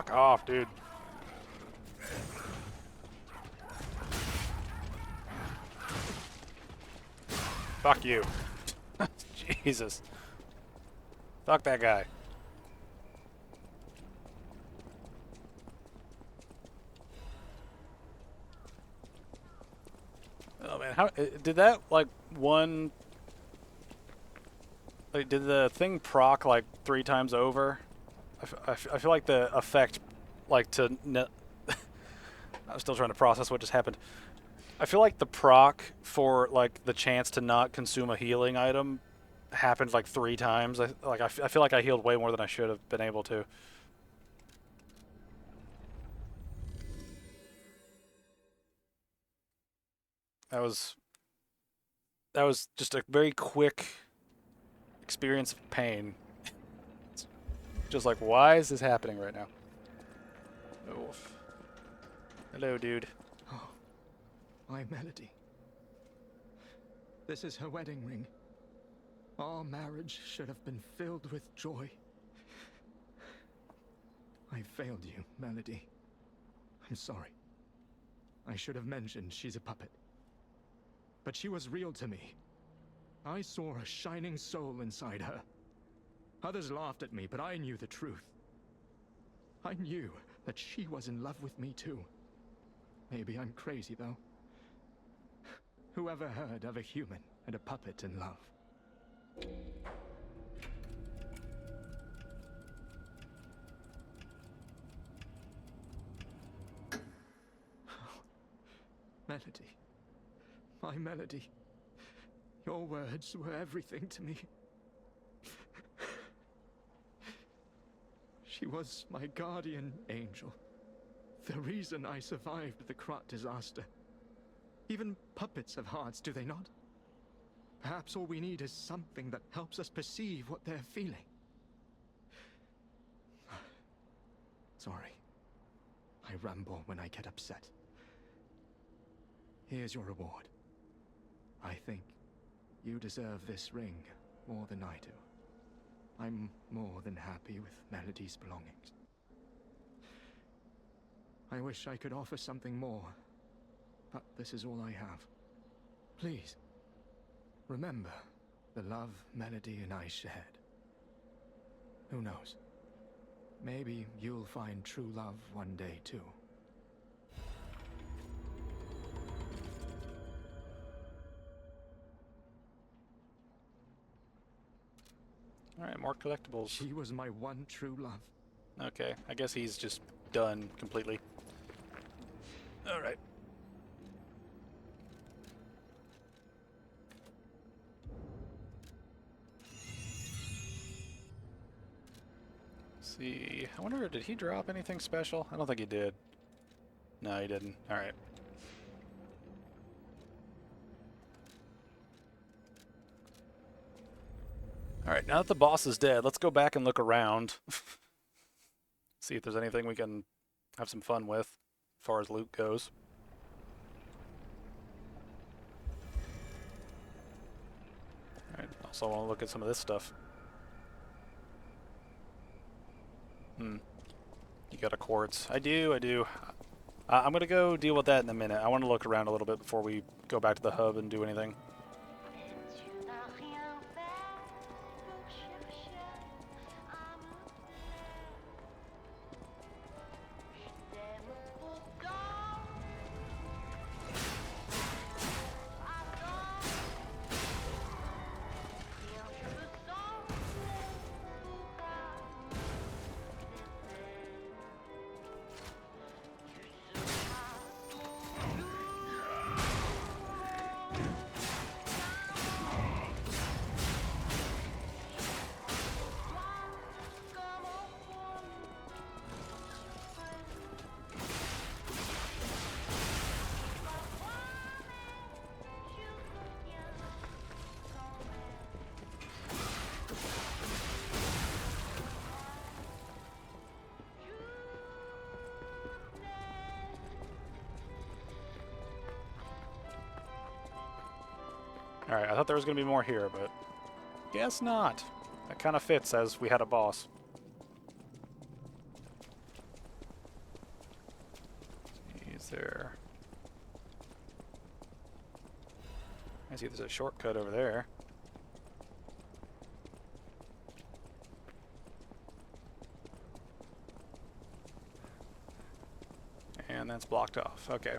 Fuck off, dude. Fuck you. Jesus. Fuck that guy. Oh man, how did that like one? Like, did the thing proc like 3 times over? I feel like the effect, like to. I'm still trying to process what just happened. I feel like the proc for like the chance to not consume a healing item happened like 3 times. I feel like I healed way more than I should have been able to. That was just a very quick experience of pain. It's just like, why is this happening right now? Oof. Hello, dude. Oh, my Melody. This is her wedding ring. Our marriage should have been filled with joy. I failed you, Melody. I'm sorry. I should have mentioned she's a puppet. But she was real to me. I saw a shining soul inside her. Others laughed at me, but I knew the truth. I knew that she was in love with me too. Maybe I'm crazy, though. Whoever heard of a human and a puppet in love? Melody. My Melody. Your words were everything to me. She was my guardian angel. The reason I survived the Krat disaster. Even puppets have hearts, do they not? Perhaps all we need is something that helps us perceive what they're feeling. Sorry. I ramble when I get upset. Here's your reward. I think you deserve this ring more than I do. I'm more than happy with Melody's belongings. I wish I could offer something more, but this is all I have. Please, remember the love Melody and I shared. Who knows? Maybe you'll find true love one day too. Alright, more collectibles. She was my one true love. Okay, I guess he's just done completely. Alright. See, I wonder, did he drop anything special? I don't think he did. No, he didn't. Alright. Alright, now that the boss is dead, let's go back and look around. See if there's anything we can have some fun with, as far as loot goes. Alright, also want to look at some of this stuff. You got a quartz. I do. I'm gonna go deal with that in a minute. I want to look around a little bit before we go back to the hub and do anything. Alright, I thought there was going to be more here, but guess not. That kind of fits as we had a boss. see there's a shortcut over there. And that's blocked off. Okay.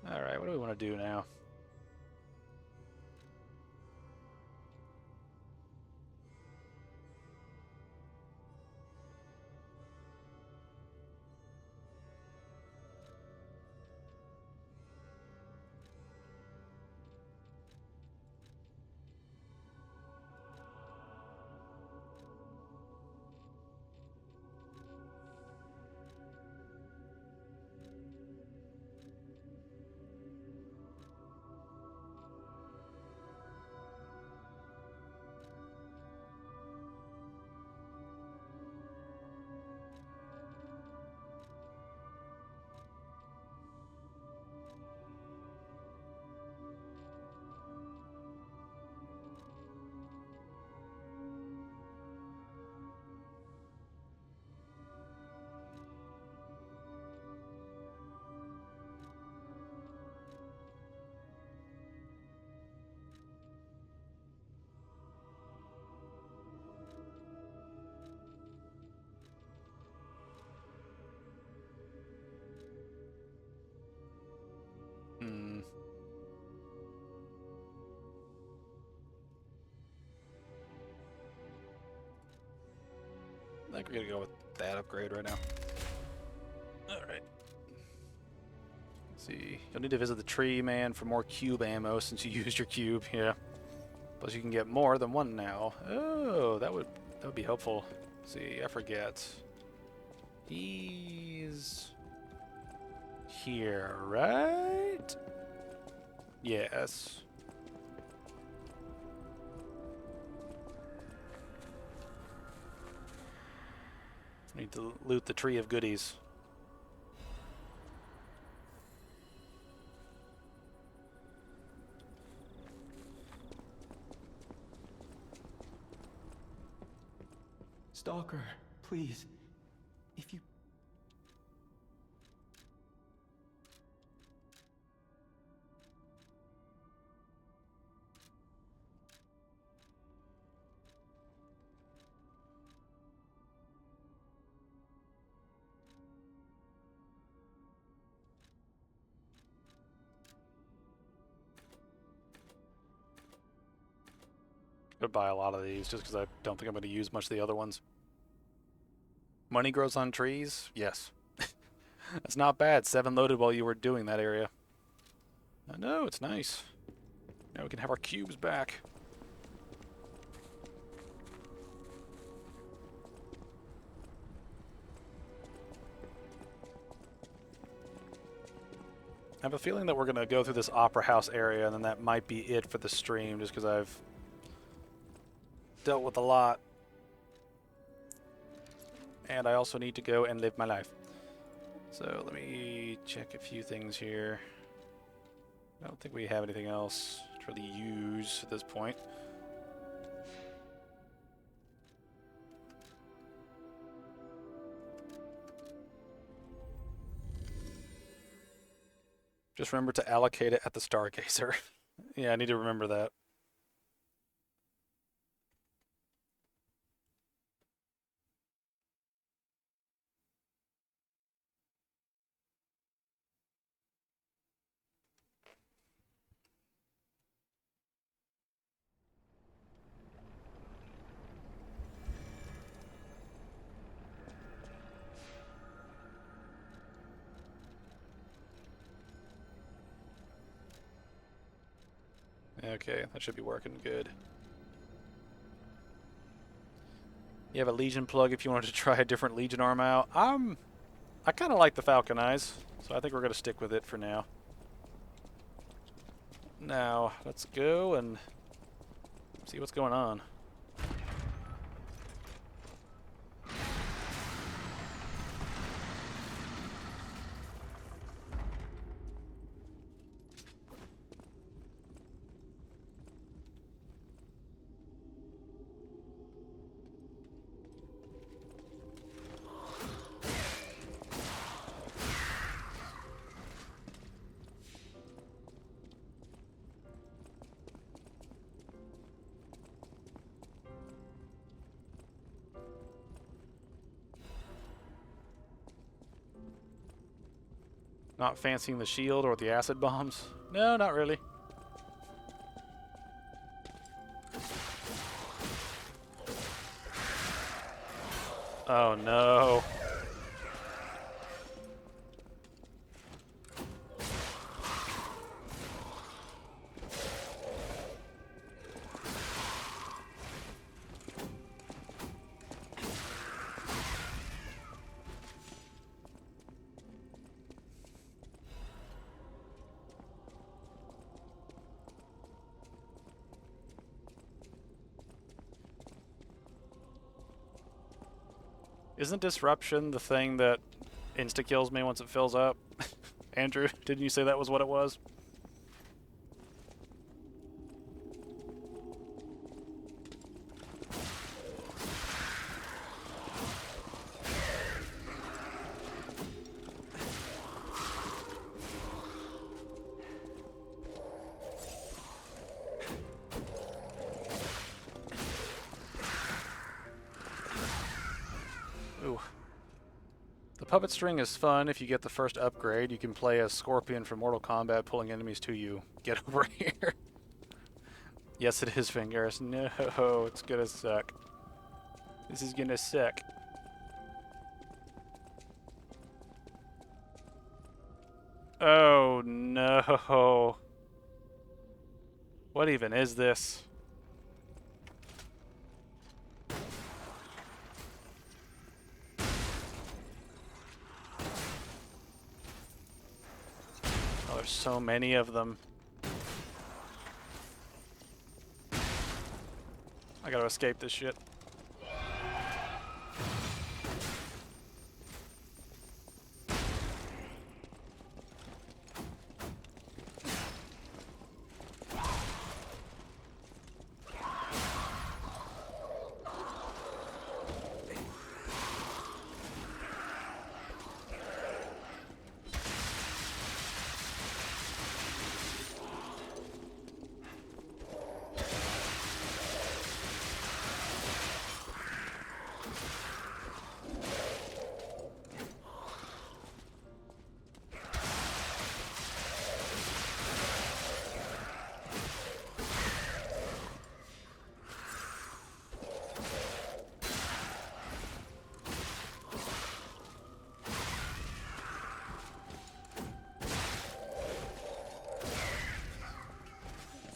Alright, what do we want to do now? I think we're gonna go with that upgrade right now. Alright. Let's see. You'll need to visit the tree man for more cube ammo since you used your cube, yeah. Plus you can get more than one now. Oh, that would be helpful. Let's see, I forget. He's here, right? Yes. Need to loot the tree of goodies. Stalker, please. If you... Could buy a lot of these just because I don't think I'm going to use much of the other ones. Money grows on trees? Yes. That's not bad. 7 loaded while you were doing that area. I know, it's nice. Now we can have our cubes back. I have a feeling that we're going to go through this Opera House area and then that might be it for the stream just because I've dealt with a lot. And I also need to go and live my life. So let me check a few things here. I don't think we have anything else to really use at this point. Just remember to allocate it at the Stargazer. Yeah, I need to remember that. Okay, that should be working good. You have a Legion plug if you wanted to try a different Legion arm out. I kind of like the Falcon Eyes, so I think we're going to stick with it for now. Now, let's go and see what's going on. Not fancying the shield or the acid bombs? No, not really. Oh no. Isn't disruption the thing that insta-kills me once it fills up? Andrew, didn't you say that was what it was? Ooh. The puppet string is fun if you get the first upgrade. You can play as Scorpion from Mortal Kombat, pulling enemies to you. Get over here. Yes, it is fingers. No, it's gonna suck. This is gonna suck. Oh no. What even is this? Oh, there's so many of them. I gotta escape this shit.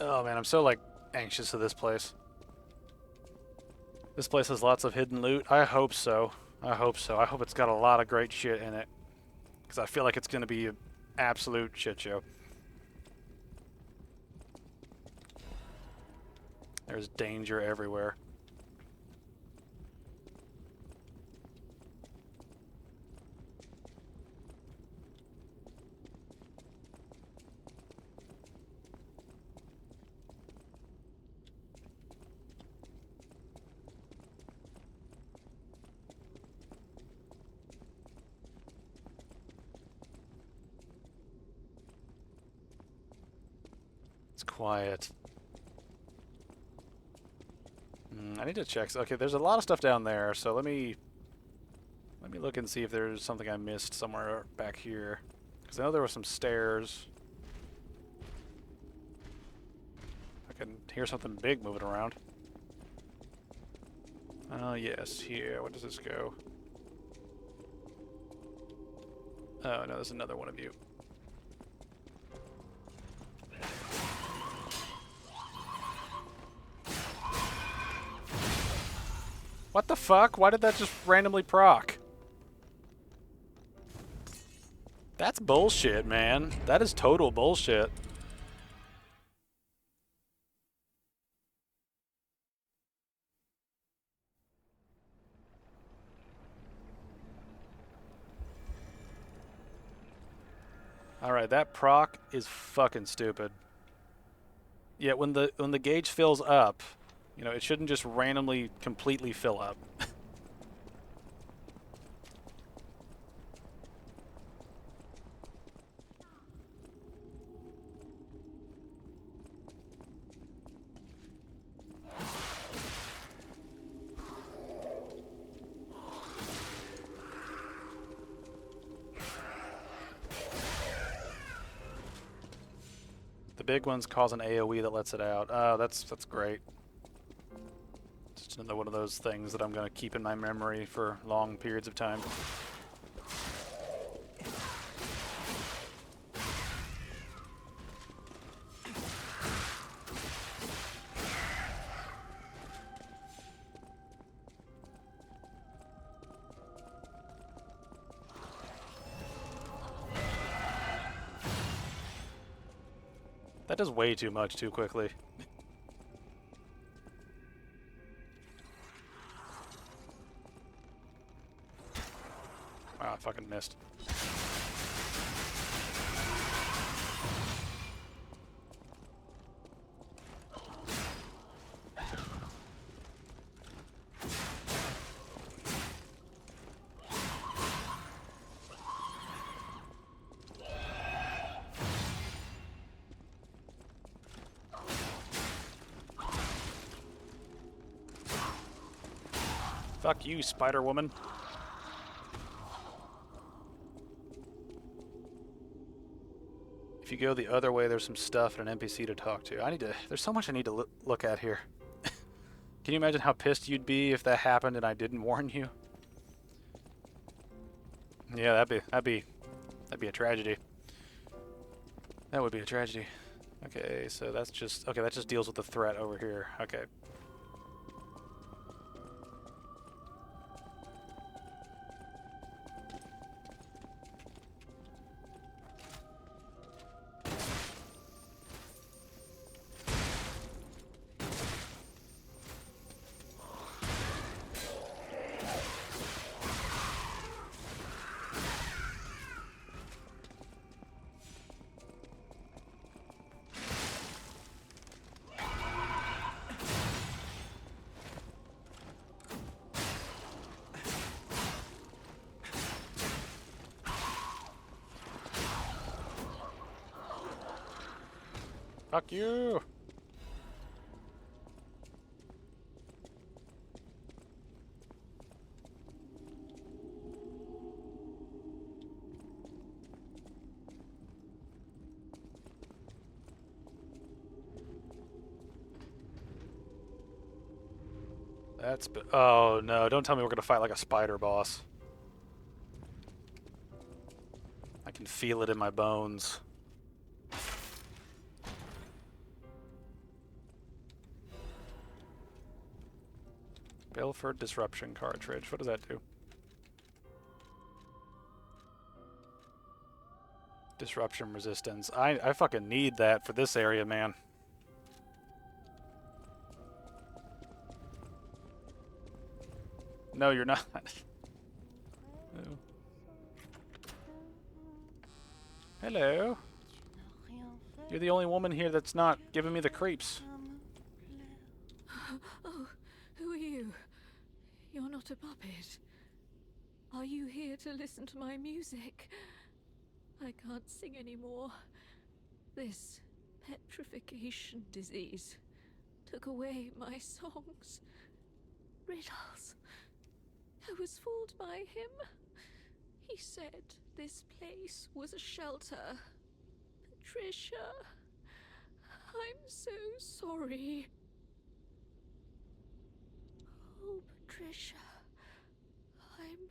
Oh man, I'm so like anxious to this place. This place has lots of hidden loot. I hope so. I hope so. I hope it's got a lot of great shit in it. Because I feel like it's going to be an absolute shit show. There's danger everywhere. It's quiet. I need to check. Okay, there's a lot of stuff down there, so let me look and see if there's something I missed somewhere back here. Because I know there were some stairs. I can hear something big moving around. Oh yes, here. Where does this go? Oh no, there's another one of you. fuck? Why did that just randomly proc? That's bullshit, man. That is total bullshit. Alright, that proc is fucking stupid. Yeah, when the gauge fills up, you know, it shouldn't just randomly completely fill up. The big ones cause an AoE that lets it out. Oh, that's great. Just another one of those things that I'm going to keep in my memory for long periods of time. That does way too much too quickly. Wow, I fucking missed. Fuck you, Spider-Woman. If you go the other way, there's some stuff and an NPC to talk to. There's so much I need to look at here. Can you imagine how pissed you'd be if that happened and I didn't warn you? Yeah, that'd be a tragedy. That would be a tragedy. Okay, so that just deals with the threat over here. Okay. Fuck you! Oh no, don't tell me we're gonna fight like a spider boss. I can feel it in my bones. Baleford Disruption cartridge. What does that do? Disruption resistance. I fucking need that for this area, man. No, you're not. Oh. Hello. You're the only woman here that's not giving me the creeps. Oh, who are you? You're not a puppet. Are you here to listen to my music? I can't sing anymore. This petrification disease took away my songs. Riddles. I was fooled by him. He said this place was a shelter. Patricia, I'm so sorry. Oh, Patricia, I'm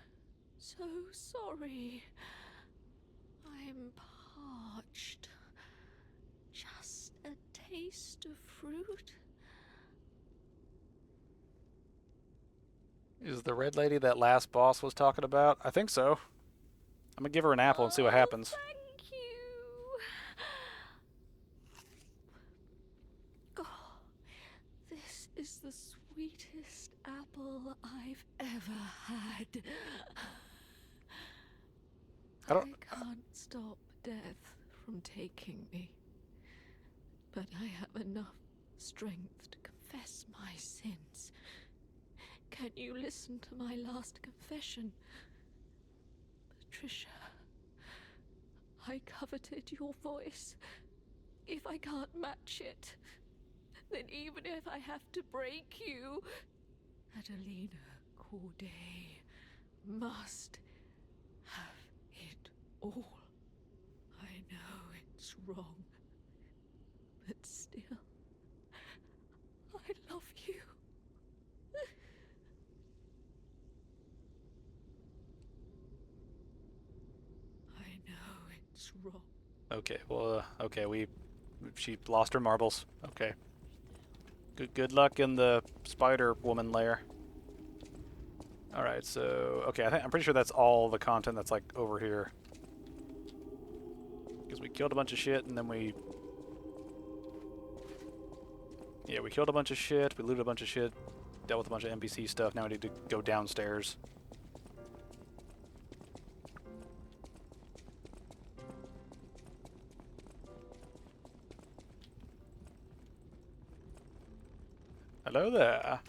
so sorry. I'm parched. Just a taste of fruit. Is the red lady that last boss was talking about? I think so. I'm gonna give her an apple and see what happens. Thank you. Oh, this is the sweetest apple I've ever had. I don't. Can't stop death from taking me, but I have enough strength to confess my sins. Can you listen to my last confession? Patricia, I coveted your voice. If I can't match it, then even if I have to break you, Adelina Corday must have it all. I know it's wrong, but still, I love you. I know it's wrong. Okay, well, okay, she lost her marbles. Okay. Good luck in the spider woman lair. All right, so okay, I'm pretty sure that's all the content that's like over here. Because we killed a bunch of shit and then we killed a bunch of shit, we looted a bunch of shit, dealt with a bunch of NPC stuff. Now we need to go downstairs. Hello there.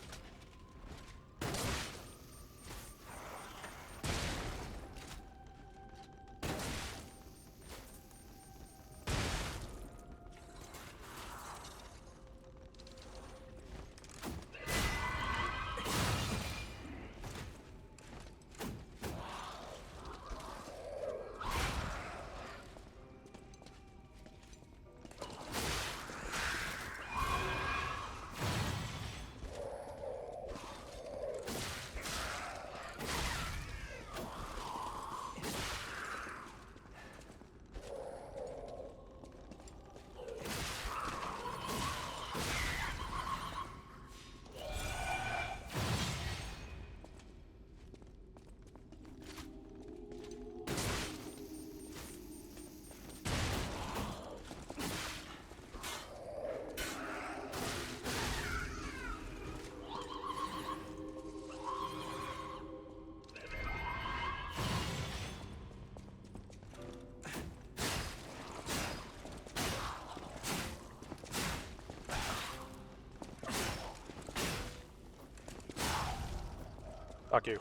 Fuck you.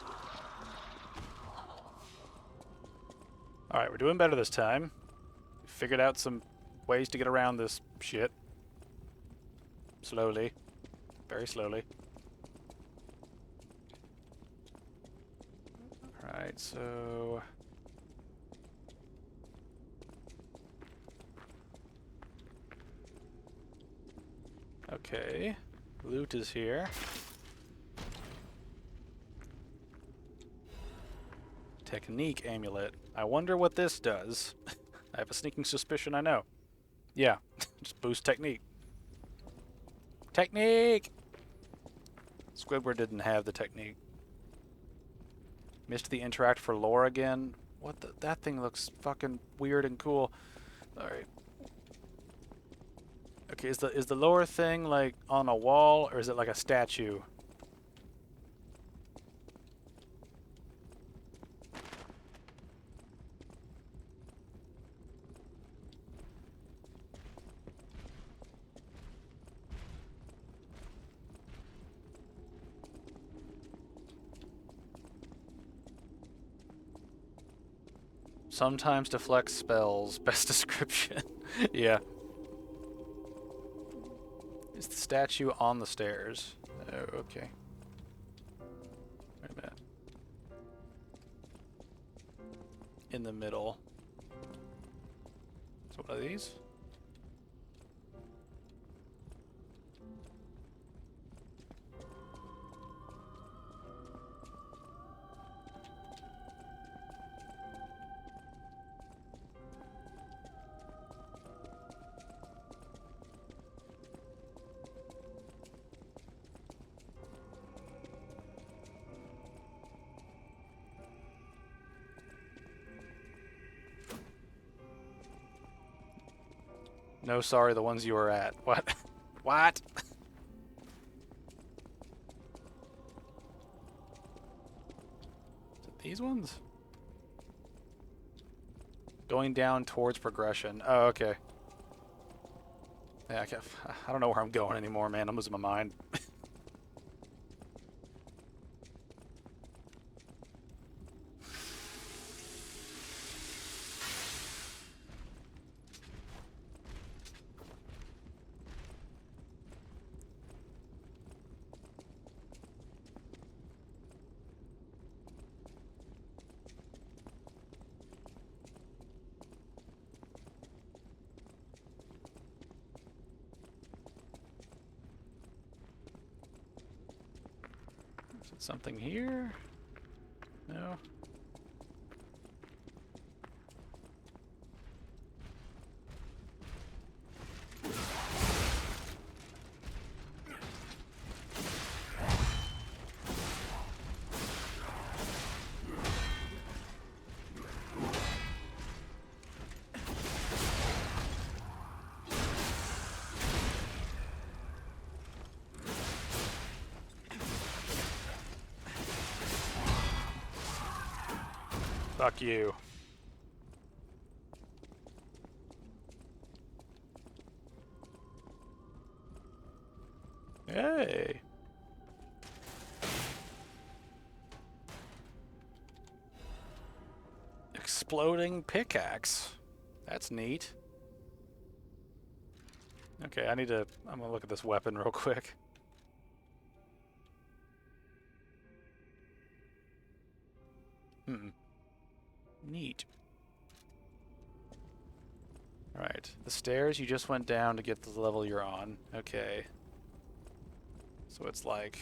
Alright, we're doing better this time. We figured out some ways to get around this shit. Slowly. Very slowly. Alright, so... Okay. Loot is here. Technique amulet. I wonder what this does. I have a sneaking suspicion I know. Yeah, just boost technique. Technique! Squidward didn't have the technique. Missed the interact for lore again. What the? That thing looks fucking weird and cool. Alright. Okay, is the lower thing like on a wall or is it like a statue? Sometimes deflects spells. Best description. Yeah. Is the statue on the stairs? Oh, okay. Wait a minute. In the middle. So what are these? No, sorry, the ones you were at. What? What? Is it these ones? Going down towards progression. Oh, okay. Yeah, I don't know where I'm going anymore, man. I'm losing my mind. Is it something here? No. Fuck you. Hey. Exploding pickaxe. That's neat. Okay, I'm gonna look at this weapon real quick. Neat. Alright, the stairs you just went down to get to the level you're on. Okay. So it's like...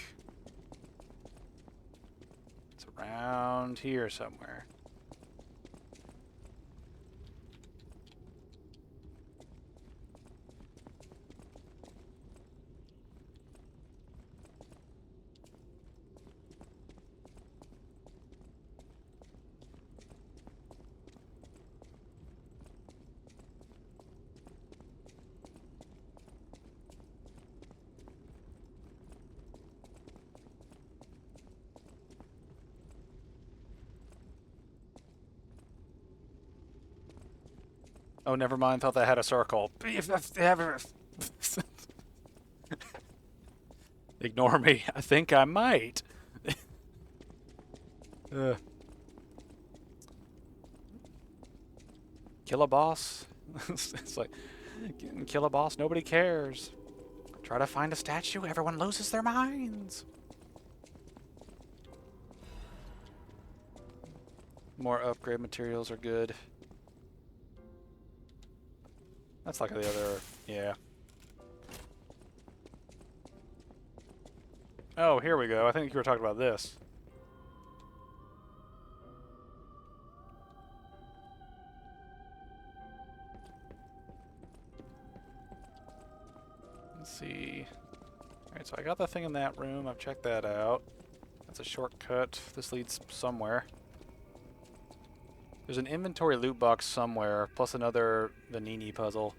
it's around here somewhere. Oh, never mind. Thought that had a circle. Ignore me. I think I might. Kill a boss? It's like, kill a boss, nobody cares. Try to find a statue, everyone loses their minds. More upgrade materials are good. That's like the other, yeah. Oh, here we go. I think you were talking about this. Let's see. Alright, so I got the thing in that room. I've checked that out. That's a shortcut. This leads somewhere. There's an inventory loot box somewhere, plus another Vanini puzzle.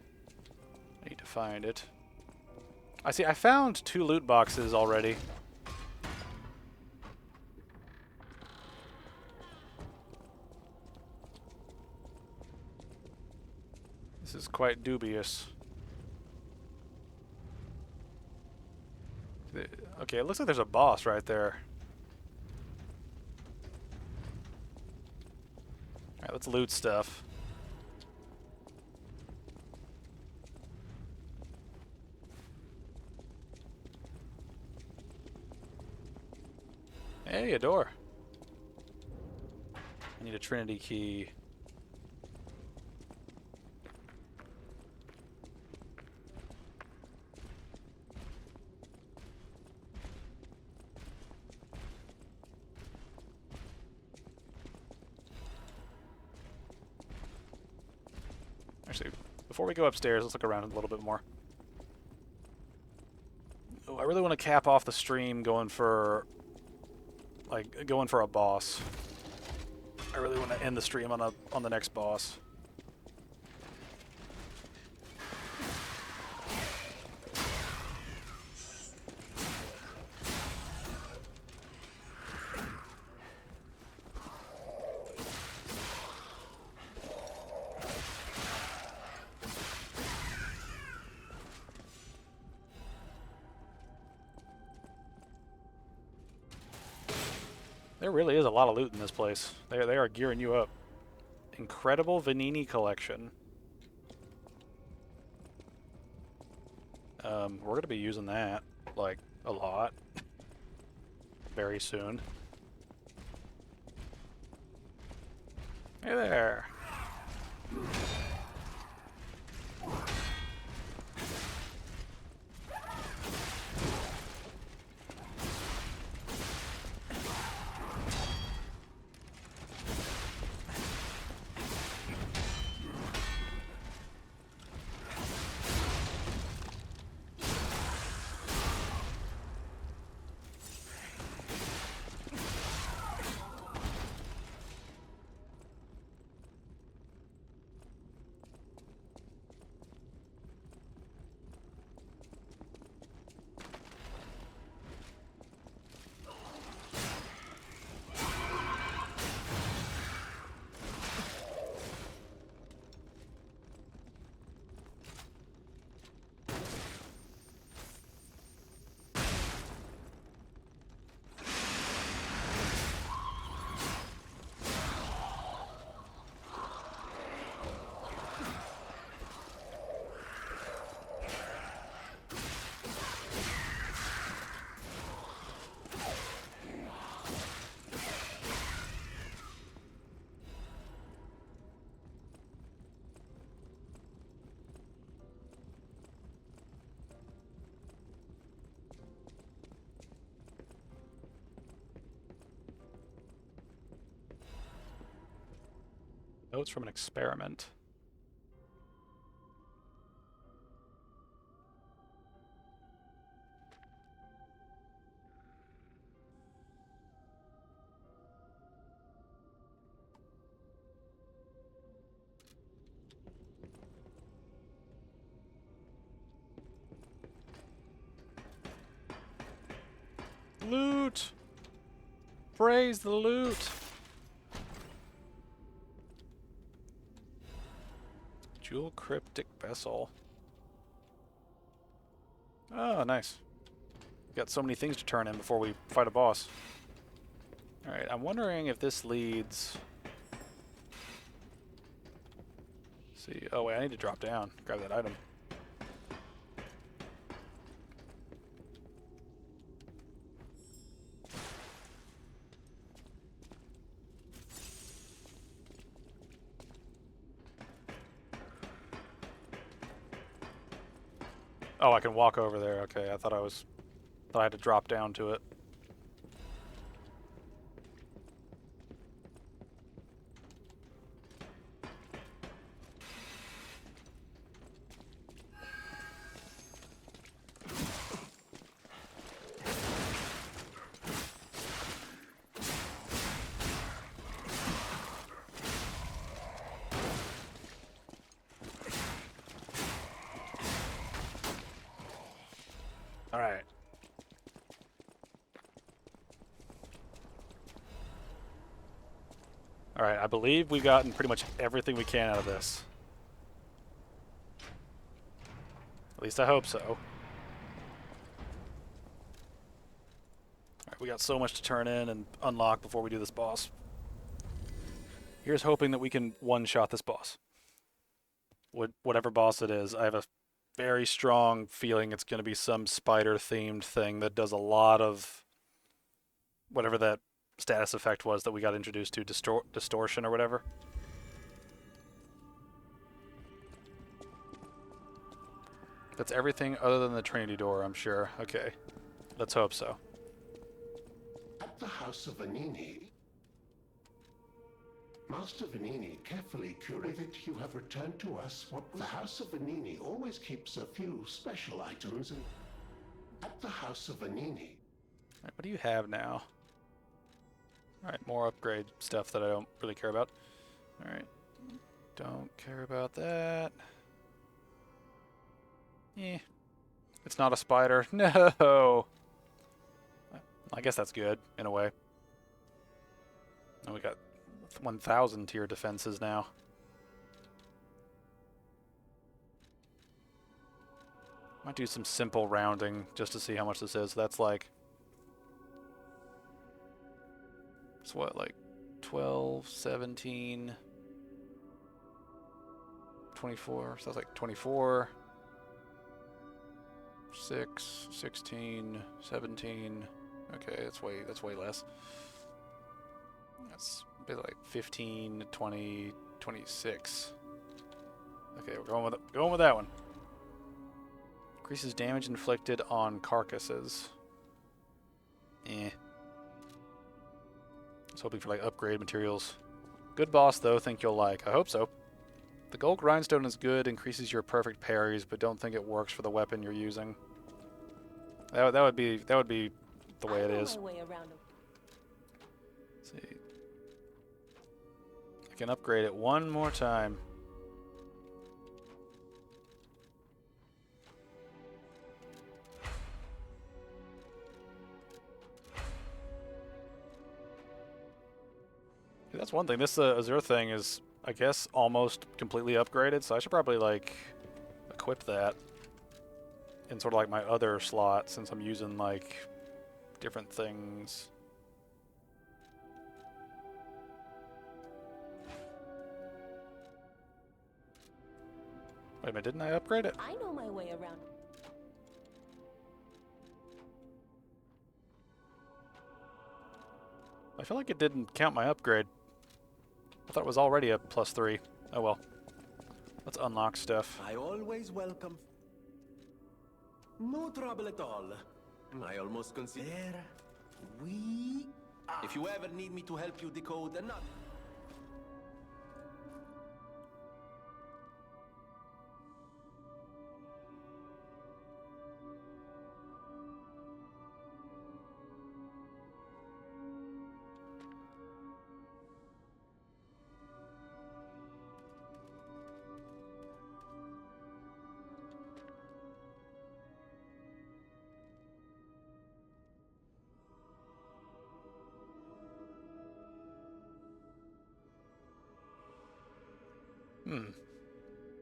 I need to find it. I see, I found 2 loot boxes already. This is quite dubious. Okay, it looks like there's a boss right there. Alright, let's loot stuff. Hey, a door. I need a Trinity key. Actually, before we go upstairs, let's look around a little bit more. Oh, I really want to cap off the stream going for a boss. I really want to end the stream on the next boss. There really is a lot of loot in this place. They are gearing you up. Incredible Vanini collection. We're gonna be using that, like, a lot. Very soon. Hey there. Notes from an experiment. Loot! Praise the loot! Jewel cryptic vessel. Oh, nice. Got so many things to turn in before we fight a boss. Alright, I'm wondering if this leads... Let's see. Oh, wait, I need to drop down. Grab that item. Oh, I can walk over there. Okay, I thought I had to drop down to it. Alright. Alright, I believe we've gotten pretty much everything we can out of this. At least I hope so. Alright, we got so much to turn in and unlock before we do this boss. Here's hoping that we can one-shot this boss. Whatever boss it is, I have a very strong feeling it's going to be some spider-themed thing that does a lot of whatever that status effect was that we got introduced to, distortion or whatever. That's everything other than the Trinity door, I'm sure. Okay, let's hope so. At the House of Vanini, Master Vanini carefully curated. You have returned to us what the House of Vanini always keeps a few special items in. At the House of Vanini. Alright, what do you have now? Alright, more upgrade stuff that I don't really care about. Alright, don't care about that. Eh, it's not a spider. No! I guess that's good, in a way. And we got 1,000 tier defenses now. Might do some simple rounding just to see how much this is. That's like It's what, like 12, 17, 24. So that's like 24, 6, 16, 17. Okay, that's way less. That's like 15, 20, 26. Okay, we're going with that one. Increases damage inflicted on carcasses. Eh. I was hoping for like upgrade materials. Good boss though, think you'll like. I hope so. The gold grindstone is good, increases your perfect parries, but don't think it works for the weapon you're using. That would be the way it is. Let's see. I can upgrade it one more time. That's one thing. This Azure thing is, I guess, almost completely upgraded, so I should probably, like, equip that in sort of like my other slot, since I'm using, like, different things. Wait a minute, didn't I upgrade it? I know my way around. I feel like it didn't count my upgrade. I thought it was already a +3. Oh well. Let's unlock stuff. I always welcome. No trouble at all. I almost consider we are. If you ever need me to help you decode another.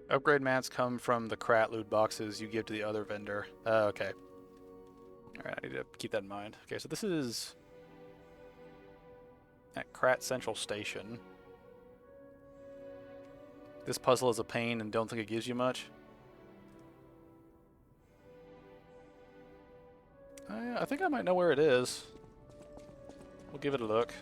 Upgrade mats come from the Krat loot boxes you give to the other vendor. Okay. Alright, I need to keep that in mind. Okay, so this is at Krat Central Station. This puzzle is a pain and don't think it gives you much. I think I might know where it is. We'll give it a look.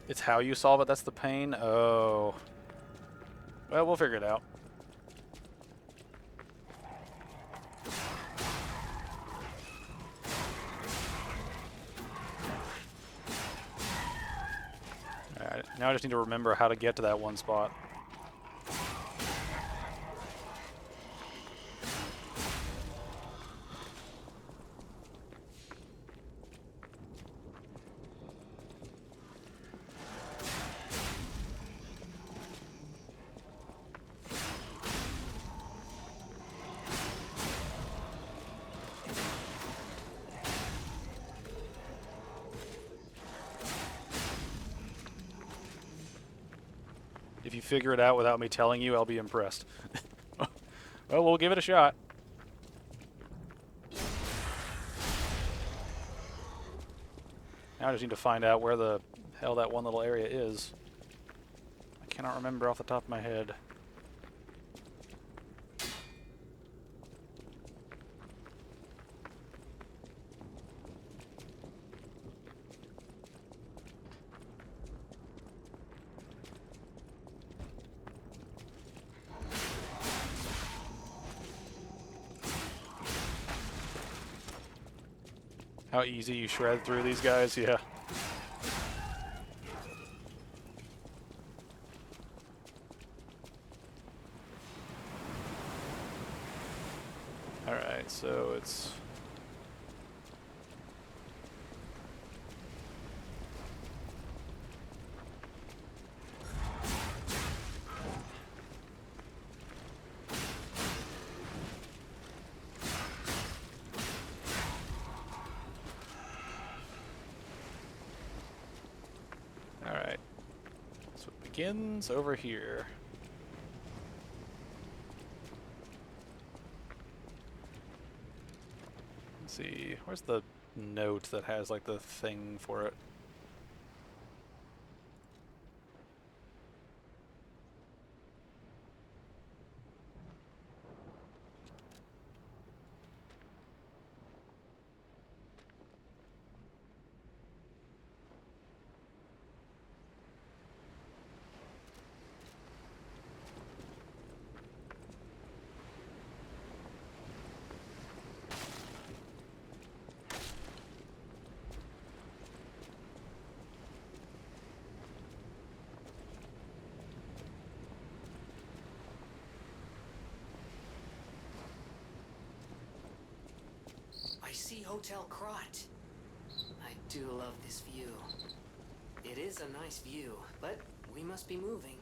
It's how you solve it, that's the pain? Oh. Well, we'll figure it out. Alright, now I just need to remember how to get to that one spot. If you figure it out without me telling you, I'll be impressed. Well, we'll give it a shot. Now I just need to find out where the hell that one little area is. I cannot remember off the top of my head. How easy you shred through these guys, yeah. Alright, so it's... begins over here. Let's see, where's the note that has like the thing for it? I see Hotel Crot. I do love this view. It is a nice view, but we must be moving.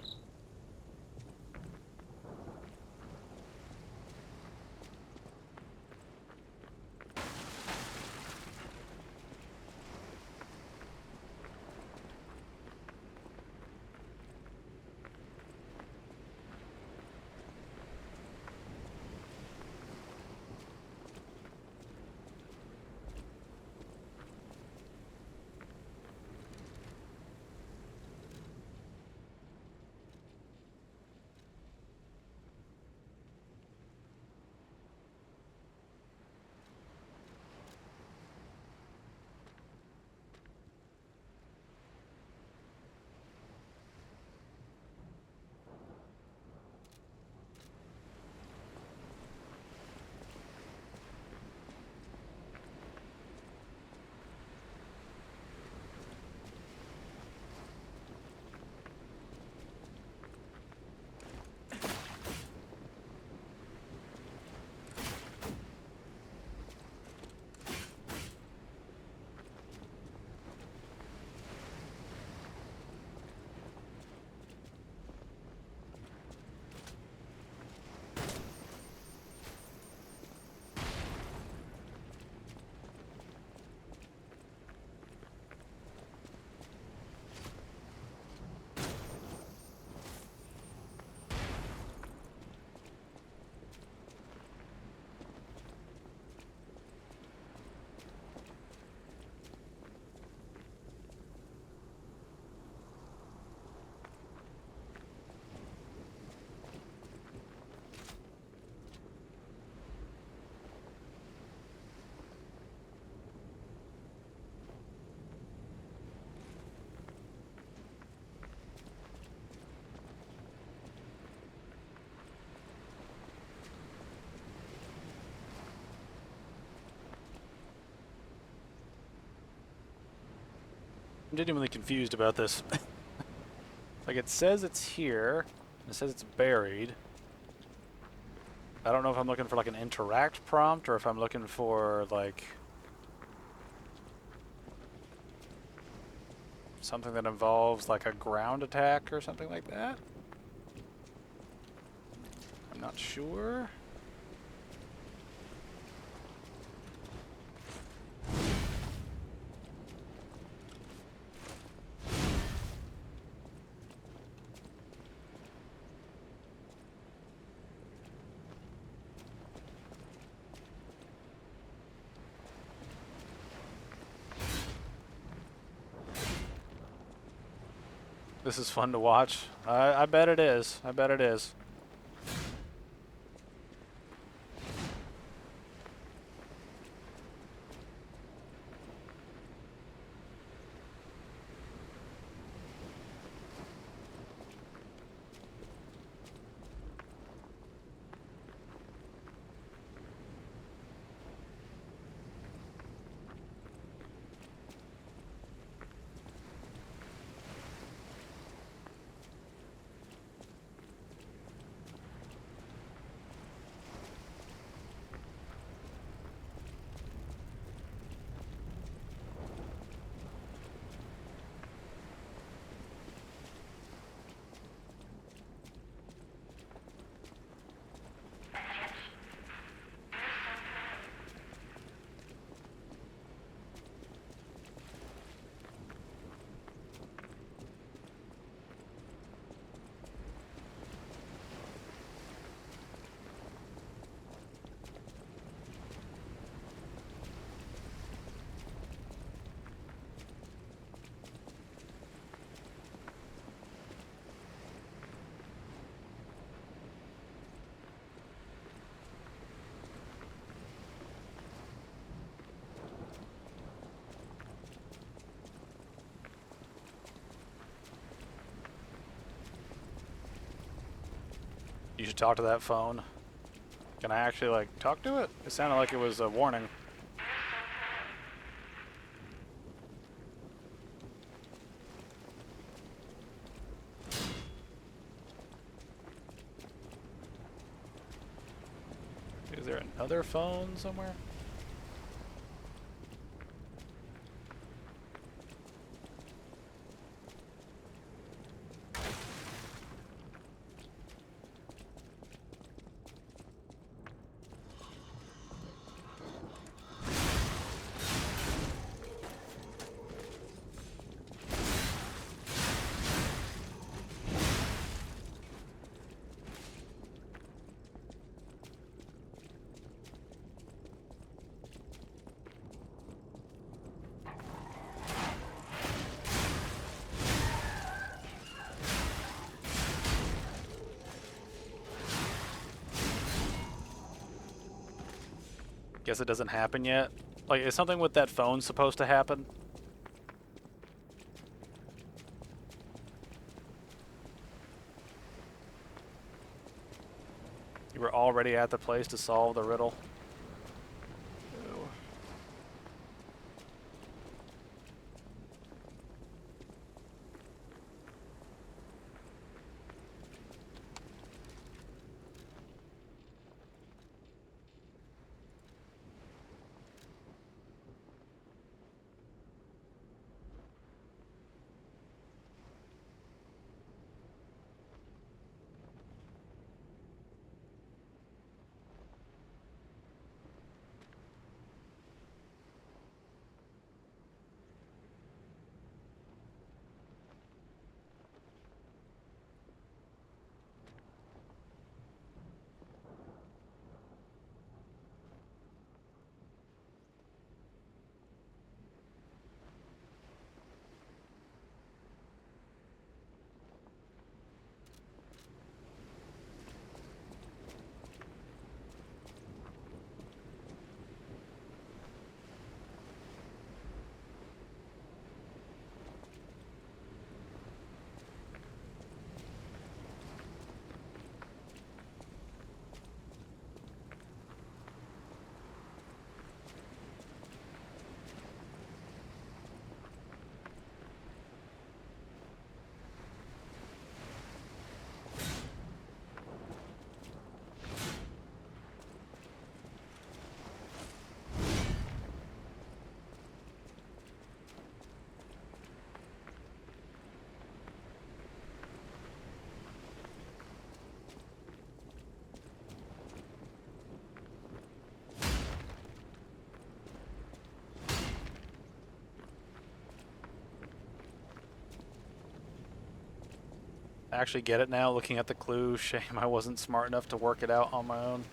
I'm genuinely confused about this. Like, it says it's here, and it says it's buried. I don't know if I'm looking for like an interact prompt or if I'm looking for like something that involves like a ground attack or something like that. I'm not sure. This is fun to watch. I bet it is. I bet it is. You should talk to that phone. Can I actually, like, talk to it? It sounded like it was a warning. Is there another phone somewhere? Guess it doesn't happen yet. Like, is something with that phone supposed to happen? You were already at the place to solve the riddle. Ew. I actually get it now, looking at the clue. Shame I wasn't smart enough to work it out on my own.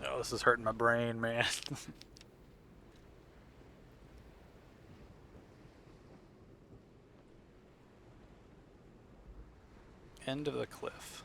Oh, this is hurting my brain, man. End of the cliff.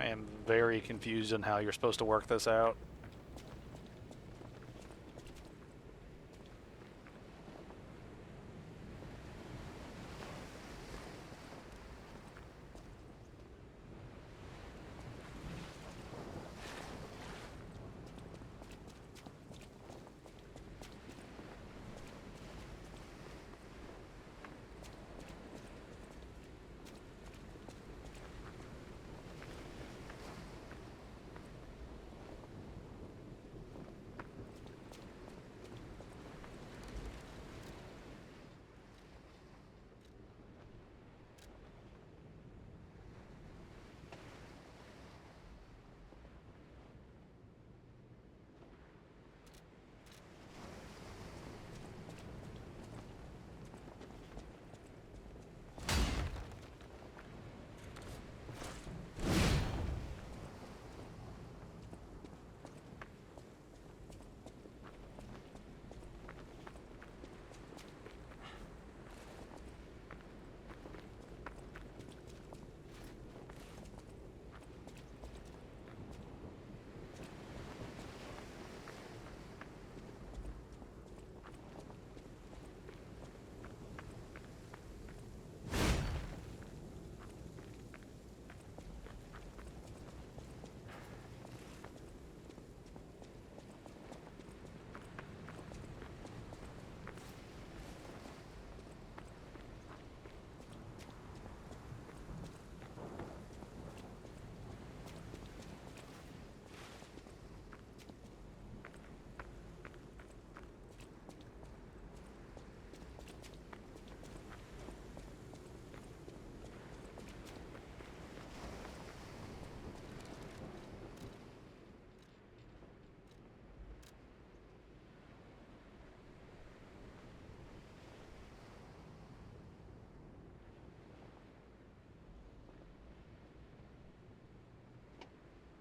I am very confused on how you're supposed to work this out.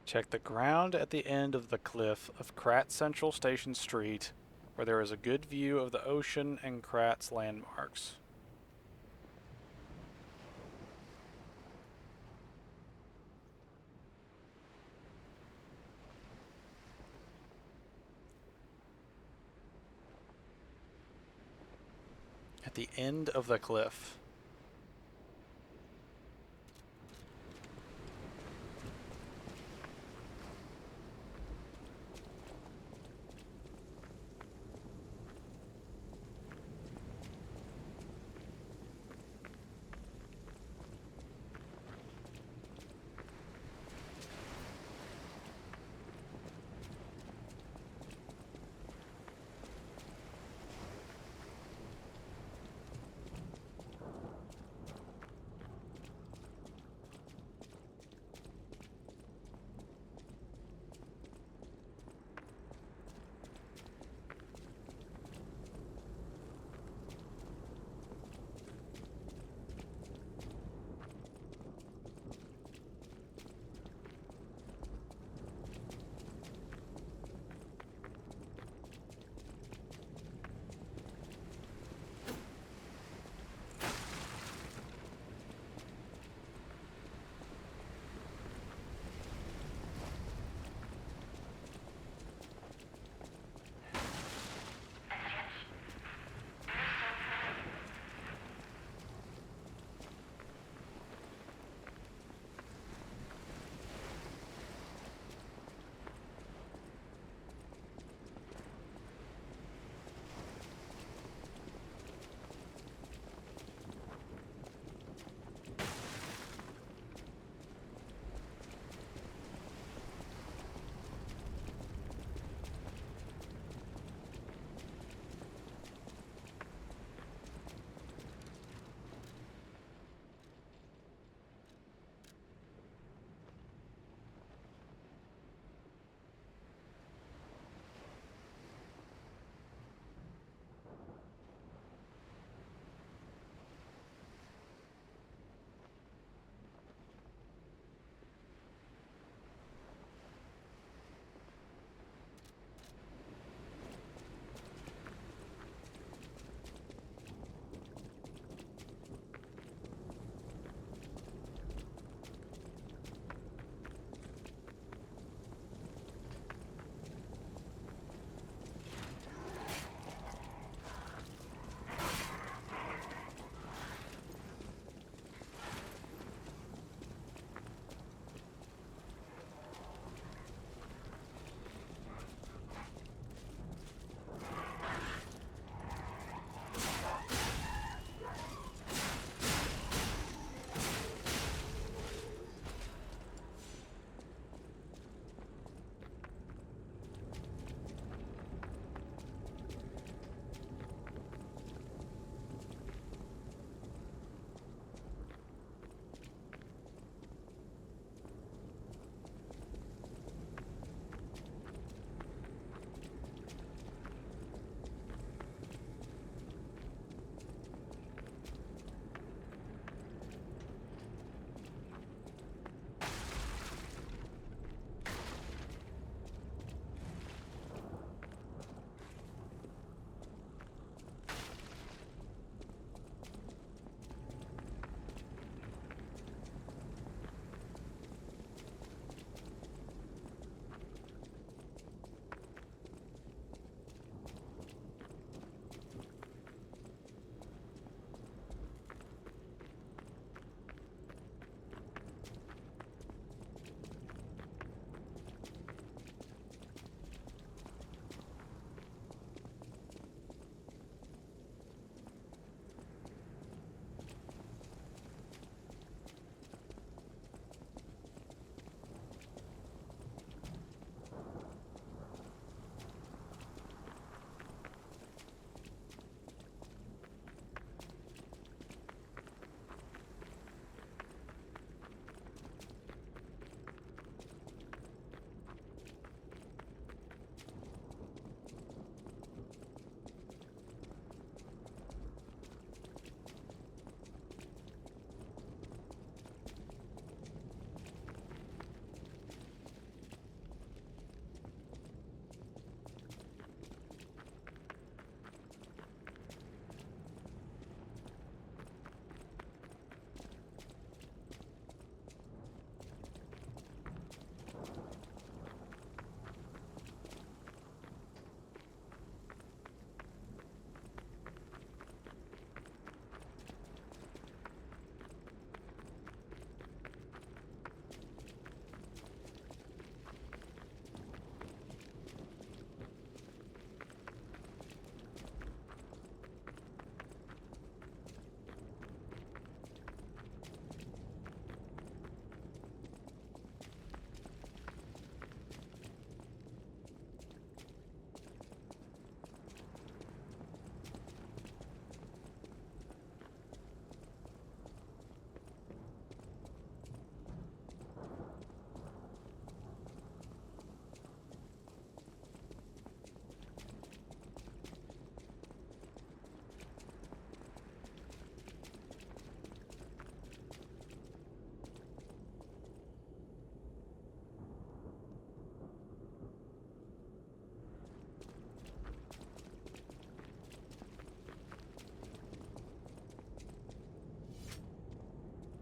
Check the ground at the end of the cliff of Krat Central Station Street, where there is a good view of the ocean and Krat's landmarks. At the end of the cliff.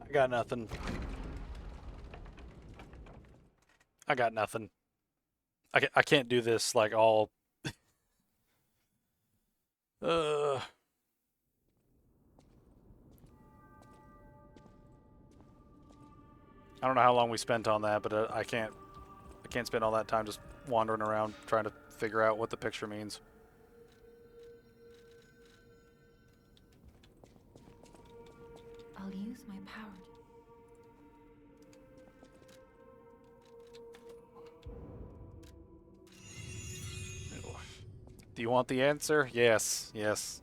I got nothing. I got nothing. I can't do this like all. uh. I don't know how long we spent on that, but I can't spend all that time just wandering around trying to figure out what the picture means. I'll use my power. Do you want the answer? Yes, yes.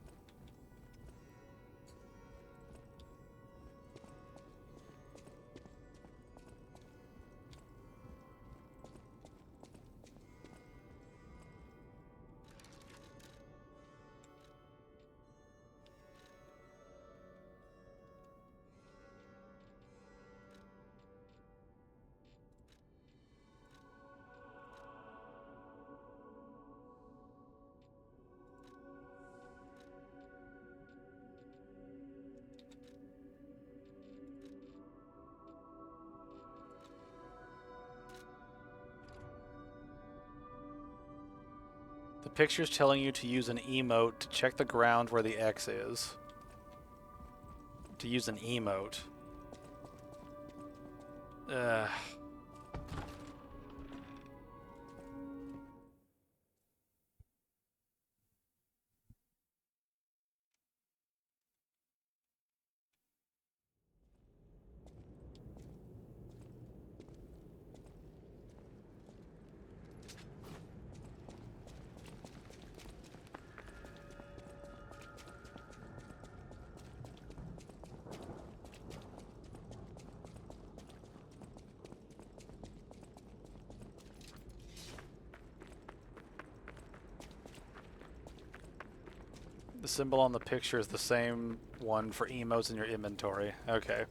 The picture's telling you to use an emote to check the ground where the X is. To use an emote. The symbol on the picture is the same one for emotes in your inventory. Okay.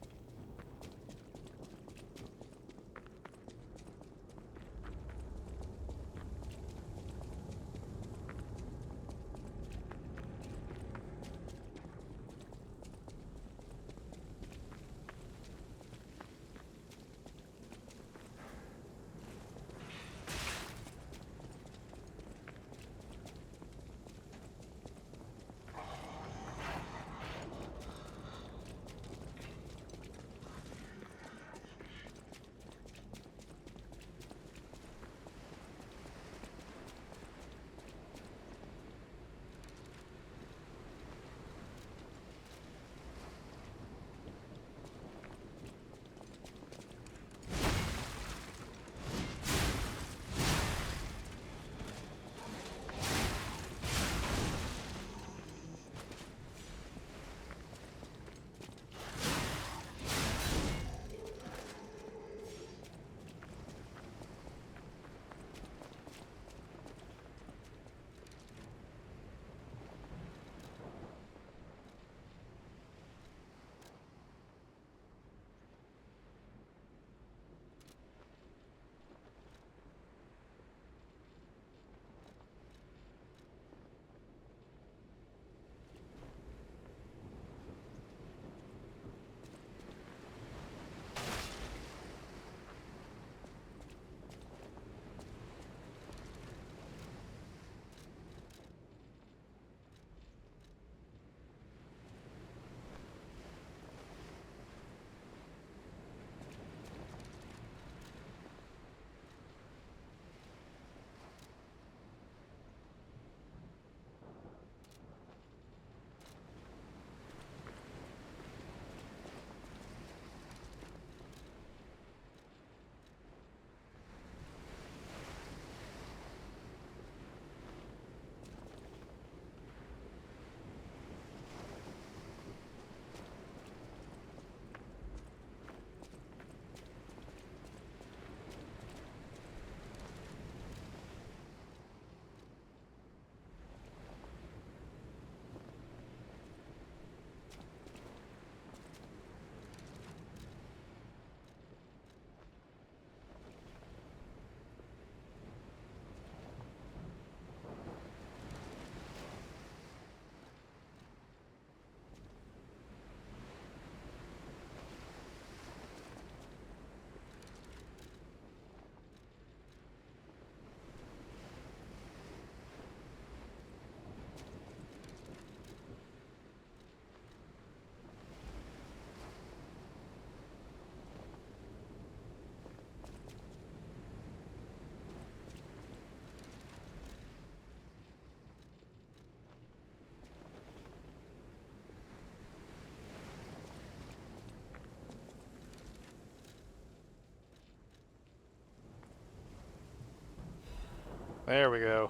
There we go.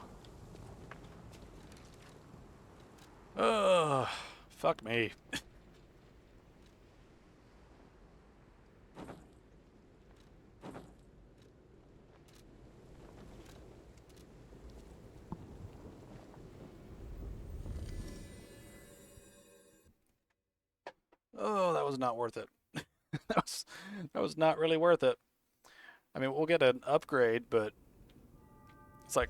Ugh. Fuck me. Oh, that was not worth it. that was not really worth it. I mean, we'll get an upgrade, but it's like,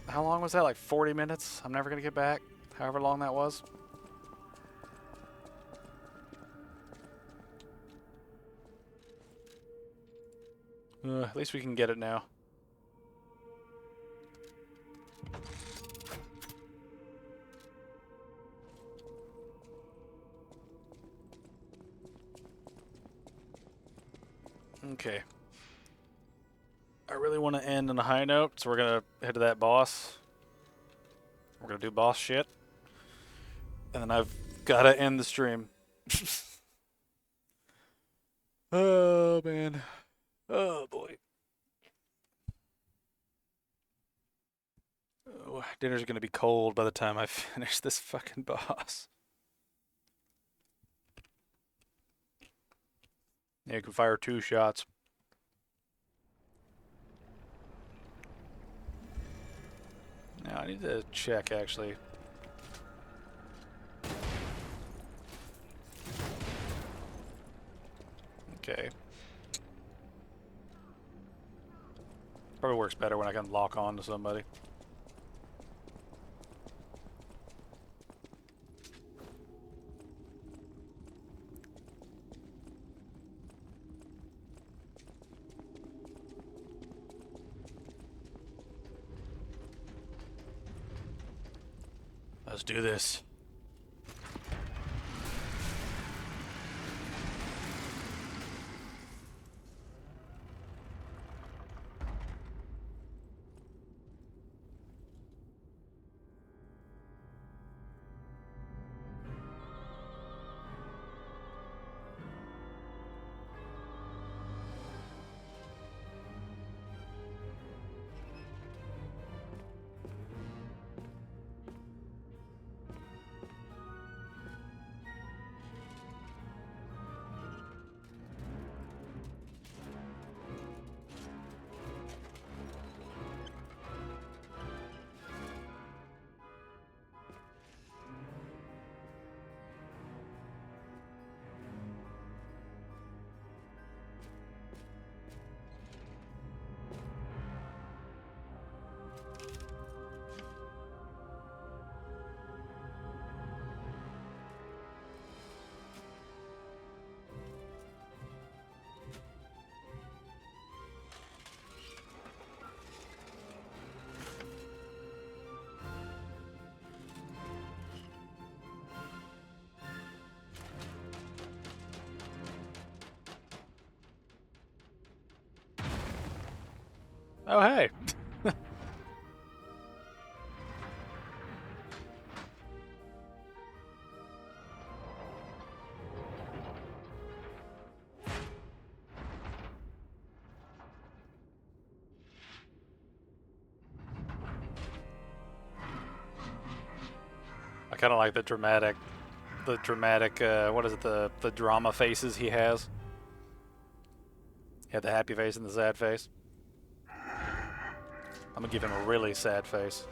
how long was that? Like 40 minutes? I'm never gonna get back. However long that was. At least we can get it now. Okay. I really want to end on a high note, so we're gonna head to that boss. We're gonna do boss shit. And then I've gotta end the stream. Oh, man. Oh, boy. Oh, dinner's gonna be cold by the time I finish this fucking boss. Yeah, you can fire 2 shots. Now, I need to check, actually. Okay. Probably works better when I can lock on to somebody. Let's do this. Oh, hey. I kind of like the dramatic, what is it, the drama faces he has. He had the happy face and the sad face. I'm gonna give him a really sad face.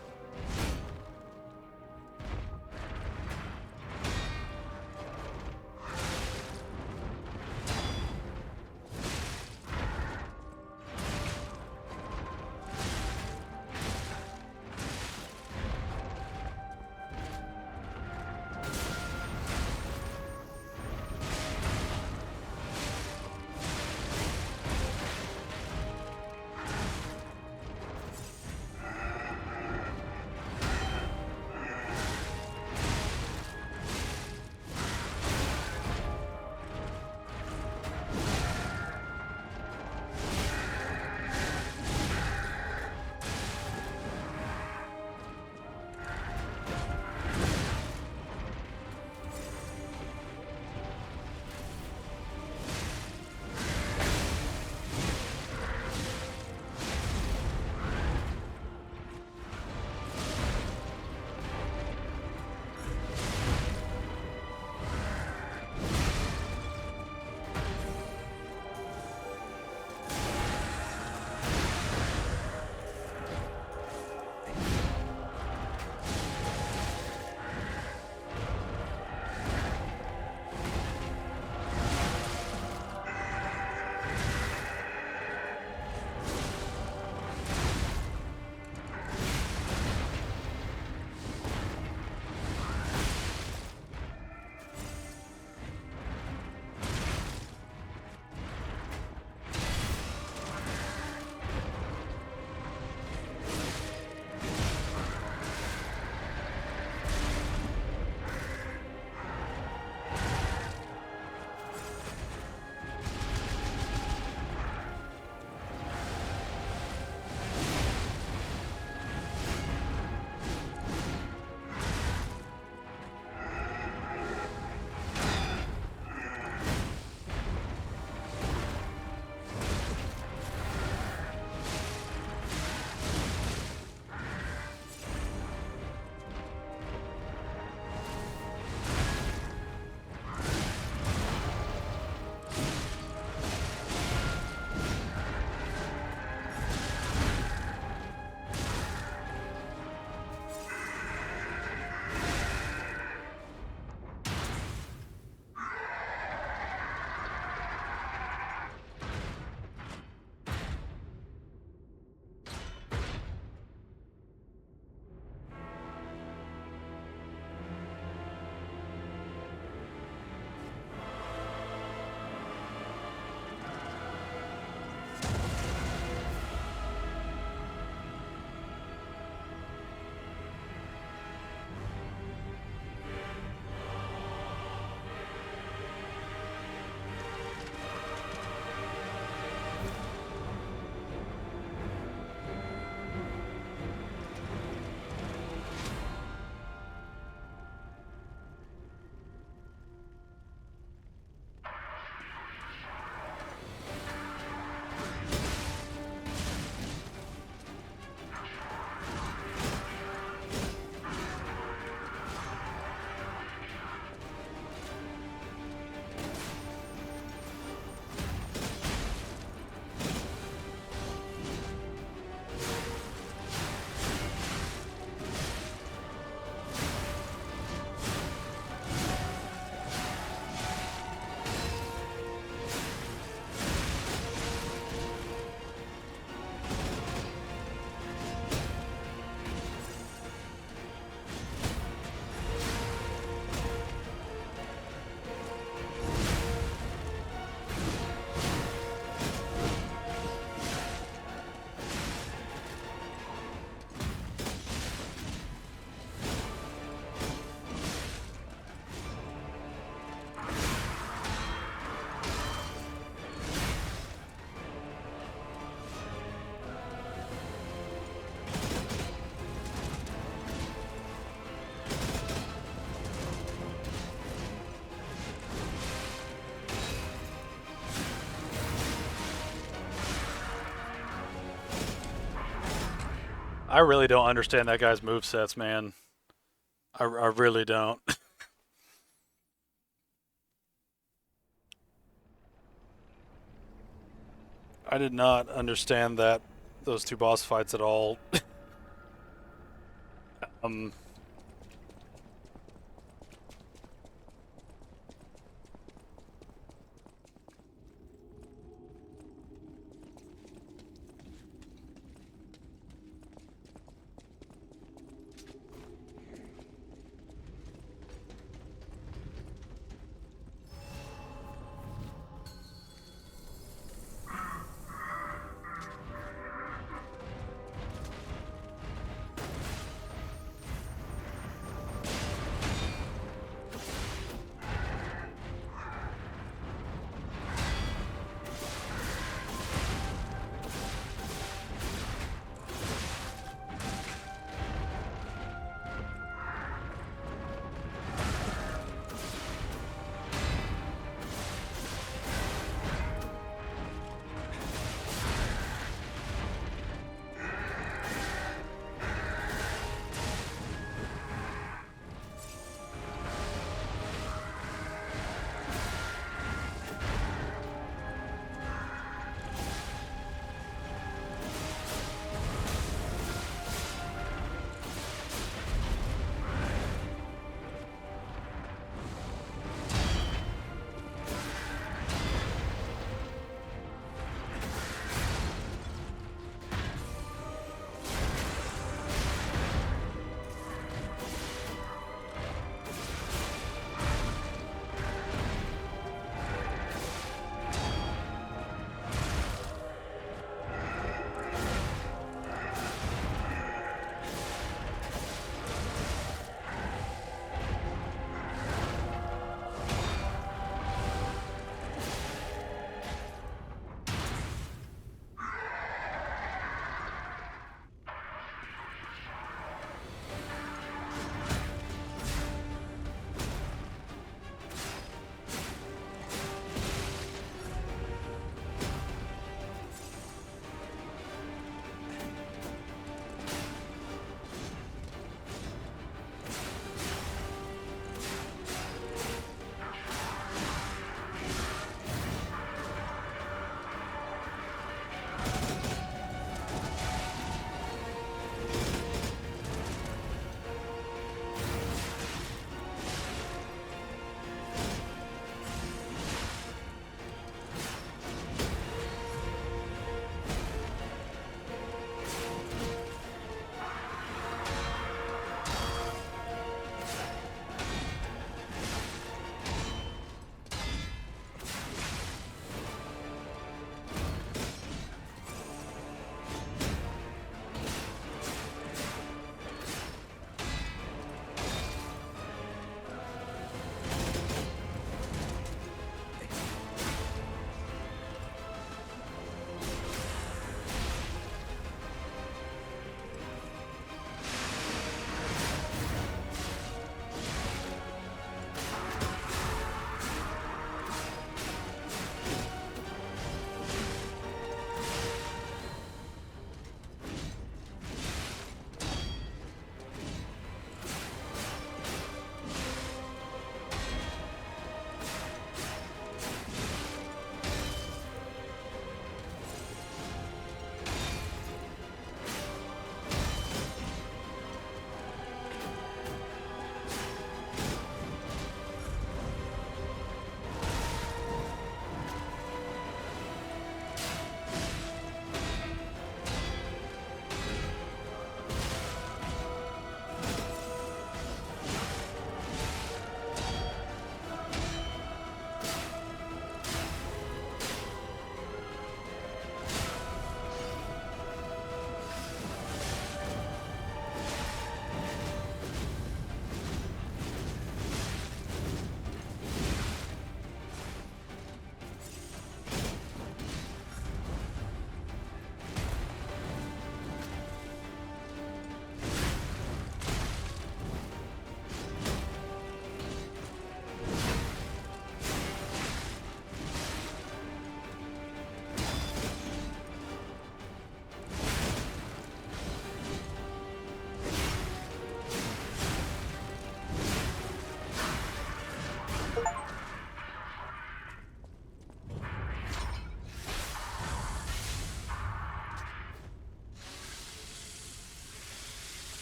I really don't understand that guy's movesets, man. I really don't. I did not understand those two boss fights at all. um.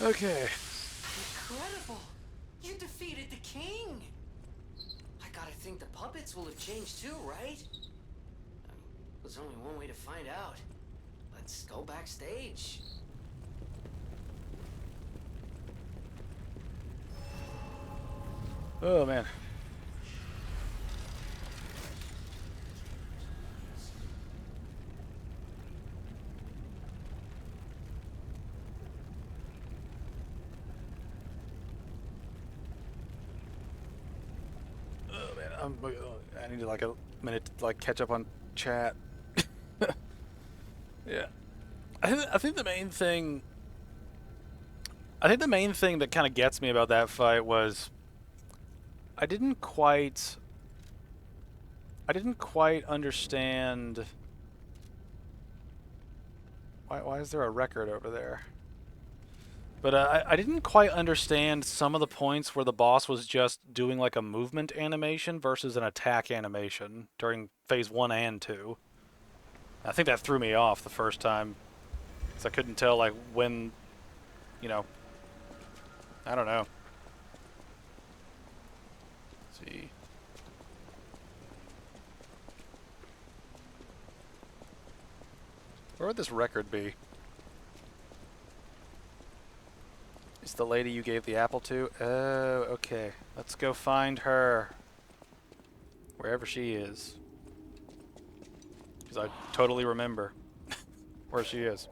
Okay. Incredible! You defeated the king! I gotta think the puppets will have changed too, right? There's only one way to find out. Let's go backstage. Oh, man. Oh, man. I need like a minute to like catch up on chat. Yeah. I think the main thing... I think the main thing that kind of gets me about that fight was I didn't quite understand why is there a record over there? But I didn't quite understand some of the points where the boss was just doing like a movement animation versus an attack animation during phase 1 and 2. I think that threw me off the first time, because I couldn't tell like when, you know, I don't know. Let's see. Where would this record be? Is the lady you gave the apple to? Oh, okay. Let's go find her. Wherever she is. Because I totally remember where she is.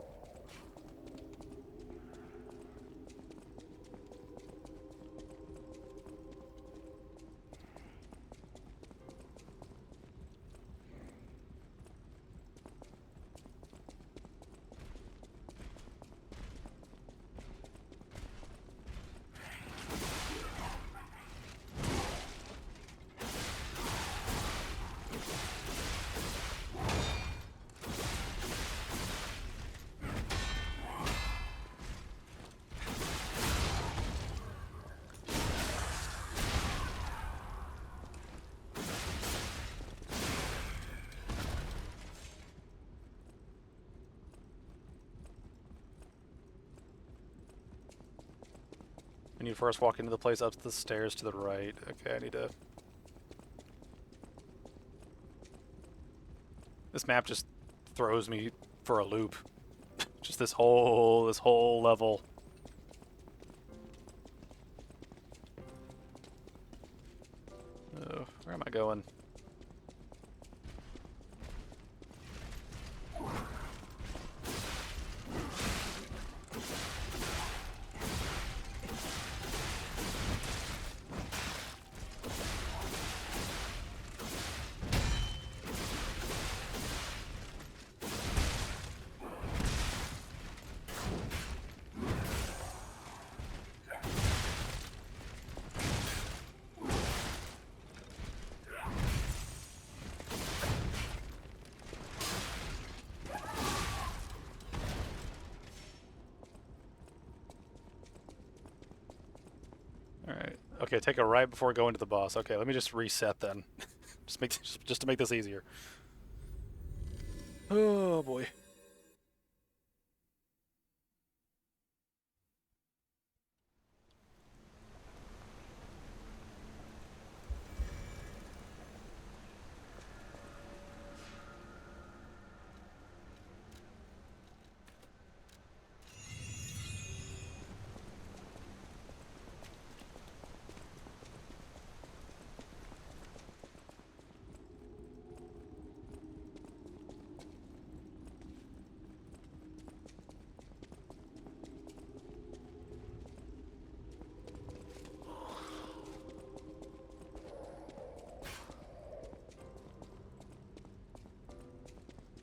When you first walk into the place, up the stairs to the right. Okay, I need to... This map just throws me for a loop. Just this whole level. Oh, where am I going? Alright. Okay, take a right before going to the boss. Okay, let me just reset then. just to make this easier. Oh boy.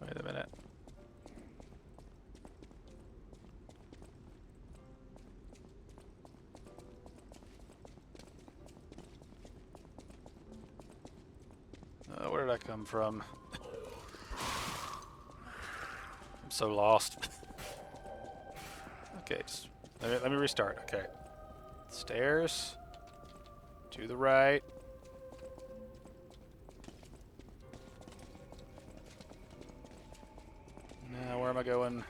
Wait a minute. Where did I come from? I'm so lost. Okay, just let me restart. Okay. Stairs. To the right. Now, where am I going?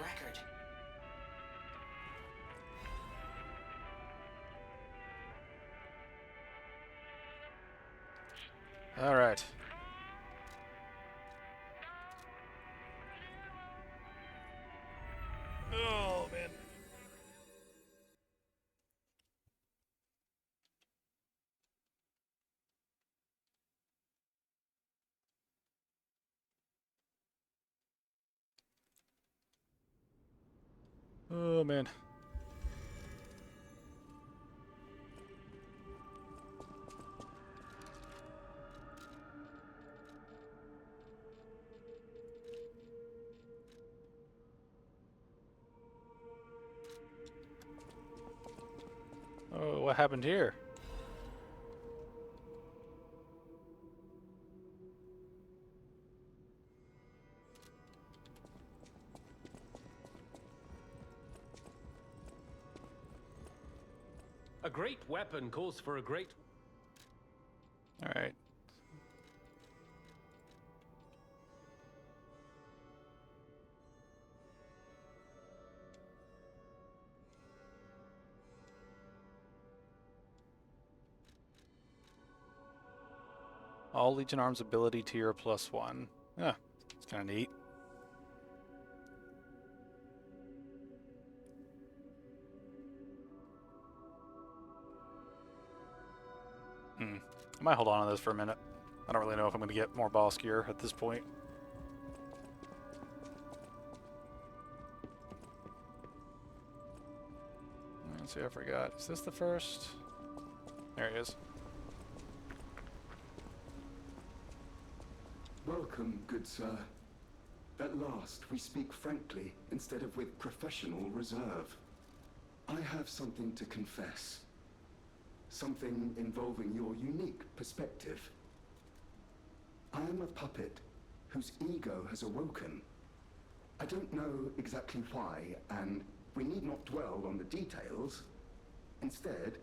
record. All right. Oh, man. Oh, man. Oh, what happened here? A great weapon calls for a great... All right. All Legion Arms ability tier +1. Yeah, it's kind of neat. I might hold on to this for a minute. I don't really know if I'm going to get more boss gear at this point. Let's see, I forgot. Is this the first? There he is. Welcome, good sir. At last, we speak frankly instead of with professional reserve. I have something to confess. Something involving your unique perspective. I am a puppet whose ego has awoken. I don't know exactly why, and we need not dwell on the details. Instead,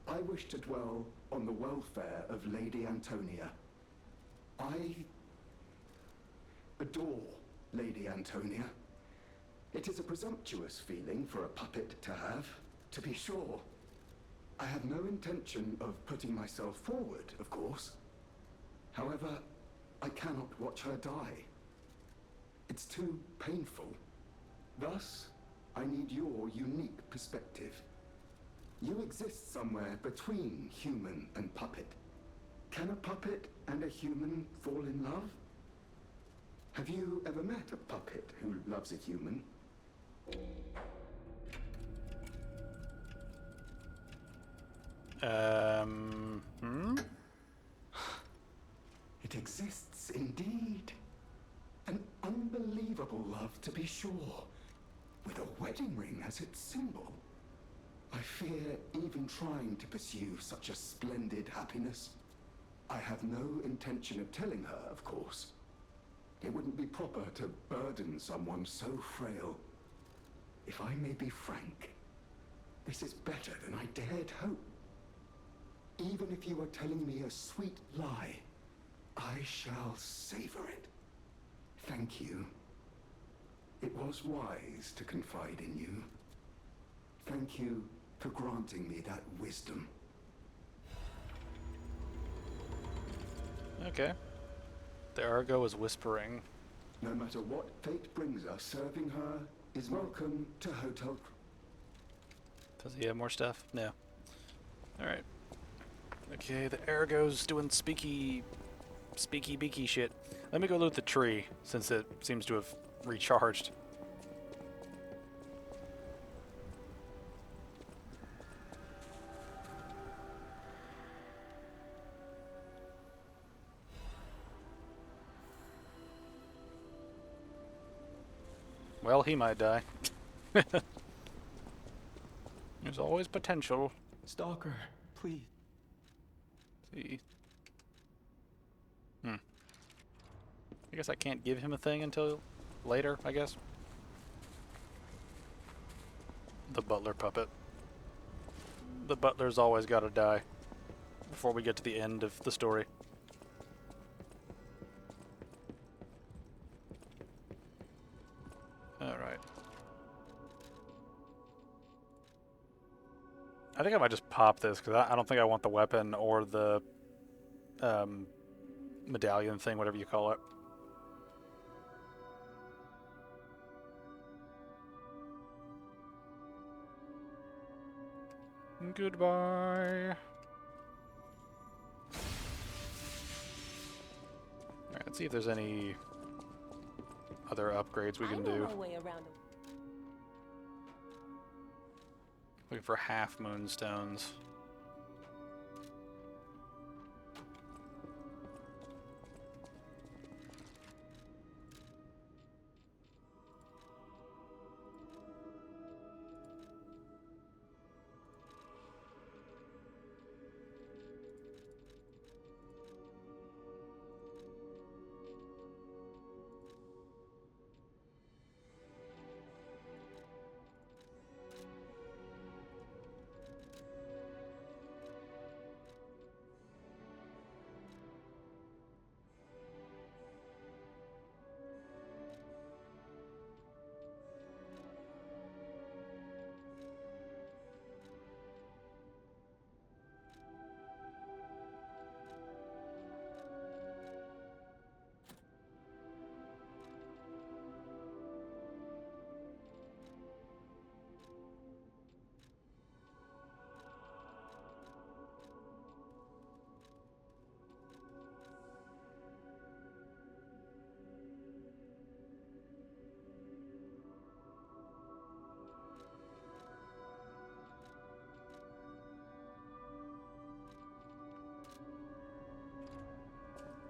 I wish to dwell on the welfare of Lady Antonia. I adore Lady Antonia. It is a presumptuous feeling for a puppet to have, to be sure. I have no intention of putting myself forward, of course. However, I cannot watch her die. It's too painful. Thus, I need your unique perspective. You exist somewhere between human and puppet. Can a puppet and a human fall in love? Have you ever met a puppet who loves a human? It exists indeed. An unbelievable love, to be sure, with a wedding ring as its symbol. I fear even trying to pursue such a splendid happiness. I have no intention of telling her, of course. It wouldn't be proper to burden someone so frail. If I may be frank, this is better than I dared hope. Even if you are telling me a sweet lie, I shall savor it. Thank you. It was wise to confide in you. Thank you for granting me that wisdom. Okay. The Argo is whispering. No matter what fate brings us, serving her is welcome to Hotel. Does he have more stuff? No. Alright. Okay, the Argo's doing speaky beaky shit. Let me go loot the tree, since it seems to have recharged. Well, he might die. There's always potential. Stalker, please. See. I guess I can't give him a thing until later, I guess. The butler puppet. The butler's always gotta die before we get to the end of the story. Alright. I think I might just pop this because I don't think I want the weapon or the medallion thing, whatever you call it. Goodbye. Alright, let's see if there's any other upgrades we can do. Looking for half moonstones.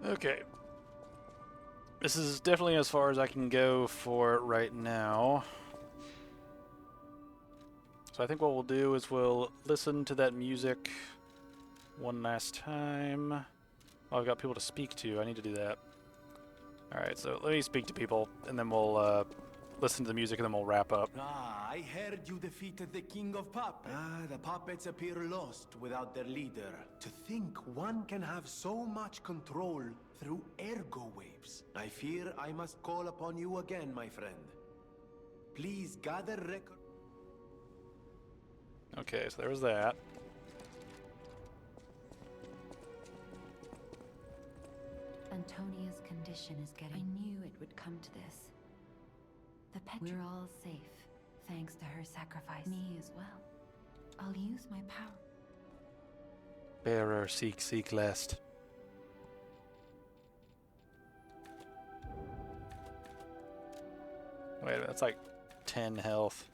Okay. This is definitely as far as I can go for right now. So I think what we'll do is we'll listen to that music one last time. Oh, I've got people to speak to. I need to do that. Alright, so let me speak to people, and then we'll listen to the music, and then we'll wrap up. Ah, I heard you defeated the King of Puppets. Ah, the puppets appear lost without their leader. To think one can have so much control through ergo waves. I fear I must call upon you again, my friend. Please gather record. Okay, so there was that. Antonia's condition is getting... I knew it would come to this. We're all safe, thanks to her sacrifice. Me as well. I'll use my power. Bearer, seek lest. Wait a minute, that's like 10 health.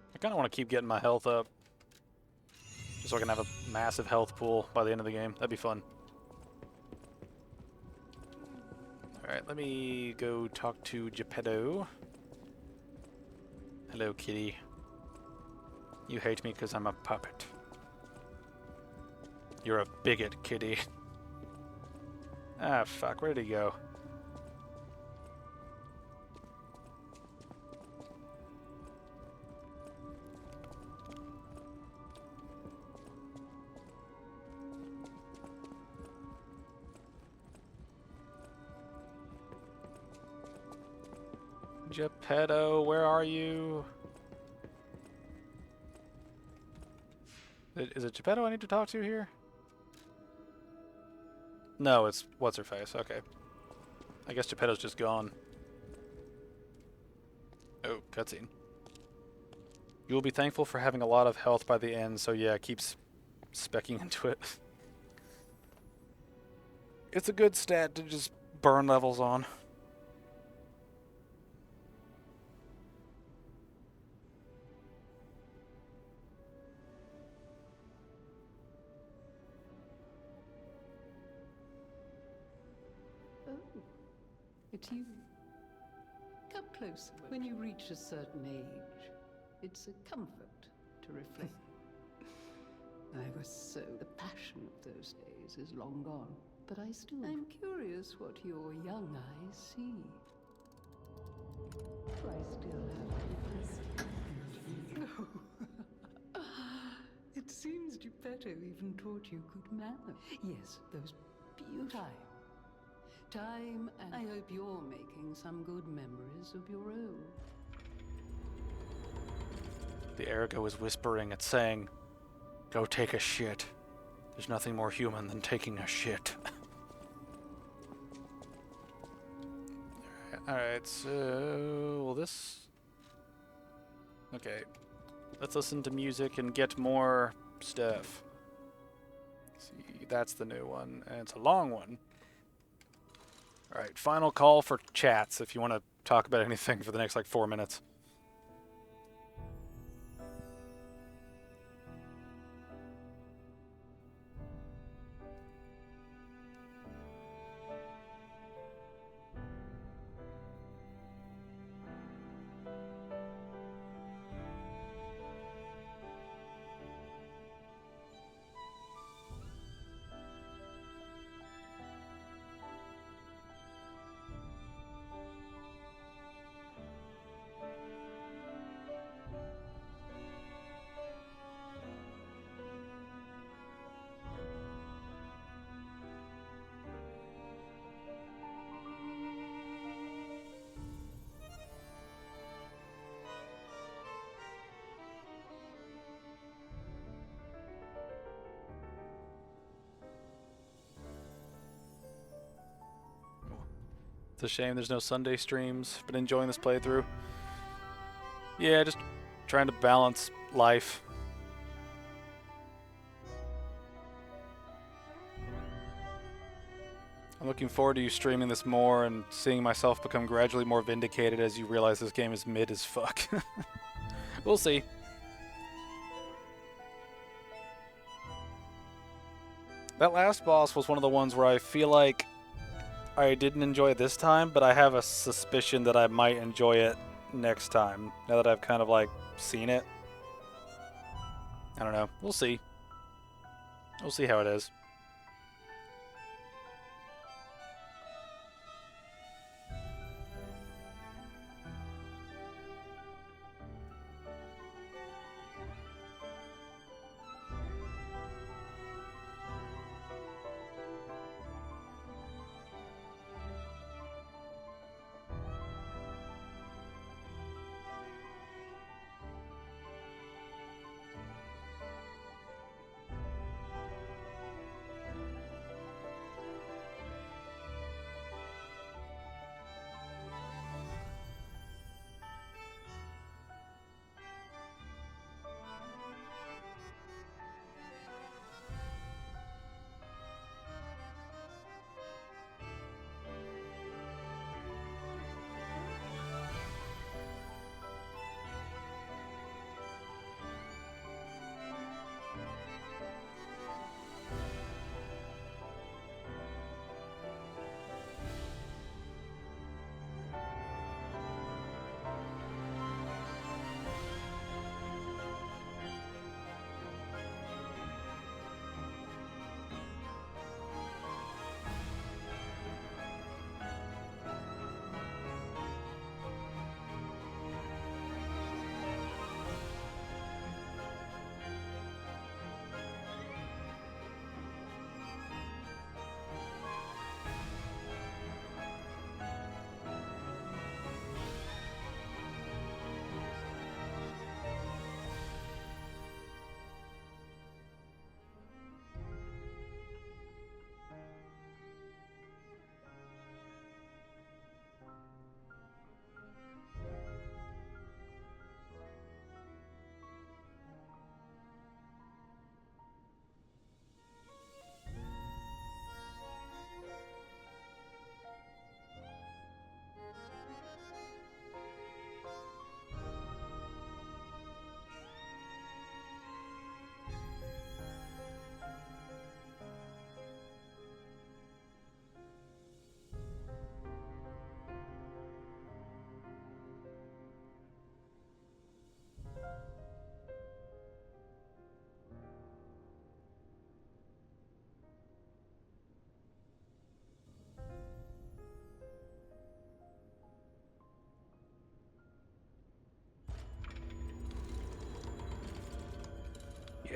I kind of want to keep getting my health up, just so I can have a massive health pool by the end of the game. That'd be fun. Alright, let me go talk to Geppetto. Hello, kitty. You hate me because I'm a puppet. You're a bigot, kitty. Ah, fuck, where did he go? Geppetto, where are you? Is it Geppetto I need to talk to here? No, it's what's-her-face. Okay. I guess Geppetto's just gone. Oh, cutscene. You will be thankful for having a lot of health by the end, so yeah, keeps specking into it. It's a good stat to just burn levels on. It's you. Come closer. When you reach a certain age, it's a comfort to reflect. I was so... The passion of those days is long gone. But I still... I'm curious what your young eyes see. I still have... Oh. It seems Geppetto even taught you good manners. Yes, those beautiful... Time, and I hope you're making some good memories of your own. The Ergo is whispering. It's saying, go take a shit. There's nothing more human than taking a shit. Alright, so... Well, this... Okay. Let's listen to music and get more stuff. See, that's the new one, and it's a long one. Alright, final call for chats if you want to talk about anything for the next, like, 4 minutes. It's a shame there's no Sunday streams. Been enjoying this playthrough. Yeah, just trying to balance life. I'm looking forward to you streaming this more and seeing myself become gradually more vindicated as you realize this game is mid as fuck. We'll see. That last boss was one of the ones where I feel like I didn't enjoy it this time, but I have a suspicion that I might enjoy it next time, now that I've kind of, like, seen it. I don't know. We'll see. We'll see how it is.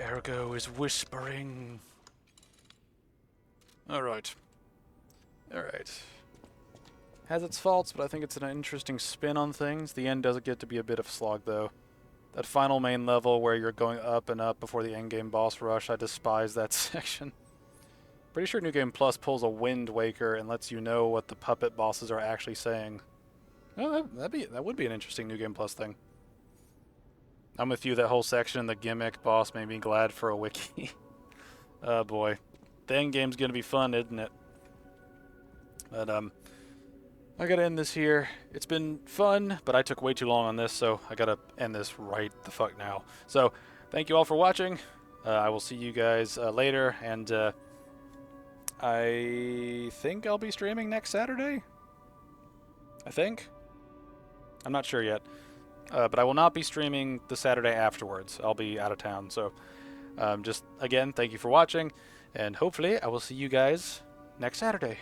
Ergo is whispering. Alright. Alright. Has its faults, but I think it's an interesting spin on things. The end doesn't get to be a bit of a slog, though. That final main level where you're going up and up before the endgame boss rush, I despise that section. Pretty sure New Game Plus pulls a Wind Waker and lets you know what the puppet bosses are actually saying. Oh, that would be an interesting New Game Plus thing. I'm with you, that whole section, the gimmick boss made me glad for a wiki. Oh boy. The endgame's gonna be fun, isn't it? But, I gotta end this here. It's been fun, but I took way too long on this, so I gotta end this right the fuck now. So, thank you all for watching. I will see you guys later, and I think I'll be streaming next Saturday? I think? I'm not sure yet. But I will not be streaming the Saturday afterwards. I'll be out of town, so just, again, thank you for watching, and hopefully I will see you guys next Saturday.